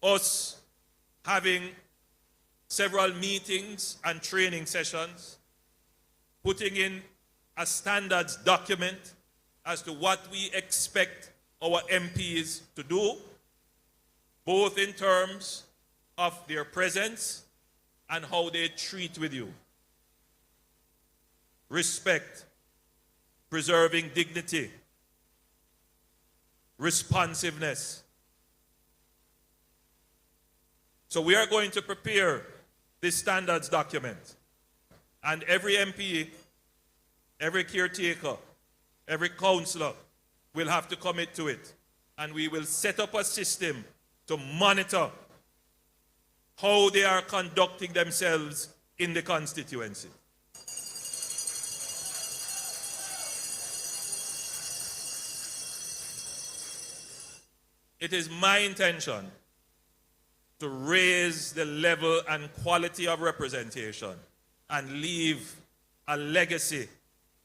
us having several meetings and training sessions, putting in a standards document as to what we expect our MPs to do, both in terms of their presence and how they treat with you. Respect, preserving dignity, responsiveness. So we are going to prepare this standards document, and every MP, every caretaker, every councillor will have to commit to it, and we will set up a system to monitor how they are conducting themselves in the constituency. It is my intention to raise the level and quality of representation and leave a legacy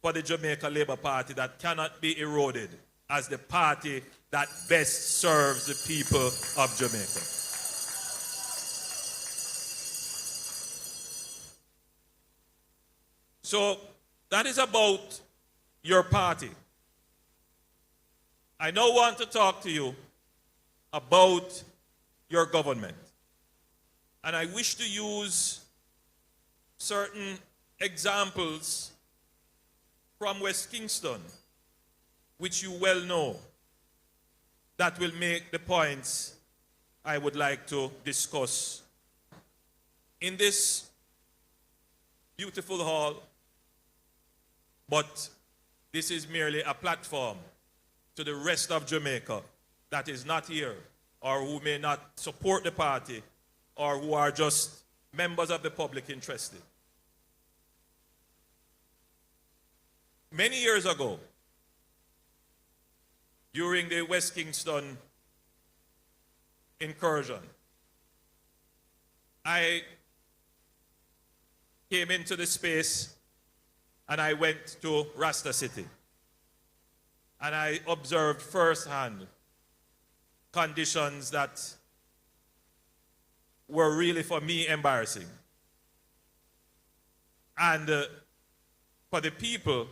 for the Jamaica Labour Party that cannot be eroded as the party that best serves the people of Jamaica. So that is about your party. I now want to talk to you about your government. And I wish to use certain examples from West Kingston, which you well know, that will make the points I would like to discuss. In this beautiful hall, but this is merely a platform to the rest of Jamaica that is not here, or who may not support the party, or who are just members of the public interested. Many years ago, during the West Kingston incursion, I came into the space and I went to Rasta City. And I observed firsthand conditions that were really, for me, embarrassing. And for the people,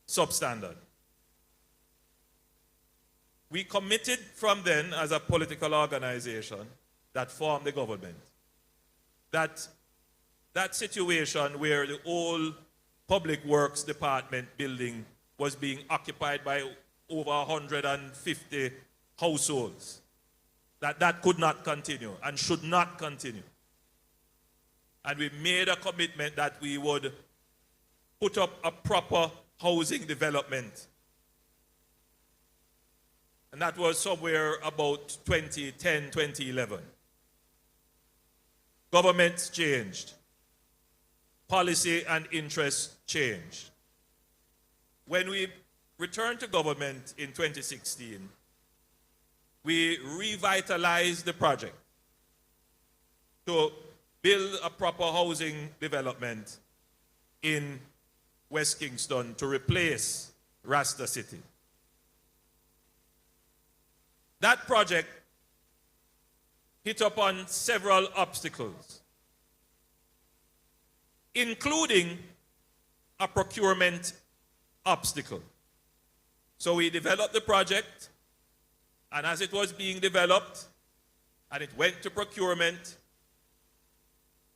substandard. We committed from then, as a political organization that formed the government, that situation where the old Public Works Department building was being occupied by over 150 households, that could not continue and should not continue. And we made a commitment that we would put up a proper housing development. And that was somewhere about 2010, 2011. Governments changed. Policy and interests changed. When we returned to government in 2016, we revitalized the project to build a proper housing development in West Kingston to replace Rasta City. That project hit upon several obstacles, including a procurement obstacle. So we developed the project, and as it was being developed, and it went to procurement,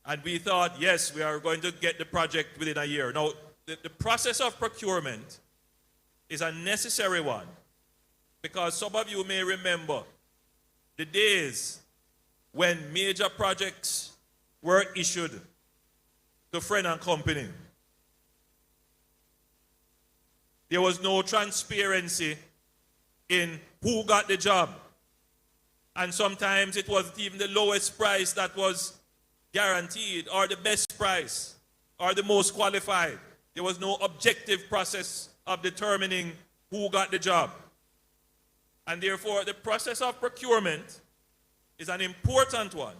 and we thought, yes, we are going to get the project within a year. Now, the process of procurement is a necessary one, because some of you may remember the days when major projects were issued to to Friend and Company. There was no transparency in who got the job. And sometimes it wasn't even the lowest price that was guaranteed, or the best price, or the most qualified. There was no objective process of determining who got the job. And therefore, the process of procurement is an important one.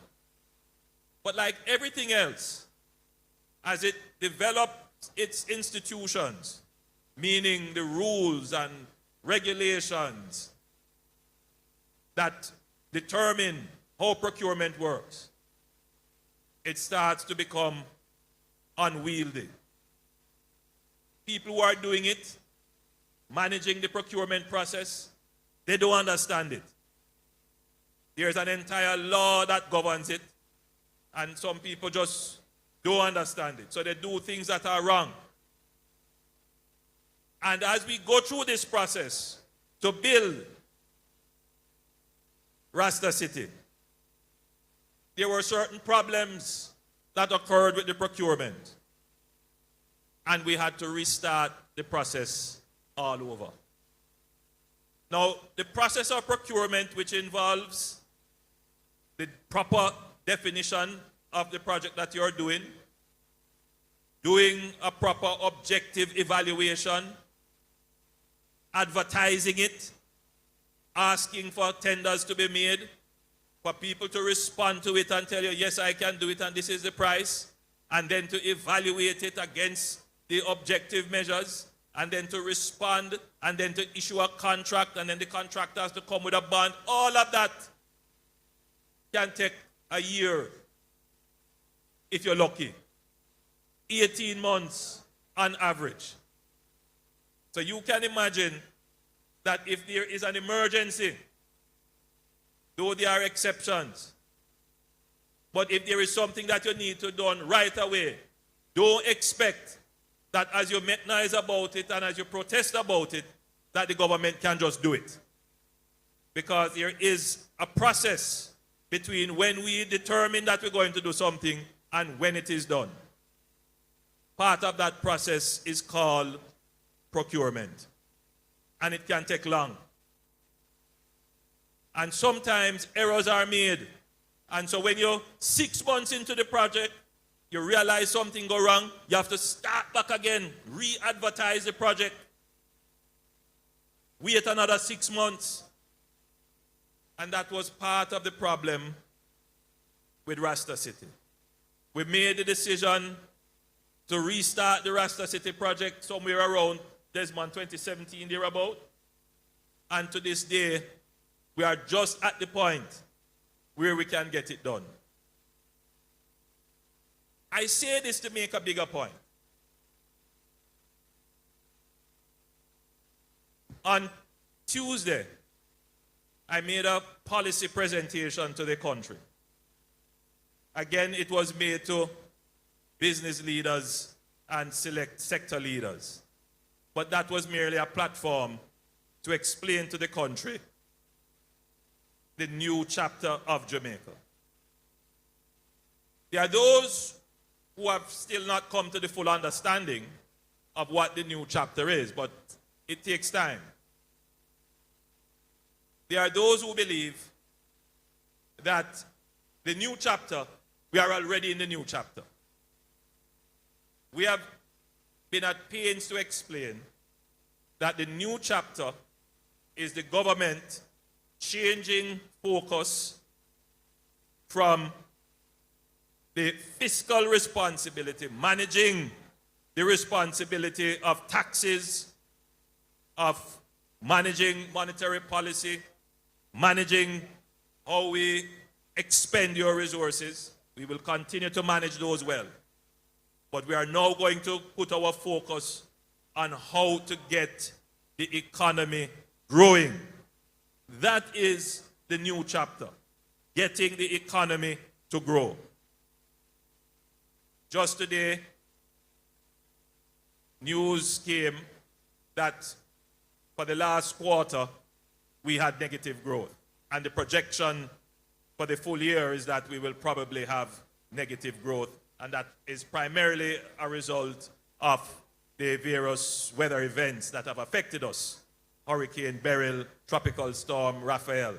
But like everything else, as it develops its institutions, meaning the rules and regulations that determine how procurement works, it starts to become unwieldy. People who are doing it, managing the procurement process, they don't understand it. There's an entire law that governs it, and some people just don't understand it. So they do things that are wrong. And as we go through this process to build Rasta City, there were certain problems that occurred with the procurement. And we had to restart the process all over. Now, the process of procurement, which involves the proper definition of the project that you're doing a proper objective evaluation, advertising it, asking for tenders to be made, for people to respond to it and tell you, yes, I can do it and this is the price, and then to evaluate it against the objective measures, and then to respond, and then to issue a contract, and then the contractor has to come with a bond. All of that can take a year, if you're lucky. 18 months on average. So you can imagine that if there is an emergency, though there are exceptions, but if there is something that you need to do right away, don't expect that as you make noise about it and as you protest about it, that the government can just do it. Because there is a process between when we determine that we're going to do something and when it is done. Part of that process is called procurement. And it can take long. And sometimes errors are made. And so when you're 6 months into the project, you realize something go wrong, you have to start back again, re-advertise the project, wait another 6 months. And that was part of the problem with Rasta City. We made the decision to restart the Rasta City project somewhere around Desmond 2017 thereabout. And to this day, we are just at the point where we can get it done. I say this to make a bigger point. On Tuesday, I made a policy presentation to the country. Again, it was made to business leaders and select sector leaders. But that was merely a platform to explain to the country the new chapter of Jamaica. There are those who have still not come to the full understanding of what the new chapter is, but it takes time. There are those who believe that the new chapter, we are already in the new chapter. We have been at pains to explain that the new chapter is the government changing focus from the fiscal responsibility, managing the responsibility of taxes, of managing monetary policy, managing how we expend your resources. We will continue to manage those well. But we are now going to put our focus on how to get the economy growing. That is the new chapter, getting the economy to grow. Just today, news came that for the last quarter, we had negative growth. And the projection for the full year is that we will probably have negative growth And that is primarily a result of the various weather events that have affected us. Hurricane Beryl, Tropical Storm Raphael.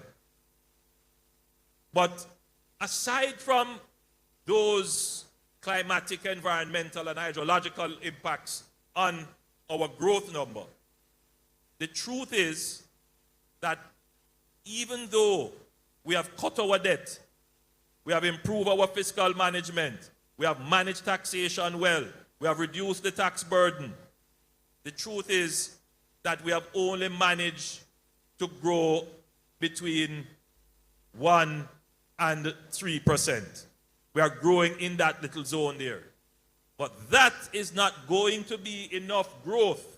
But aside from those climatic, environmental, and hydrological impacts on our growth number, the truth is that even though we have cut our debt, we have improved our fiscal management, we have managed taxation well, we have reduced the tax burden, the truth is that we have only managed to grow between 1 and 3%. We are growing in that little zone there. But that is not going to be enough growth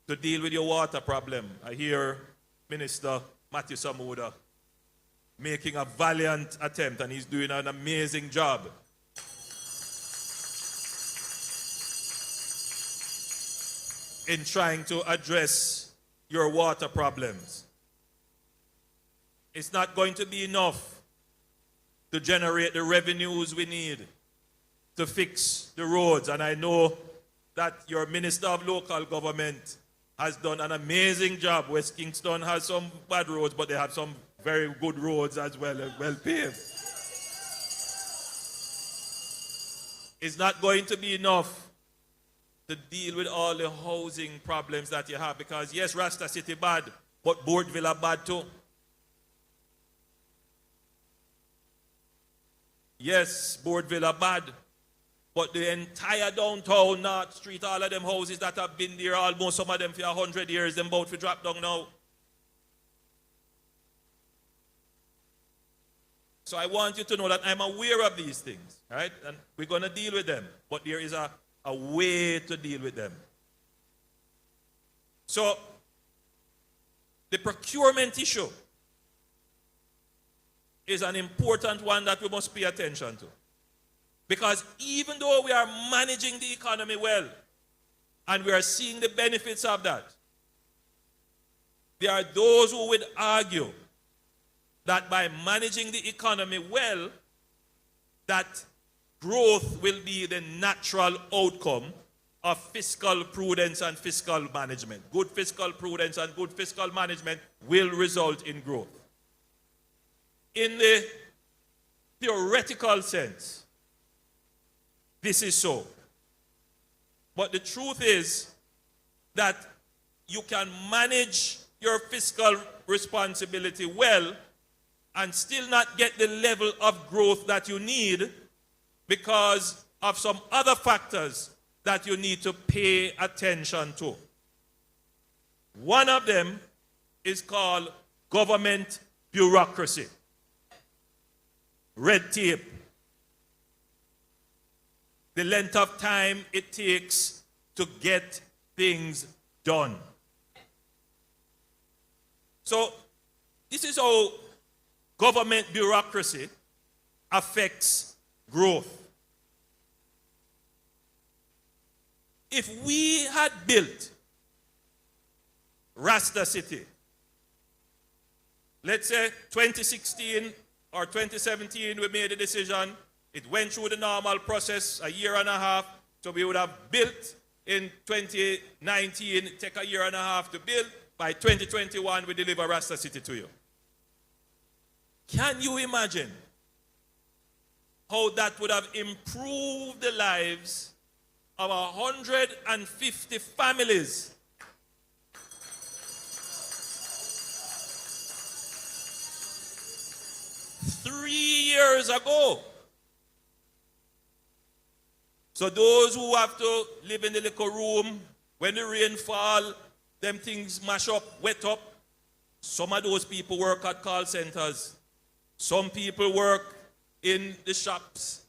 to deal with your water problem. I hear Minister Matthew Samuda making a valiant attempt, and he's doing an amazing job. In trying to address your water problems. It's not going to be enough to generate the revenues we need to fix the roads. And I know that your Minister of Local Government has done an amazing job. West Kingston has some bad roads, but they have some very good roads as well, well paved. It's not going to be enough to deal with all the housing problems that you have, because yes, Rasta City bad, but Bourtville are bad too. Yes, Bourtville are bad, but the entire downtown North Street, all of them houses that have been there, almost some of them for 100 years, them about to drop down now. So I want you to know that I'm aware of these things, right? And we're going to deal with them, but there is a way to deal with them. So, the procurement issue is an important one that we must pay attention to. Because even though we are managing the economy well, and we are seeing the benefits of that, there are those who would argue that by managing the economy well, that growth will be the natural outcome of fiscal prudence and fiscal management. Good fiscal prudence and good fiscal management will result in growth. In the theoretical sense, this is so. But the truth is that you can manage your fiscal responsibility well and still not get the level of growth that you need because of some other factors that you need to pay attention to. One of them is called government bureaucracy, red tape, the length of time it takes to get things done. So this is how government bureaucracy affects growth. If we had built Rasta City, let's say 2016 or 2017, we made a decision, it went through the normal process, a year and a half, so we would have built in 2019, take a year and a half to build, by 2021 we deliver Rasta City to you. Can you imagine how that would have improved the lives of 150 families? Three years ago. So those who have to live in the little room, when the rain fall, them things mash up, wet up, some of those people work at call centers. Some people work in the shops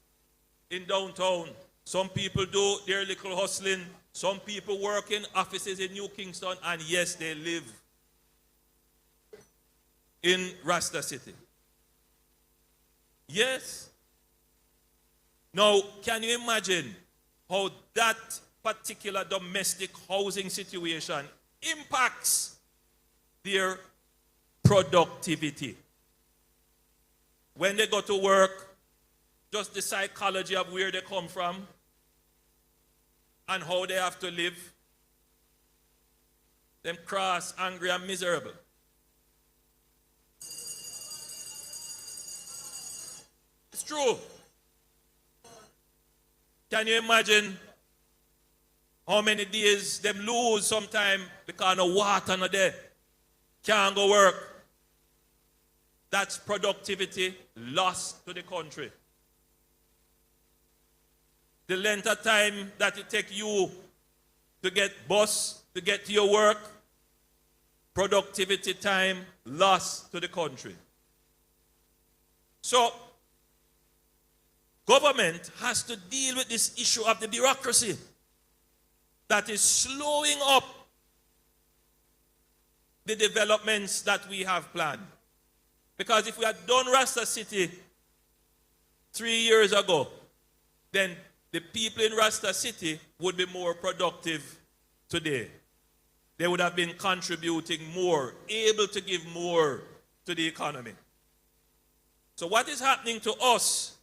in downtown. Some people do their little hustling. Some people work in offices in New Kingston, and yes, they live in Rasta City. Yes. Now, can you imagine how that particular domestic housing situation impacts their productivity? When they go to work just the psychology of where they come from and how they have to live. Them cross, angry, and miserable. It's true. Can you imagine how many days them lose sometime because no water no there? Can't go work. That's productivity lost to the country. The length of time that it take you to get bus, to get to your work, productivity time lost to the country. So, government has to deal with this issue of the bureaucracy that is slowing up the developments that we have planned. Because if we had done Rasta City 3 years ago, then the people in Rasta City would be more productive today. They would have been contributing more, able to give more to the economy. So what is happening to us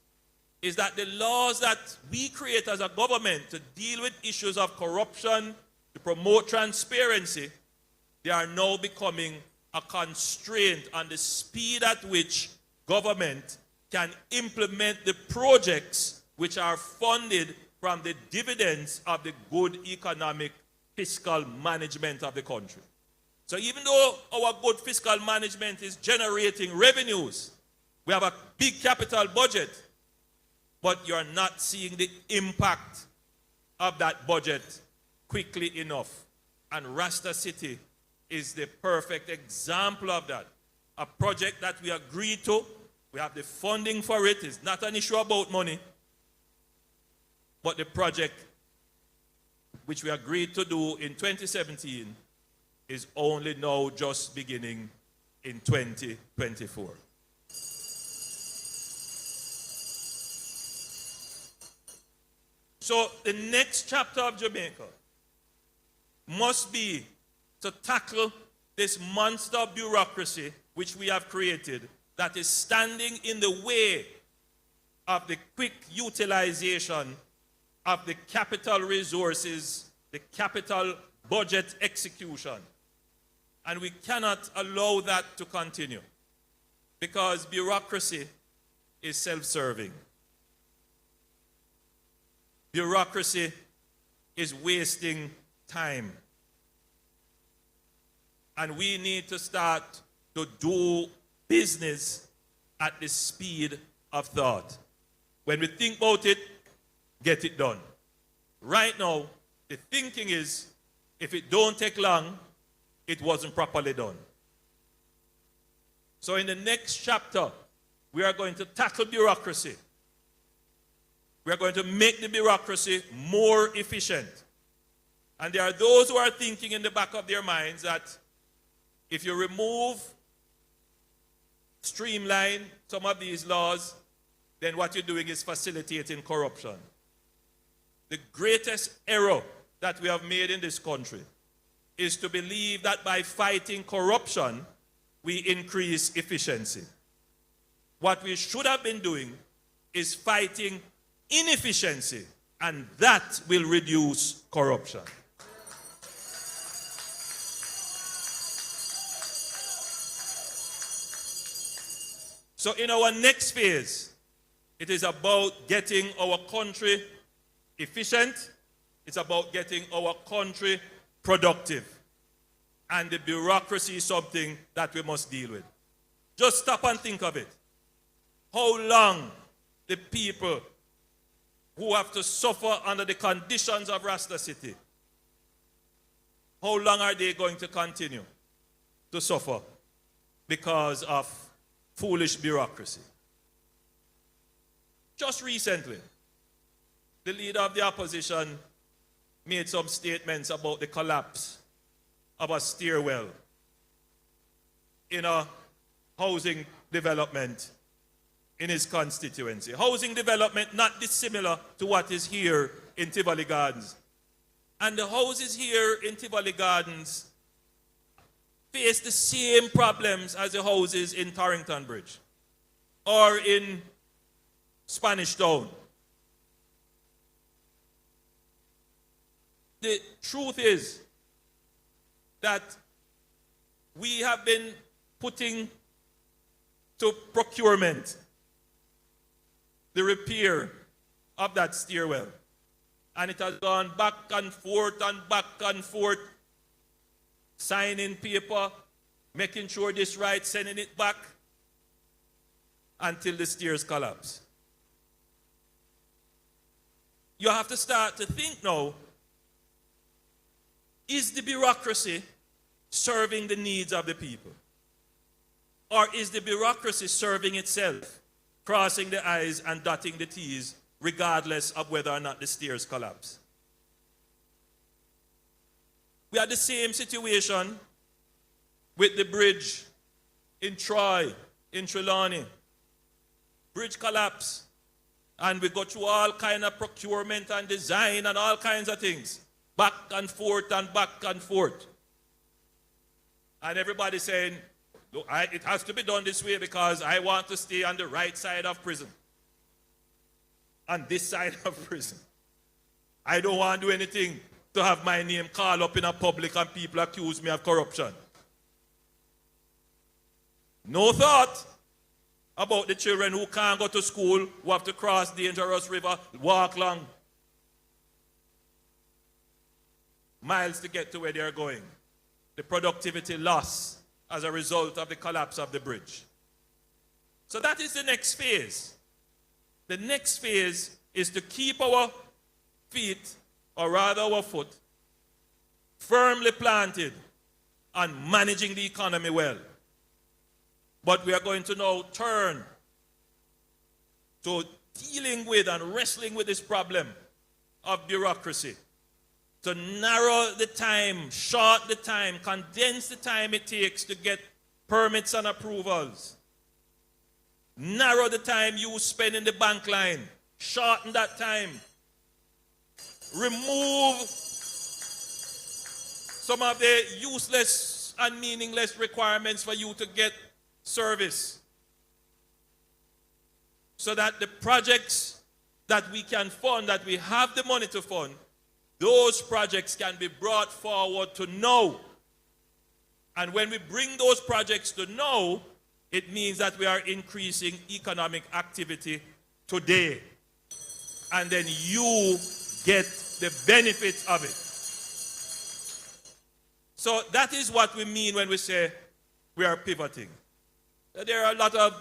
is that the laws that we create as a government to deal with issues of corruption, to promote transparency, they are now becoming a constraint on the speed at which government can implement the projects which are funded from the dividends of the good economic fiscal management of the country. So even though our good fiscal management is generating revenues, we have a big capital budget, but you're not seeing the impact of that budget quickly enough. And Rasta City is the perfect example of that. A project that we agreed to, we have the funding for it. It's not an issue about money, but the project which we agreed to do in 2017 is only now just beginning in 2024. So the next chapter of Jamaica must be to tackle this monster bureaucracy which we have created that is standing in the way of the quick utilization of the capital resources, the capital budget execution. And we cannot allow that to continue because bureaucracy is self-serving. Bureaucracy is wasting time. And we need to start to do business at the speed of thought. When we think about it, get it done. Right now, the thinking is, if it don't take long, it wasn't properly done. So in the next chapter, we are going to tackle bureaucracy. We are going to make the bureaucracy more efficient. And there are those who are thinking in the back of their minds that if you remove, streamline some of these laws, then what you're doing is facilitating corruption. The greatest error that we have made in this country is to believe that by fighting corruption, we increase efficiency. What we should have been doing is fighting inefficiency, and that will reduce corruption. So in our next phase, it is about getting our country efficient. It's about getting our country productive. And the bureaucracy is something that we must deal with. Just stop and think of it. How long the people who have to suffer under the conditions of Rasta City, how long are they going to continue to suffer because of foolish bureaucracy? Just recently, the leader of the opposition made some statements about the collapse of a stairwell in a housing development in his constituency. Housing development not dissimilar to what is here in Tivoli Gardens. And the houses here in Tivoli Gardens face the same problems as the houses in Torrington Bridge or in Spanish Town. The truth is that we have been putting to procurement the repair of that stairwell. And it has gone back and forth and back and forth, signing paper, making sure this right, sending it back, until the stairs collapse. You have to start to think now, is the bureaucracy serving the needs of the people? Or is the bureaucracy serving itself, crossing the I's and dotting the T's, regardless of whether or not the stairs collapse? We had the same situation with the bridge in Troy, in Trelawney. Bridge collapse, and we go through all kind of procurement and design and all kinds of things, back and forth and back and forth. And everybody saying, look, it has to be done this way because I want to stay on the right side of prison. On this side of prison. I don't want to do anything to have my name called up in a public and people accuse me of corruption. No thought about the children who can't go to school, who have to cross dangerous river, walk long miles to get to where they're going. The productivity loss as a result of the collapse of the bridge. So that is the next phase. The next phase is to keep our feet, or rather our foot, firmly planted and managing the economy well. But we are going to now turn to dealing with and wrestling with this problem of bureaucracy. To narrow the time, short the time, condense the time it takes to get permits and approvals. Narrow the time you spend in the bank line. Shorten that time. Remove some of the useless and meaningless requirements for you to get service. So that the projects that we can fund, that we have the money to fund, those projects can be brought forward to now. And when we bring those projects to now, it means that we are increasing economic activity today. And then you get the benefits of it. So that is what we mean when we say we are pivoting. There are a lot of,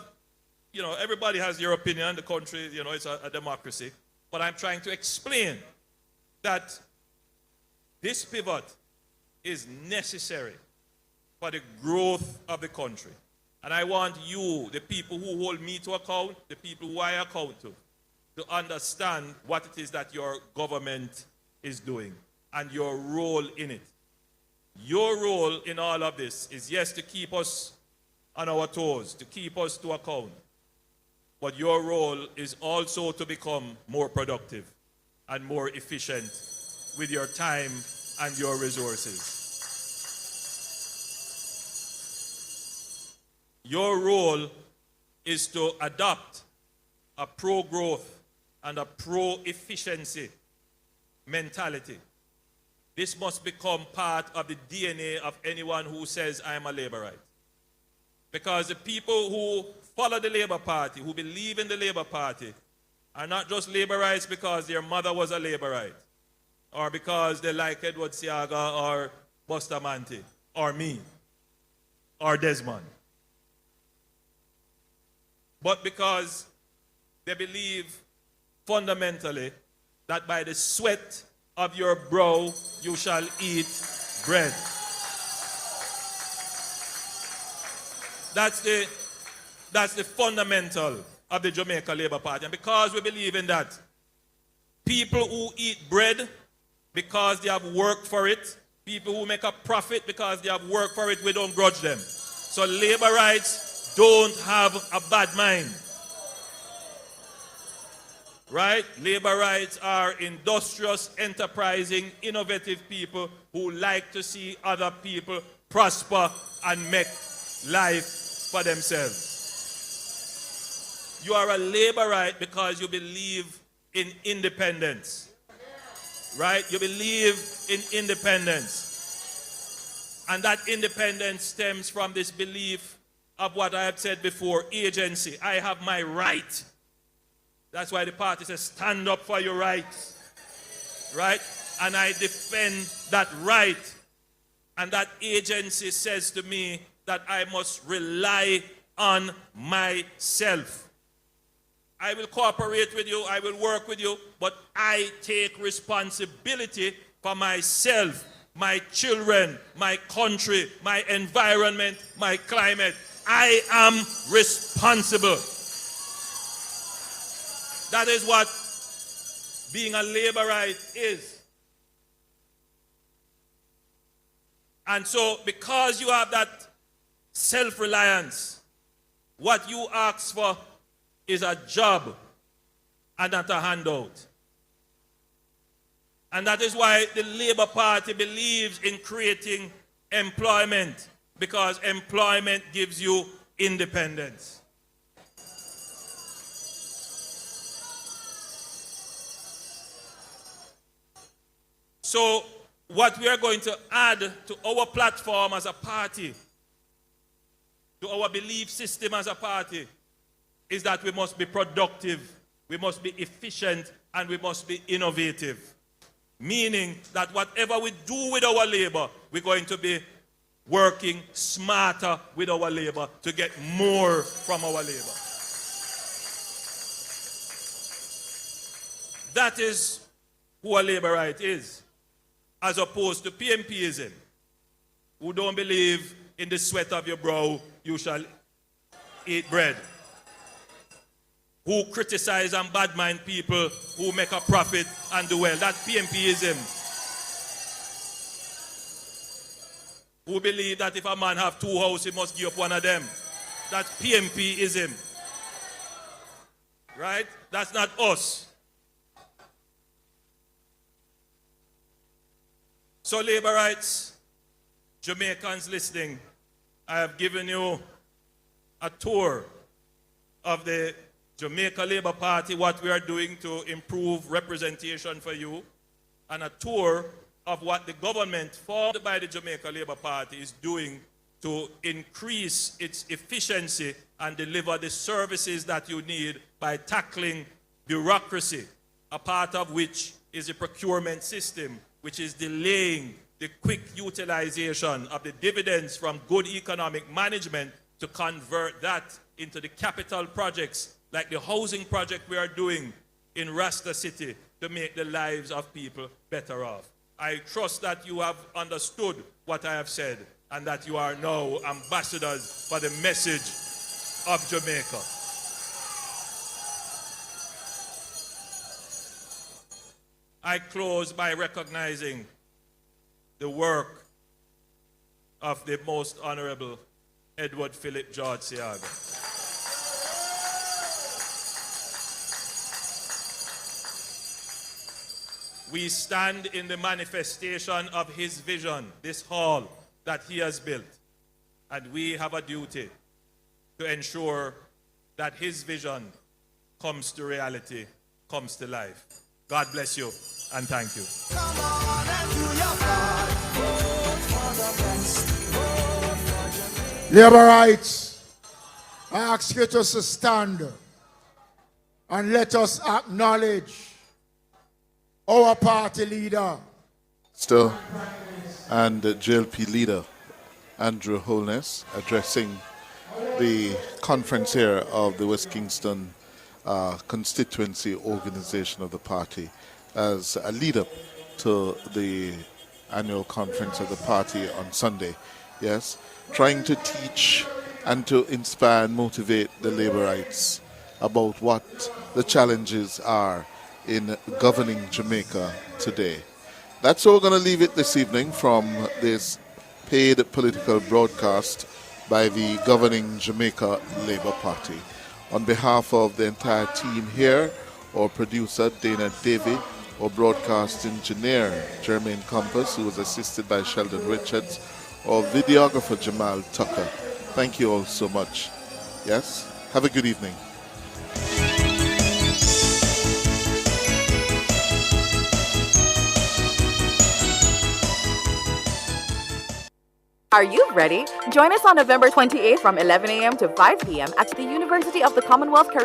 everybody has their opinion. The country, it's a democracy. But I'm trying to explain that this pivot is necessary for the growth of the country. And I want you, the people who hold me to account, the people who I account to understand what it is that your government is doing and your role in it. Your role in all of this is, yes, to keep us on our toes, to keep us to account. But your role is also to become more productive and more efficient with your time and your resources. Your role is to adopt a pro-growth and a pro-efficiency mentality. This must become part of the DNA of anyone who says, I am a Labourite. Because the people who follow the Labour Party, who believe in the Labour Party, are not just Labourites because their mother was a Labourite, or because they like Edward Seaga or Bustamante, or me, or Desmond. But because they believe fundamentally that by the sweat of your brow you shall eat bread. That's the fundamental of the Jamaica Labour Party. And because we believe in that, people who eat bread because they have worked for it, people who make a profit because they have worked for it, we don't grudge them. So Labourites don't have a bad mind. Right? Labourites are industrious, enterprising, innovative people who like to see other people prosper and make life for themselves. You are a Labourite because you believe in independence. Right? You believe in independence. And that independence stems from this belief of what I have said before, agency. I have my right. That's why the party says, stand up for your rights. Right? And I defend that right. And that agency says to me that I must rely on myself. I will cooperate with you, I will work with you, but I take responsibility for myself, my children, my country, my environment, my climate. I am responsible. That is what being a Labourite is. And so, because you have that self-reliance, what you ask for is a job and not a handout. And that is why the Labour Party believes in creating employment, because employment gives you independence. So, what we are going to add to our platform as a party, to our belief system as a party, is that we must be productive, we must be efficient, and we must be innovative. Meaning that whatever we do with our labor, we're going to be working smarter with our labor to get more from our labor. That is who a Labourite is, as opposed to PMPism, who don't believe in the sweat of your brow, you shall eat bread. Who criticize and badmind people who make a profit and do well. That's PMPism. Who believe that if a man have two houses, he must give up one of them. That's PMPism. Right? That's not us. So Labourites, Jamaicans listening, I have given you a tour of the Jamaica Labour Party, what we are doing to improve representation for you, and a tour of what the government formed by the Jamaica Labour Party is doing to increase its efficiency and deliver the services that you need by tackling bureaucracy, a part of which is the procurement system, which is delaying the quick utilization of the dividends from good economic management to convert that into the capital projects like the housing project we are doing in Rasta City to make the lives of people better off. I trust that you have understood what I have said and that you are now ambassadors for the message of Jamaica. I close by recognizing the work of the Most Honorable Edward Philip George Seaga. We stand in the manifestation of his vision, this hall that he has built. And we have a duty to ensure that his vision comes to reality, comes to life. God bless you and thank you.
Labourites, I ask you to stand and let us acknowledge our party leader.
Still, and JLP leader Andrew Holness addressing the conference here of the West Kingston constituency organization of the party as a lead-up to the annual conference of the party on Sunday. Yes, trying to teach and to inspire and motivate the Labourites about what the challenges are in governing Jamaica today. That's where we're going to leave it this evening from this paid political broadcast by the governing Jamaica Labour Party. On behalf of the entire team here, our producer Dana Davey, our broadcast engineer Jermaine Compass, who was assisted by Sheldon Richards, our videographer Jamal Tucker. Thank you all so much. Yes, have a good evening.
Are you ready? Join us on November 28th from 11 a.m. to 5 p.m. at the University of the Commonwealth